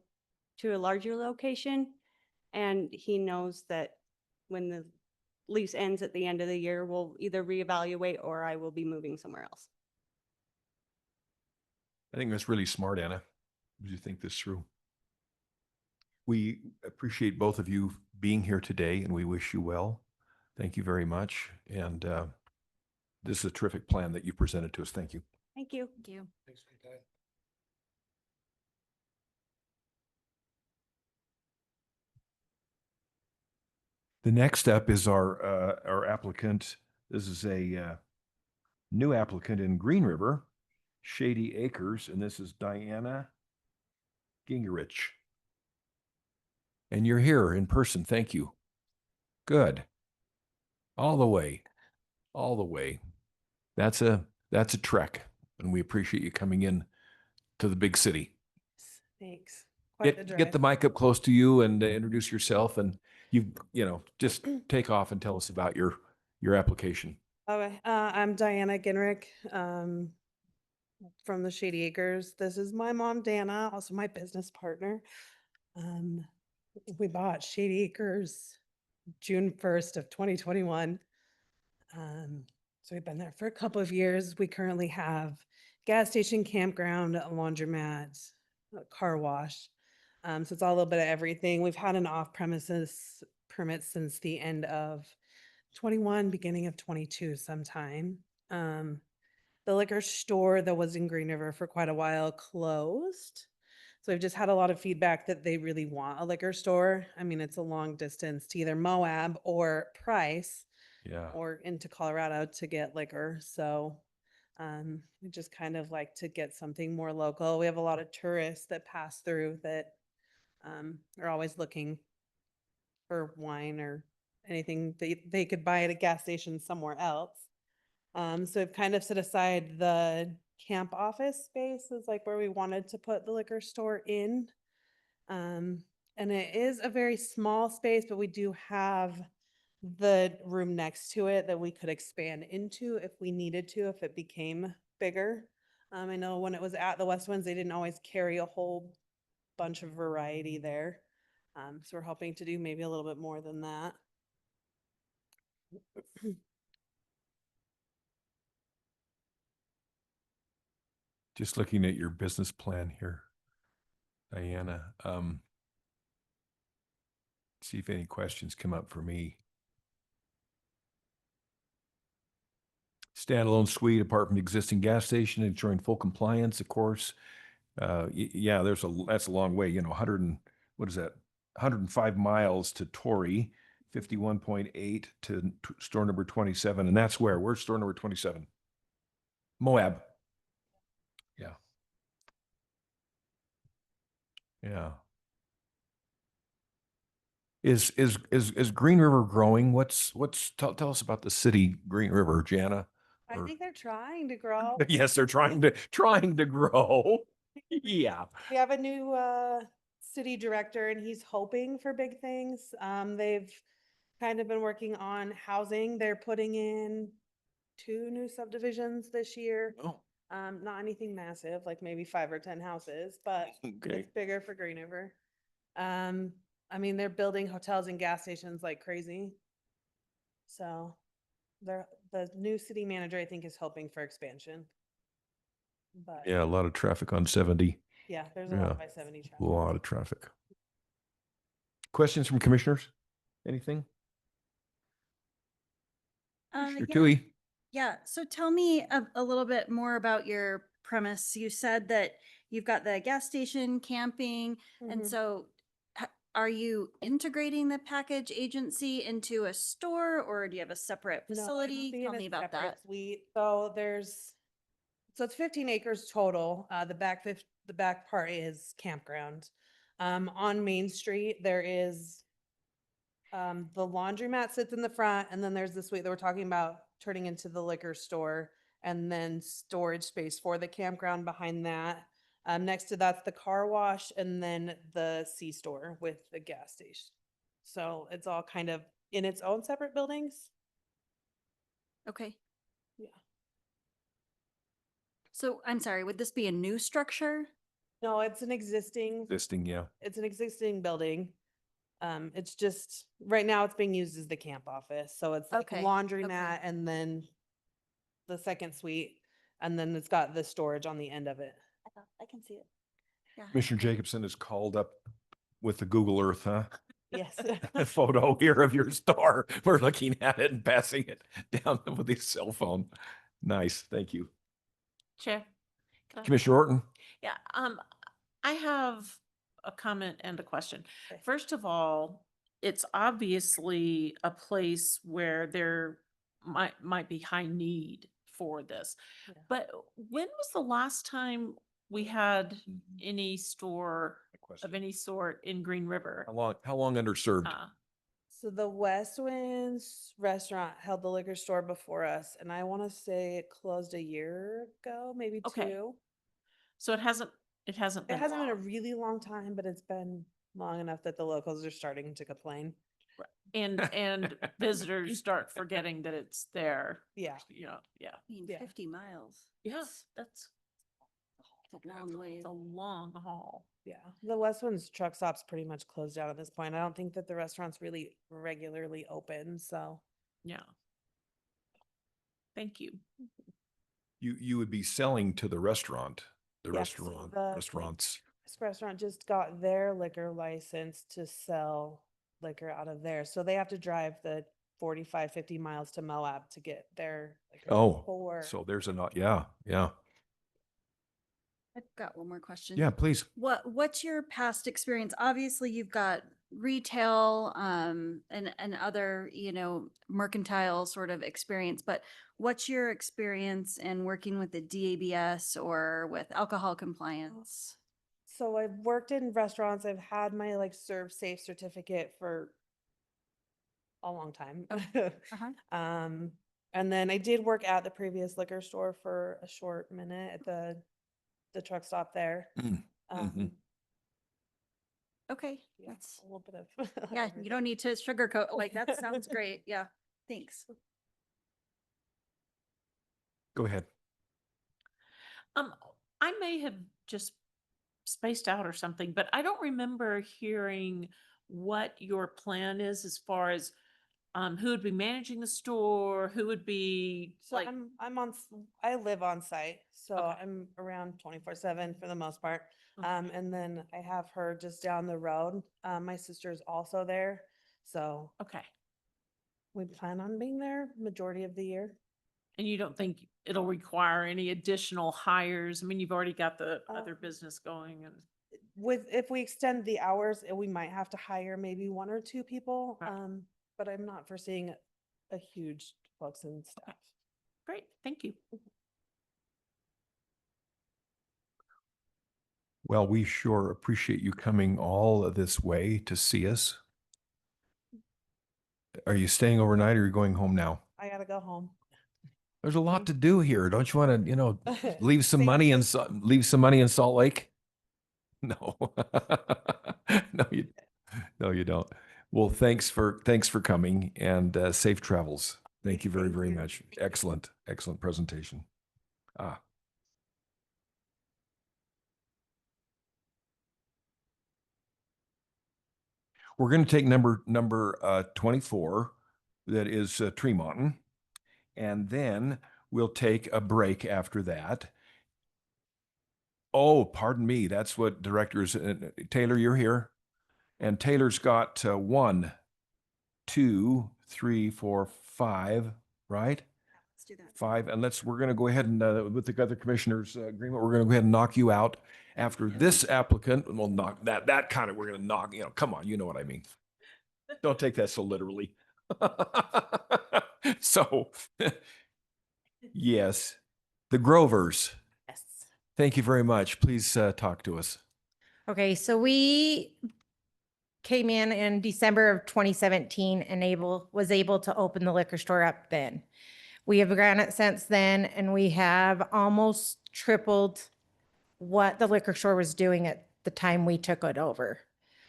Speaker 2: to a larger location. And he knows that when the lease ends at the end of the year, we'll either reevaluate or I will be moving somewhere else.
Speaker 1: I think that's really smart, Anna, as you think this through. We appreciate both of you being here today and we wish you well. Thank you very much. And this is a terrific plan that you presented to us. Thank you.
Speaker 2: Thank you.
Speaker 4: Thank you.
Speaker 8: Thanks for your time.
Speaker 1: The next up is our applicant. This is a new applicant in Green River, Shady Acres, and this is Diana Gingerich. And you're here in person. Thank you. Good. All the way. All the way. That's a trek, and we appreciate you coming in to the big city.
Speaker 16: Thanks. Quite the
Speaker 1: Get the mic up close to you and introduce yourself, and just take off and tell us about your application.
Speaker 16: Okay, I'm Diana Ginrick, from the Shady Acres. This is my mom, Dana, also my business partner. We bought Shady Acres June 1st of 2021. So we've been there for a couple of years. We currently have gas station, campground, a laundromat, a car wash. So it's all a little bit of everything. We've had an off-premises permit since the end of 21, beginning of 22 sometime. The liquor store that was in Green River for quite a while closed. So we've just had a lot of feedback that they really want a liquor store. I mean, it's a long distance to either Moab or Price.
Speaker 1: Yeah.
Speaker 16: Or into Colorado to get liquor. So we just kind of like to get something more local. We have a lot of tourists that pass through that are always looking for wine or anything they could buy at a gas station somewhere else. So we've kind of set aside the camp office space is like where we wanted to put the liquor store in. And it is a very small space, but we do have the room next to it that we could expand into if we needed to, if it became bigger. I know when it was at the West Winds, they didn't always carry a whole bunch of variety there. So we're hoping to do maybe a little bit more than that.
Speaker 1: Just looking at your business plan here. Diana. See if any questions come up for me. Standalone suite apart from existing gas station, ensuring full compliance, of course. Yeah, that's a long way, 100 and, what is that? 105 miles to Torrey, 51.8 to store number 27. And that's where's store number 27? Moab. Yeah. Yeah. Is Green River growing? Tell us about the city, Green River, Jana.
Speaker 16: I
Speaker 1: Or-
Speaker 16: think they're trying to grow.
Speaker 1: Yes, they're trying to grow. Yeah.
Speaker 16: We have a new city director and he's hoping for big things. They've kind of been working on housing. They're putting in 2 new subdivisions this year.
Speaker 1: Oh.
Speaker 16: Not anything massive, like maybe 5 or 10 houses, but
Speaker 1: Okay.
Speaker 16: it's bigger for Green River. I mean, they're building hotels and gas stations like crazy. So the new city manager, I think, is hoping for expansion. But
Speaker 1: Yeah, a lot of traffic on 70.
Speaker 16: yeah, there's a lot of I-70 traffic.
Speaker 1: A lot of traffic. Questions from commissioners? Anything? Commissioner
Speaker 4: Yeah.
Speaker 1: Tui?
Speaker 4: Yeah, so tell me a little bit more about your premise. You said that you've got the gas station, camping, and
Speaker 16: Mhm.
Speaker 4: so are you integrating the package agency into a store, or do you have a separate
Speaker 16: No, it'll
Speaker 4: facility?
Speaker 16: be
Speaker 4: Tell
Speaker 16: in a
Speaker 4: me about
Speaker 16: separate
Speaker 4: that.
Speaker 16: suite. So it's 15 acres total. The back part is campground. On Main Street, there is the laundromat sits in the front, and then there's the suite that we're talking about turning into the liquor store, and then storage space for the campground behind that. Next to that's the car wash, and then the C-store with the gas station. So it's all kind of in its own separate buildings.
Speaker 4: Okay.
Speaker 16: Yeah.
Speaker 4: So I'm sorry, would this be a new structure?
Speaker 16: No, it's an existing
Speaker 1: Yeah.
Speaker 16: It's an existing building. It's just, right now it's being used as the camp office. So it's like
Speaker 4: Okay,
Speaker 16: laundromat and then the second suite. And then it's got the storage on the end of it.
Speaker 4: I can see it. Yeah.
Speaker 1: Commissioner Jacobson is called up with the Google Earth, huh?
Speaker 16: Yes.
Speaker 1: A photo here of your store. We're looking at it and passing it down with his cell phone. Nice. Thank you.
Speaker 6: Chair. Can I-
Speaker 1: Commissioner Orton?
Speaker 6: Yeah, I have a comment and a question.
Speaker 16: Okay.
Speaker 6: First of all, it's obviously a place where there might be high need for this.
Speaker 16: Yeah.
Speaker 6: But when was the last time we had any store of any sort in Green River?
Speaker 1: How long underserved?
Speaker 16: So the West Winds restaurant held the liquor store before us, and I want to say it closed a year ago, maybe
Speaker 6: Okay.
Speaker 16: 2.
Speaker 6: So it hasn't
Speaker 16: It
Speaker 6: been
Speaker 16: hasn't been a
Speaker 6: long.
Speaker 16: really long time, but it's been long enough that the locals are starting to complain.
Speaker 6: And visitors start forgetting that it's there.
Speaker 16: Yeah.
Speaker 6: Yeah.
Speaker 4: I mean,
Speaker 16: Yeah.
Speaker 4: 50 miles.
Speaker 6: Yeah, that's
Speaker 4: It's a long way.
Speaker 6: it's a long haul.
Speaker 16: Yeah. The West Winds truck stop's pretty much closed down at this point. I don't think that the restaurant's really regularly open, so.
Speaker 6: Yeah. Thank you.
Speaker 1: You would be selling to the restaurant,
Speaker 16: Yes, the-
Speaker 1: restaurants.
Speaker 16: This restaurant just got their liquor license to sell liquor out of there. So they have to drive the 45, 50 miles to Moab to get their liquor.
Speaker 1: Oh, so there's yeah.
Speaker 4: I've got one more question.
Speaker 1: Yeah, please.
Speaker 4: What's your past experience? Obviously, you've got retail and other, mercantile sort of experience, but what's your experience in working with the DABS or with alcohol compliance?
Speaker 16: So I've worked in restaurants. I've had my serve safe certificate for a long time. And then I did work at the previous liquor store for a short minute at the truck stop there.
Speaker 4: Okay,
Speaker 16: Yeah,
Speaker 4: that's
Speaker 16: a little bit of.
Speaker 4: yeah. You don't need to sugarcoat. That sounds great. Yeah, thanks.
Speaker 1: Go ahead.
Speaker 6: I may have just spaced out or something, but I don't remember hearing what your plan is as far as Who would be managing the store? Who would be
Speaker 16: So
Speaker 6: like,
Speaker 16: I live on site, so
Speaker 6: Okay.
Speaker 16: I'm around 24/7 for the most part.
Speaker 6: Okay.
Speaker 16: And then I have her just down the road. My sister's also there, so
Speaker 6: okay.
Speaker 16: we plan on being there majority of the year.
Speaker 6: And you don't think it'll require any additional hires? I mean, you've already got the
Speaker 16: Uh,
Speaker 6: other business going and.
Speaker 16: If we extend the hours, we might have to hire maybe 1 or 2 people.
Speaker 6: Right.
Speaker 16: But I'm not foreseeing a huge flux in staff.
Speaker 6: Great, thank you.
Speaker 1: Well, we sure appreciate you coming all of this way to see us. Are you staying overnight or are you going home now?
Speaker 16: I gotta go home.
Speaker 1: There's a lot to do here. Don't you want to, leave some
Speaker 16: Same
Speaker 1: money in leave some money in Salt Lake? No. No, you don't. Well, thanks for coming and safe travels. Thank you very,
Speaker 16: Thank
Speaker 1: very
Speaker 16: you.
Speaker 1: much. Excellent presentation. We're going to take number 24, that is Tremont, and then we'll take a break after that. Oh, pardon me. That's what directors, Taylor, you're here. And Taylor's got 1, 2, 3, 4, 5, right?
Speaker 4: Let's do that.
Speaker 1: 5. And we're going to go ahead and, with the other commissioners' agreement, we're going to go ahead and knock you out after this applicant. We'll knock that kind of, we're going to knock, come on, you know what I mean. Don't take that so literally. So, yes, the Grovers.
Speaker 7: Yes.
Speaker 1: Thank you very much. Please talk to us.
Speaker 7: Okay, so we came in December of 2017 and was able to open the liquor store up then. We have grown it since then, and we have almost tripled what the liquor store was doing at the time we took it over.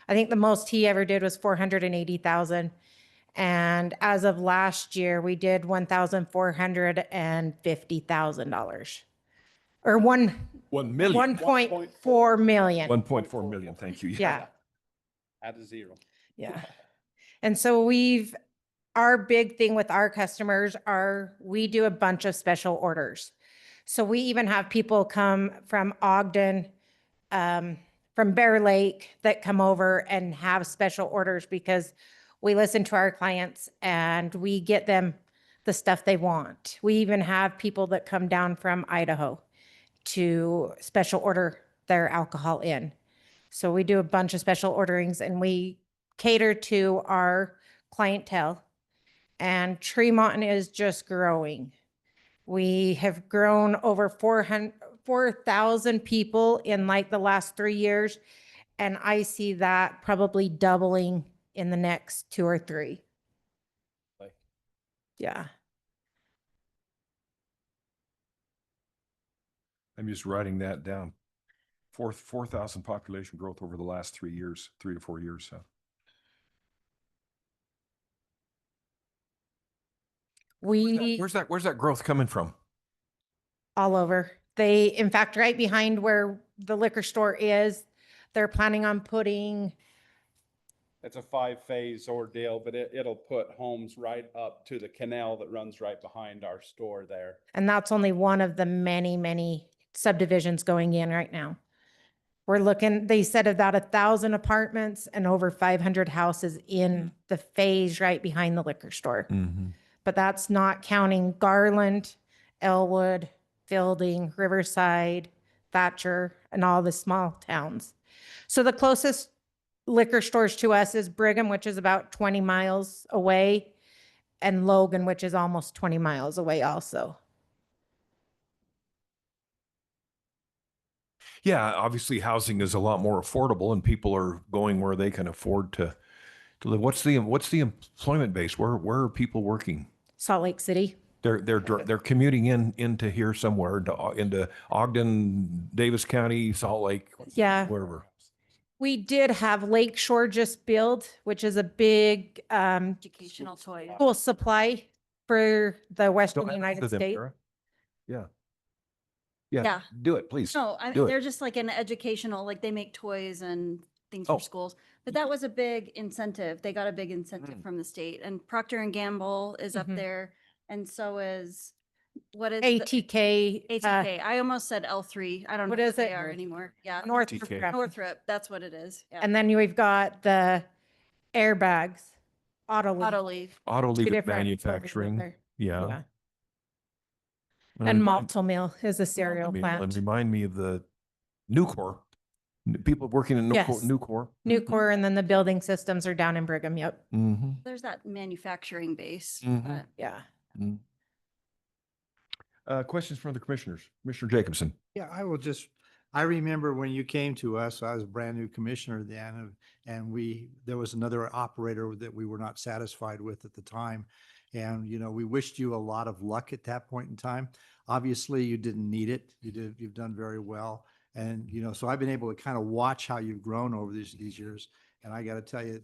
Speaker 7: I think the most he ever did was 480,000. And as of last year, we did $1,450,000. Or
Speaker 1: 1 million.
Speaker 7: 1.4 million.
Speaker 1: 1.4 million. Thank you.
Speaker 7: Yeah.
Speaker 12: Add a zero.
Speaker 7: Yeah. And so our big thing with our customers we do a bunch of special orders. So we even have people come from Ogden, from Bear Lake that come over and have special orders because we listen to our clients and we get them the stuff they want. We even have people that come down from Idaho to special order their alcohol in. So we do a bunch of special orderings and we cater to our clientele. And Tremont is just growing. We have grown over 4,000 people in like the last 3 years. And I see that probably doubling in the next 2 or 3. Yeah.
Speaker 1: I'm just writing that down. 4,000 population growth over the last 3 years, 3 to 4 years. So. Where's that growth coming from?
Speaker 7: All over. In fact, right behind where the liquor store is, they're planning on putting.
Speaker 12: It's a 5-phase ordeal, but it'll put homes right up to the canal that runs right behind our store there.
Speaker 7: And that's only one of the many, many subdivisions going in right now. They said about 1,000 apartments and over 500 houses in the phase right behind the liquor store.
Speaker 1: Mm-hmm.
Speaker 7: But that's not counting Garland, Elwood, Fielding, Riverside, Thatcher, and all the small towns. So the closest liquor stores to us is Brigham, which is about 20 miles away, and Logan, which is almost 20 miles away also.
Speaker 1: Yeah, obviously housing is a lot more affordable and people are going where they can afford to live. What's the employment base? Where are people working?
Speaker 7: Salt Lake City.
Speaker 1: They're commuting into here somewhere, into Ogden, Davis County, Salt Lake,
Speaker 7: Yeah.
Speaker 1: wherever.
Speaker 7: We did have Lakeshore just built, which is a big
Speaker 4: Educational toys.
Speaker 7: school supply for the Western
Speaker 1: Don't
Speaker 7: United
Speaker 1: answer them,
Speaker 7: States.
Speaker 1: Sarah. Yeah.
Speaker 4: Yeah.
Speaker 1: Do it, please.
Speaker 4: No, I
Speaker 1: Do
Speaker 4: mean,
Speaker 1: it.
Speaker 4: they're just like an educational, like they make toys and things
Speaker 1: Oh.
Speaker 4: for schools. But that was a big incentive. They got a big incentive
Speaker 1: Mm.
Speaker 4: from the state, and Procter and Gamble is up
Speaker 7: Mhm.
Speaker 4: there. And so is, what is
Speaker 7: ATK.
Speaker 4: ATK. I almost said L3. I don't know
Speaker 7: What is
Speaker 4: what they
Speaker 7: it?
Speaker 4: are anymore. Yeah.
Speaker 7: Northrop.
Speaker 1: TK.
Speaker 4: Northrop, that's what it is. Yeah.
Speaker 7: And then we've got the airbags, Autoleaf.
Speaker 4: Autoleaf.
Speaker 1: Auto
Speaker 7: Two
Speaker 1: leave
Speaker 7: different
Speaker 1: manufacturing.
Speaker 7: there.
Speaker 1: Yeah.
Speaker 7: And
Speaker 1: remind-
Speaker 7: Malto Meal is a cereal
Speaker 1: and
Speaker 7: plant.
Speaker 1: remind me of the Nucor. People working in Nucor.
Speaker 7: Yes.
Speaker 1: Nucor.
Speaker 7: Nucor, and then the building systems are down in Brigham. Yep.
Speaker 1: Mm-hmm.
Speaker 4: There's that manufacturing base.
Speaker 1: Mhm.
Speaker 4: but-
Speaker 7: Yeah.
Speaker 1: Questions from the commissioners? Commissioner Jacobson.
Speaker 5: Yeah, I remember when you came to us, I was a brand new commissioner then, and there was another operator that we were not satisfied with at the time. And, we wished you a lot of luck at that point in time. Obviously, you didn't need it. You've done very well. And, so I've been able to kind of watch how you've grown over these years. And I got to tell you,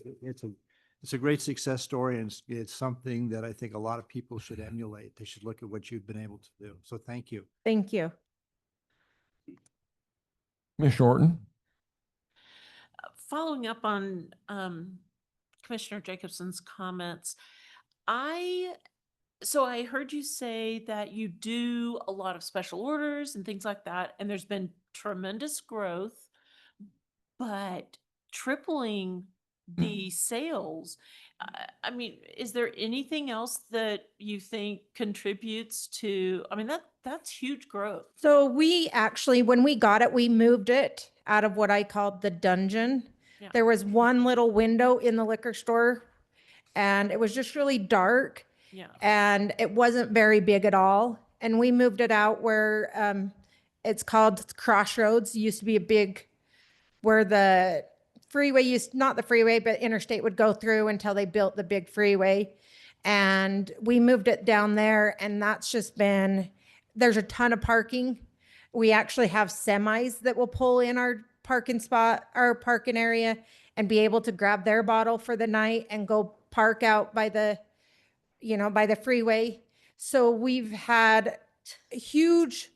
Speaker 5: it's a great success story, and it's something that I think a lot of people should emulate. They should look at what you've been able to do. So thank you.
Speaker 7: Thank you.
Speaker 1: Commissioner Orton.
Speaker 6: Following up on Commissioner Jacobson's comments, so I heard you say that you do a lot of special orders and things like that, and there's been tremendous growth, but tripling the sales. I mean, is there anything else that you think contributes to, I mean, that's huge growth.
Speaker 7: So we actually, when we got it, we moved it out of what I called the dungeon.
Speaker 6: Yeah.
Speaker 7: There was one little window in the liquor store, and it was just really dark.
Speaker 6: Yeah.
Speaker 7: And it wasn't very big at all. And we moved it out where it's called Crossroads. It used to be a big, where the freeway used, not the freeway, but interstate would go through until they built the big freeway. And we moved it down there, and that's just been, there's a ton of parking. We actually have semis that will pull in our parking spot, our parking area, and be able to grab their bottle for the night and go park out by the, by the freeway. So we've had huge,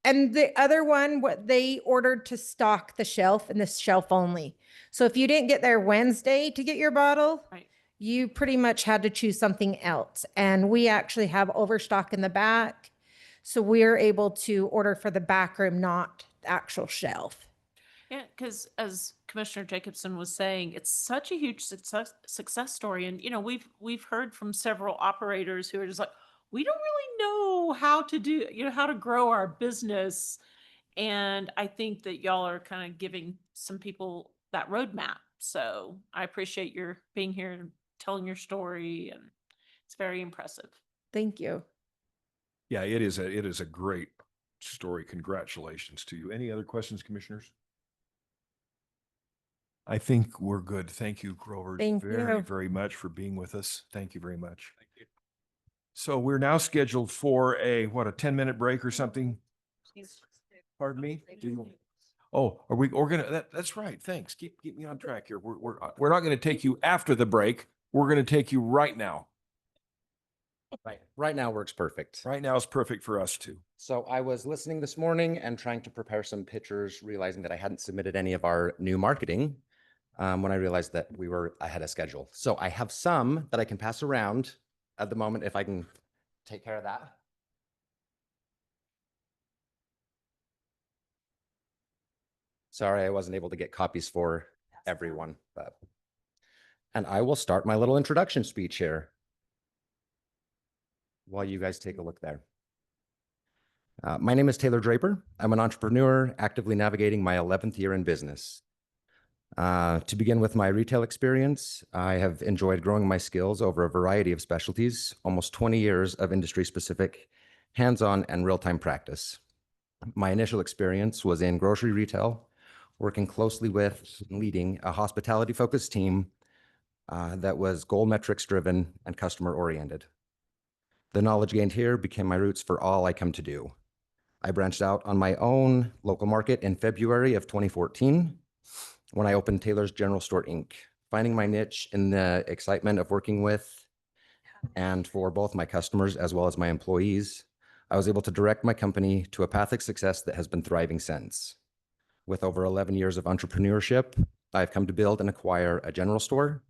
Speaker 7: and the other one, what they ordered to stock the shelf, and the shelf only. So if you didn't get there Wednesday to get your bottle,
Speaker 6: Right.
Speaker 7: you pretty much had to choose something else. And we actually have overstock in the back. So we're able to order for the back room, not the actual shelf.
Speaker 6: Yeah, because as Commissioner Jacobson was saying, it's such a huge success story. And, we've heard from several operators who are just like, we don't really know how to do, how to grow our business. And I think that y'all are kind of giving some people that roadmap. So I appreciate your being here and telling your story, and it's very impressive.
Speaker 7: Thank you.
Speaker 1: Yeah, it is a great story. Congratulations to you. Any other questions, commissioners? I think we're good. Thank you, Grover,
Speaker 7: Thank
Speaker 1: very,
Speaker 7: you.
Speaker 1: very much for being with us. Thank you very much. Thank you. So we're now scheduled for a 10-minute break or something? Pardon me? Oh, we're gonna, that's right. Thanks. Keep me on track here. We're not gonna take you after the break. We're gonna take you right now.
Speaker 9: Right now works perfect.
Speaker 1: Right now is perfect for us too.
Speaker 9: So I was listening this morning and trying to prepare some pictures, realizing that I hadn't submitted any of our new marketing when I realized that we were ahead of schedule. So I have some that I can pass around at the moment if I can take care of that. Sorry, I wasn't able to get copies for everyone, and I will start my little introduction speech here while you guys take a look there. My name is Taylor Draper. I'm an entrepreneur actively navigating my 11th year in business. To begin with my retail experience, I have enjoyed growing my skills over a variety of specialties, almost 20 years of industry-specific, hands-on, and real-time practice. My initial experience was in grocery retail, working closely with and leading a hospitality-focused team that was goal metrics driven and customer oriented. The knowledge gained here became my roots for all I come to do. I branched out on my own local market in February of 2014 when I opened Taylor's General Store, Inc., finding my niche in the excitement of working with and for both my customers as well as my employees. I was able to direct my company to a path of success that has been thriving since. With over 11 years of entrepreneurship, I've come to build and acquire a general store,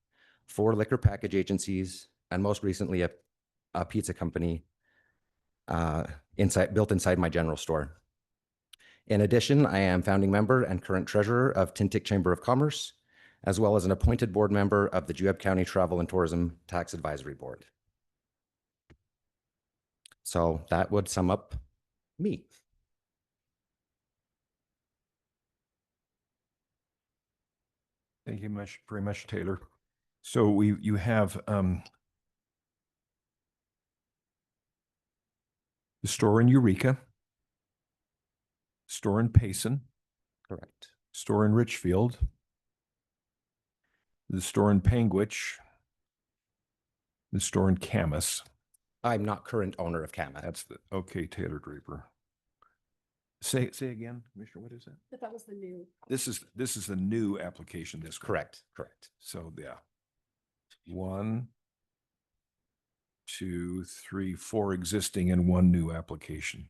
Speaker 9: 4 liquor package agencies, and most recently a pizza company built inside my general store. In addition, I am founding member and current treasurer of Tintic Chamber of Commerce, as well as an appointed board member of the Juab County Travel and Tourism Tax Advisory Board. So that would sum up me.
Speaker 1: Thank you very much, Taylor. So you have the store in Eureka, store in Payson,
Speaker 9: correct,
Speaker 1: store in Richfield, the store in Panguitch, the store in Camas.
Speaker 9: I'm not current owner of Camas.
Speaker 1: That's okay, Taylor Draper. Say again, Commissioner, what is that?
Speaker 19: But that was the new.
Speaker 1: This is the new application. This one.
Speaker 9: Correct.
Speaker 1: So yeah, 1, 2, 3, 4 existing and 1 new application.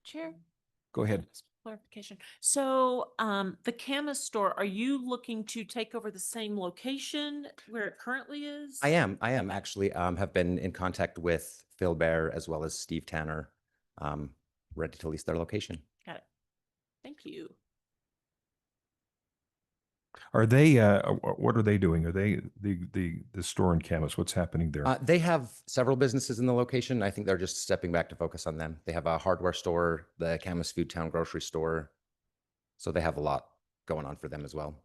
Speaker 6: Chair?
Speaker 1: Go ahead.
Speaker 6: Clarification. So the Camas store, are you looking to take over the same location where it currently is?
Speaker 9: I am actually have been in contact with Phil Bear as well as Steve Tanner, ready to lease their location.
Speaker 6: Got it. Thank you.
Speaker 1: Are they? What are they doing? Are they the store in Camas? What's happening there?
Speaker 9: They have several businesses in the location. I think they're just stepping back to focus on them. They have a hardware store, the Camas Food Town grocery store. So they have a lot going on for them as well.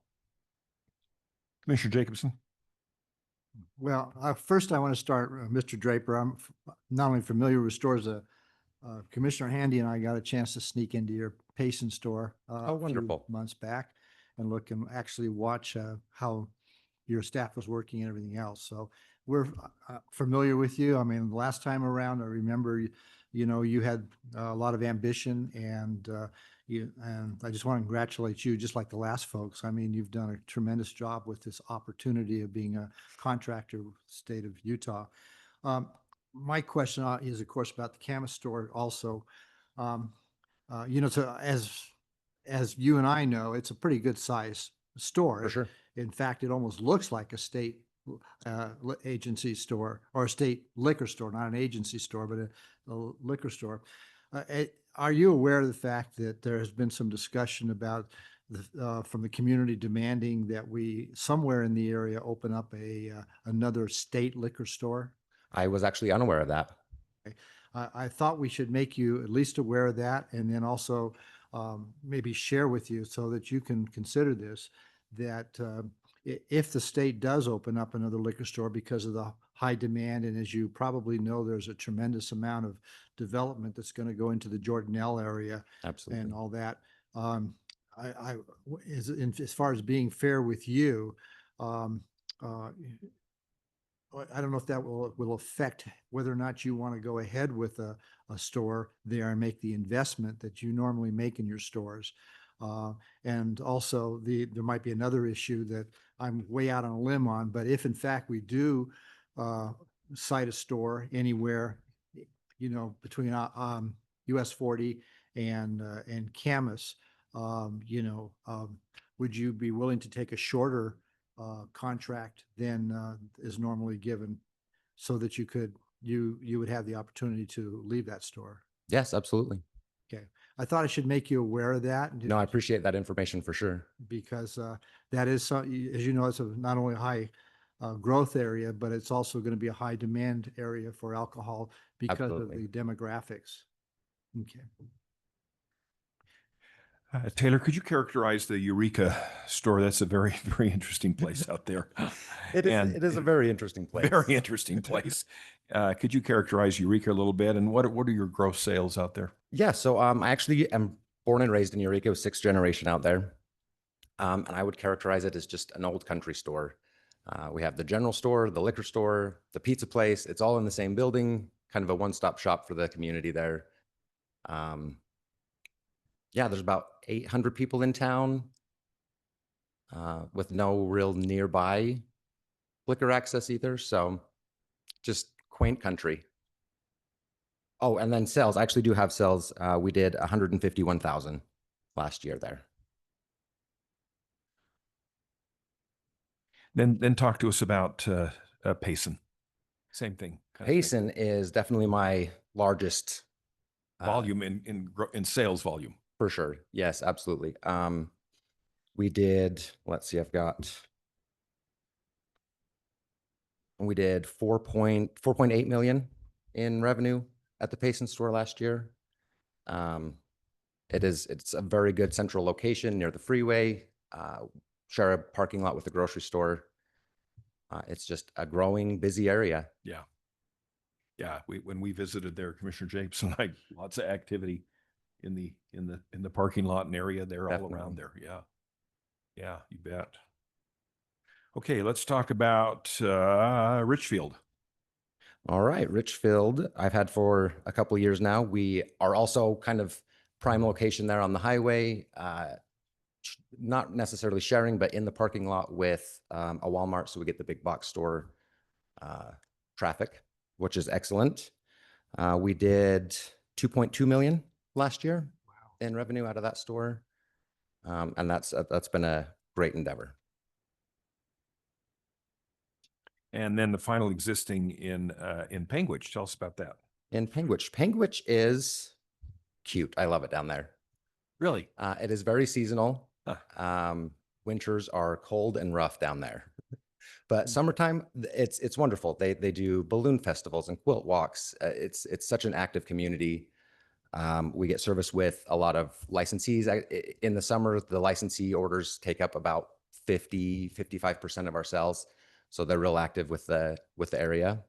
Speaker 1: Commissioner Jacobson.
Speaker 5: Well, first I want to start, Mr. Draper. I'm not only familiar with stores, Commissioner Handy and I got a chance to sneak into your Payson store
Speaker 9: Oh, wonderful.
Speaker 5: a few months back and look and actually watch how your staff was working and everything else. So we're familiar with you. I mean, the last time around, I remember, you had a lot of ambition and I just want to congratulate you, just like the last folks. I mean, you've done a tremendous job with this opportunity of being a contractor with the state of Utah. My question is, of course, about the Camas store also. So as you and I know, it's a pretty good size store.
Speaker 9: For sure.
Speaker 5: In fact, it almost looks like a state agency store or a state liquor store, not an agency store, but a liquor store. Are you aware of the fact that there has been some discussion about from the community demanding that we somewhere in the area open up another state liquor store?
Speaker 9: I was actually unaware of that.
Speaker 5: I thought we should make you at least aware of that, and then also maybe share with you so that you can consider this, that if the state does open up another liquor store because of the high demand, and as you probably know, there's a tremendous amount of development that's going to go into the Jordanelle area.
Speaker 9: Absolutely.
Speaker 5: And all that. As far as being fair with you, I don't know if that will affect whether or not you want to go ahead with a store there and make the investment that you normally make in your stores. And also there might be another issue that I'm way out on a limb on, but if in fact we do cite a store anywhere, between US 40 and Camas, would you be willing to take a shorter contract than is normally given, so that you would have the opportunity to leave that store?
Speaker 9: Yes, absolutely.
Speaker 5: Okay. I thought I should make you aware of that.
Speaker 9: No, I appreciate that information for sure.
Speaker 5: Because that is, as you know, it's not only a high growth area, but it's also going to be a high demand area for alcohol because
Speaker 9: Absolutely.
Speaker 5: of the demographics. Okay.
Speaker 1: Taylor, could you characterize the Eureka store? That's a very, very interesting place out there.
Speaker 9: It is a very interesting place.
Speaker 1: Very interesting place. Could you characterize Eureka a little bit, and what are your gross sales out there?
Speaker 9: Yeah, so I actually am born and raised in Eureka, 6th generation out there. And I would characterize it as just an old country store. We have the general store, the liquor store, the pizza place. It's all in the same building, kind of a one-stop shop for the community there. Yeah, there's about 800 people in town with no real nearby liquor access either. So just quaint country. Oh, and then sales. I actually do have sales. We did 151,000 last year there.
Speaker 1: Then talk to us about Payson. Same thing. kind of thing.
Speaker 9: Payson is definitely my largest
Speaker 1: Volume in sales volume.
Speaker 9: for sure. Yes, absolutely. We did, let's see, we did 4.8 million in revenue at the Payson store last year. It's a very good central location near the freeway, share a parking lot with the grocery store. It's just a growing, busy area.
Speaker 1: Yeah. Yeah. When we visited there, Commissioner Japes and I, lots of activity in the parking lot and area there, all around there. Yeah. Yeah, you bet. Okay, let's talk about Richfield.
Speaker 9: All right, Richfield, I've had for a couple of years now. We are also kind of prime location there on the highway, not necessarily sharing, but in the parking lot with a Walmart. So we get the big box store traffic, which is excellent. We did 2.2 million last year in revenue out of that store. And that's been a great endeavor.
Speaker 1: And then the final existing in Panguitch. Tell us about that.
Speaker 9: In Panguitch. Panguitch is cute. I love it down there.
Speaker 1: Really?
Speaker 9: It is very seasonal. Winters are cold and rough down there. But summertime, it's wonderful. They do balloon festivals and quilt walks. It's such an active community. We get service with a lot of licensees. In the summer, the licensee orders take up about 55% of our sales. So they're real active with the area.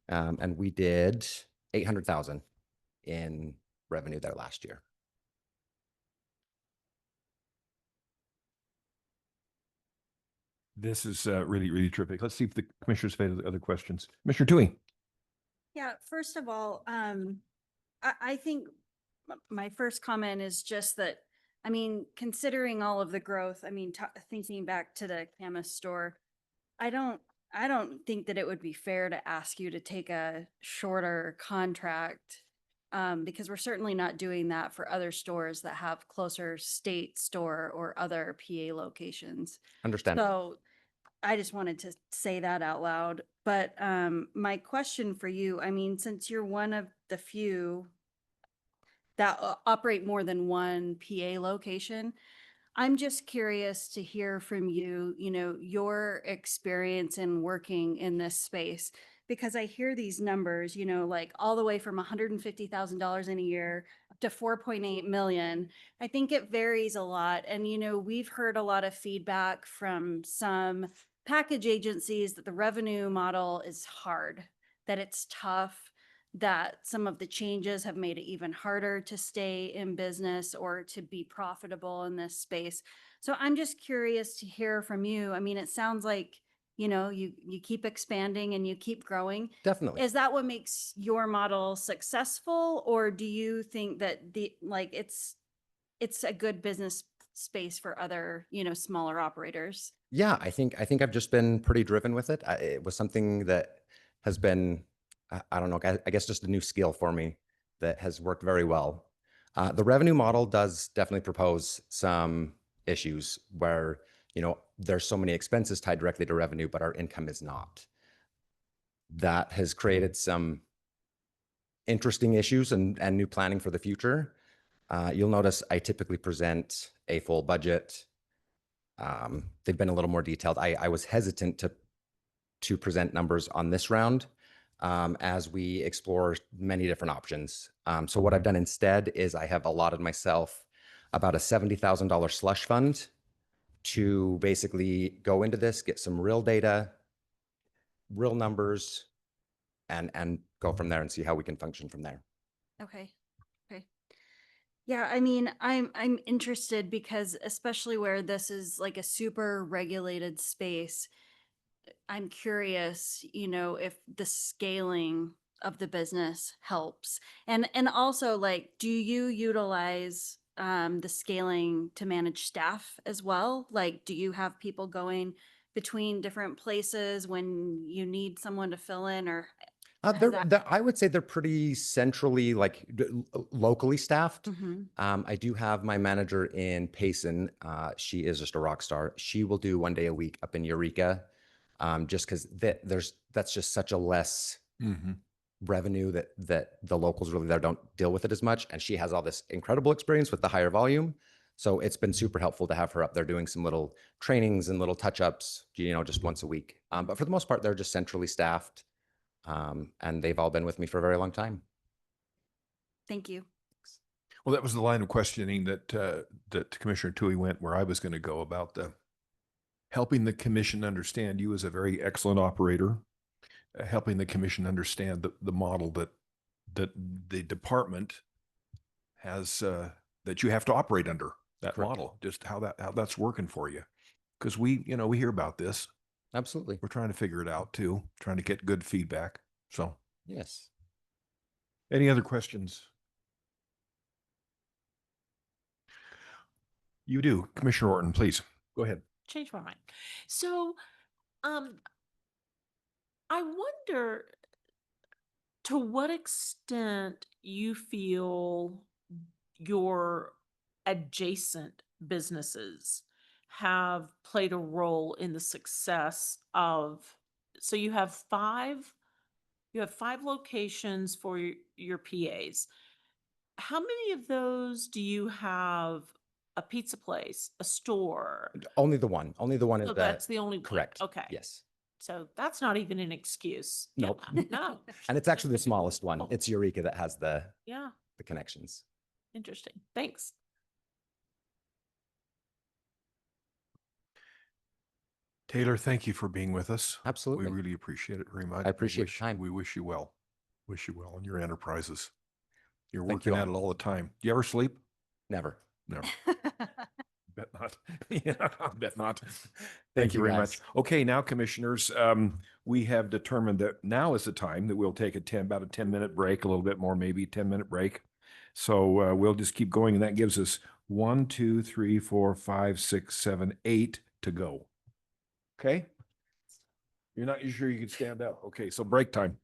Speaker 9: And we did 800,000 in revenue there last year.
Speaker 1: This is really, really terrific. Let's see if the commissioners have other questions. Commissioner Toohey.
Speaker 4: Yeah, first of all, I think my first comment is just that, I mean, considering all of the growth, I mean, thinking back to the Camus store, I don't think that it would be fair to ask you to take a shorter contract, because we're certainly not doing that for other stores that have closer state store or other PA locations.
Speaker 9: Understand.
Speaker 4: So I just wanted to say that out loud. But my question for you, I mean, since you're one of the few that operate more than one PA location, I'm just curious to hear from you, you know, your experience in working in this space, because I hear these numbers, you know, like all the way from $150,000 in a year up to 4.8 million. I think it varies a lot. And, you know, we've heard a lot of feedback from some package agencies that the revenue model is hard, that it's tough, that some of the changes have made it even harder to stay in business or to be profitable in this space. So I'm just curious to hear from you. I mean, it sounds like, you know, you keep expanding and you keep growing.
Speaker 9: Definitely.
Speaker 4: Is that what makes your model successful, or do you think that it's a good business space for other, you know, smaller operators?
Speaker 9: Yeah, I think I've just been pretty driven with it. It was something that has been, I don't know, I guess just a new skill for me that has worked very well. The revenue model does definitely propose some issues where, you know, there's so many expenses tied directly to revenue, but our income is not. That has created some interesting issues and new planning for the future. You'll notice I typically present a full budget. They've been a little more detailed. I was hesitant to present numbers on this round as we explore many different options. So what I've done instead is I have allotted myself about a $70,000 slush fund to basically go into this, get some real data, real numbers, and go from there and see how we can function from there.
Speaker 4: Okay. Okay. Yeah, I mean, I'm interested because especially where this is like a super regulated space, I'm curious, you know, if the scaling of the business helps. And also, like, do you utilize the scaling to manage staff as well? Like, do you have people going between different places when you need someone to fill in, or
Speaker 9: I would say they're pretty centrally, like locally staffed.
Speaker 4: Mhm.
Speaker 9: I do have my manager in Payson. She is just a rock star. She will do 1 day a week up in Eureka, just because that's just such a less revenue that the locals really there don't deal with it as much. And she has all this incredible experience with the higher volume. So it's been super helpful to have her up there doing some little trainings and little touch-ups, just once a week. But for the most part, they're just centrally staffed. And they've all been with me for a very long time.
Speaker 4: Thank you.
Speaker 1: Well, that was the line of questioning that Commissioner Tui went where I was going to go about the helping the commission understand you as a very excellent operator, helping the commission understand the model that the department has that you have to operate under that
Speaker 9: Correct.
Speaker 1: model, just how that's working for you. Because we hear about this.
Speaker 9: Absolutely.
Speaker 1: We're trying to figure it out too, trying to get good feedback. So,
Speaker 9: yes.
Speaker 1: Any other questions? You do. Commissioner Orton, please go ahead.
Speaker 6: Change my mind. So, I wonder to what extent you feel your adjacent businesses have played a role in the success of, so you have five locations for your PAs. How many of those do you have a pizza place, a store?
Speaker 9: Only the one. Only the one is
Speaker 6: So that's the only one.
Speaker 9: correct.
Speaker 6: Okay.
Speaker 9: Yes.
Speaker 6: So that's not even an excuse.
Speaker 9: Nope.
Speaker 6: Yeah, no.
Speaker 9: And it's actually the smallest one. It's Eureka that has the
Speaker 6: Yeah,
Speaker 9: connections.
Speaker 6: interesting. Thanks.
Speaker 1: Taylor, thank you for being with us.
Speaker 9: Absolutely.
Speaker 1: We really appreciate it very much.
Speaker 9: I appreciate your time.
Speaker 1: We wish you well. Wish you well in your enterprises. You're
Speaker 9: Thank
Speaker 1: working
Speaker 9: you
Speaker 1: at
Speaker 9: all.
Speaker 1: it all the time. Do you ever sleep?
Speaker 9: Never.
Speaker 1: Never. Bet not. Yeah, I bet not.
Speaker 9: Thank
Speaker 1: Thank you
Speaker 9: you,
Speaker 1: very
Speaker 9: guys.
Speaker 1: much. Okay, now commissioners, we have determined that now is the time that we'll take about a 10-minute break, a little bit more, maybe 10-minute break. So we'll just keep going, and that gives us 1, 2, 3, 4, 5, 6, 7, 8 to go. Okay? You're not sure you can stand up. Okay, so break time.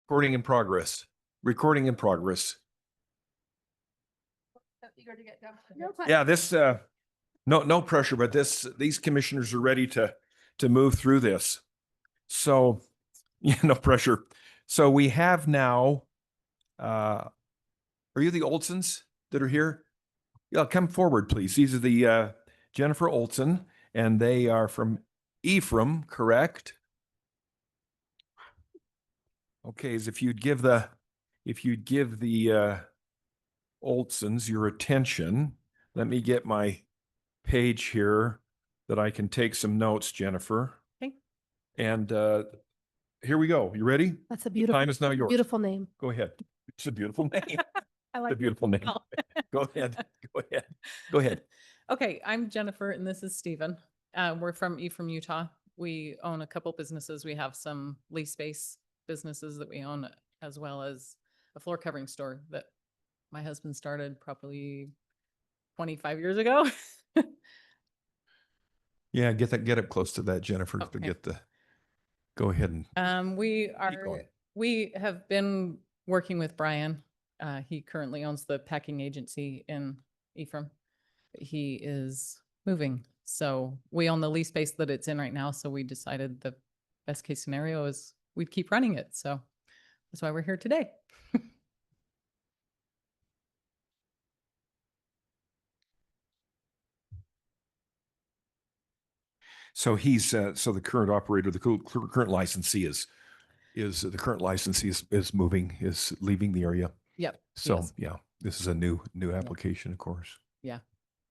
Speaker 1: Recording in progress. Recording in progress. Yeah, this no pressure, but these commissioners are ready to move through this. So, yeah, no pressure. So we have now are you the Olsons that are here? Yeah, come forward, please. These are the Jennifer Olson, and they are from Ephraim, correct? Okay, as if you'd give the Olsons your attention. Let me get my page here that I can take some notes, Jennifer.
Speaker 10: Okay.
Speaker 1: And here we go. You ready?
Speaker 10: That's a beautiful,
Speaker 1: Time is now yours.
Speaker 10: beautiful name.
Speaker 1: Go ahead. It's a beautiful name.
Speaker 10: I
Speaker 1: It's
Speaker 10: like
Speaker 1: a beautiful name. Go ahead. Go ahead. Go ahead.
Speaker 11: Okay, I'm Jennifer and this is Stephen. We're from Ephraim, Utah. We own a couple businesses. We have some lease space businesses that we own, as well as a floor covering store that my husband started probably 25 years ago.
Speaker 1: Yeah, get up close to that, Jennifer, to
Speaker 11: Okay.
Speaker 1: get the, go ahead and
Speaker 11: We have been working with Brian. He currently owns the packing agency in Ephraim. He is moving. So we own the lease space that it's in right now. So we decided the best case scenario is we'd keep running it. So that's why we're here today.
Speaker 1: so he's so the current operator, the current licensee is the current licensee is moving, is leaving the area.
Speaker 11: Yep.
Speaker 1: So
Speaker 11: yes.
Speaker 1: yeah, this is a new application, of course.
Speaker 11: Yeah,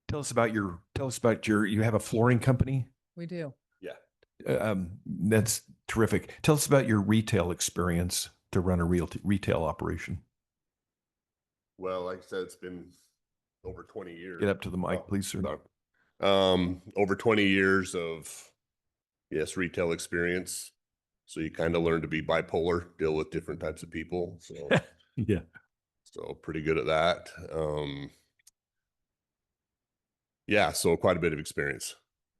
Speaker 1: Tell us about you have a flooring company?
Speaker 11: we do.
Speaker 1: Yeah. That's terrific. Tell us about your retail experience to run a retail operation.
Speaker 20: Well, like I said, it's been over 20 years.
Speaker 1: Get up to the mic, please, sir.
Speaker 20: Over 20 years of, yes, retail experience. So you kind of learn to be bipolar, deal with different types of people. So
Speaker 1: yeah.
Speaker 20: So pretty good at that. Yeah, so quite a bit of experience.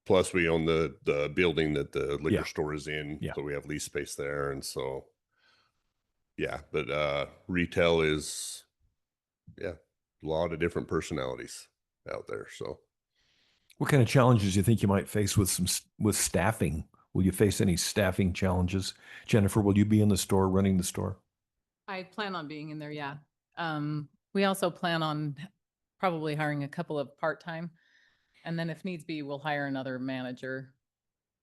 Speaker 20: Plus we own the building that the liquor store is in.
Speaker 1: Yeah.
Speaker 20: So we have lease space there. And so, yeah, but retail is, yeah, a lot of different personalities out there. So
Speaker 1: What kind of challenges do you think you might face with staffing? Will you face any staffing challenges? Jennifer, will you be in the store, running the store?
Speaker 11: I plan on being in there. Yeah. We also plan on probably hiring a couple of part-time, and then if needs be, we'll hire another manager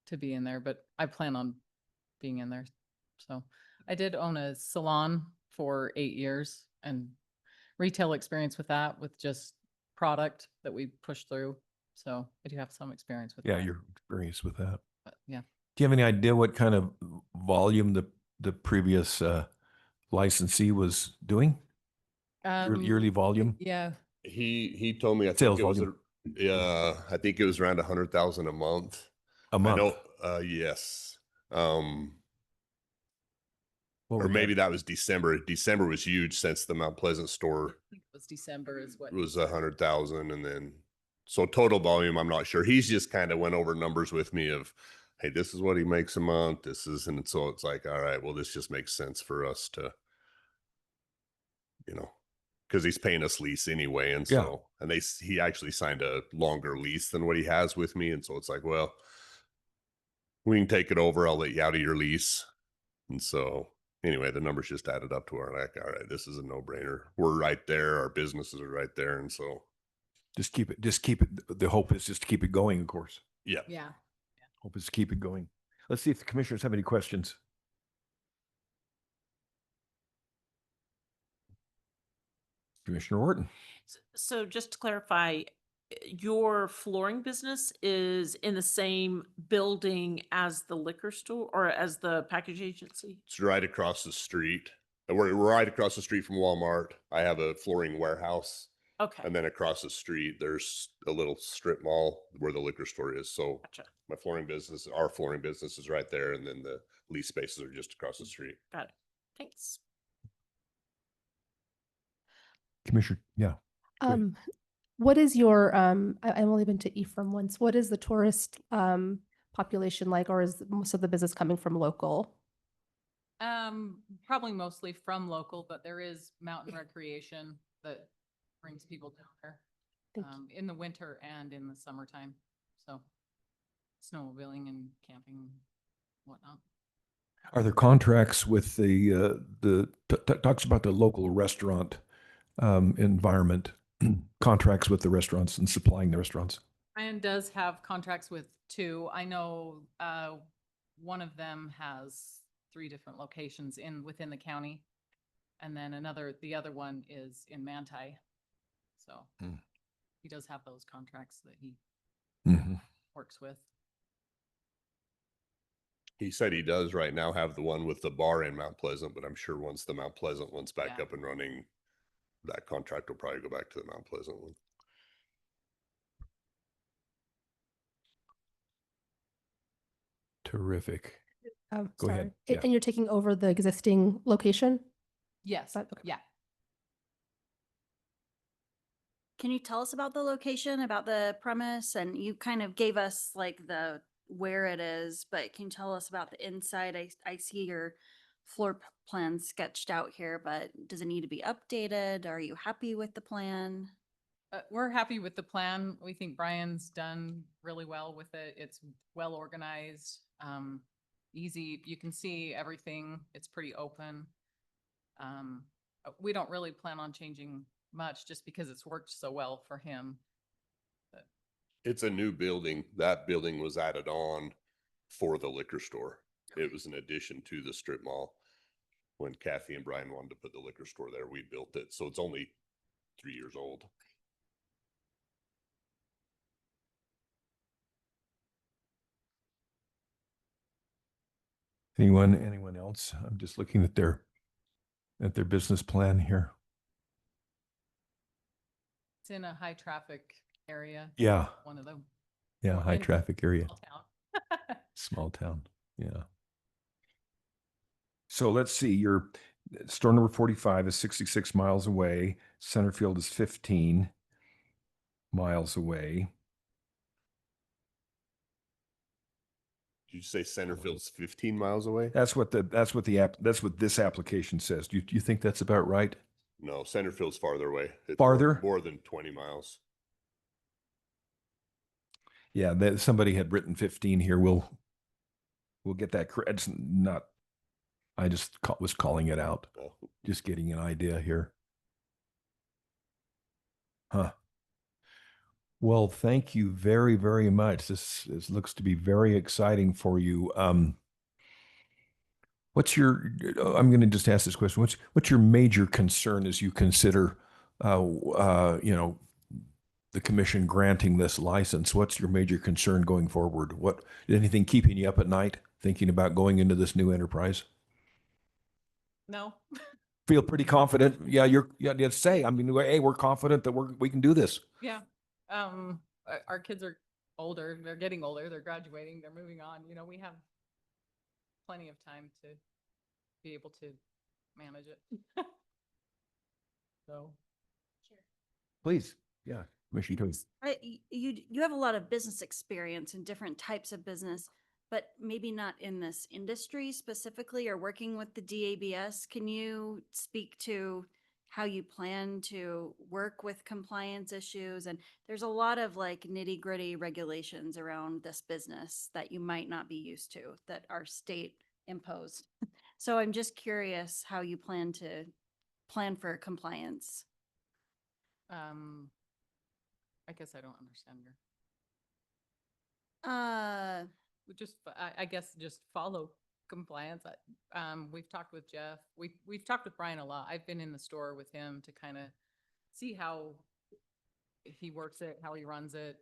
Speaker 11: to be in there, but I plan on being in there. So I did own a salon for 8 years and retail experience with that, with just product that we push through. So I do have some experience with
Speaker 1: Yeah,
Speaker 11: that.
Speaker 1: you're experienced with that.
Speaker 11: But yeah.
Speaker 1: Do you have any idea what kind of volume the previous licensee was doing? Yearly volume?
Speaker 11: Yeah.
Speaker 20: he told me, I
Speaker 1: Sales
Speaker 20: think it was
Speaker 1: volume.
Speaker 20: I think it was around 100,000 a month.
Speaker 1: A month?
Speaker 20: I know, yes.
Speaker 1: What
Speaker 20: Or
Speaker 1: would
Speaker 20: maybe that was December. December was huge since the Mount Pleasant store
Speaker 11: I think it was December is what.
Speaker 20: was 100,000, and then so total volume, I'm not sure. He's just kind of went over numbers with me of, hey, this is what he makes a month. This is, and so it's like, all right, well, this just makes sense for us to, because he's paying us lease anyway, and so and he actually signed a longer lease than what he has with me, and so it's like, well, we can take it over. I'll let you out of your lease, and so. Anyway, the numbers just added up to our like, all right, this is a no-brainer. We're right there. Our businesses are right there. And so
Speaker 1: just keep it. The hope is just to keep it going, of course.
Speaker 20: Yeah.
Speaker 11: Yeah.
Speaker 1: Hope is to keep it going. Let's see if the commissioners have any questions. Commissioner Orton.
Speaker 6: So just to clarify, your flooring business is in the same building as the liquor store or as the package agency?
Speaker 20: It's right across the street. And we're right across the street from Walmart. I have a flooring warehouse.
Speaker 6: Okay.
Speaker 20: And then across the street, there's a little strip mall where the liquor store is. So
Speaker 6: Gotcha.
Speaker 20: our flooring business is right there. And then the lease spaces are just across the street.
Speaker 6: Got it. Thanks.
Speaker 1: Commissioner, yeah.
Speaker 10: What is your, I've only been to Ephraim once. What is the tourist population like, or is most of the business coming from local?
Speaker 11: Probably mostly from local, but there is mountain recreation that brings people down there in the winter and in the summertime. So snowmobiling and camping and whatnot.
Speaker 1: Are there contracts with talks about the local restaurant environment, contracts with the restaurants and supplying the restaurants?
Speaker 11: Ryan does have contracts with 2. I know one of them has 3 different locations within the county. And then the other one is in Manti. So he does have those contracts that he works with.
Speaker 20: He said he does right now have the one with the bar in Mount Pleasant, but I'm sure once the Mount Pleasant one's back up and running, that contract will probably go back to the Mount Pleasant one.
Speaker 1: Terrific. Go
Speaker 10: Sorry.
Speaker 1: ahead. Yeah.
Speaker 10: And you're taking over the existing location?
Speaker 11: Yes.
Speaker 10: Okay.
Speaker 11: Yeah.
Speaker 4: Can you tell us about the location, about the premise? And you kind of gave us like where it is, but can you tell us about the inside? I see your floor plan sketched out here, but does it need to be updated? Are you happy with the plan?
Speaker 11: We're happy with the plan. We think Brian's done really well with it. It's well organized, easy. You can see everything. It's pretty open. We don't really plan on changing much just because it's worked so well for him. But
Speaker 20: it's a new building. That building was added on for the liquor store. It was an addition to the strip mall. When Kathy and Brian wanted to put the liquor store there, we built it. So it's only 3 years old.
Speaker 1: Anyone else? I'm just looking at their business plan here.
Speaker 11: it's in a high traffic area.
Speaker 1: Yeah.
Speaker 11: One of them.
Speaker 1: Yeah, high traffic area.
Speaker 11: Small town.
Speaker 1: Small town. Yeah. So let's see, your store number 45 is 66 miles away. Centerfield is 15 miles away.
Speaker 20: Did you say Centerfield's 15 miles away?
Speaker 1: That's what this application says. Do you think that's about right?
Speaker 20: No, Centerfield's farther away. It's
Speaker 1: Farther?
Speaker 20: more than 20 miles.
Speaker 1: Yeah, somebody had written 15 here. We'll get that correct. It's not. I just was calling it out.
Speaker 20: Oh.
Speaker 1: Just getting an idea here. Huh. Well, thank you very, very much. This looks to be very exciting for you. What's your? I'm going to just ask this question. What's your major concern as you consider, the commission granting this license? What's your major concern going forward? Anything keeping you up at night thinking about going into this new enterprise?
Speaker 11: No.
Speaker 1: Feel pretty confident. Yeah, let's say, I mean, hey, we're confident that we can do this.
Speaker 11: Yeah. Our kids are older. They're getting older. They're graduating. They're moving on. We have plenty of time to be able to manage it. So.
Speaker 4: Sure.
Speaker 1: Please. Yeah.
Speaker 4: You have a lot of business experience in different types of business, but maybe not in this industry specifically or working with the DABS. Can you speak to how you plan to work with compliance issues? And there's a lot of like nitty gritty regulations around this business that you might not be used to that are state imposed. So I'm just curious how you plan for compliance.
Speaker 11: I guess I don't understand
Speaker 4: Uh,
Speaker 11: I guess just follow compliance. We've talked with Jeff. We've talked with Brian a lot. I've been in the store with him to kind of see how he works it, how he runs it.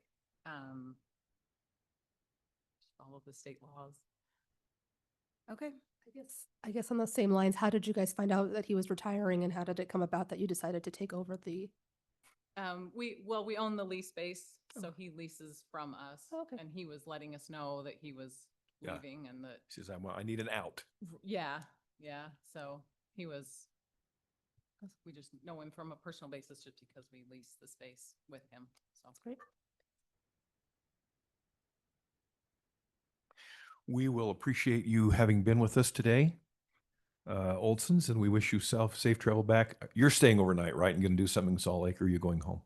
Speaker 11: Follow the state laws.
Speaker 4: Okay.
Speaker 10: I guess on the same lines, how did you guys find out that he was retiring and how did it come about that you decided to take over the?
Speaker 11: We own the lease space, so he leases from us.
Speaker 10: Oh, okay.
Speaker 11: And he was letting us know that he was
Speaker 1: Yeah.
Speaker 11: leaving and that.
Speaker 1: He says, I need an out.
Speaker 11: Yeah. So we just know him from a personal basis just because we lease the space with him. So that's
Speaker 10: great.
Speaker 1: We will appreciate you having been with us today. Olson's, and we wish you safe travel back. You're staying overnight, right? And going to do something in Salt Lake, or are you going home?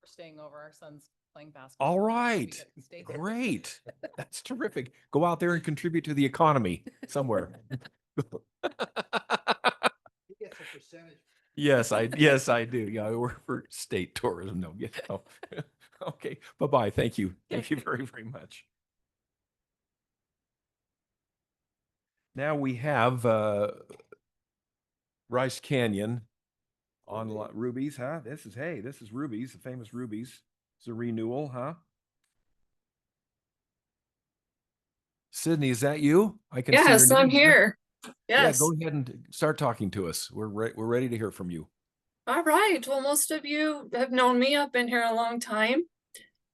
Speaker 11: We're staying over. Our son's playing basketball.
Speaker 1: All
Speaker 11: so we
Speaker 1: right.
Speaker 11: get to stay here.
Speaker 1: Great. That's terrific. Go out there and contribute to the economy somewhere.
Speaker 5: He gets a percentage.
Speaker 1: Yes, I do. Yeah, I work for state tourism. No, okay. Bye-bye. Thank you. Thank you very, very much. Now we have Rice Canyon on Ruby's, huh? This is Ruby's, the famous Ruby's. It's a renewal, huh? Sydney, is that you? I can see your
Speaker 21: Yes,
Speaker 1: name
Speaker 21: I'm
Speaker 1: there.
Speaker 21: here.
Speaker 1: Yeah,
Speaker 21: Yes.
Speaker 1: go ahead and start talking to us. We're ready to hear from you.
Speaker 21: All right. Well, most of you have known me. I've been here a long time.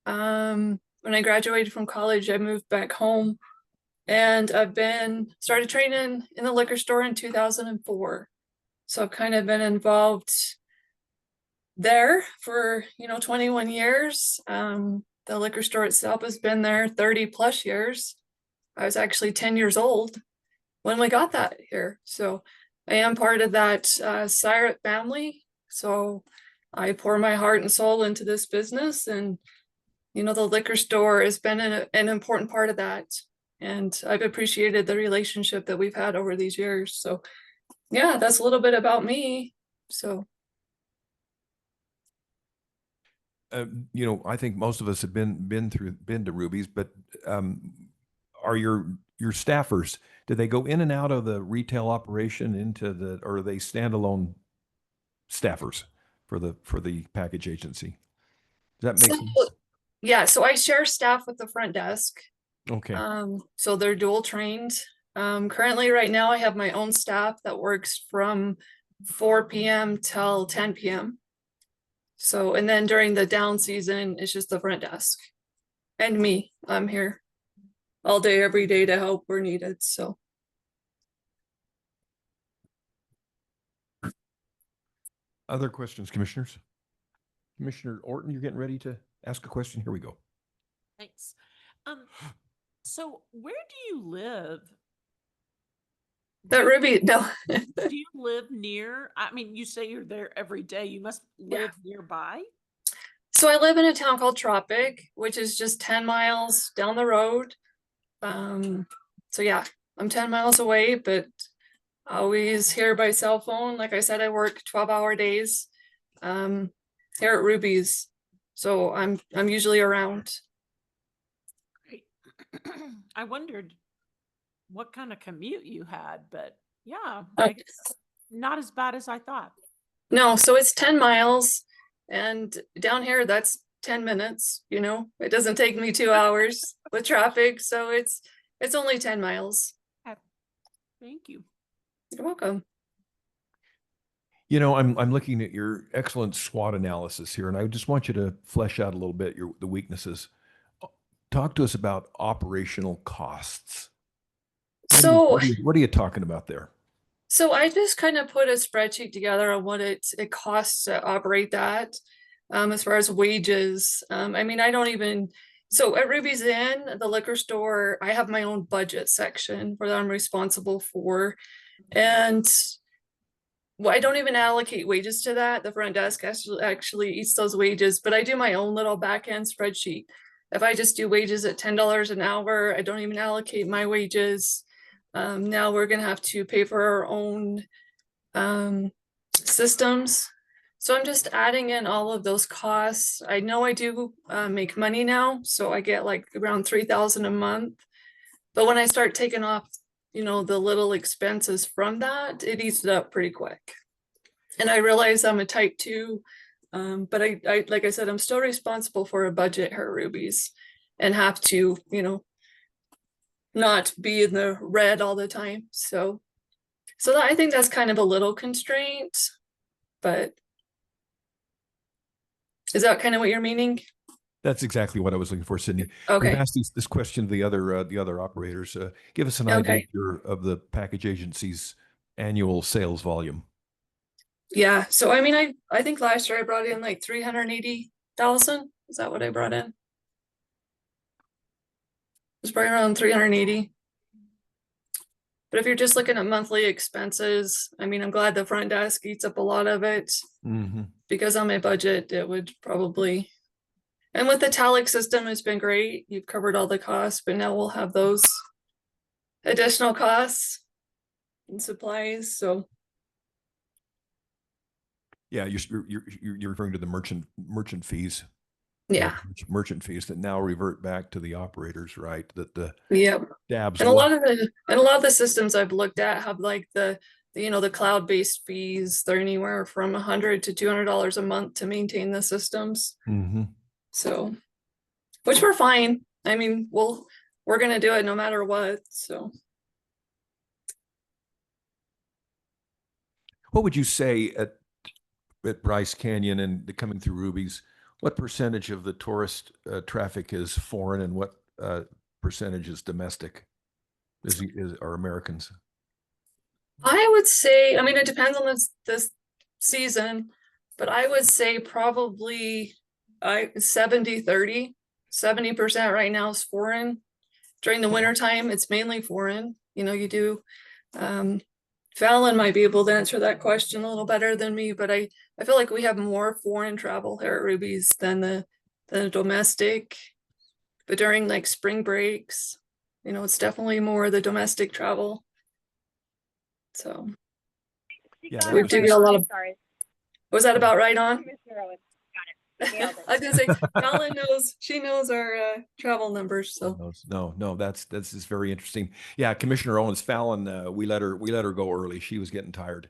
Speaker 21: When I graduated from college, I moved back home, and I've started training in the liquor store in 2004. So I've kind of been involved there for, 21 years. The liquor store itself has been there 30 plus years. I was actually 10 years old when we got that here. So I am part of that Siret family. So I pour my heart and soul into this business, and the liquor store has been an important part of that. And I've appreciated the relationship that we've had over these years. So yeah, that's a little bit about me. So
Speaker 1: I think most of us have been to Ruby's, but are your staffers, do they go in and out of the retail operation or are they standalone staffers for the package agency? Does that make sense?
Speaker 21: Yeah, so I share staff with the front desk.
Speaker 1: Okay.
Speaker 21: So they're dual trained. Currently right now I have my own staff that works from 4 p.m. till 10 p.m. So, and then during the down season, it's just the front desk and me. I'm here all day, every day to help where needed. So.
Speaker 1: Other questions, commissioners? Commissioner Orton, you're getting ready to ask a question. Here we go.
Speaker 6: Thanks. So where do you live?
Speaker 21: That Ruby, no.
Speaker 6: Do you live near? I mean, you say you're there every day. You must live nearby.
Speaker 21: So I live in a town called Tropic, which is just 10 miles down the road. So yeah, I'm 10 miles away, but always here by cell phone. Like I said, I work 12-hour days here at Ruby's. So I'm usually around.
Speaker 6: Great. I wondered what kind of commute you had, but yeah, I guess not as bad as I thought.
Speaker 21: No, so it's 10 miles, and down here that's 10 minutes. It doesn't take me 2 hours with traffic, so it's only 10 miles.
Speaker 6: Thank you.
Speaker 21: You're welcome.
Speaker 1: I'm looking at your excellent SWOT analysis here, and I just want you to flesh out a little bit the weaknesses. Talk to us about operational costs.
Speaker 21: So
Speaker 1: what are you talking about there?
Speaker 21: So I just kind of put a spreadsheet together on what it costs to operate that, as far as wages. I mean, so at Ruby's Inn, the liquor store, I have my own budget section where I'm responsible for. And I don't even allocate wages to that. The front desk actually eats those wages, but I do my own little back end spreadsheet. If I just do wages at $10 an hour, I don't even allocate my wages. Now we're going to have to pay for our own systems. So I'm just adding in all of those costs. I know I do make money now, so I get like around $3,000 a month. But when I start taking off, the little expenses from that, it eats it up pretty quick. And I realize I'm a type 2, but I like I said, I'm still responsible for a budget here at Ruby's and have to, not be in the red all the time. So I think that's kind of a little constraint, but is that kind of what you're meaning?
Speaker 1: That's exactly what I was looking for, Sydney.
Speaker 21: Okay.
Speaker 1: We've asked this question to the other operators. Give us an idea of the package agency's annual sales volume.
Speaker 21: Yeah. So I mean, I think last year I brought in like 380,000. Is that what I brought in? It's probably around 380. But if you're just looking at monthly expenses, I mean, I'm glad the front desk eats up a lot of it because on my budget, it would probably, and with the Talic system, it's been great. You've covered all the costs, but now we'll have those additional costs and supplies. So
Speaker 1: Yeah, you're referring to the merchant fees.
Speaker 21: yeah.
Speaker 1: Merchant fees that now revert back to the operators, right? That the dabs.
Speaker 21: And a lot of the systems I've looked at have like the cloud-based fees. They're anywhere from $100 to $200 a month to maintain the systems. So, which we're fine. I mean, we're gonna do it no matter what. So,
Speaker 1: what would you say at Bryce Canyon and coming through Ruby's? What percentage of the tourist traffic is foreign, and what percentage is domestic? Are Americans?
Speaker 21: I would say, I mean, it depends on this season, but I would say probably 70-30. 70% right now is foreign. During the winter time, it's mainly foreign. You do. Fallon might be able to answer that question a little better than me, but I feel like we have more foreign travel here at Ruby's than the domestic. But during like spring breaks, it's definitely more the domestic travel. So
Speaker 1: yeah,
Speaker 21: we do get a lot of. Was that about right on? I was gonna say, Fallon knows. She knows our travel numbers. So
Speaker 1: no, that's just very interesting. Yeah, Commissioner Owens, Fallon, we let her go early. She was getting tired.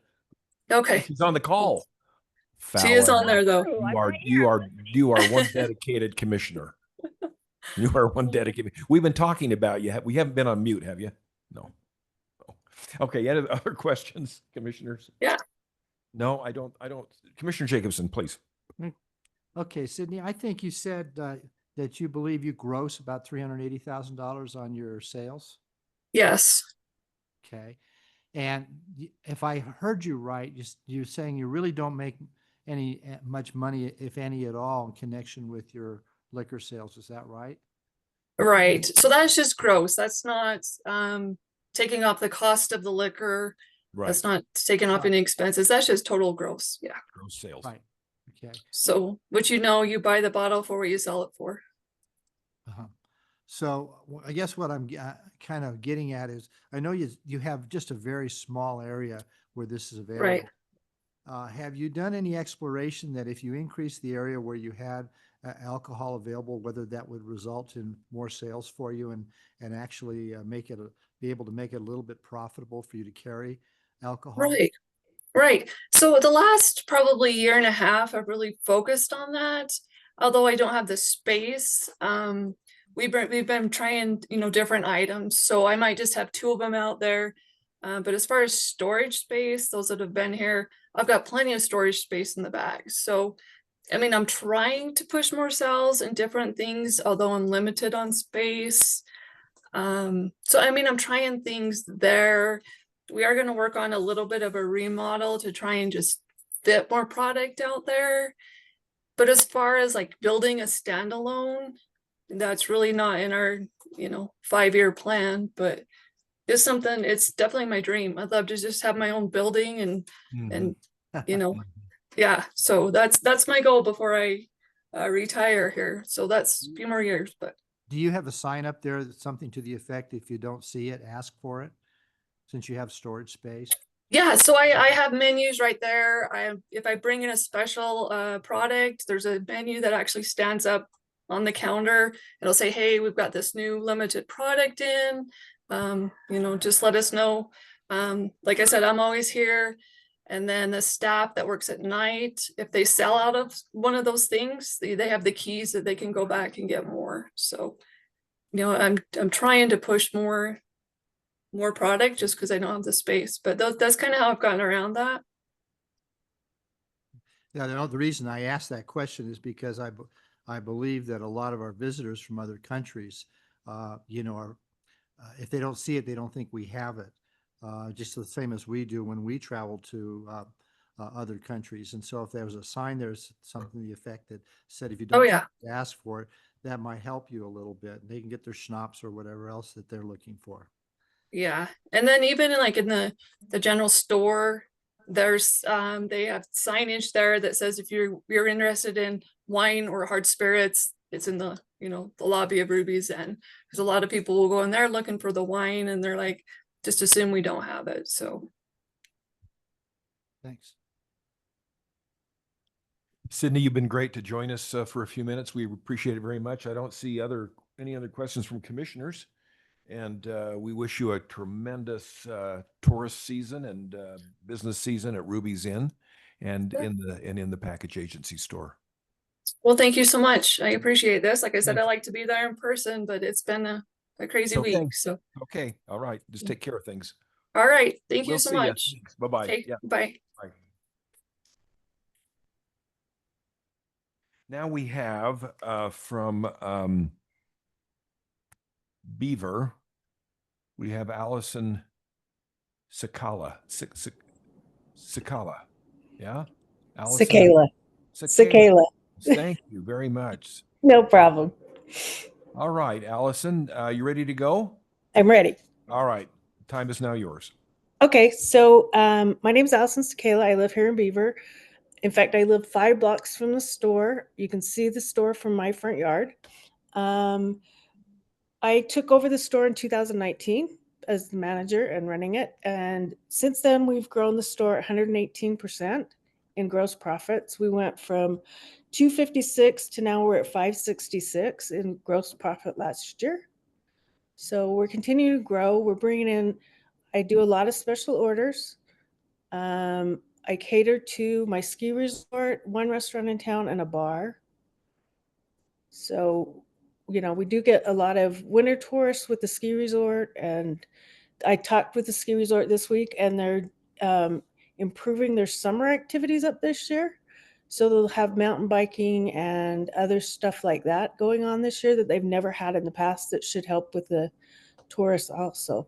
Speaker 21: Okay,
Speaker 1: she's on the call.
Speaker 21: She is on there though.
Speaker 1: You are one dedicated commissioner. You are one dedicated. We've been talking about you. We haven't been on mute, have you? No. Okay. Any other questions, commissioners?
Speaker 21: Yeah.
Speaker 1: No, I don't. Commissioner Jacobson, please.
Speaker 5: Okay, Sydney, I think you said that you believe you gross about $380,000 on your sales.
Speaker 21: Yes.
Speaker 5: Okay. And if I heard you right, you're saying you really don't make much money, if any at all, in connection with your liquor sales. Is that right?
Speaker 21: Right. So that's just gross. That's not taking off the cost of the liquor.
Speaker 1: Right.
Speaker 21: That's not taking off any expenses. That's just total gross. Yeah.
Speaker 1: Gross sales.
Speaker 5: Right. Okay.
Speaker 21: So, which you buy the bottle for what you sell it for.
Speaker 5: So I guess what I'm kind of getting at is, I know you have just a very small area where this is available.
Speaker 21: Right.
Speaker 5: Have you done any exploration that if you increase the area where you had alcohol available, whether that would result in more sales for you and actually be able to make it a little bit profitable for you to carry alcohol?
Speaker 21: Right. Right. So the last probably year and a half, I've really focused on that. Although I don't have the space, we've been trying, different items. So I might just have 2 of them out there. But as far as storage space, those that have been here, I've got plenty of storage space in the back. So, I mean, I'm trying to push more sales and different things, although I'm limited on space. So, I mean, I'm trying things there. We are going to work on a little bit of a remodel to try and just fit more product out there. But as far as like building a standalone, that's really not in our, 5-year plan, but it's something, it's definitely my dream. I'd love to just have my own building and, yeah. So that's my goal before I retire here. So that's a few more years, but.
Speaker 5: Do you have a sign up there that's something to the effect, if you don't see it, ask for it, since you have storage space?
Speaker 21: Yeah, so I have menus right there. If I bring in a special product, there's a menu that actually stands up on the counter. It'll say, hey, we've got this new limited product in, just let us know. Like I said, I'm always here. And then the staff that works at night, if they sell out of one of those things, they have the keys that they can go back and get more. So, I'm trying to push more product just because I don't have the space, but that's kind of how I've gotten around that.
Speaker 5: Yeah, the reason I asked that question is because I believe that a lot of our visitors from other countries, are if they don't see it, they don't think we have it. Just the same as we do when we travel to other countries. And so if there was a sign, there's something to the effect that said, if you don't ask for it, that might help you a little bit. They can get their schnapps or whatever else that they're looking for.
Speaker 21: Yeah. And then even in like in the general store, there's they have signage there that says if you're interested in wine or hard spirits, it's in the, you know, the lobby of Ruby's. And because a lot of people will go in there looking for the wine and they're like, just assume we don't have it. So
Speaker 5: Thanks.
Speaker 1: Sydney, you've been great to join us for a few minutes. We appreciate it very much. I don't see any other questions from commissioners. And we wish you a tremendous tourist season and business season at Ruby's Inn and in the package agency store.
Speaker 21: well, thank you so much. I appreciate this. Like I said, I like to be there in person, but it's been a crazy
Speaker 1: Okay.
Speaker 21: week. So
Speaker 1: Okay. All right. Just take care of things.
Speaker 21: all right. Thank
Speaker 1: We'll
Speaker 21: you so
Speaker 1: see ya.
Speaker 21: much.
Speaker 1: Thanks. Bye-bye.
Speaker 21: Okay,
Speaker 1: Yeah.
Speaker 21: bye.
Speaker 1: Bye. Now we have from Beaver, we have Allison Sakala. Sakala. Yeah? Allison?
Speaker 14: Sakala.
Speaker 1: Sakala. Thank you very much.
Speaker 14: No problem.
Speaker 1: All right, Allison, you ready to go?
Speaker 14: I'm ready.
Speaker 1: All right. Time is now yours.
Speaker 14: Okay, so my name is Allison Sakala. I live here in Beaver. In fact, I live 5 blocks from the store. You can see the store from my front yard. I took over the store in 2019 as the manager and running it. And since then, we've grown the store 118% in gross profits. We went from 256 to now we're at 566 in gross profit last year. So we're continuing to grow. We're bringing in, I do a lot of special orders. I cater to my ski resort, one restaurant in town, and a bar. So, you know, we do get a lot of winter tourists with the ski resort. And I talked with the ski resort this week, and they're improving their summer activities up this year. So they'll have mountain biking and other stuff like that going on this year that they've never had in the past that should help with the tourists also.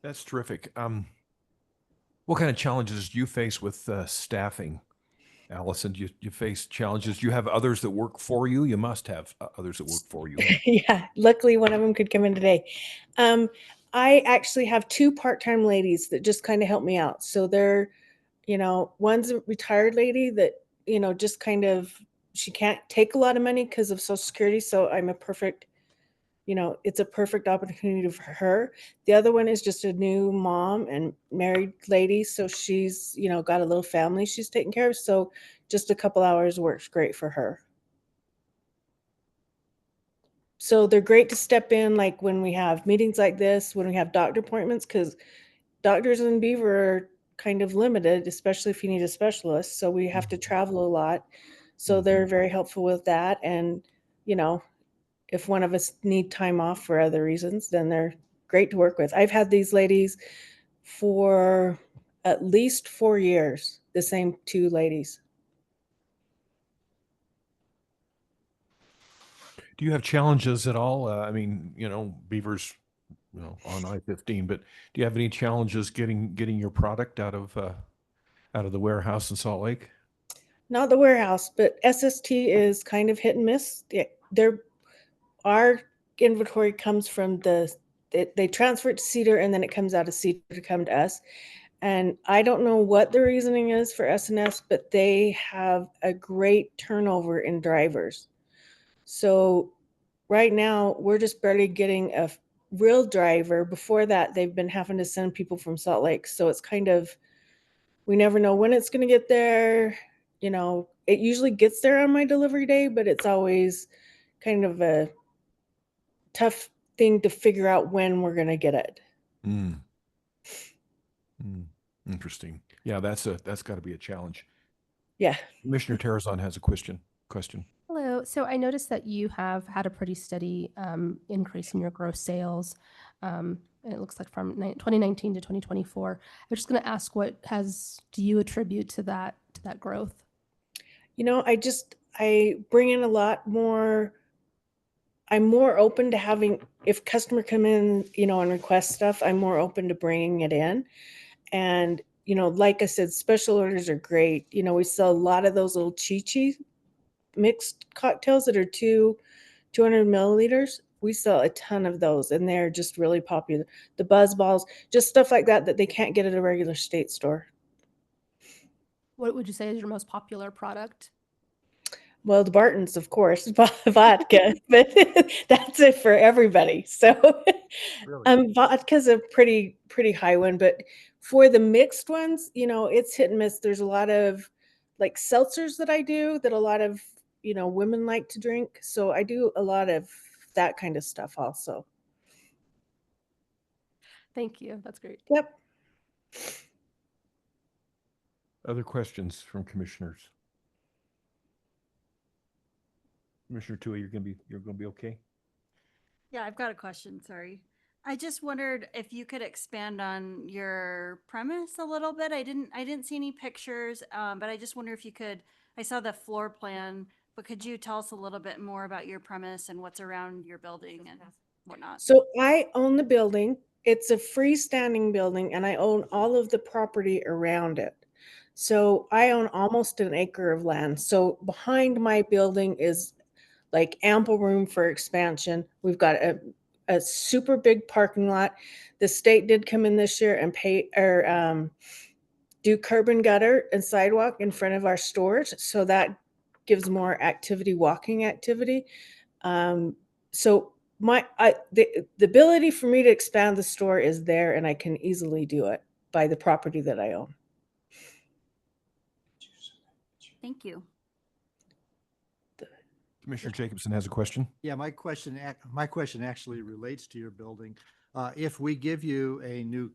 Speaker 1: That's terrific. What kind of challenges do you face with staffing, Allison? Do you face challenges? Do you have others that work for you? You must have others that work for you.
Speaker 14: Yeah, luckily one of them could come in today. I actually have 2 part-time ladies that just kind of help me out. So they're, you know, one's a retired lady that, you know, just kind of, she can't take a lot of money because of Social Security. So I'm a perfect, you know, it's a perfect opportunity for her. The other one is just a new mom and married lady. So she's, you know, got a little family she's taking care of. So just a couple hours works great for her. So they're great to step in, like when we have meetings like this, when we have doctor appointments, because doctors in Beaver are kind of limited, especially if you need a specialist. So we have to travel a lot. So they're very helpful with that. And, you know, if one of us need time off for other reasons, then they're great to work with. I've had these ladies for at least 4 years, the same 2 ladies.
Speaker 1: Do you have challenges at all? I mean, you know, Beaver's, you know, on I-15, but do you have any challenges getting your product out of the warehouse in Salt Lake?
Speaker 14: Not the warehouse, but SST is kind of hit and miss. Our inventory comes from they transfer it to Cedar, and then it comes out of Cedar to come to us. And I don't know what the reasoning is for S&S, but they have a great turnover in drivers. So right now we're just barely getting a real driver. Before that, they've been having to send people from Salt Lake. So it's kind of, we never know when it's going to get there. You know, it usually gets there on my delivery day, but it's always kind of a tough thing to figure out when we're going to get it.
Speaker 1: Interesting. Yeah, that's got to be a challenge.
Speaker 14: Yeah.
Speaker 1: Commissioner Terrazon has a question.
Speaker 10: Hello. So I noticed that you have had a pretty steady increase in your gross sales. And it looks like from 2019 to 2024. I'm just going to ask, do you attribute to that growth?
Speaker 14: You know, I bring in a lot more. I'm more open to having, if customer come in, you know, and request stuff, I'm more open to bringing it in. And, you know, like I said, special orders are great. You know, we sell a lot of those little chi-chi mixed cocktails that are too 200 milliliters. We sell a ton of those, and they're just really popular. The buzz balls, just stuff like that that they can't get at a regular state store.
Speaker 10: What would you say is your most popular product?
Speaker 14: Well, the Bartons, of course, vodka, but that's it for everybody. So, vodka's a pretty high one, but for the mixed ones, it's hit and miss. There's a lot of like seltzers that I do that a lot of, women like to drink. So I do a lot of that kind of stuff also.
Speaker 10: Thank you. That's great.
Speaker 14: Yep.
Speaker 1: Other questions from commissioners? Commissioner Tui, you're gonna be okay?
Speaker 4: Yeah, I've got a question, sorry. I just wondered if you could expand on your premise a little bit. I didn't see any pictures, but I just wonder if you could, I saw the floor plan, but could you tell us a little bit more about your premise and what's around your building and whatnot?
Speaker 14: So I own the building. It's a freestanding building, and I own all of the property around it. So I own almost an acre of land. So behind my building is like ample room for expansion. We've got a super big parking lot. The state did come in this year and pay or do curb and gutter and sidewalk in front of our stores. So that gives more activity, walking activity. So the ability for me to expand the store is there, and I can easily do it by the property that I own.
Speaker 4: Thank you.
Speaker 1: Commissioner Jacobson has a question.
Speaker 5: Yeah, my question actually relates to your building. If we give you a new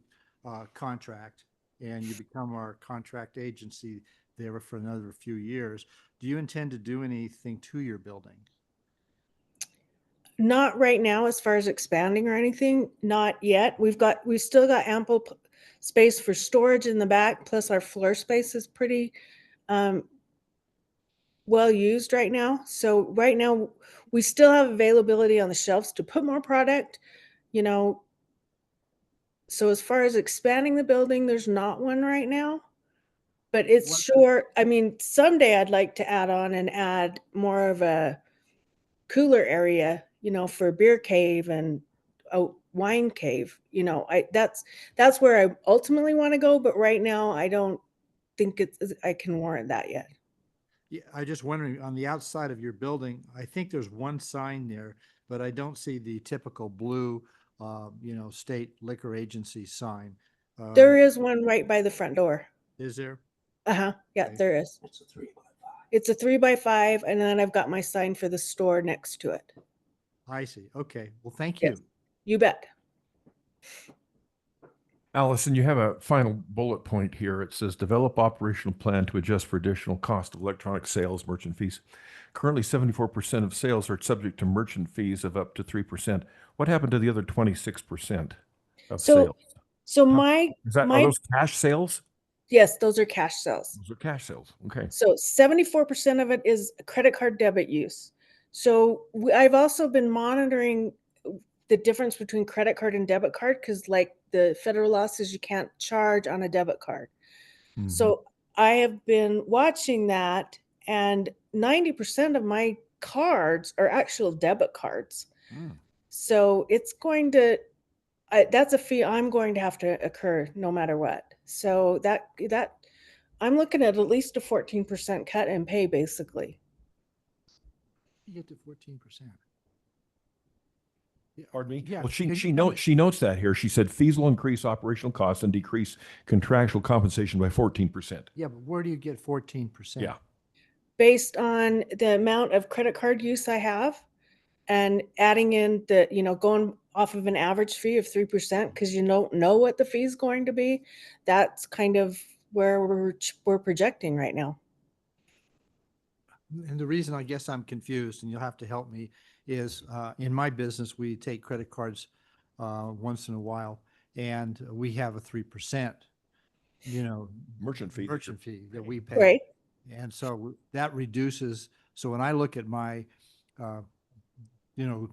Speaker 5: contract and you become our contract agency there for another few years, do you intend to do anything to your building?
Speaker 14: Not right now, as far as expanding or anything, not yet. We've still got ample space for storage in the back. Plus our floor space is pretty, well used right now. So right now we still have availability on the shelves to put more product, so as far as expanding the building, there's not one right now, but it's sure, I mean, someday I'd like to add more of a cooler area, for a beer cave and a wine cave. That's where I ultimately want to go, but right now I don't think I can warrant that yet.
Speaker 5: Yeah, I just wondering, on the outside of your building, I think there's one sign there, but I don't see the typical blue, state liquor agency sign.
Speaker 14: There is one right by the front door.
Speaker 5: Is there?
Speaker 14: Uh-huh. Yeah,
Speaker 5: Okay.
Speaker 14: there is.
Speaker 8: It's a 3x5.
Speaker 14: It's a 3x5, and then I've got my sign for the store next to it.
Speaker 5: I see. Okay. Well, thank
Speaker 14: Yes.
Speaker 5: you.
Speaker 14: You bet.
Speaker 1: Allison, you have a final bullet point here. It says, develop operational plan to adjust for additional cost of electronic sales merchant fees. Currently, 74% of sales are subject to merchant fees of up to 3%. What happened to the other 26% of sales?
Speaker 14: So
Speaker 1: Are those cash sales?
Speaker 14: Yes, those are cash sales.
Speaker 1: Those are cash sales. Okay.
Speaker 14: So 74% of it is credit card debit use. So I've also been monitoring the difference between credit card and debit card, because like the federal law says you can't charge on a debit card. So I have been watching that, and 90% of my cards are actual debit cards. So it's going to, that's a fee I'm going to have to occur no matter what. So that I'm looking at least a 14% cut in pay, basically.
Speaker 5: You get to 14%.
Speaker 1: Pardon me?
Speaker 5: Yeah.
Speaker 1: Well, she notes that here. She said fees will increase operational costs and decrease contractual compensation by 14%.
Speaker 5: Yeah, but where do you get 14%?
Speaker 1: Yeah.
Speaker 14: Based on the amount of credit card use I have, and adding in the, going off of an average fee of 3%, because you don't know what the fee is going to be. That's kind of where we're projecting right now.
Speaker 5: And the reason I guess I'm confused, and you'll have to help me, is in my business, we take credit cards once in a while, and we have a 3%,
Speaker 1: merchant fee
Speaker 5: that we pay.
Speaker 14: Right.
Speaker 5: And so that reduces. So when I look at my,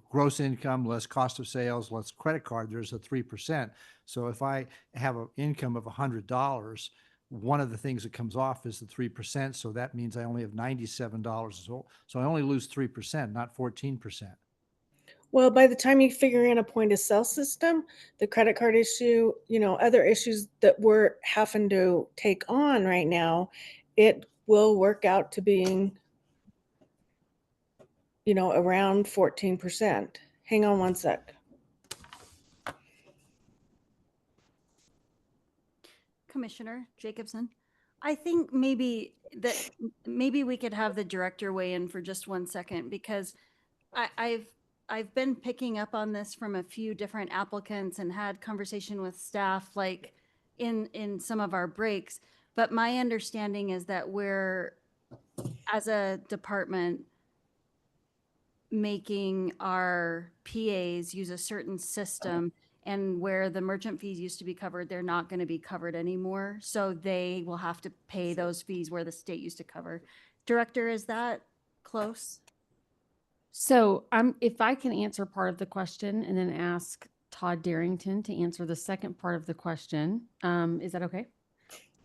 Speaker 5: gross income, less cost of sales, less credit card, there's a 3%. So if I have an income of $100, one of the things that comes off is the 3%. So that means I only have $97. So I only lose 3%, not 14%.
Speaker 14: Well, by the time you figure in a point of sale system, the credit card issue, other issues that we're having to take on right now, it will work out to being, around 14%. Hang on one sec.
Speaker 4: Commissioner Jacobson, I think maybe we could have the director weigh in for just 1 second, because I've been picking up on this from a few different applicants and had conversation with staff like in some of our breaks. But my understanding is that we're, as a department, making our PAs use a certain system, and where the merchant fees used to be covered, they're not going to be covered anymore. So they will have to pay those fees where the state used to cover. Director, is that close?
Speaker 15: So if I can answer part of the question and then ask Todd Darrington to answer the second part of the question, is that okay?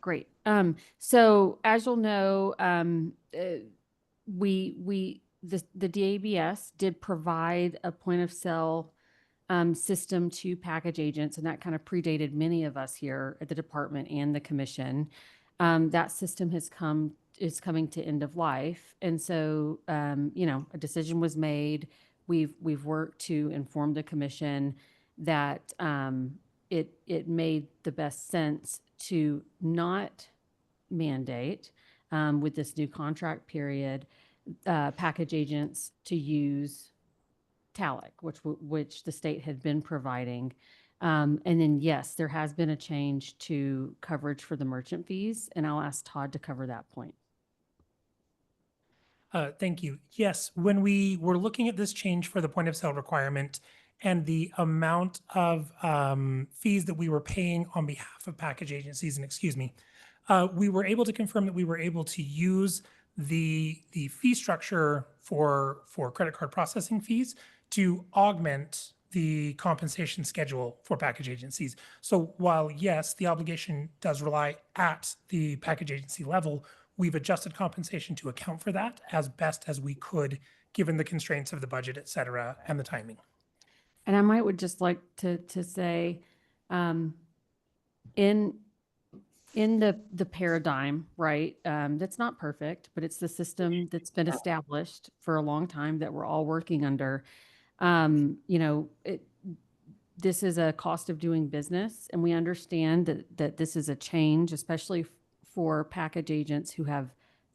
Speaker 15: Great. So as you'll know, the DABS did provide a point of sale system to package agents, and that kind of predated many of us here at the department and the commission. That system is coming to end of life, and so a decision was made. We've worked to inform the commission that it made the best sense to not mandate with this new contract period package agents to use TALIC, which the state had been providing. And then, yes, there has been a change to coverage for the merchant fees, and I'll ask Todd to cover that point.
Speaker 22: Thank you. Yes, when we were looking at this change for the point of sale requirement and the amount of fees that we were paying on behalf of package agencies, we were able to confirm that we were able to use the fee structure for credit card processing fees to augment the compensation schedule for package agencies. So while, yes, the obligation does rely at the package agency level, we've adjusted compensation to account for that as best as we could, given the constraints of the budget, et cetera, and the timing.
Speaker 15: And I would just like to say, in the paradigm, right? That's not perfect, but it's the system that's been established for a long time that we're all working under. This is a cost of doing business, and we understand that this is a change, especially for package agents who have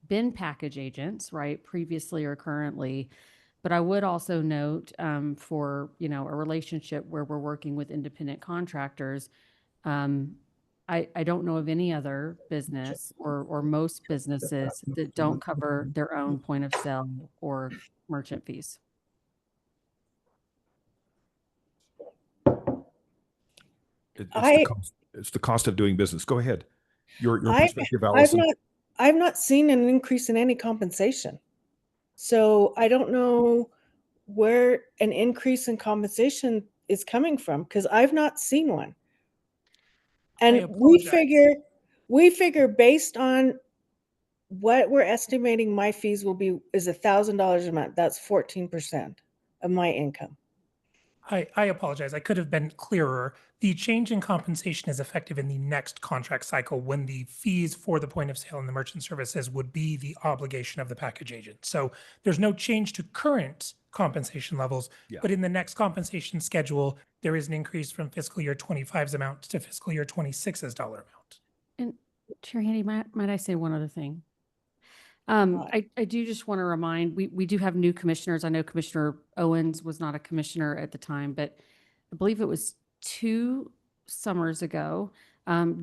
Speaker 15: been package agents, right, previously or currently. But I would also note for, a relationship where we're working with independent contractors, I don't know of any other business or most businesses that don't cover their own point of sale or merchant fees.
Speaker 1: It's the cost of doing business. Go ahead. Your perspective, Allison.
Speaker 14: I've not seen an increase in any compensation. So I don't know where an increase in compensation is coming from, because I've not seen one. And we figure based on what we're estimating my fees will be is $1,000 a month. That's 14% of my income.
Speaker 22: I apologize. I could have been clearer. The change in compensation is effective in the next contract cycle, when the fees for the point of sale and the merchant services would be the obligation of the package agent. So there's no change to current compensation levels, but in the next compensation schedule, there is an increase from fiscal year 25's amount to fiscal year 26's dollar amount.
Speaker 15: And Chair Handy, might I say one other thing? I do just want to remind, we do have new commissioners. I know Commissioner Owens was not a commissioner at the time, but I believe it was 2 summers ago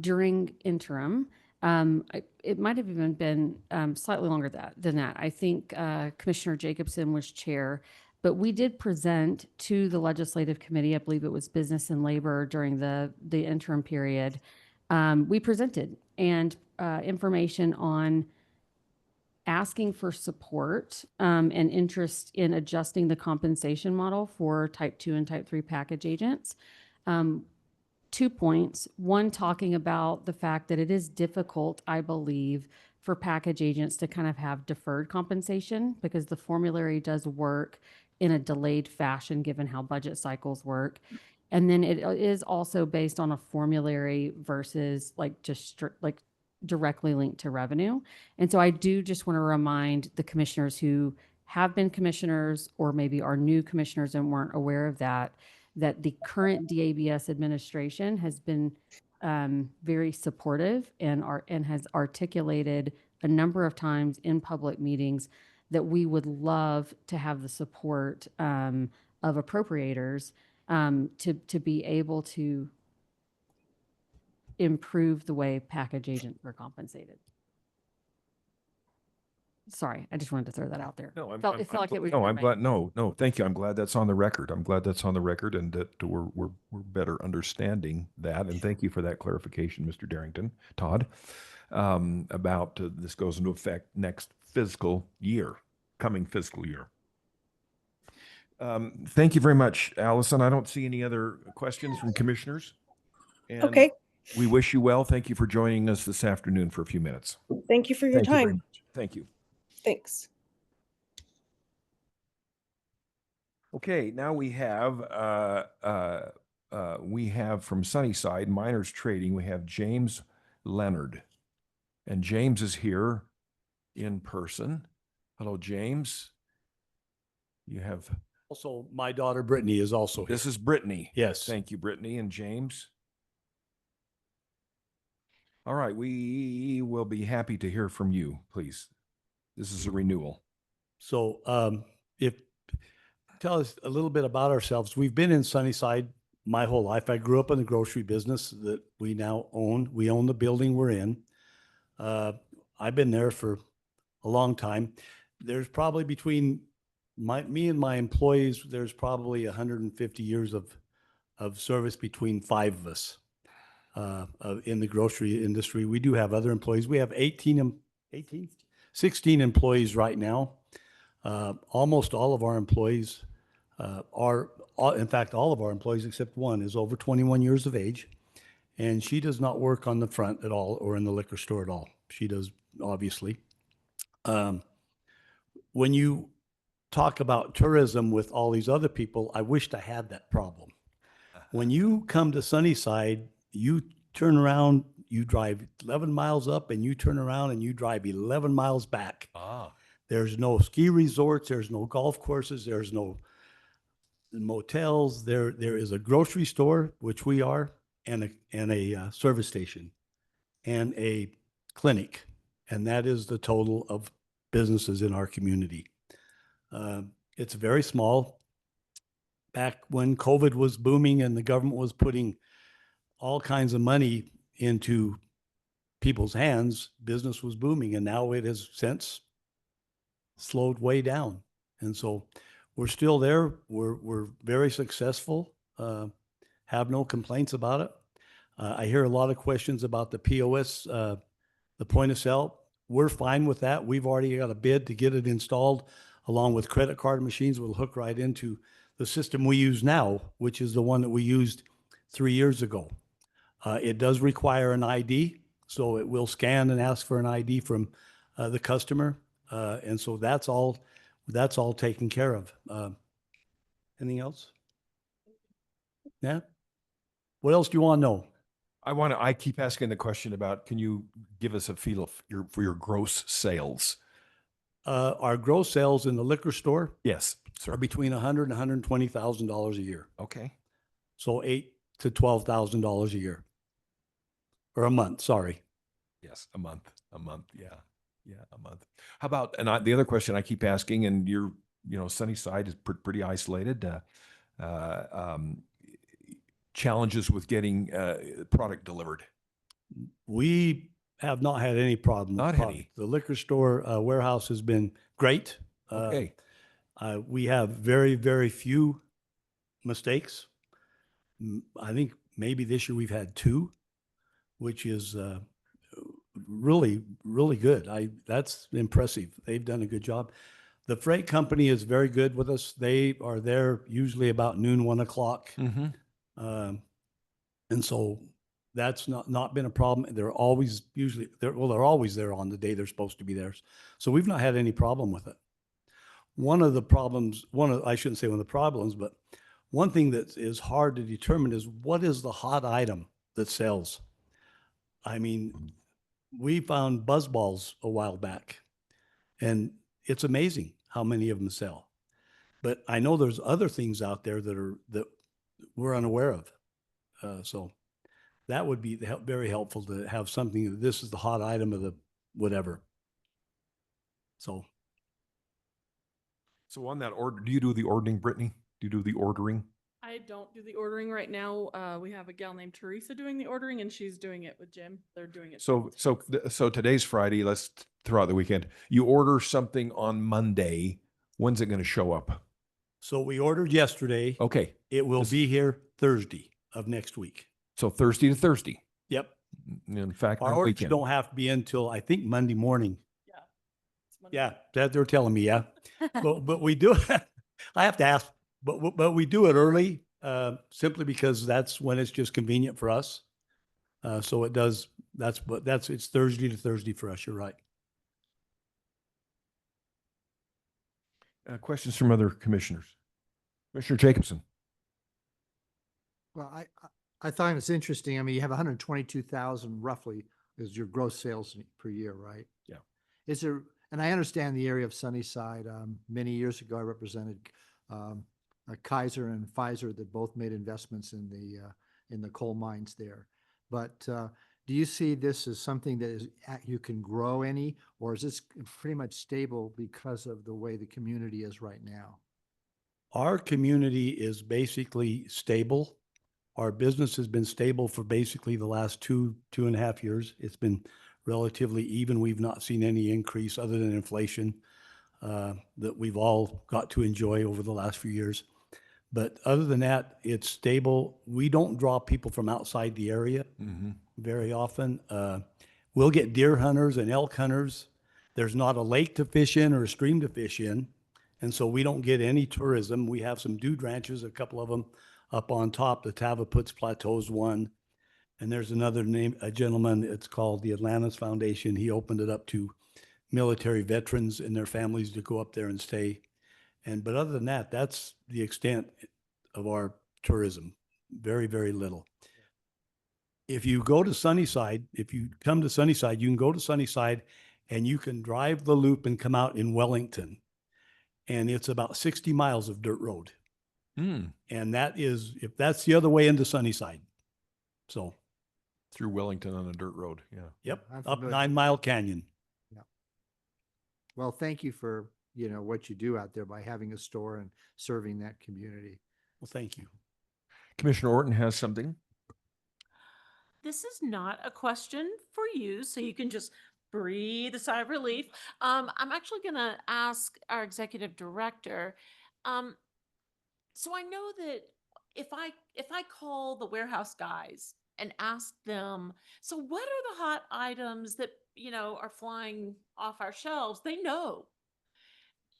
Speaker 15: during interim. It might have even been slightly longer than that. I think Commissioner Jacobson was chair, but we did present to the legislative committee, I believe it was Business and Labor, during the interim period. We presented and information on asking for support and interest in adjusting the compensation model for type 2 and type 3 package agents. 2 points. One, talking about the fact that it is difficult, I believe, for package agents to kind of have deferred compensation, because the formulary does work in a delayed fashion, given how budget cycles work. And then it is also based on a formulary versus like just like directly linked to revenue. And so I do just want to remind the commissioners who have been commissioners or maybe are new commissioners and weren't aware of that, that the current DABS administration has been very supportive and has articulated a number of times in public meetings that we would love to have the support of appropriators to be able to improve the way package agents are compensated. Sorry, I just wanted to throw that out there.
Speaker 1: No,
Speaker 15: It felt like it was.
Speaker 1: No,
Speaker 15: your
Speaker 1: I'm
Speaker 15: main-
Speaker 1: glad. No, thank you. I'm glad that's on the record. I'm glad that's on the record, and that we're better understanding that. And thank you for that clarification, Mr. Darrington, Todd, about this goes into effect next coming fiscal year. Thank you very much, Allison. I don't see any other questions from commissioners. And
Speaker 14: Okay.
Speaker 1: we wish you well. Thank you for joining us this afternoon for a few minutes.
Speaker 14: Thank you for your
Speaker 1: Thank you very
Speaker 14: time.
Speaker 1: much. Thank you.
Speaker 14: Thanks.
Speaker 1: Okay, now we have from Sunnyside Miners Trading, we have James Leonard. And James is here in person. Hello, James. You have
Speaker 13: Also, my daughter Brittany is also here.
Speaker 1: This is Brittany.
Speaker 13: Yes.
Speaker 1: Thank you, Brittany and James. All right, we will be happy to hear from you, please. This is a renewal.
Speaker 13: So tell us a little bit about ourselves. We've been in Sunnyside my whole life. I grew up in the grocery business that we now own. We own the building we're in. I've been there for a long time. There's probably between me and my employees, there's probably 150 years of service between 5 of us in the grocery industry. We do have other employees. We have 16 employees right now. Almost all of our employees in fact, all of our employees except one is over 21 years of age. And she does not work on the front at all or in the liquor store at all. She does, obviously. When you talk about tourism with all these other people, I wished I had that problem. When you come to Sunnyside, you turn around, you drive 11 miles up and you turn around and you drive 11 miles back. There's no ski resorts. There's no golf courses. There's no motels. There is a grocery store, which we are, and a service station and a clinic. And that is the total of businesses in our community. It's very small. Back when COVID was booming and the government was putting all kinds of money into people's hands, business was booming, and now it has since slowed way down. And so we're still there. We're very successful. Have no complaints about it. I hear a lot of questions about the POS, the point of sale. We're fine with that. We've already got a bid to get it installed along with credit card machines. We'll hook right into the system we use now, which is the one that we used 3 years ago. It does require an ID, so it will scan and ask for an ID from the customer. And so that's all taken care of. Anything else? Yeah. What else do you want to know?
Speaker 1: I keep asking the question about, can you give us a feel for your gross sales?
Speaker 13: Our gross sales in the liquor store,
Speaker 1: yes, sir,
Speaker 13: are between $100,000 and $120,000 a year.
Speaker 1: Okay.
Speaker 13: So $8,000 to $12,000 a year, or a month. Sorry.
Speaker 1: Yes, a month. Yeah, a month. How about, and the other question I keep asking, and Sunnyside is pretty isolated. Challenges with getting product delivered.
Speaker 13: We have not had any problem.
Speaker 1: Not any.
Speaker 13: The liquor store warehouse has been great.
Speaker 1: Okay.
Speaker 13: We have very, very few mistakes. I think maybe this year we've had 2, which is really, really good. That's impressive. They've done a good job. The freight company is very good with us. They are there usually about noon, 1 o'clock.
Speaker 1: Mm-hmm.
Speaker 13: And so that's not been a problem. They're always they're always there on the day they're supposed to be there. So we've not had any problem with it. one of the problems, I shouldn't say one of the problems, but one thing that is hard to determine is what is the hot item that sells? I mean, we found buzz balls a while back, and it's amazing how many of them sell. But I know there's other things out there that we're unaware of. So that would be very helpful to have something that this is the hot item of the whatever. So
Speaker 1: on that order, do you do the ordering, Brittany? Do you do the ordering?
Speaker 17: I don't do the ordering right now. We have a gal named Teresa doing the ordering, and she's doing it with Jim. They're doing it.
Speaker 1: So today's Friday. Let's throw out the weekend. You order something on Monday. When's it going to show up?
Speaker 13: So we ordered yesterday.
Speaker 1: Okay.
Speaker 13: It will be here Thursday of next week.
Speaker 1: So Thursday to Thursday.
Speaker 13: Yep.
Speaker 1: In fact,
Speaker 13: Our
Speaker 1: on
Speaker 13: orders
Speaker 1: weekend.
Speaker 13: don't have to be until I think Monday morning. Yeah, that they're telling me, yeah. but we do. I have to ask, but we do it early, simply because that's when it's just convenient for us. So it does. It's Thursday to Thursday for us. You're right.
Speaker 1: Questions from other commissioners? Commissioner Jacobson.
Speaker 5: Well, I find it's interesting. I mean, you have 122,000 roughly is your gross sales per year, right?
Speaker 1: Yeah.
Speaker 5: Is there, and I understand the area of Sunnyside. Many years ago, I represented Kaiser and Pfizer that both made investments in the coal mines there. But do you see this as something that is you can grow any, or is this pretty much stable because of the way the community is right now?
Speaker 13: Our community is basically stable. Our business has been stable for basically the last 2.5 years. It's been relatively even. We've not seen any increase other than inflation that we've all got to enjoy over the last few years. But other than that, it's stable. We don't draw people from outside the area very often. We'll get deer hunters and elk hunters. There's not a lake to fish in or a stream to fish in. And so we don't get any tourism. We have some dude ranches, a couple of them up on top. The Tavaputs Plateau's one. And there's another a gentleman, it's called the Atlantis Foundation. He opened it up to military veterans and their families to go up there and stay. But other than that, that's the extent of our tourism. Very, very little. If you go to Sunnyside, if you come to Sunnyside, you can go to Sunnyside and you can drive the loop and come out in Wellington. And it's about 60 miles of dirt road. And if that's the other way into Sunnyside. So
Speaker 1: through Wellington on a dirt road. Yeah.
Speaker 13: Yep. Up 9 Mile Canyon.
Speaker 5: Yeah. Well, thank you for, what you do out there by having a store and serving that community.
Speaker 13: Well, thank you.
Speaker 1: Commissioner Orton has something.
Speaker 6: This is not a question for you, so you can just breathe a sigh of relief. I'm actually going to ask our executive director. So I know that if I call the warehouse guys and ask them, so what are the hot items that are flying off our shelves? They know.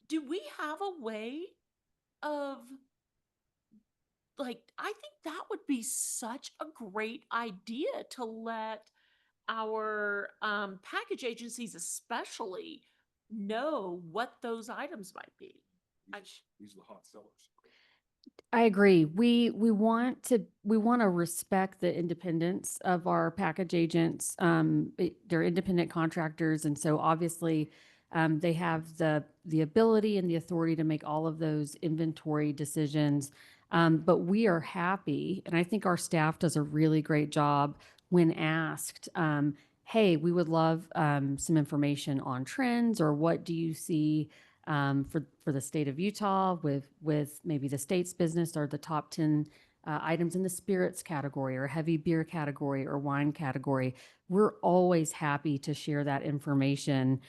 Speaker 6: Do we have a way of I think that would be such a great idea to let our package agencies especially know what those items might be.
Speaker 1: These are the hot sellers.
Speaker 15: I agree. We want to respect the independence of our package agents. They're independent contractors, and so obviously they have the ability and the authority to make all of those inventory decisions. But we are happy, and I think our staff does a really great job when asked, hey, we would love some information on trends, or what do you see for the state of Utah with maybe the state's business, or the top 10 items in the spirits category, or heavy beer category, or wine category. We're always happy to share that information,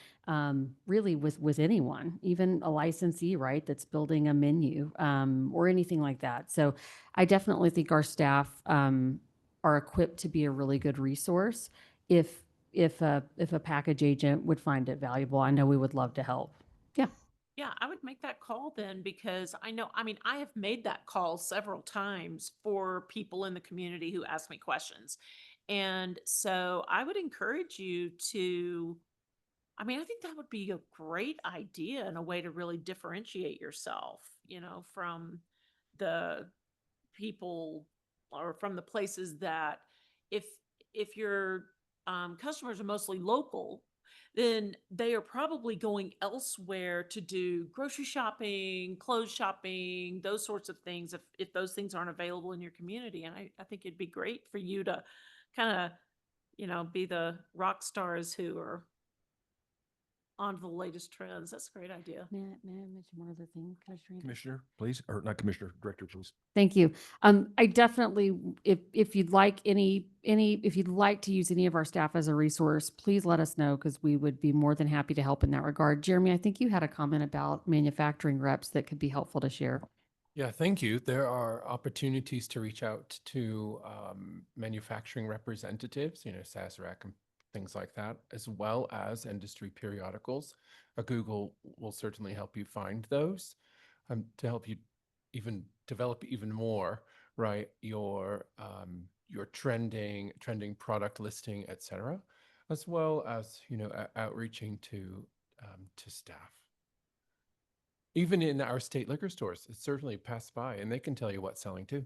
Speaker 15: really with anyone, even a licensee, right, that's building a menu or anything like that. So I definitely think our staff are equipped to be a really good resource. If a package agent would find it valuable, I know we would love to help. Yeah.
Speaker 6: Yeah, I would make that call then, because I have made that call several times for people in the community who ask me questions. And so I would encourage you to I mean, I think that would be a great idea and a way to really differentiate yourself, from the people or from the places that if your customers are mostly local, then they are probably going elsewhere to do grocery shopping, clothes shopping, those sorts of things, if those things aren't available in your community. And I think it'd be great for you to kind of, be the rock stars who are on the latest trends. That's a great idea.
Speaker 15: May I mention one other thing, Commissioner? Handy?
Speaker 1: Commissioner, please, or not Commissioner, Director, please.
Speaker 15: Thank you. I definitely, if you'd like if you'd like to use any of our staff as a resource, please let us know because we would be more than happy to help in that regard. Jeremy, I think you had a comment about manufacturing reps that could be helpful to share.
Speaker 3: Yeah, thank you. There are opportunities to reach out to manufacturing representatives, SASRAC and things like that, as well as industry periodicals. Google will certainly help you find those to help you even develop even more, right? Your trending product listing, etc., as well as outreaching to staff. Even in our state liquor stores, it's certainly passed by, and they can tell you what's selling too.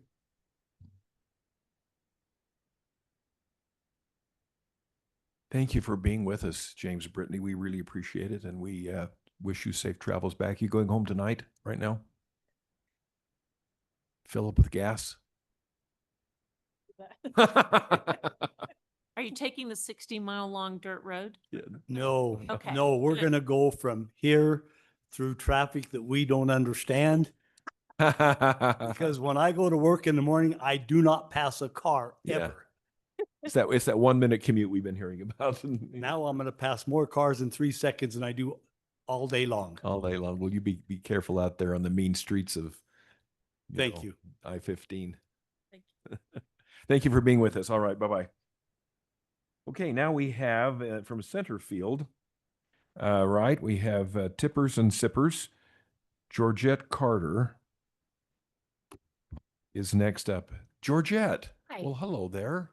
Speaker 1: Thank you for being with us, James Brittany. We really appreciate it, and we wish you safe travels back. You going home tonight, right now? Fill up with gas?
Speaker 6: Are you taking the 60-mile long dirt road?
Speaker 1: Yeah.
Speaker 13: No,
Speaker 6: Okay,
Speaker 13: no, we're
Speaker 6: good.
Speaker 13: going to go from here through traffic that we don't understand. Because when I go to work in the morning, I do not pass a car
Speaker 1: Yeah.
Speaker 13: ever.
Speaker 1: It's that 1 minute commute we've been hearing about.
Speaker 13: Now I'm going to pass more cars in 3 seconds than I do all day long.
Speaker 1: All day long. Will you be careful out there on the mean streets of
Speaker 13: Thank you.
Speaker 1: I-15?
Speaker 6: Thank you.
Speaker 1: Thank you for being with us. All right, bye-bye. Okay, now we have from Centerfield, right, we have Tippers and Sippers. Georgette Carter is next up. Georgette.
Speaker 18: Hi.
Speaker 1: Well, hello there.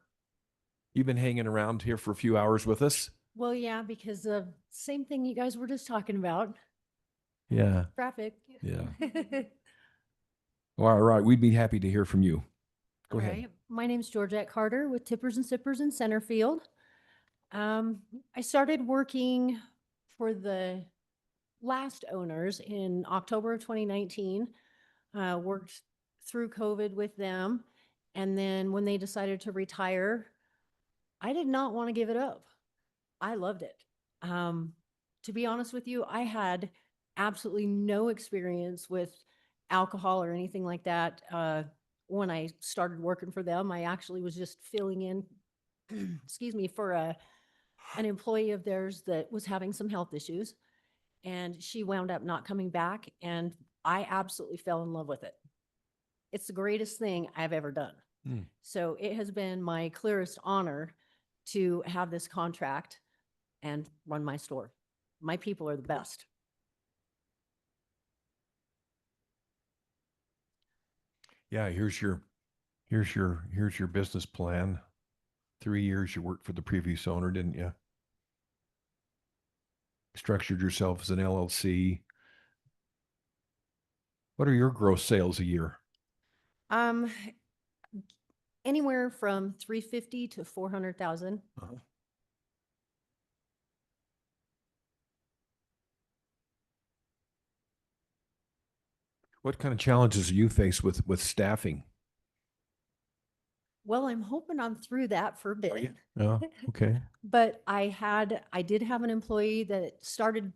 Speaker 1: You've been hanging around here for a few hours with us.
Speaker 18: Well, yeah, because of same thing you guys were just talking about,
Speaker 1: Yeah.
Speaker 18: traffic.
Speaker 1: Yeah. All right, we'd be happy to hear from you. Go
Speaker 18: All
Speaker 1: ahead.
Speaker 18: right. My name's Georgette Carter with Tippers and Sippers in Centerfield. I started working for the last owners in October of 2019. Worked through COVID with them. And then when they decided to retire, I did not want to give it up. I loved it. To be honest with you, I had absolutely no experience with alcohol or anything like that. When I started working for them, I actually was just filling in, excuse me, for an employee of theirs that was having some health issues. And she wound up not coming back, and I absolutely fell in love with it. It's the greatest thing I've ever done.
Speaker 1: Mm.
Speaker 18: So it has been my clearest honor to have this contract and run my store. My people are the best.
Speaker 1: Yeah, here's your business plan. 3 years you worked for the previous owner, didn't you? Structured yourself as an LLC. What are your gross sales a year?
Speaker 18: Anywhere from 350 to 400,000.
Speaker 1: Uh-huh. What kind of challenges do you face with staffing?
Speaker 18: Well, I'm hoping I'm through that for a bit.
Speaker 1: Oh, okay.
Speaker 18: But I did have an employee that started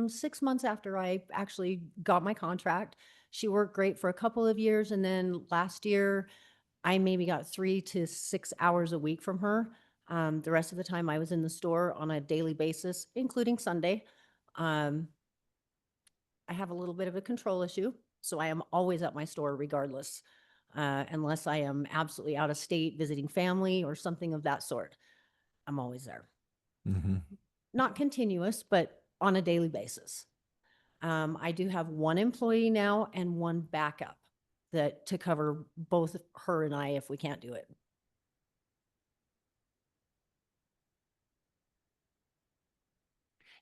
Speaker 18: 6 months after I actually got my contract. She worked great for a couple of years. And then last year, I maybe got 3 to 6 hours a week from her. The rest of the time I was in the store on a daily basis, including Sunday. I have a little bit of a control issue, so I am always at my store regardless, unless I am absolutely out of state visiting family or something of that sort. I'm always there.
Speaker 1: Mm-hmm.
Speaker 18: Not continuous, but on a daily basis. I do have one employee now and one backup to cover both her and I if we can't do it.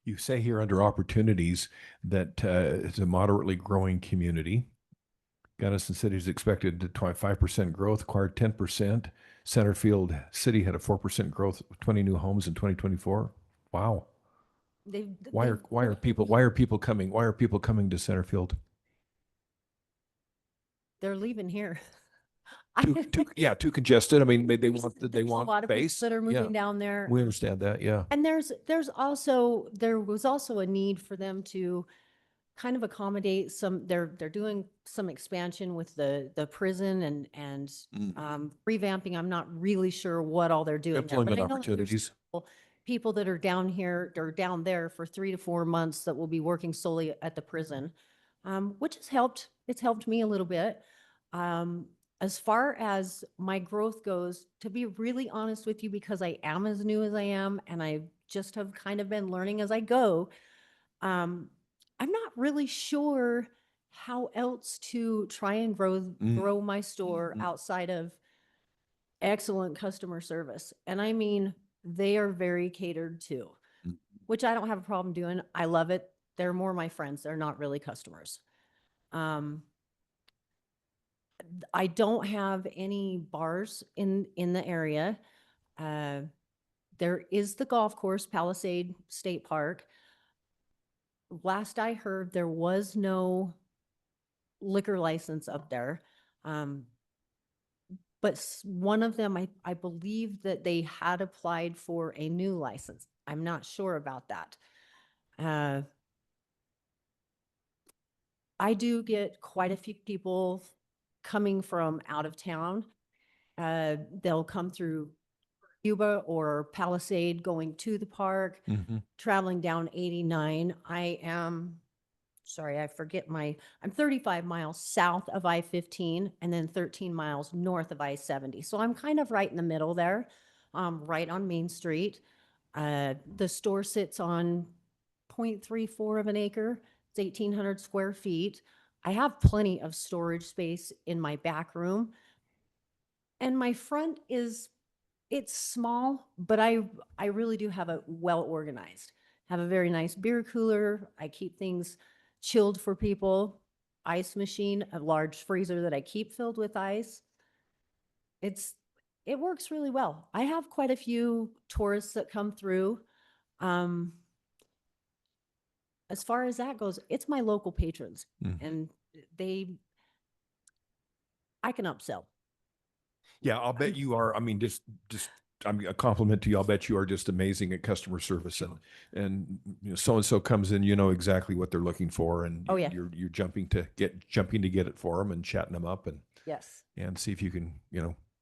Speaker 1: You say here under opportunities that it's a moderately growing community. Gunnison City is expected to 5% growth, acquired 10%. Centerfield City had a 4% growth, 20 new homes in 2024. Wow. Why are people coming to Centerfield?
Speaker 18: They're leaving here.
Speaker 1: Too congested. I mean, they
Speaker 18: There's
Speaker 1: want
Speaker 18: a lot of people
Speaker 1: space.
Speaker 18: that are moving
Speaker 1: Yeah.
Speaker 18: down there.
Speaker 1: We understand that. Yeah.
Speaker 18: And there was also a need for them to kind of accommodate they're doing some expansion with the prison and revamping. I'm not really sure what all they're doing there, but
Speaker 1: Employment
Speaker 18: I know that there's
Speaker 1: opportunities.
Speaker 18: people that are down here or down there for 3 to 4 months that will be working solely at the prison, which has helped. It's helped me a little bit. As far as my growth goes, to be really honest with you, because I am as new as I am and I just have kind of been learning as I go, I'm not really sure how else to try and grow my store outside of excellent customer service. And I mean, they are very catered to, which I don't have a problem doing. I love it. They're more my friends. They're not really customers. I don't have any bars in the area. There is the golf course, Palisade State Park. Last I heard, there was no liquor license up there. But one of them, I believe that they had applied for a new license. I'm not sure about that. I do get quite a few people coming from out of town. They'll come through Cuba or Palisade going to the park, traveling down 89. I'm 35 miles south of I-15 and then 13 miles north of I-70. So I'm kind of right in the middle there, right on Main Street. The store sits on 0.34 of an acre. It's 1,800 square feet. I have plenty of storage space in my back room. And my front it's small, but I really do have it well organized. Have a very nice beer cooler. I keep things chilled for people. Ice machine, a large freezer that I keep filled with ice. It works really well. I have quite a few tourists that come through. As far as that goes, it's my local patrons, and I can upsell.
Speaker 1: Yeah, I'll bet you are. I mean, I'm a compliment to you. I'll bet you are just amazing at customer service, and so and so comes in, you know exactly what they're looking for, and
Speaker 18: Oh, yeah.
Speaker 1: you're jumping to get it for them and chatting them up and
Speaker 18: Yes.
Speaker 1: see if you can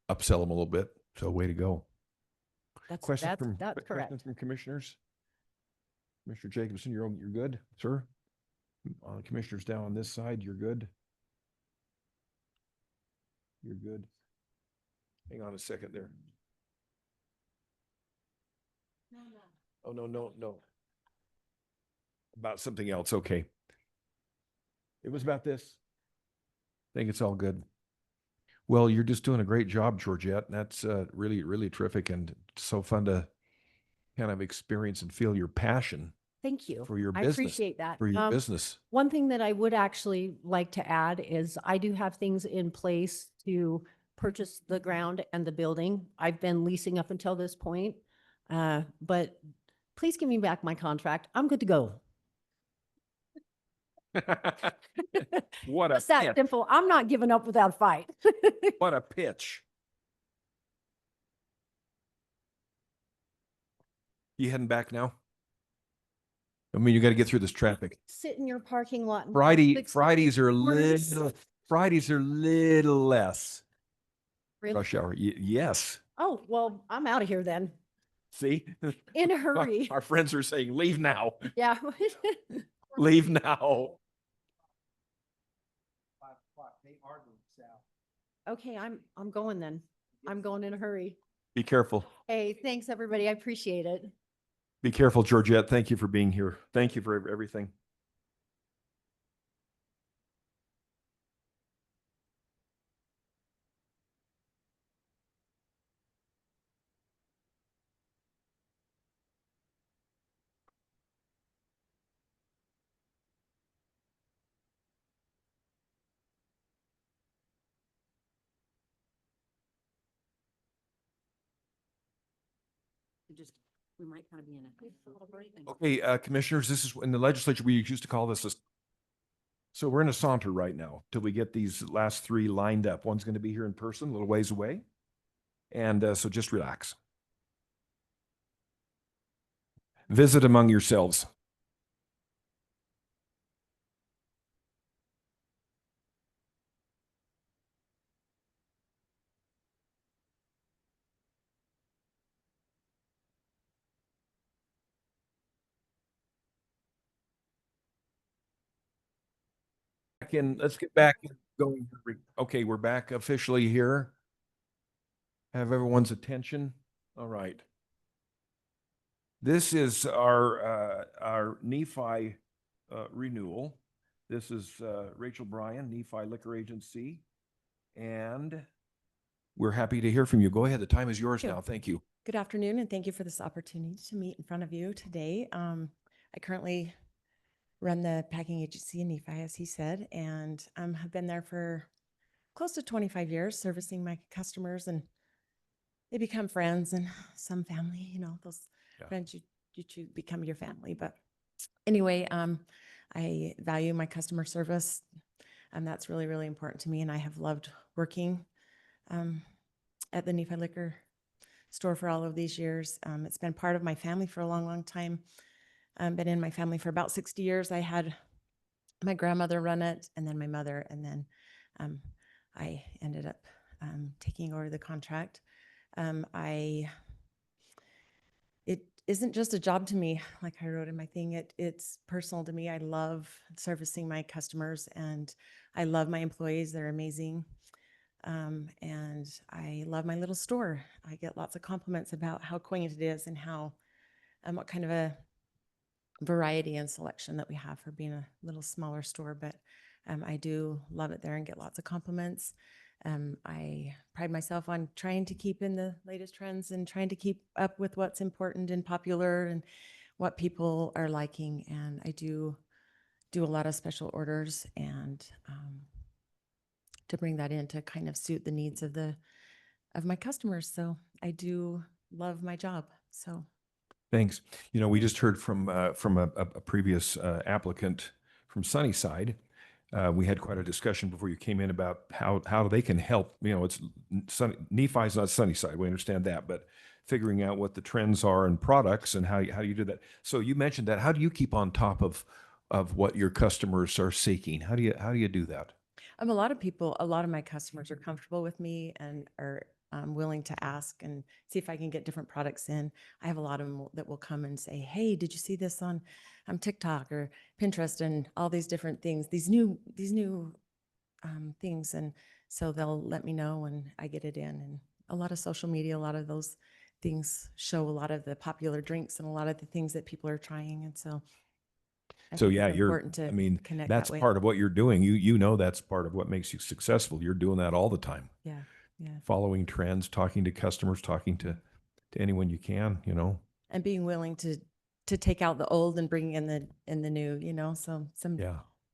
Speaker 1: upsell them a little bit. So way to go.
Speaker 18: That's
Speaker 1: Questions
Speaker 18: correct.
Speaker 1: from commissioners? Commissioner Jacobson, you're good, sir. Commissioners down on this side, you're good. You're good. Hang on a second there. Oh, no. About something else. Okay. It was about this. I think it's all good. Well, you're just doing a great job, Georgette. That's really, really terrific and so fun to kind of experience and feel your passion.
Speaker 18: Thank you.
Speaker 1: For your
Speaker 18: I
Speaker 1: business.
Speaker 18: appreciate that.
Speaker 1: For your business.
Speaker 18: One thing that I would actually like to add is I do have things in place to purchase the ground and the building. I've been leasing up until this point, but please give me back my contract. I'm good to go.
Speaker 1: What a
Speaker 18: It's that
Speaker 1: pitch.
Speaker 18: simple. I'm not giving up without a fight.
Speaker 1: What a pitch. You heading back now? I mean, you got to get through this traffic.
Speaker 18: Sit in your parking lot. And
Speaker 1: Fridays are
Speaker 18: hours.
Speaker 1: little less
Speaker 18: Really?
Speaker 1: rush hour. Yes.
Speaker 18: Oh, well, I'm out of here then.
Speaker 1: See?
Speaker 18: In a hurry.
Speaker 1: Our friends are saying, leave now.
Speaker 18: Yeah.
Speaker 1: Leave now.
Speaker 18: Okay, I'm going then. I'm going in a hurry.
Speaker 1: Be careful.
Speaker 18: Hey, thanks everybody. I appreciate it.
Speaker 1: Be careful, Georgette. Thank you for being here. Thank you for everything.
Speaker 15: we might kind of be in a.
Speaker 1: Okay, commissioners, this is in the legislature, we used to call this a. So we're in a saunter right now till we get these last three lined up. One's going to be here in person, a little ways away. And so just relax. Visit among yourselves. Let's get back going. Okay, we're back officially here. Have everyone's attention. All right. This is our Nephi renewal. This is Rachel Bryan, Nephi Liquor Agency, and we're happy to hear from you. Go ahead. The time is yours now. Thank you.
Speaker 2: Good afternoon, and thank you for this opportunity to meet in front of you today. I currently run the packing agency in Nephi, as he said, and have been there for close to 25 years, servicing my customers, and they become friends and some family. You know, those friends you choose become your family. But anyway, I value my customer service, and that's really, really important to me. And I have loved working at the Nephi Liquor store for all of these years. It's been part of my family for a long, long time. Been in my family for about 60 years. I had my grandmother run it, and then my mother, and then I ended up taking over the contract. It isn't just a job to me, like I wrote in my thing. It's personal to me. I love servicing my customers, and I love my employees. They're amazing. And I love my little store. I get lots of compliments about how quaint it is and how what kind of a variety and selection that we have for being a little smaller store. But I do love it there and get lots of compliments. I pride myself on trying to keep in the latest trends and trying to keep up with what's important and popular and what people are liking. And I do a lot of special orders and to bring that in to kind of suit the needs of my customers. So I do love my job. So
Speaker 1: Thanks. You know, we just heard from a previous applicant from Sunnyside. We had quite a discussion before you came in about how they can help. You know, it's Nephi's not Sunnyside. We understand that, but figuring out what the trends are and products and how you do that. So you mentioned that. How do you keep on top of what your customers are seeking? How do you do that?
Speaker 2: a lot of my customers are comfortable with me and are willing to ask and see if I can get different products in. I have a lot of them that will come and say, "Hey, did you see this on TikTok or Pinterest and all these different things, these new things?" And so they'll let me know and I get it in. And a lot of social media, a lot of those things show a lot of the popular drinks and a lot of the things that people are trying. And so
Speaker 1: So yeah,
Speaker 2: I mean,
Speaker 1: that's part of what you're doing. You know, that's part of what makes you successful. You're doing that all the time.
Speaker 2: Yeah. Yeah.
Speaker 1: Following trends, talking to customers, talking to anyone you can, you know.
Speaker 2: And being willing to take out the old and bring in the new, you know. So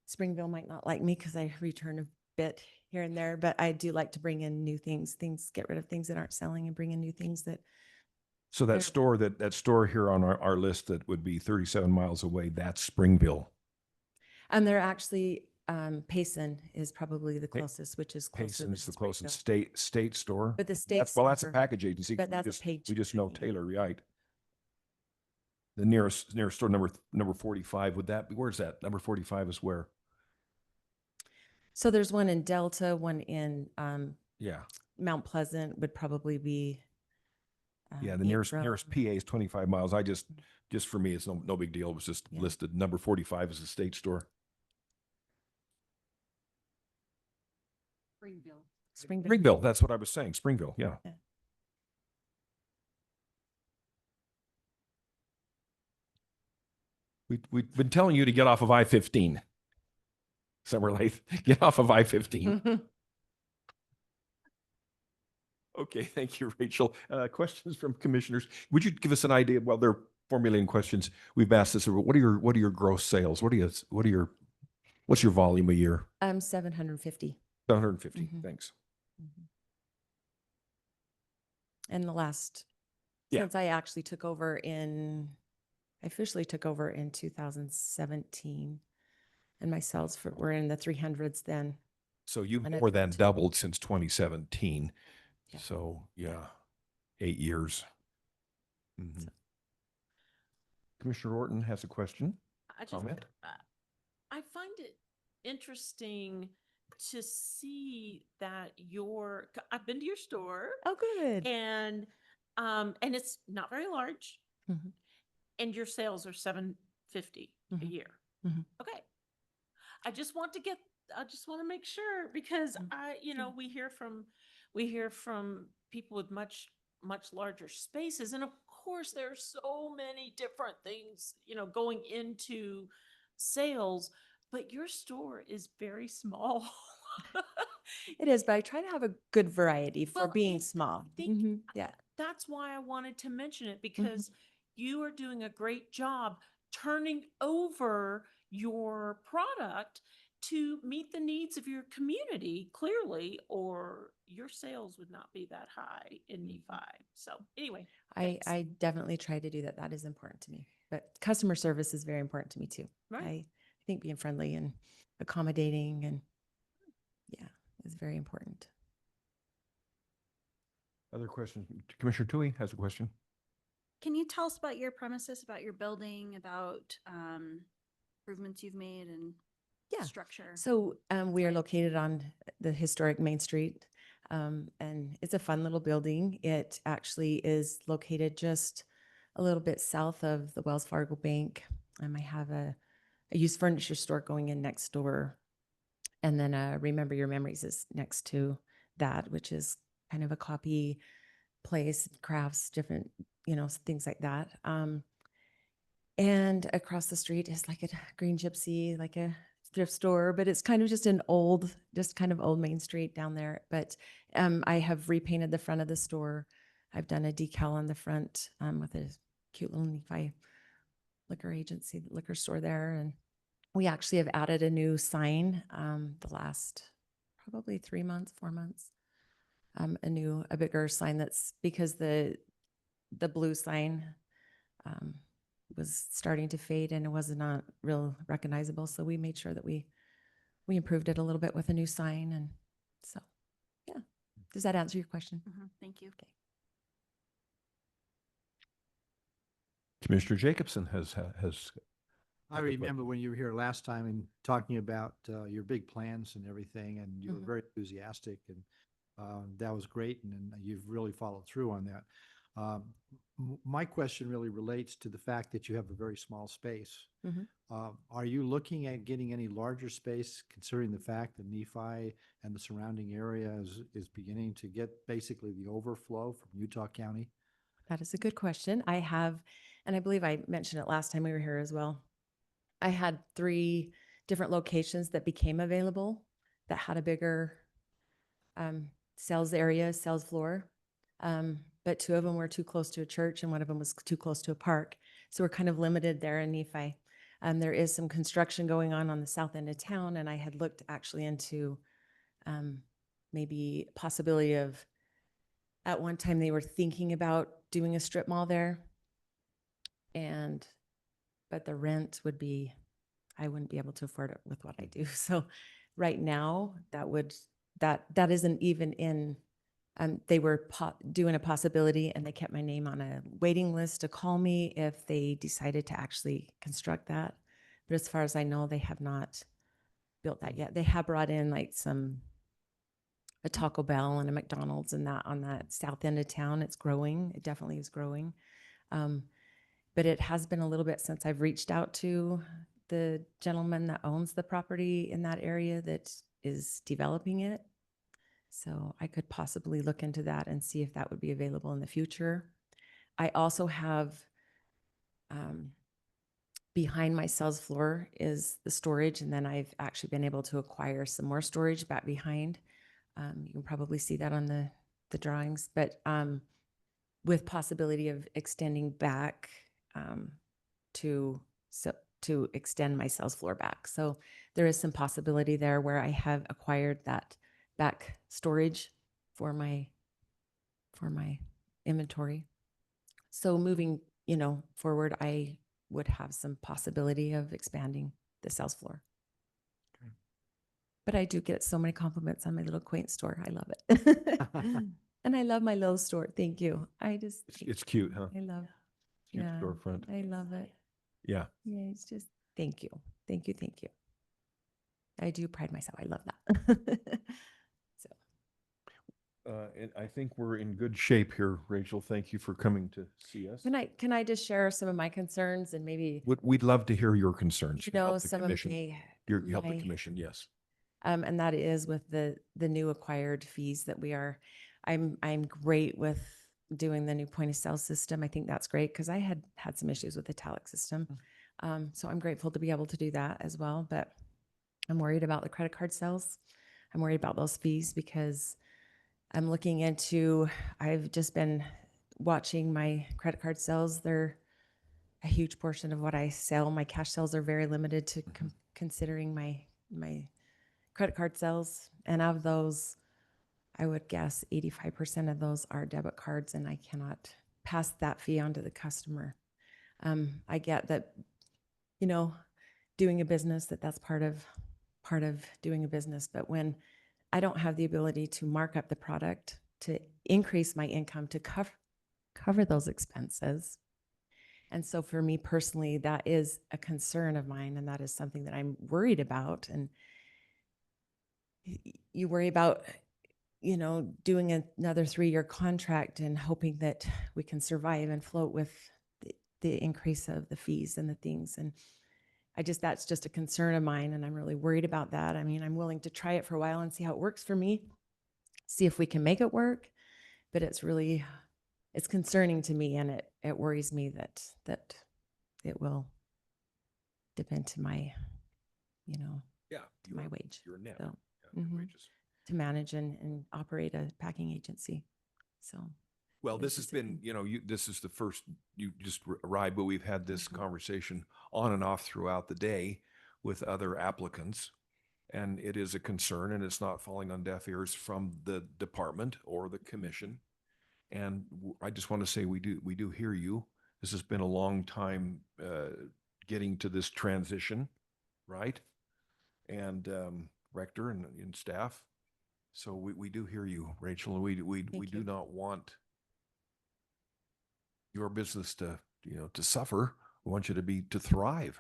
Speaker 2: Springville might not like me because I return a bit here and there, but I do like to bring in new things, get rid of things that aren't selling and bring in new things that.
Speaker 1: So that store here on our list that would be 37 miles away, that's Springville.
Speaker 2: And they're actually, Payson is probably the closest, which is closer.
Speaker 1: Payson is the closest state store.
Speaker 2: But the state
Speaker 1: that's a package agency.
Speaker 2: But that's
Speaker 1: we just know Taylor, right? The nearest store number 45, would that be, where's that? Number 45 is where?
Speaker 2: So there's one in Delta, one in
Speaker 1: yeah.
Speaker 2: Mount Pleasant would probably be.
Speaker 1: Yeah, the nearest PA is 25 miles. I just for me, it's no big deal. It was just listed. Number 45 is the state store. Springville. That's what I was saying. Springville. Yeah. We've been telling you to get off of I-15. Summer Life, get off of I-15. Okay, thank you, Rachel. Questions from commissioners? Would you give us an idea while they're formulating questions? We've asked this. What are your gross sales? What's your volume a year?
Speaker 2: 750.
Speaker 1: 750. Thanks.
Speaker 2: And the last
Speaker 1: Yeah.
Speaker 2: since I actually took over I officially took over in 2017. And my sales were in the 300s then.
Speaker 1: So you've
Speaker 2: And I've
Speaker 1: more than
Speaker 2: continued.
Speaker 1: doubled since 2017.
Speaker 2: Yeah.
Speaker 1: So yeah, 8 years. Mhm. Commissioner Orton has a question.
Speaker 6: I just,
Speaker 1: Comment?
Speaker 6: I find it interesting to see that I've been to your store.
Speaker 2: Oh, good.
Speaker 6: And it's not very large,
Speaker 2: Mhm.
Speaker 6: and your sales are 750 a
Speaker 2: Mhm.
Speaker 6: year.
Speaker 2: Mhm.
Speaker 6: Okay. I just want to make sure, because
Speaker 2: Sure.
Speaker 6: we hear from people with much larger spaces, and of course there are so many different things, going into sales, but your store is very small.
Speaker 2: It is, but I try to have a good variety for
Speaker 6: Well,
Speaker 2: being
Speaker 6: and
Speaker 2: small.
Speaker 6: I think
Speaker 2: Mhm. Yeah.
Speaker 6: that's why I wanted to mention it,
Speaker 2: Mhm.
Speaker 6: because you are doing a great job turning over your product to meet the needs of your community, clearly, or your sales would not be that high in Nephi. So anyway, thanks.
Speaker 2: I definitely try to do that. That is important to me. But customer service is very important to me too.
Speaker 6: Right.
Speaker 2: I think being friendly and accommodating and yeah, is very important.
Speaker 1: Other questions? Commissioner Tui has a question.
Speaker 4: Can you tell us about your premises, about your building, about improvements you've made and
Speaker 2: Yeah.
Speaker 4: structure?
Speaker 2: So we are located on the historic Main Street, and it's a fun little building. It actually is located just a little bit south of the Wells Fargo Bank. I have a used furniture store going in next door, and then Remember Your Memories is next to that, which is kind of a copy place, crafts, different, things like that. And across the street is like a Green Gypsy, like a thrift store, but it's kind of just kind of old Main Street down there. But I have repainted the front of the store. I've done a decal on the front with a cute little Nephi liquor store there. And we actually have added a new sign the last probably 3 months, 4 months. A bigger sign that's because the blue sign was starting to fade and it was not real recognizable. So we made sure that we improved it a little bit with a new sign. And so, yeah. Does that answer your question?
Speaker 4: Thank you.
Speaker 2: Okay.
Speaker 1: Commissioner Jacobson has
Speaker 5: I remember when you were here last time and talking about your big plans and everything, and you were very enthusiastic, and that was great, and you've really followed through on that. My question really relates to the fact that you have a very small space.
Speaker 2: Mhm.
Speaker 5: Are you looking at getting any larger space, considering the fact that Nephi and the surrounding area is beginning to get basically the overflow from Utah County?
Speaker 2: That is a good question. I have, and I believe I mentioned it last time we were here as well. I had 3 different locations that became available that had a bigger sales area, sales floor. But 2 of them were too close to a church and one of them was too close to a park. So we're kind of limited there in Nephi. There is some construction going on the south end of town, and I had looked actually into maybe possibility of, at one time they were thinking about doing a strip mall there. But the rent would be, I wouldn't be able to afford it with what I do. So right now that isn't even in, they were doing a possibility and they kept my name on a waiting list to call me if they decided to actually construct that. But as far as I know, they have not built that yet. They have brought in like a Taco Bell and a McDonald's and that on that south end of town. It's growing. It definitely is growing. But it has been a little bit since I've reached out to the gentleman that owns the property in that area that is developing it. So I could possibly look into that and see if that would be available in the future. I also have behind my sales floor is the storage, and then I've actually been able to acquire some more storage back behind. You can probably see that on the drawings, but with possibility of extending back to extend my sales floor back. So there is some possibility there where I have acquired that back storage for my inventory. So moving, forward, I would have some possibility of expanding the sales floor. But I do get so many compliments on my little quaint store. I love it. And I love my little store. Thank you.
Speaker 1: It's cute, huh?
Speaker 2: I love,
Speaker 1: Cute
Speaker 2: yeah,
Speaker 1: storefront.
Speaker 2: I love it.
Speaker 1: Yeah.
Speaker 2: Yeah, it's just, thank you. Thank you. Thank you. I do pride myself. I love that.
Speaker 1: And I think we're in good shape here, Rachel. Thank you for coming to see us.
Speaker 2: Can I just share some of my concerns and maybe,
Speaker 1: We'd love to hear your concerns. Help the
Speaker 2: some of
Speaker 1: commission. Help the
Speaker 2: my-
Speaker 1: commission, yes.
Speaker 2: and that is with the new acquired fees that I'm great with doing the new point of sale system. I think that's great because I had some issues with the Talent system. So I'm grateful to be able to do that as well, but I'm worried about the credit card sales. I'm worried about those fees because I'm looking into, I've just been watching my credit card sales. They're a huge portion of what I sell. My cash sales are very limited to considering my credit card sales. And of those, I would guess 85% of those are debit cards, and I cannot pass that fee on to the customer. I get that, doing a business, that's part of doing a business. But when I don't have the ability to mark up the product to increase my income to cover those expenses. And so for me personally, that is a concern of mine, and that is something that I'm worried about. And you worry about, doing another 3-year contract and hoping that we can survive and float with the increase of the fees and the things. And that's just a concern of mine, and I'm really worried about that. I mean, I'm willing to try it for a while and see how it works for me, see if we can make it work, but it's concerning to me, and it worries me that it will dip into my, my wage.
Speaker 1: Your net.
Speaker 2: So,
Speaker 1: Your
Speaker 2: mhm.
Speaker 1: wages.
Speaker 2: To manage and operate a packing agency. So.
Speaker 1: Well,
Speaker 2: it
Speaker 1: this
Speaker 2: was
Speaker 1: has
Speaker 2: just a
Speaker 1: been, this is the first, you just arrived, but we've had this conversation on and off throughout the day with other applicants. And it is a concern, and it's not falling on deaf ears from the department or the commission. And I just want to say, we do hear you. This has been a long time getting to this transition, right? And Rector and staff. So we do hear you, Rachel. We do not want your business to suffer. We want you to thrive.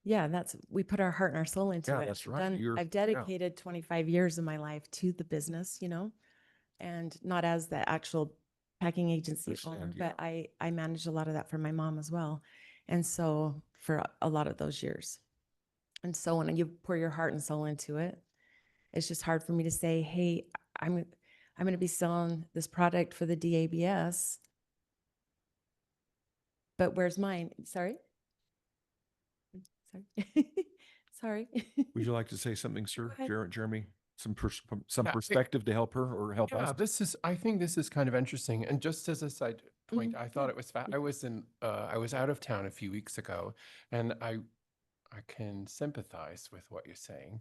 Speaker 2: Yeah, we put our heart and our soul into it.
Speaker 1: That's right.
Speaker 2: I've dedicated 25 years of my life to the business, and not as the actual packing agency owner, but I managed a lot of that for my mom as well. And so for a lot of those years. And so when you pour your heart and soul into it, it's just hard for me to say, hey, I'm going to be selling this product for the DABS, but where's mine? Sorry. Sorry.
Speaker 1: Would you like to say something, sir?
Speaker 2: Go ahead.
Speaker 1: Jeremy, some
Speaker 3: Yeah,
Speaker 1: perspective to help her or help us?
Speaker 3: I think this is kind of interesting. And just as a side point, I thought it was, I was out of town a few weeks ago, and I can sympathize with what you're saying.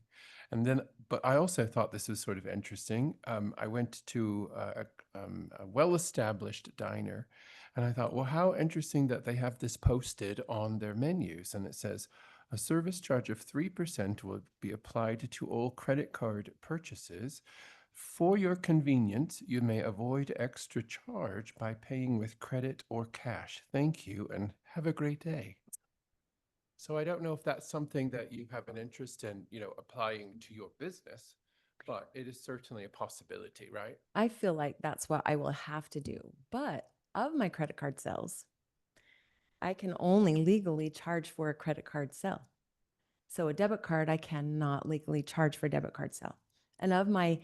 Speaker 3: And then, but I also thought this was sort of interesting. I went to a well-established diner, and I thought, well, how interesting that they have this posted on their menus. And it says, a service charge of 3% will be applied to all credit card purchases. For your convenience, you may avoid extra charge by paying with credit or cash. Thank you, and have a great day. So I don't know if that's something that you have an interest in, applying to your business, but it is certainly a possibility, right?
Speaker 2: I feel like that's what I will have to do. But of my credit card sales, I can only legally charge for a credit card sale. So a debit card, I cannot legally charge for a debit card sale. And of my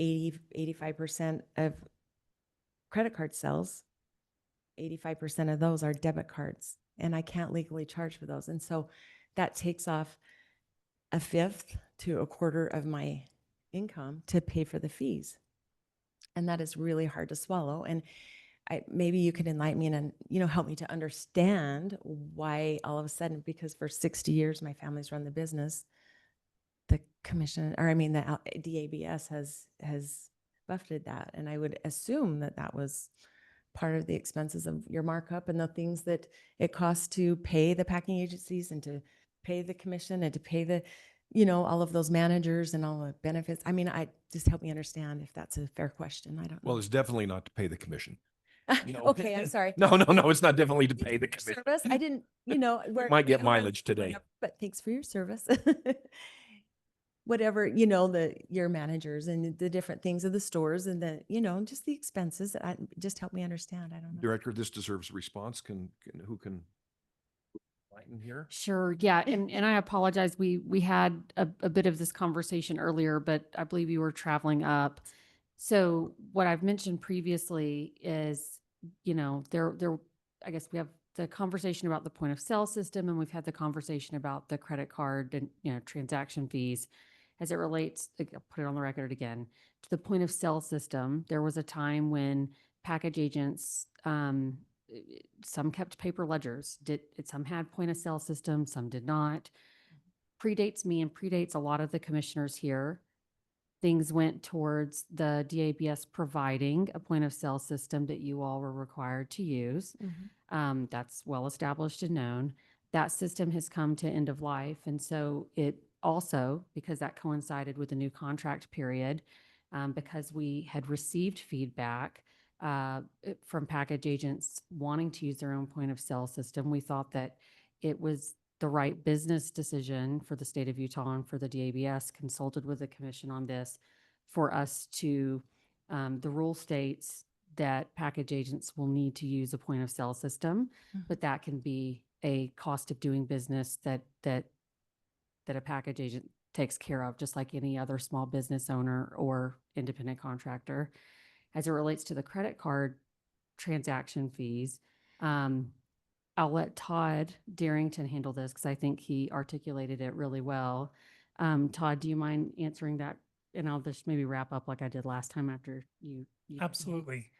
Speaker 2: 85% of credit card sales, 85% of those are debit cards, and I can't legally charge for those. And so that takes off a fifth to a quarter of my income to pay for the fees. And that is really hard to swallow. And maybe you could enlighten me and, help me to understand why all of a sudden, because for 60 years, my family's run the business, the commission, the DABS has buffeted that. And I would assume that was part of the expenses of your markup and the things that it costs to pay the packing agencies and to pay the commission and to pay the, all of those managers and all the benefits. I mean, just help me understand if that's a fair question. I don't know.
Speaker 1: Well, it's definitely not to pay the commission.
Speaker 2: Okay, I'm sorry.
Speaker 1: No, it's not definitely to pay the commission.
Speaker 2: Service, I didn't,
Speaker 1: Might get mileage today.
Speaker 2: But thanks for your service. Whatever, your managers and the different things of the stores and just the expenses. Just help me understand. I don't know.
Speaker 1: Director, this deserves a response. Who can lighten here?
Speaker 15: Sure. Yeah. And I apologize. We had a bit of this conversation earlier, but I believe you were traveling up. So what I've mentioned previously is, I guess we have the conversation about the point of sale system, and we've had the conversation about the credit card and, transaction fees as it relates, I'll put it on the record again, to the point of sale system. There was a time when package agents, some kept paper ledgers, some had point of sale systems, some did not. Predates me and predates a lot of the commissioners here. Things went towards the DABS providing a point of sale system that you all were required to use. That's well established and known. That system has come to end of life. And so it also, because that coincided with the new contract period, because we had received feedback from package agents wanting to use their own point of sale system, we thought that it was the right business decision for the state of Utah and for the DABS, consulted with the commission on this, for us to, the rule states that package agents will need to use a point of sale system, but that can be a cost of doing business that a package agent takes care of, just like any other small business owner or independent contractor. As it relates to the credit card transaction fees, I'll let Todd Darrington handle this because I think he articulated it really well. Todd, do you mind answering that? And I'll just maybe wrap up like I did last time after you.
Speaker 22: Absolutely.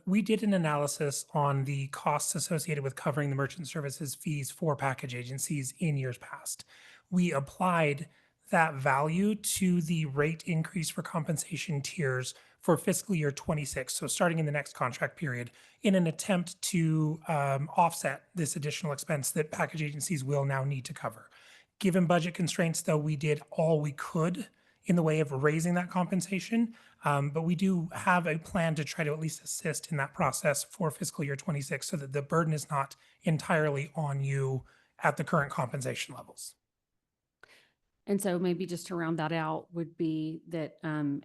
Speaker 22: We did an analysis on the costs associated with covering the merchant services fees for package agencies in years past. We applied that value to the rate increase for compensation tiers for fiscal year 26, so starting in the next contract period, in an attempt to offset this additional expense that package agencies will now need to cover. Given budget constraints, though, we did all we could in the way of raising that compensation, but we do have a plan to try to at least assist in that process for fiscal year 26 so that the burden is not entirely on you at the current compensation levels.
Speaker 15: And so maybe just to round that out would be that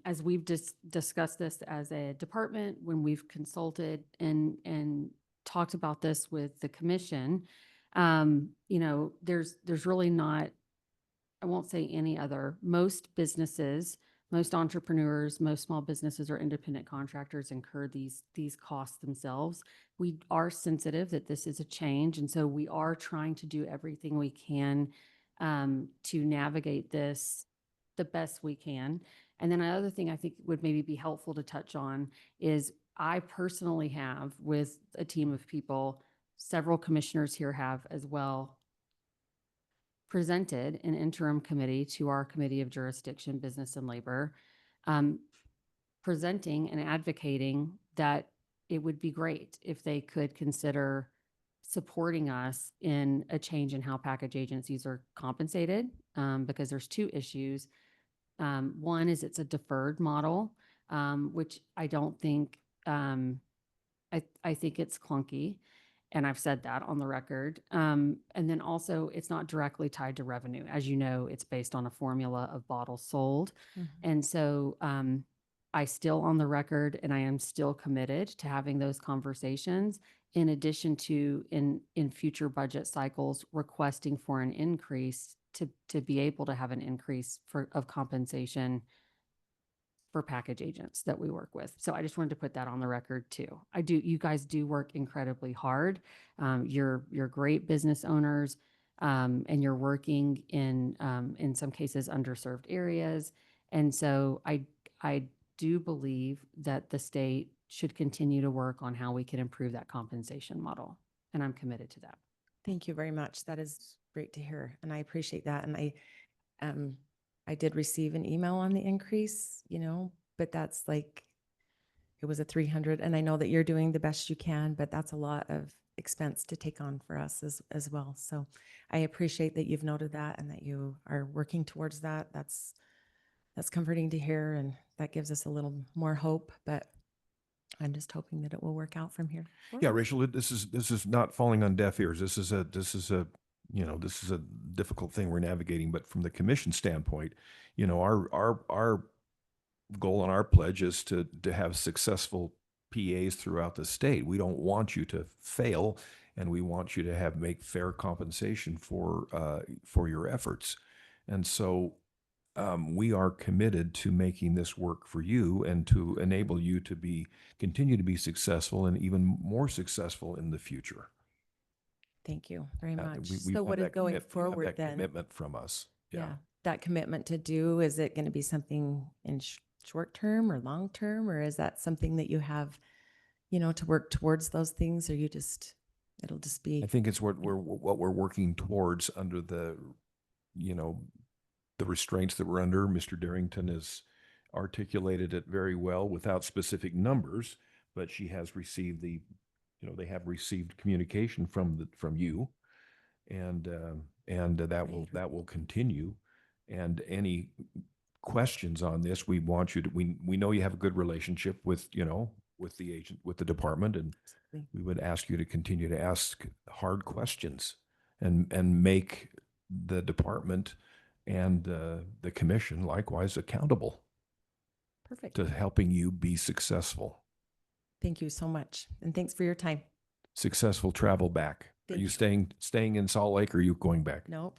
Speaker 15: as we've discussed this as a department, when we've consulted and talked about this with the commission, there's really not, I won't say any other, most businesses, most entrepreneurs, most small businesses or independent contractors incur these costs themselves. We are sensitive that this is a change. And so we are trying to do everything we can to navigate this the best we can. And then another thing I think would maybe be helpful to touch on is I personally have, with a team of people, several commissioners here have as well, presented an interim committee to our Committee of Jurisdiction, Business and Labor, presenting and advocating that it would be great if they could consider supporting us in a change in how package agencies are compensated, because there's two issues. One is it's a deferred model, which I don't think, I think it's clunky. And I've said that on the record. And then also it's not directly tied to revenue. As you know, it's based on a formula of bottles sold. And so I still on the record, and I am still committed to having those conversations, in addition to in future budget cycles, requesting for an increase to be able to have an increase of compensation for package agents that we work with. So I just wanted to put that on the record too. You guys do work incredibly hard. You're great business owners, and you're working in some cases underserved areas. And so I do believe that the state should continue to work on how we can improve that compensation model. And I'm committed to that.
Speaker 2: Thank you very much. That is great to hear. And I appreciate that. And I did receive an email on the increase, but that's like, it was a 300, and I know that you're doing the best you can, but that's a lot of expense to take on for us as well. So I appreciate that you've noted that and that you are working towards that. That's comforting to hear, and that gives us a little more hope, but I'm just hoping that it will work out from here.
Speaker 1: Yeah, Rachel, this is not falling on deaf ears. This is a difficult thing we're navigating, but from the commission standpoint, our goal and our pledge is to have successful PAs throughout the state. We don't want you to fail, and we want you to make fair compensation for your efforts. And so we are committed to making this work for you and to enable you to continue to be successful and even more successful in the future.
Speaker 2: Thank you very much.
Speaker 1: We
Speaker 2: So
Speaker 1: want
Speaker 2: what is
Speaker 1: that
Speaker 2: going
Speaker 1: we have
Speaker 2: forward
Speaker 1: that
Speaker 2: then?
Speaker 1: commitment from us.
Speaker 2: Yeah, that commitment to do, is it going to be something in short term or long term, or is that something that you have, to work towards those things, or it'll just be?
Speaker 1: I think it's what we're working towards under the restraints that we're under. Mr. Darrington has articulated it very well without specific numbers, but she has received they have received communication from you, and that will continue. And any questions on this, we want you to, we know you have a good relationship with the department, and we would ask you to continue to ask hard questions and make the department and the commission likewise accountable.
Speaker 2: Perfect.
Speaker 1: To helping you be successful.
Speaker 2: Thank you so much, and thanks for your time.
Speaker 1: Successful travel back.
Speaker 2: Thank
Speaker 1: Are you
Speaker 2: you.
Speaker 1: staying in Salt Lake, or are you going back?
Speaker 2: Nope,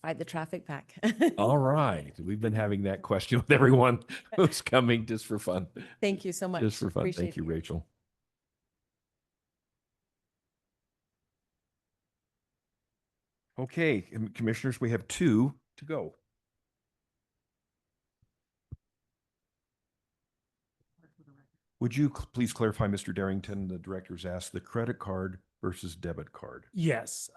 Speaker 2: fight the traffic back.
Speaker 1: All right. We've been having that question with everyone who's coming just for fun.
Speaker 2: Thank you so much.
Speaker 1: Just for fun.
Speaker 2: Appreciate
Speaker 1: Thank you,
Speaker 2: it.
Speaker 1: Rachel. Okay, commissioners, we have 2 to go. Would you please clarify, Mr. Darrington, the director's asked, the credit card versus debit card?
Speaker 22: Yes.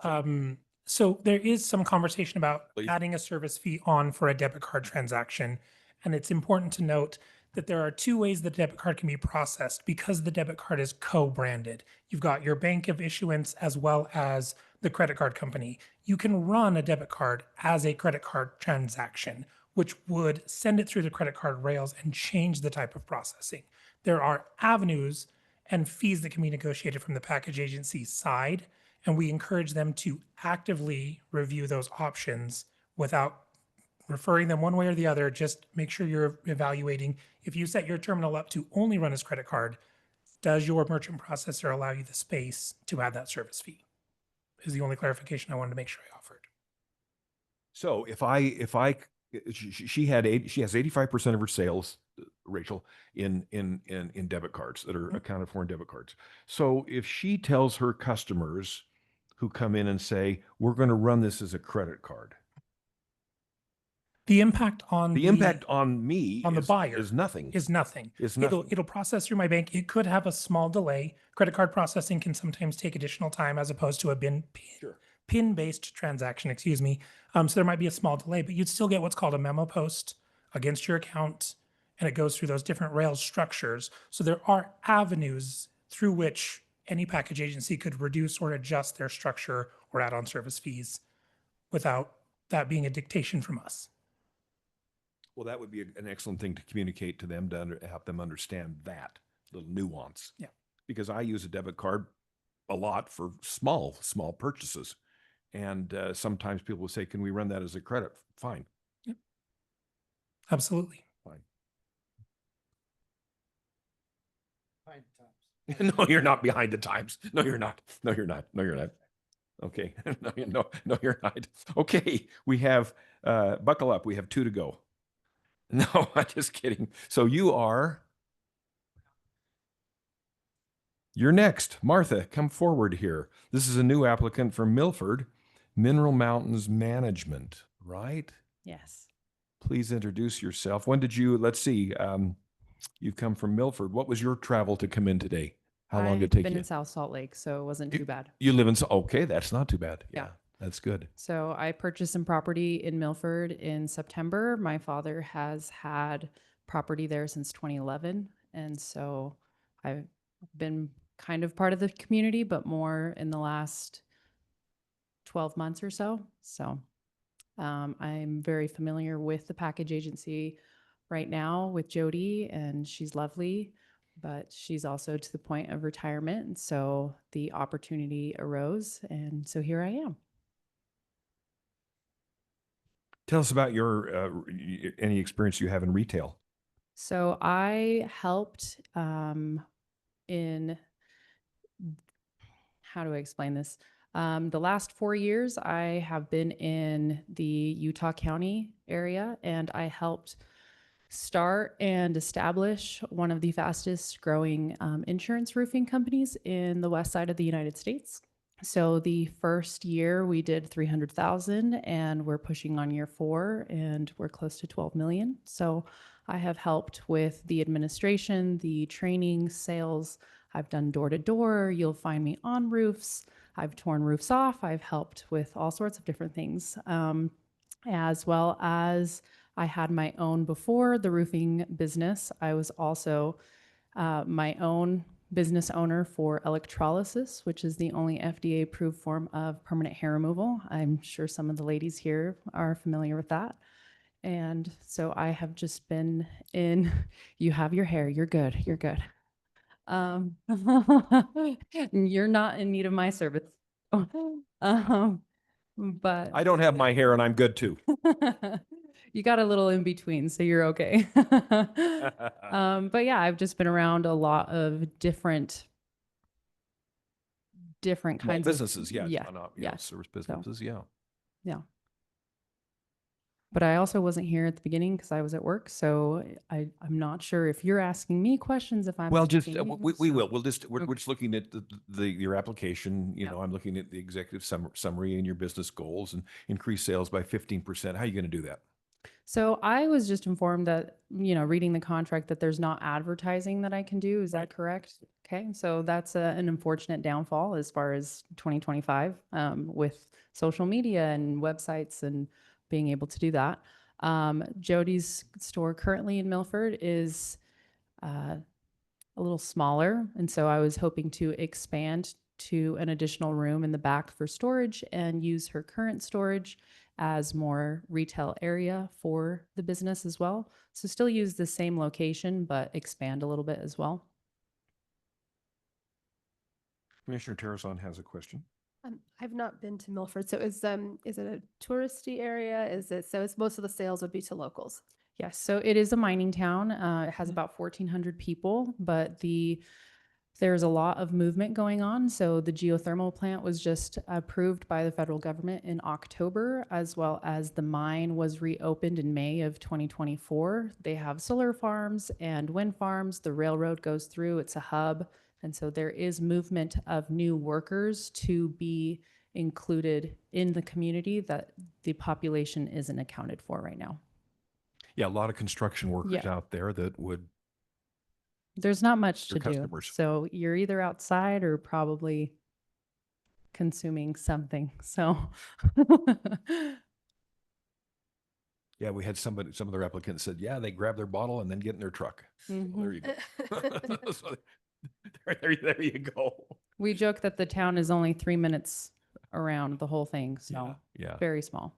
Speaker 22: So there is some conversation about
Speaker 1: Please.
Speaker 22: adding a service fee on for a debit card transaction. And it's important to note that there are 2 ways the debit card can be processed because the debit card is co-branded. You've got your bank of issuance as well as the credit card company. You can run a debit card as a credit card transaction, which would send it through the credit card rails and change the type of processing. There are avenues and fees that can be negotiated from the package agency side, and we encourage them to actively review those options without referring them one way or the other. Just make sure you're evaluating. If you set your terminal up to only run as credit card, does your merchant processor allow you the space to add that service fee? Is the only clarification I wanted to make sure I offered.
Speaker 1: So she has 85% of her sales, Rachel, in debit cards that are accounted for in debit cards. So if she tells her customers who come in and say, we're going to run this as a credit card,
Speaker 22: the impact on
Speaker 1: the impact on me
Speaker 22: on the buyer
Speaker 1: is nothing.
Speaker 22: Is nothing.
Speaker 1: It's nothing.
Speaker 22: It'll process through my bank. It could have a small delay. Credit card processing can sometimes take additional time as opposed to a PIN-based transaction, excuse me. So there might be a small delay, but you'd still get what's called a memo post against your account, and it goes through those different Rails structures. So there are avenues through which any package agency could reduce or adjust their structure or add on service fees without that being a dictation from us.
Speaker 1: Well, that would be an excellent thing to communicate to them, to help them understand that little nuance.
Speaker 22: Yeah.
Speaker 1: Because I use a debit card a lot for small purchases. And sometimes people will say, can we run that as a credit? Fine.
Speaker 22: Yep. Absolutely.
Speaker 1: Fine. No, you're not behind the times. No, you're not. No, you're not. No, you're not. Okay. No, you're not. Okay. We have, buckle up. We have 2 to go. No, I'm just kidding. So you're next. Martha, come forward here. This is a new applicant from Milford, Mineral Mountains Management, right?
Speaker 12: Yes.
Speaker 1: Please introduce yourself. When did you, let's see, you've come from Milford. What was your travel to come in today? How long did it take
Speaker 12: been
Speaker 1: you?
Speaker 12: in South Salt Lake, so it wasn't too bad.
Speaker 1: You live in, okay, that's not too bad.
Speaker 12: Yeah.
Speaker 1: That's good.
Speaker 12: So I purchased some property in Milford in September. My father has had property there since 2011. And so I've been kind of part of the community, but more in the last 12 months or so. So I'm very familiar with the package agency right now with Jody, and she's lovely, but she's also to the point of retirement. And so the opportunity arose, and so here I am.
Speaker 1: Tell us about your any experience you have in retail.
Speaker 12: So I helped in, how do I explain this? The last 4 years, I have been in the Utah County area, and I helped start and establish one of the fastest growing insurance roofing companies in the west side of the United States. So the first year we did 300,000, and we're pushing on year 4, and we're close to 12 million. So I have helped with the administration, the training, sales. I've done door to door. You'll find me on roofs. I've torn roofs off. I've helped with all sorts of different things, as well as I had my own before the roofing business. I was also my own business owner for electrolysis, which is the only FDA approved form of permanent hair removal. I'm sure some of the ladies here are familiar with that. And so I have just been in, you have your hair, you're good, you're good. You're not in need of my service. But
Speaker 1: I don't have my hair and I'm good too.
Speaker 12: you got a little in between, so you're okay. But yeah, I've just been around a lot of different
Speaker 1: Small
Speaker 12: kinds
Speaker 1: businesses,
Speaker 12: of
Speaker 1: yeah.
Speaker 12: yeah,
Speaker 1: Not,
Speaker 12: yeah.
Speaker 1: service
Speaker 12: So,
Speaker 1: businesses, yeah.
Speaker 12: yeah. But I also wasn't here at the beginning because I was at work, so I'm not sure if you're asking me questions. If I'm
Speaker 1: Well, just
Speaker 12: asking you,
Speaker 1: we
Speaker 12: so-
Speaker 1: will. We're
Speaker 12: Okay.
Speaker 1: just looking at your application. You
Speaker 12: Yeah.
Speaker 1: know, I'm looking at the executive summary and your business goals and increase sales by 15%. How are you going to do that?
Speaker 12: So I was just informed that, reading the contract, that there's not advertising that I can do. Is that correct? Okay, so that's an unfortunate downfall as far as 2025 with social media and websites and being able to do that. Jody's store currently in Milford is a little smaller, and so I was hoping to expand to an additional room in the back for storage and use her current storage as more retail area for the business as well. So still use the same location, but expand a little bit as well.
Speaker 1: Commissioner Terrazon has a question.
Speaker 10: I've not been to Milford, so is it a touristy area? It's most of the sales would be to locals?
Speaker 12: Yes, so it is a mining town. It has about 1,400 people, but there's a lot of movement going on. So the geothermal plant was just approved by the federal government in October, as well as the mine was reopened in May of 2024. They have solar farms and wind farms. The railroad goes through, it's a hub. And so there is movement of new workers to be included in the community that the population isn't accounted for right now.
Speaker 1: Yeah, a lot of construction workers
Speaker 12: Yeah.
Speaker 1: out there that would.
Speaker 12: There's not much
Speaker 1: Your
Speaker 12: to do.
Speaker 1: customers.
Speaker 12: So you're either outside or probably consuming something. So
Speaker 1: Yeah, we had some of their applicants said, yeah, they grab their bottle and then get in their truck. So there you go. So there you go.
Speaker 12: we joke that the town is only 3 minutes around the whole thing. So
Speaker 1: Yeah.
Speaker 12: very small.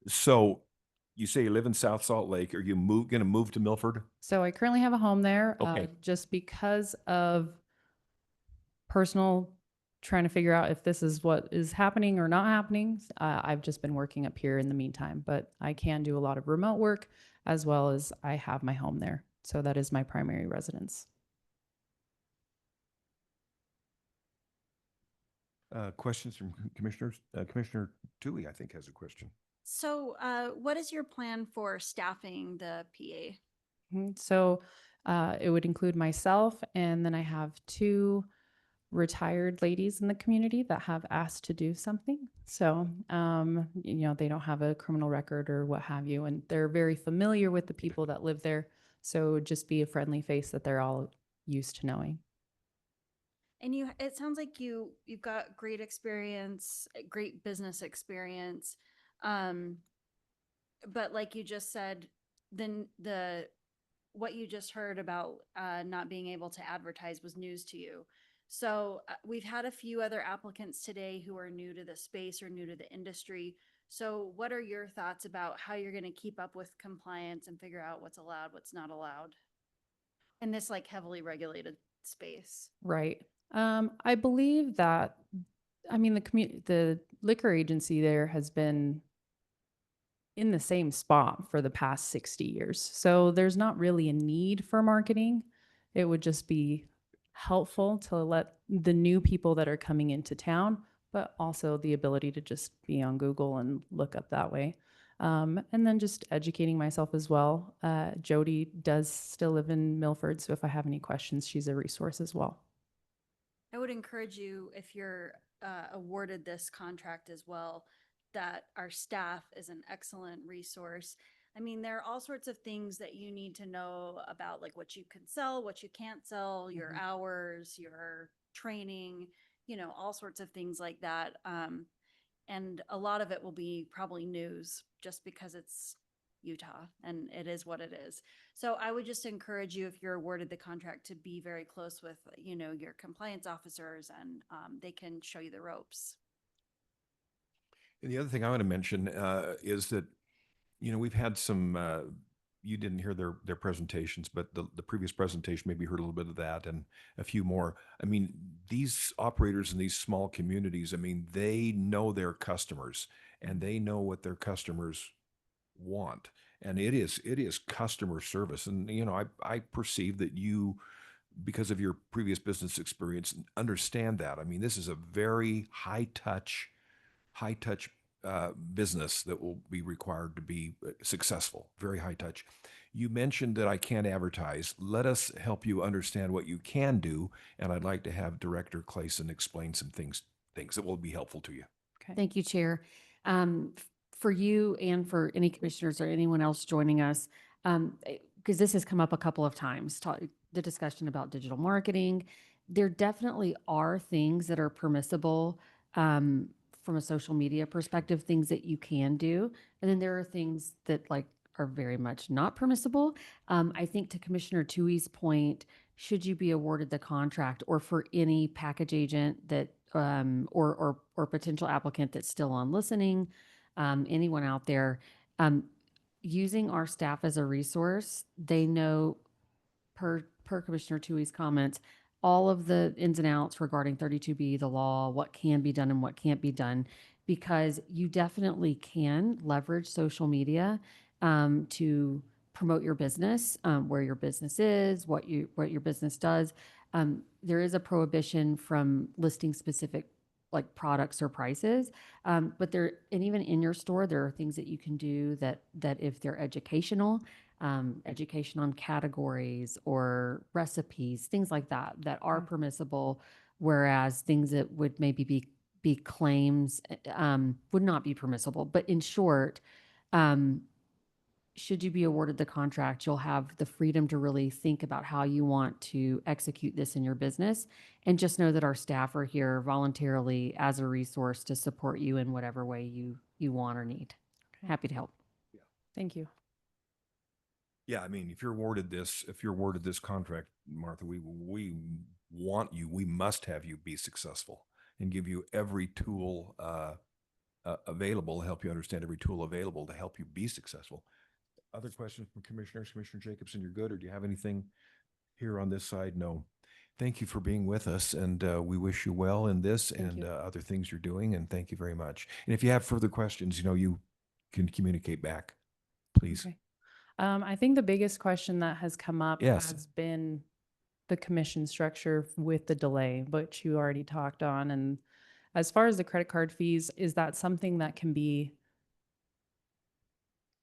Speaker 1: So you say you live in South Salt Lake. Are you going to move to Milford?
Speaker 12: So I currently have a home there.
Speaker 1: Okay.
Speaker 12: Just because of personal trying to figure out if this is what is happening or not happening. I've just been working up here in the meantime, but I can do a lot of remote work as well as I have my home there. So that is my primary residence.
Speaker 1: Questions from commissioners? Commissioner Toohey, I think, has a question.
Speaker 4: So what is your plan for staffing the PA?
Speaker 12: So it would include myself, and then I have 2 retired ladies in the community that have asked to do something. So, they don't have a criminal record or what have you, and they're very familiar with the people that live there. So just be a friendly face that they're all used to knowing.
Speaker 4: And it sounds like you've got great experience, great business experience. But like you just said, then the what you just heard about not being able to advertise was news to you. So we've had a few other applicants today who are new to the space or new to the industry. So what are your thoughts about how you're going to keep up with compliance and figure out what's allowed, what's not allowed in this like heavily regulated space?
Speaker 12: Right. I believe that, I mean, the liquor agency there has been in the same spot for the past 60 years. So there's not really a need for marketing. It would just be helpful to let the new people that are coming into town, but also the ability to just be on Google and look up that way. And then just educating myself as well. Jody does still live in Milford, so if I have any questions, she's a resource as well.
Speaker 4: I would encourage you, if you're awarded this contract as well, that our staff is an excellent resource. I mean, there are all sorts of things that you need to know about, like what you can sell, what you can't sell, your hours, your training, you know, all sorts of things like that. And a lot of it will be probably news just because it's Utah and it is what it is. So I would just encourage you, if you're awarded the contract, to be very close with, you know, your compliance officers, and they can show you the ropes.
Speaker 1: And the other thing I want to mention is that, you know, we've had some, you didn't hear their presentations, but the previous presentation, maybe you heard a little bit of that and a few more. I mean, these operators in these small communities, I mean, they know their customers and they know what their customers want. And it is customer service. And, you know, I perceive that you, because of your previous business experience, understand that. I mean, this is a very high touch business that will be required to be successful, very high touch. You mentioned that I can't advertise. Let us help you understand what you can do. And I'd like to have Director Clayson explain some things that will be helpful to you.
Speaker 12: Okay.
Speaker 15: Thank you, Chair. For you and for any commissioners or anyone else joining us, because this has come up a couple of times, the discussion about digital marketing. There definitely are things that are permissible from a social media perspective, things that you can do. And then there are things that like are very much not permissible. I think to Commissioner Tui's point, should you be awarded the contract, or for any package agent that or potential applicant that's still on listening, anyone out there, using our staff as a resource, they know per Commissioner Tui's comments, all of the ins and outs regarding 32B, the law, what can be done and what can't be done, because you definitely can leverage social media to promote your business, where your business is, what your business does. There is a prohibition from listing specific like products or prices, but there, and even in your store, there are things that you can do that if they're educational, education on categories or recipes, things like that, that are permissible, whereas things that would maybe be claims would not be permissible. But in short, should you be awarded the contract, you'll have the freedom to really think about how you want to execute this in your business. And just know that our staff are here voluntarily as a resource to support you in whatever way you want or need.
Speaker 12: Okay.
Speaker 15: Happy to help.
Speaker 12: Thank you.
Speaker 1: Yeah, I mean, if you're awarded this contract, Martha, we want you, we must have you be successful and give you every tool available to help you understand every tool available to help you be successful. Other questions from commissioners? Commissioner Jacobson, you're good, or do you have anything here on this side? No. Thank you for being with us, and we wish you well in this and other things you're doing, and thank you very much. And if you have further questions, you know, you can communicate back, please.
Speaker 12: Okay. I think the biggest question that has come up has been the commission structure with the delay, which you already talked on. And as far as the credit card fees, is that something that can be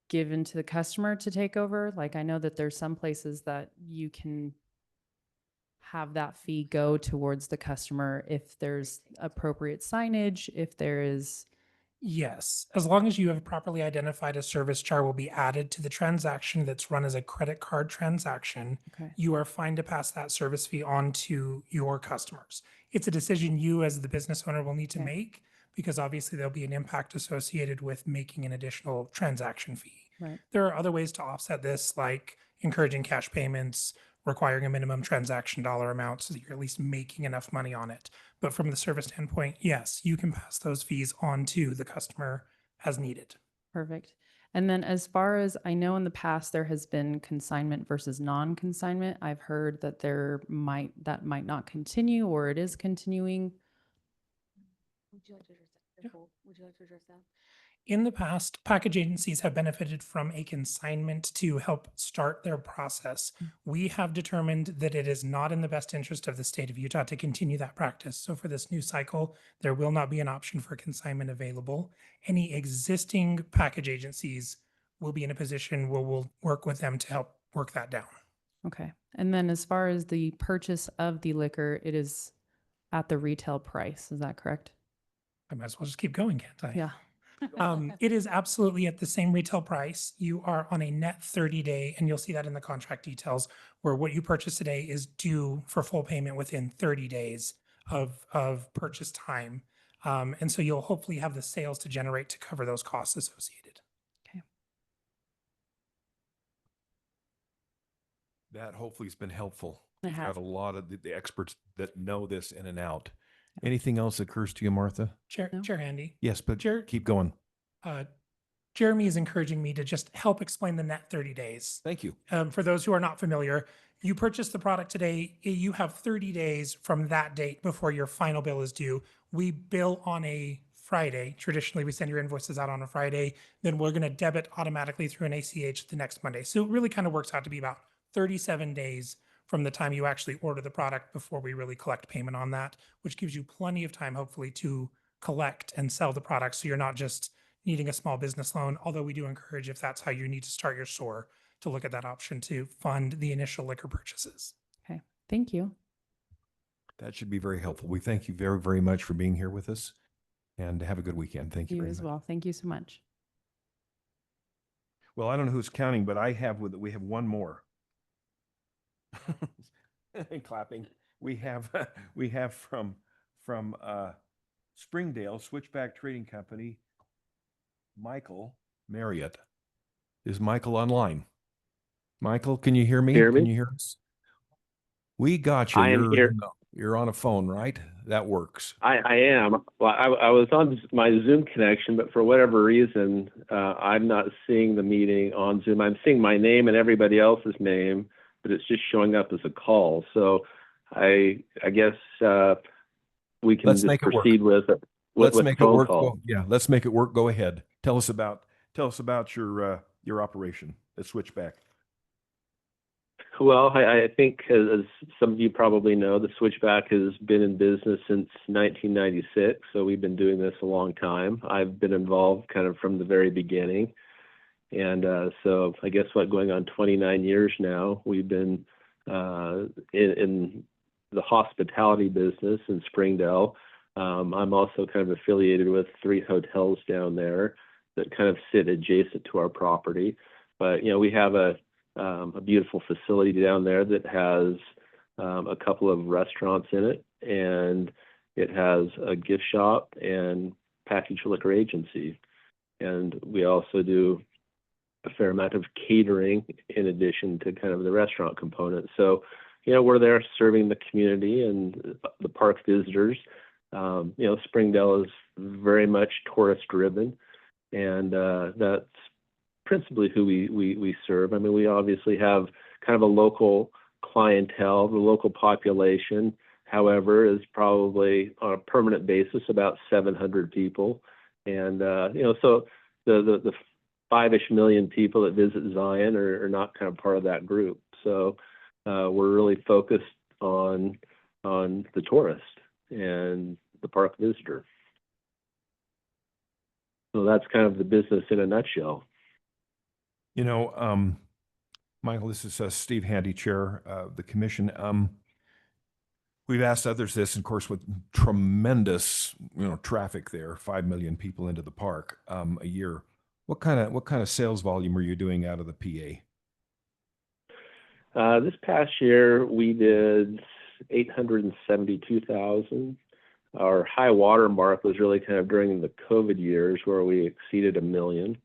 Speaker 12: given to the customer to take over? Like, I know that there's some places that you can have that fee go towards the customer if there's appropriate signage, if there is.
Speaker 22: Yes, as long as you have properly identified a service charge will be added to the transaction that's run as a credit card transaction,
Speaker 12: Okay.
Speaker 22: you are fine to pass that service fee on to your customers. It's a decision you as the business owner will need to make, because obviously there'll be an impact associated with making an additional transaction fee.
Speaker 12: Right.
Speaker 22: There are other ways to offset this, like encouraging cash payments, requiring a minimum transaction dollar amount so that you're at least making enough money on it. But from the service standpoint, yes, you can pass those fees on to the customer as needed.
Speaker 12: Perfect. And then as far as I know, in the past, there has been consignment versus non-consignment. I've heard that that might not continue, or it is continuing.
Speaker 18: Would you like to address that? Nicole, would you like to address that?
Speaker 22: In the past, package agencies have benefited from a consignment to help start their process. We have determined that it is not in the best interest of the state of Utah to continue that practice. So for this new cycle, there will not be an option for consignment available. Any existing package agencies will be in a position where we'll work with them to help work that down.
Speaker 12: Okay. And then as far as the purchase of the liquor, it is at the retail price. Is that correct?
Speaker 22: I might as well just keep going, can't I?
Speaker 12: Yeah.
Speaker 22: It is absolutely at the same retail price. You are on a net 30-day, and you'll see that in the contract details, where what you purchase today is due for full payment within 30 days of purchase time. And so you'll hopefully have the sales to generate to cover those costs associated.
Speaker 12: Okay.
Speaker 1: That hopefully has been helpful.
Speaker 12: It
Speaker 1: We've
Speaker 12: has.
Speaker 1: got a lot of the experts that know this in and out. Anything else occurs to you, Martha?
Speaker 22: Chair Handy.
Speaker 1: Yes, but
Speaker 22: Chair-
Speaker 1: keep going.
Speaker 22: Jeremy is encouraging me to just help explain the net 30 days.
Speaker 1: Thank you.
Speaker 22: For those who are not familiar, you purchase the product today, you have 30 days from that date before your final bill is due. We bill on a Friday. Traditionally, we send your invoices out on a Friday. Then we're going to debit automatically through an ACH the next Monday. So it really kind of works out to be about 37 days from the time you actually order the product before we really collect payment on that, which gives you plenty of time, hopefully, to collect and sell the product. So you're not just needing a small business loan, although we do encourage, if that's how you need to start your store, to look at that option to fund the initial liquor purchases.
Speaker 12: Okay. Thank you.
Speaker 1: That should be very helpful. We thank you very, very much for being here with us, and have a good weekend. Thank you
Speaker 12: You
Speaker 1: very
Speaker 12: as
Speaker 1: much.
Speaker 12: well. Thank you so much.
Speaker 1: Well, I don't know who's counting, but we have one more. Clapping. We have from Springdale Switchback Trading Company, Michael Marriott. Is Michael online? Michael, can you hear me?
Speaker 7: Hear me?
Speaker 1: Can you hear us? We got you.
Speaker 7: I am here.
Speaker 1: You're on a phone, right? That works.
Speaker 7: I am. Well, I was on my Zoom connection, but for whatever reason, I'm not seeing the meeting on Zoom. I'm seeing my name and everybody else's name, but it's just showing up as a call. So I guess we can
Speaker 1: Let's
Speaker 7: just
Speaker 1: make it work.
Speaker 7: proceed with it.
Speaker 1: Let's make it
Speaker 7: phone
Speaker 1: work.
Speaker 7: call.
Speaker 1: Yeah, let's make it work. Go ahead. Tell us about your operation at Switchback.
Speaker 7: Well, I think as some of you probably know, the Switchback has been in business since 1996. So we've been doing this a long time. I've been involved kind of from the very beginning. And so I guess going on 29 years now, we've been in the hospitality business in Springdale. I'm also kind of affiliated with 3 hotels down there that kind of sit adjacent to our property. But, we have a beautiful facility down there that has a couple of restaurants in it, and it has a gift shop and packaged liquor agency. And we also do a fair amount of catering in addition to kind of the restaurant component. So, we're there serving the community and the park visitors. Springdale is very much tourist driven, and that's principally who we serve. I mean, we obviously have kind of a local clientele. The local population, however, is probably on a permanent basis about 700 people. And, so the 5-ish million people that visit Zion are not kind of part of that group. So we're really focused on the tourist and the park visitor. So that's kind of the business in a nutshell.
Speaker 1: Michael, this is Steve Handy, Chair of the Commission. We've asked others this, and of course, with tremendous, traffic there, 5 million people into the park a year. What kind of sales volume were you doing out of the PA?
Speaker 7: This past year, we did 872,000. Our high water mark was really kind of during the COVID years where we exceeded 1 million.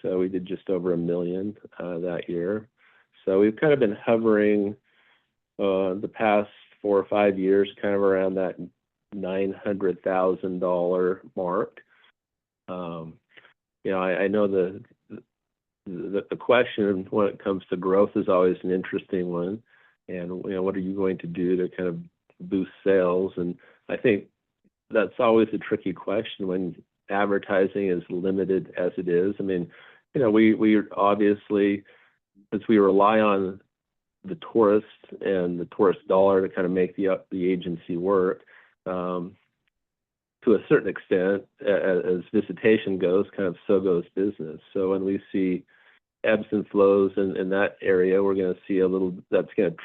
Speaker 7: We did just over $1 million that year. So we've kind of been hovering the past 4 or 5 years, kind of around that $900,000 mark. I know the question when it comes to growth is always an interesting one. And, what are you going to do to kind of boost sales? And I think that's always a tricky question when advertising is limited as it is. I mean, we obviously, since we rely on the tourist and the tourist dollar to kind of make the agency work, to a certain extent, as visitation goes, kind of so goes business. So when we see ebbs and flows in that area, we're going to see that's going to,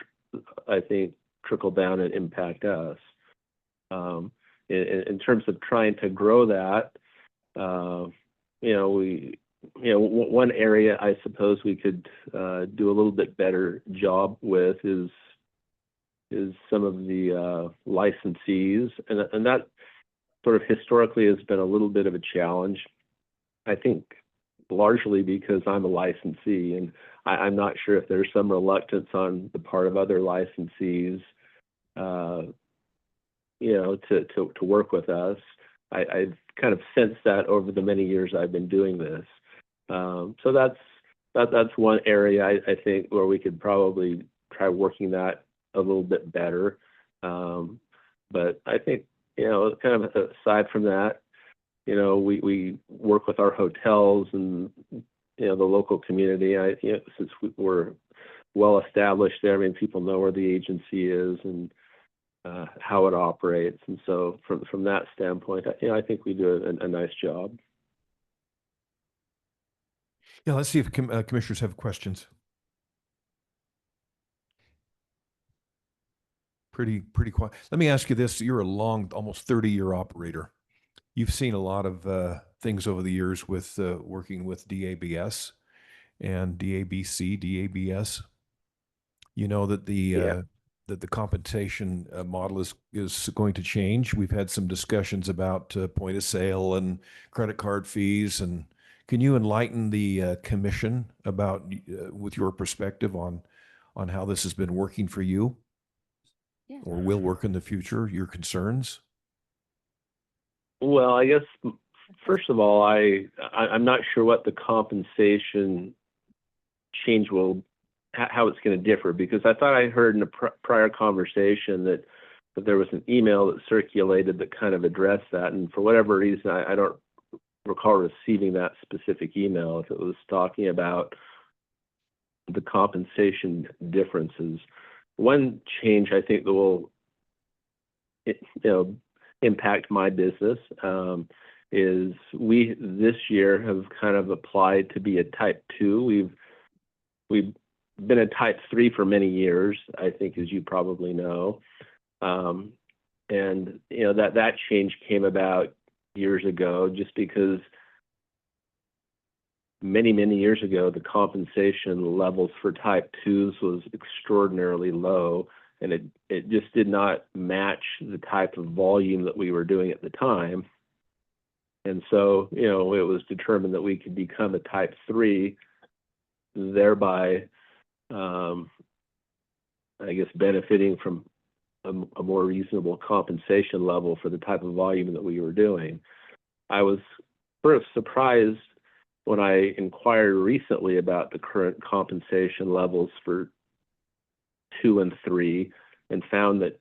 Speaker 7: I think, trickle down and impact us. In terms of trying to grow that, one area I suppose we could do a little bit better job with is some of the licensees, and that sort of historically has been a little bit of a challenge. I think largely because I'm a licensee, and I'm not sure if there's some reluctance on the part of other licensees, to work with us. I've kind of sensed that over the many years I've been doing this. So that's one area I think where we could probably try working that a little bit better. But I think, kind of aside from that, we work with our hotels and, the local community. Since we're well established there, I mean, people know where the agency is and how it operates. And so from that standpoint, I think we do a nice job.
Speaker 1: Yeah, let's see if commissioners have questions. Pretty quiet. Let me ask you this. You're a long, almost 30-year operator. You've seen a lot of things over the years with working with DABS and DABC, DABS. You know that that the compensation model is going to change. We've had some discussions about point of sale and credit card fees. And can you enlighten the commission about, with your perspective on how this has been working for you?
Speaker 4: Yeah.
Speaker 1: Or will work in the future, your concerns?
Speaker 7: Well, I guess, first of all, I'm not sure what the compensation change how it's going to differ, because I thought I heard in a prior conversation that there was an email that circulated that kind of addressed that. And for whatever reason, I don't recall receiving that specific email, if it was talking about the compensation differences. One change I think that will, impact my business is we this year have kind of applied to be a type 2. We've been a type 3 for many years, I think, as you probably know. And that change came about years ago, just because many years ago the compensation levels for type 2s was extraordinarily low, and it just did not match the type of volume that we were doing at the time. And so, it was determined that we could become a type 3, thereby, I guess, benefiting from a more reasonable compensation level for the type of volume that we were doing. I was sort of surprised when I inquired recently about the current compensation levels for 2 and 3, and found that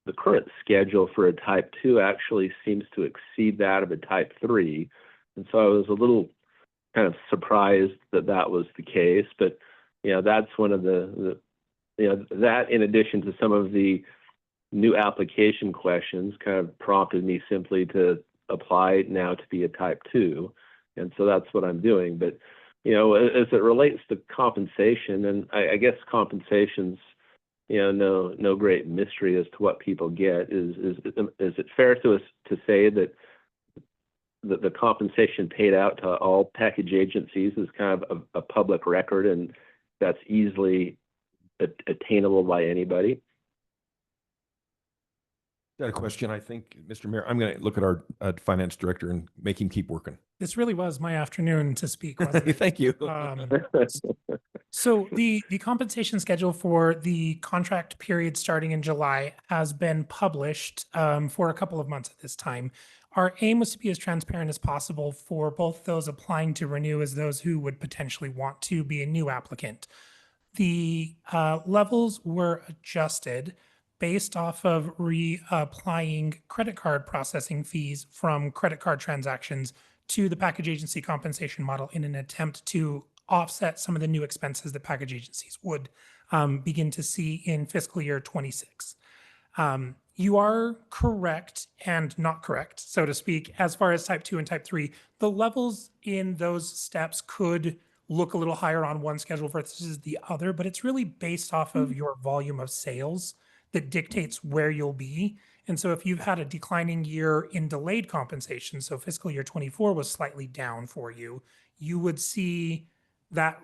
Speaker 7: the current schedule for a type 2 actually seems to exceed that of a type 3. And so I was a little kind of surprised that was the case. But, that's one of the that, in addition to some of the new application questions, kind of prompted me simply to apply now to be a type 2. And so that's what I'm doing. But, as it relates to compensation, and I guess compensation's, no great mystery as to what people get. Is it fair to say that the compensation paid out to all package agencies is kind of a public record, and that's easily attainable by anybody?
Speaker 1: Got a question, I think, Mr. Mayor. I'm going to look at our finance director and make him keep working.
Speaker 22: This really was my afternoon to speak, wasn't it?
Speaker 1: Thank you.
Speaker 22: So the compensation schedule for the contract period starting in July has been published for a couple of months at this time. Our aim was to be as transparent as possible for both those applying to renew as those who would potentially want to be a new applicant. The levels were adjusted based off of reapplying credit card processing fees from credit card transactions to the package agency compensation model in an attempt to offset some of the new expenses that package agencies would begin to see in fiscal year 26. You are correct and not correct, so to speak, as far as type 2 and type 3. The levels in those steps could look a little higher on one schedule versus the other, but it's really based off of your volume of sales that dictates where you'll be. And so if you've had a declining year in delayed compensation, so fiscal year 24 was slightly down for you, you would see that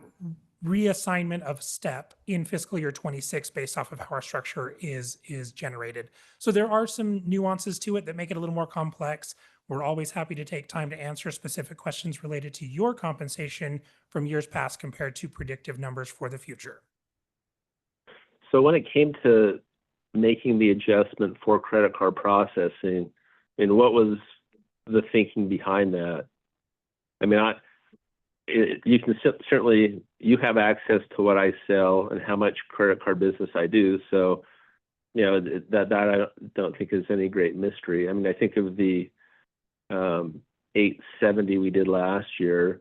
Speaker 22: reassignment of step in fiscal year 26 based off of how our structure is generated. So there are some nuances to it that make it a little more complex. We're always happy to take time to answer specific questions related to your compensation from years past compared to predictive numbers for the future.
Speaker 7: So when it came to making the adjustment for credit card processing, and what was the thinking behind that? I mean, you can certainly, you have access to what I sell and how much credit card business I do. So, you know, that I don't think is any great mystery. I mean, I think of the 870 we did last year.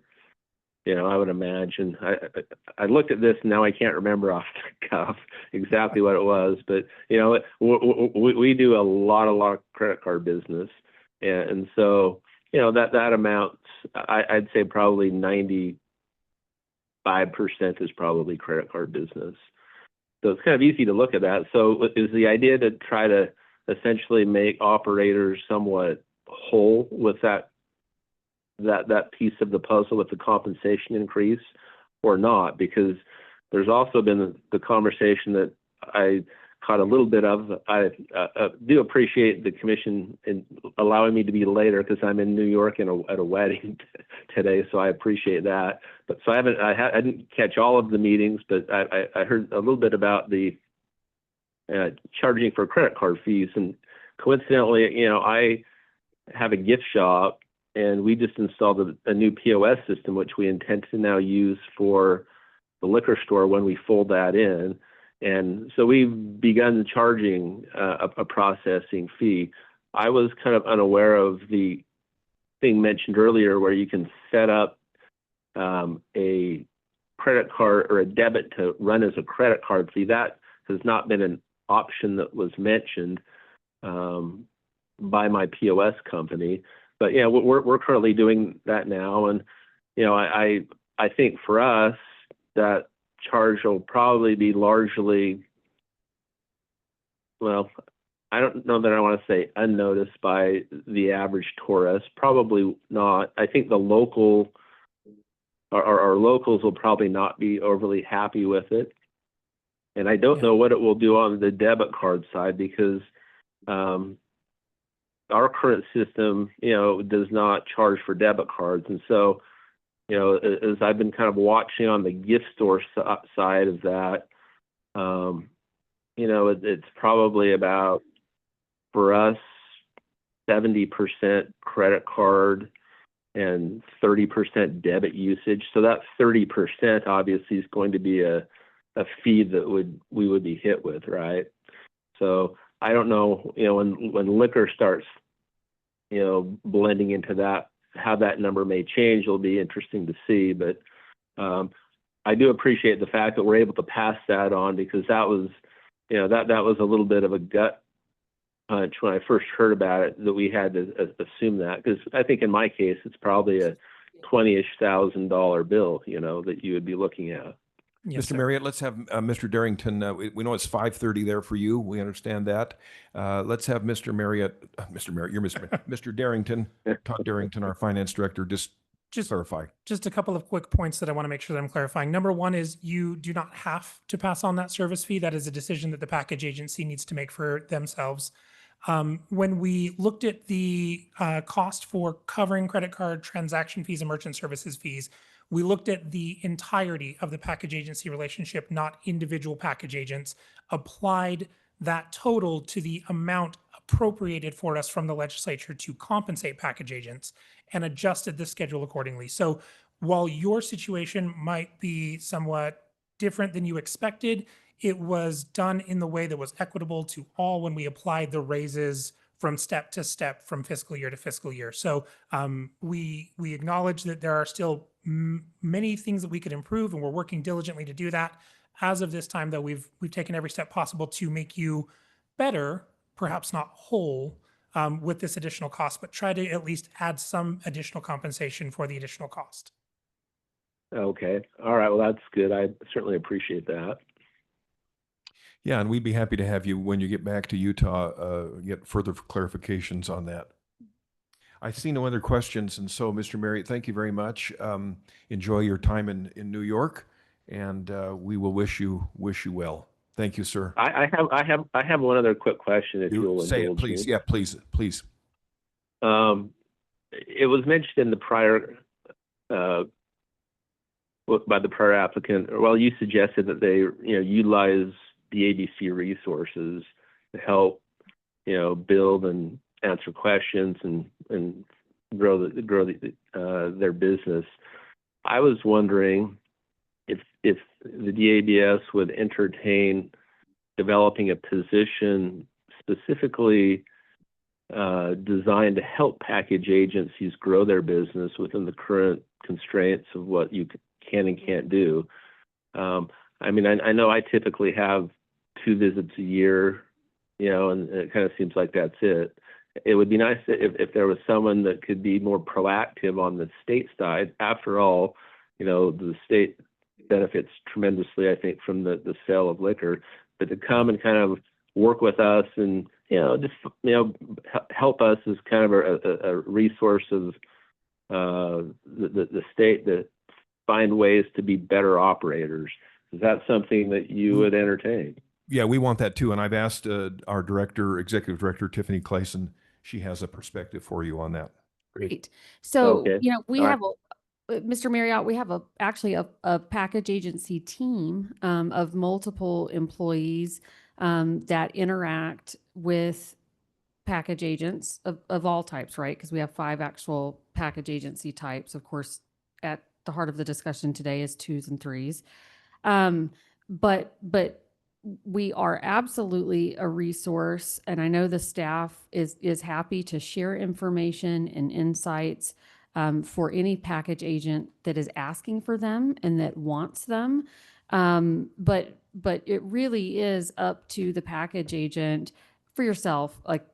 Speaker 7: You know, I would imagine, I looked at this and now I can't remember off the cuff exactly what it was, but you know, we do a lot of credit card business, and so you know that amounts, I'd say probably 95% is probably credit card business. So it's kind of easy to look at that. So is the idea to try to essentially make operators somewhat whole with that piece of the puzzle with the compensation increase, or not? Because there's also been the conversation that I caught a little bit of. I do appreciate the commission in allowing me to be later because I'm in New York at a wedding today, so I appreciate that. But so I didn't catch all of the meetings, but I heard a little bit about the charging for credit card fees. And coincidentally, you know, I have a gift shop, and we just installed a new POS system, which we intend to now use for the liquor store when we fold that in. And so we've begun charging a processing fee. I was kind of unaware of the thing mentioned earlier where you can set up a credit card or a debit to run as a credit card fee. That has not been an option that was mentioned by my POS company. But yeah, we're currently doing that now, and you know, I think for us that charge will probably be largely, well, I don't know that I want to say unnoticed by the average tourist. Probably not. I think the local, our locals will probably not be overly happy with it, and I don't know what it will do on the debit card side because. Our current system, you know, does not charge for debit cards. And so, you know, as I've been kind of watching on the gift store side of that, you know, it's probably about, for us, 70% credit card and 30% debit usage. So that 30% obviously is going to be a fee that we would be hit with, right? So I don't know, you know, when liquor starts, you know, blending into that, how that number may change. It'll be interesting to see. But I do appreciate the fact that we're able to pass that on, because that was, you know, that was a little bit of a gut punch when I first heard about it, that we had to assume that, because I think in my case it's probably a $20,000 bill, you know, that you would be looking at.
Speaker 1: Yes, Mr. Marriott, let's have Mr. Darrington. We know it's 5:30 there for you. We understand that. Let's have Mr. Marriott, you're Mr. Darrington, Todd Darrington, our finance director, just clarify.
Speaker 22: Just a couple of quick points that I want to make sure that I'm clarifying. Number one is you do not have to pass on that service fee. That is a decision that the package agency needs to make for themselves. When we looked at the cost for covering credit card transaction fees and merchant services fees, we looked at the entirety of the package agency relationship, not individual package agents, applied that total to the amount appropriated for us from the legislature to compensate package agents, and adjusted the schedule accordingly. So while your situation might be somewhat different than you expected, it was done in the way that was equitable to all when we applied the raises from step to step from fiscal year to fiscal year. So we acknowledge that there are still many things that we could improve, and we're working diligently to do that. As of this time, though, we've taken every step possible to make you better, perhaps not whole, with this additional cost, but try to at least add some additional compensation for the additional cost.
Speaker 7: Okay. All right. Well, that's good. I certainly appreciate that.
Speaker 1: Yeah, and we'd be happy to have you when you get back to Utah, get further clarifications on that. I see no other questions, and so, Mr. Marriott, thank you very much. Enjoy your time in New York, and we will wish you well. Thank you, sir.
Speaker 7: I have one other quick question, if you'll
Speaker 1: say it,
Speaker 7: indulge
Speaker 1: please.
Speaker 7: me.
Speaker 1: Yeah, please.
Speaker 7: It was mentioned in the prior by the prior applicant. Well, you suggested that they utilize the ABC resources to help build and answer questions and grow their business. I was wondering if the DABS would entertain developing a position specifically designed to help package agencies grow their business within the current constraints of what you can and can't do. I mean, I know I typically have 2 visits a year, and it kind of seems like that's it. It would be nice if there was someone that could be more proactive on the state side. After all, the state benefits tremendously, I think, from the sale of liquor, but to come and kind of work with us and, just, help us as kind of a resource of the state to find ways to be better operators. Is that something that you would entertain?
Speaker 1: Yeah, we want that too. And I've asked our executive director, Tiffany Clayson. She has a perspective for you on that.
Speaker 15: Great. So,
Speaker 7: Okay.
Speaker 15: we
Speaker 7: All
Speaker 15: have Mr. Marriott, we have actually a package agency team of multiple employees that interact with package agents of all types, right? Because we have 5 actual package agency types. Of course, at the heart of the discussion today is 2s and 3s. But we are absolutely a resource, and I know the staff is happy to share information and insights for any package agent that is asking for them and that wants them. But it really is up to the package agent for yourself, like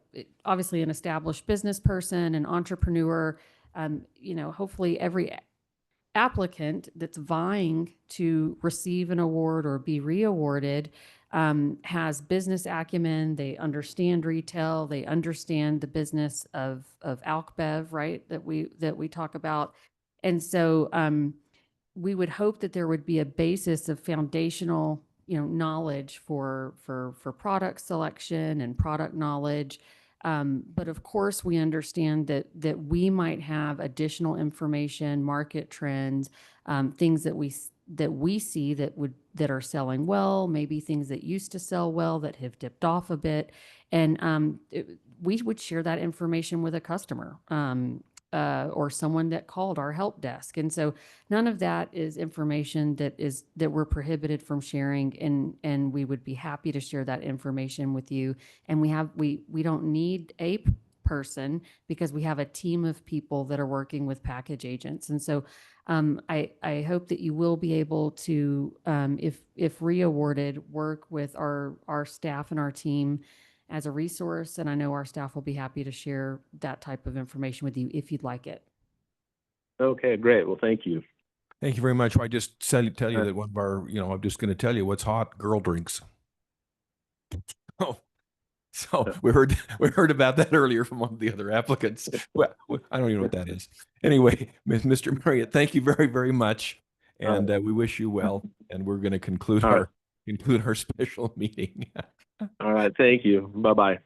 Speaker 15: obviously an established business person, an entrepreneur. Hopefully every applicant that's vying to receive an award or be re-awarded has business acumen. They understand retail. They understand the business of AlcBev, right? That we talk about. And so we would hope that there would be a basis of foundational, knowledge for product selection and product knowledge. But of course, we understand that we might have additional information, market trends, things that we see that are selling well, maybe things that used to sell well that have dipped off a bit, and we would share that information with a customer or someone that called our help desk. And so none of that is information that we're prohibited from sharing, and we would be happy to share that information with you. And we don't need a person because we have a team of people that are working with package agents. And so I hope that you will be able to, if re-awarded, work with our staff and our team as a resource. And I know our staff will be happy to share that type of information with you if you'd like it.
Speaker 7: Okay, great. Well, thank you.
Speaker 1: Thank you very much. I just tell you that one of our, I'm just going to tell you what's hot: girl drinks. Oh, so we heard about that earlier from one of the other applicants. Well, I don't even know what that is. Anyway, Mr. Marriott, thank you very, very much, and we wish you well. And we're going to conclude our special meeting.
Speaker 7: All right. Thank you. Bye-bye.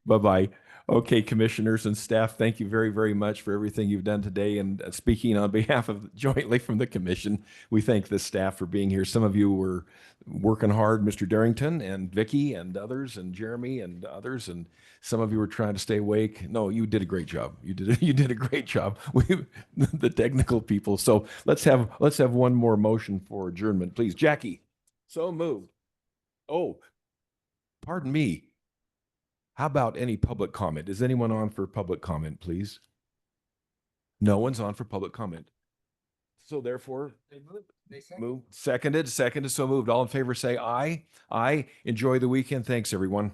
Speaker 1: Bye-bye. Okay, commissioners and staff, thank you very, very much for everything you've done today. And speaking on behalf of jointly from the commission, we thank the staff for being here. Some of you were working hard, Mr. Darrington and Vicky and others and Jeremy and others. And some of you were trying to stay awake. No, you did a great job. You did a great job. The technical people. So let's have one more motion for adjournment, please. Jackie. So moved. Oh, pardon me. How about any public comment? Is anyone on for public comment, please? No one's on for public comment. So therefore, moved, seconded, so moved. All in favor say aye. Aye. Enjoy the weekend. Thanks, everyone.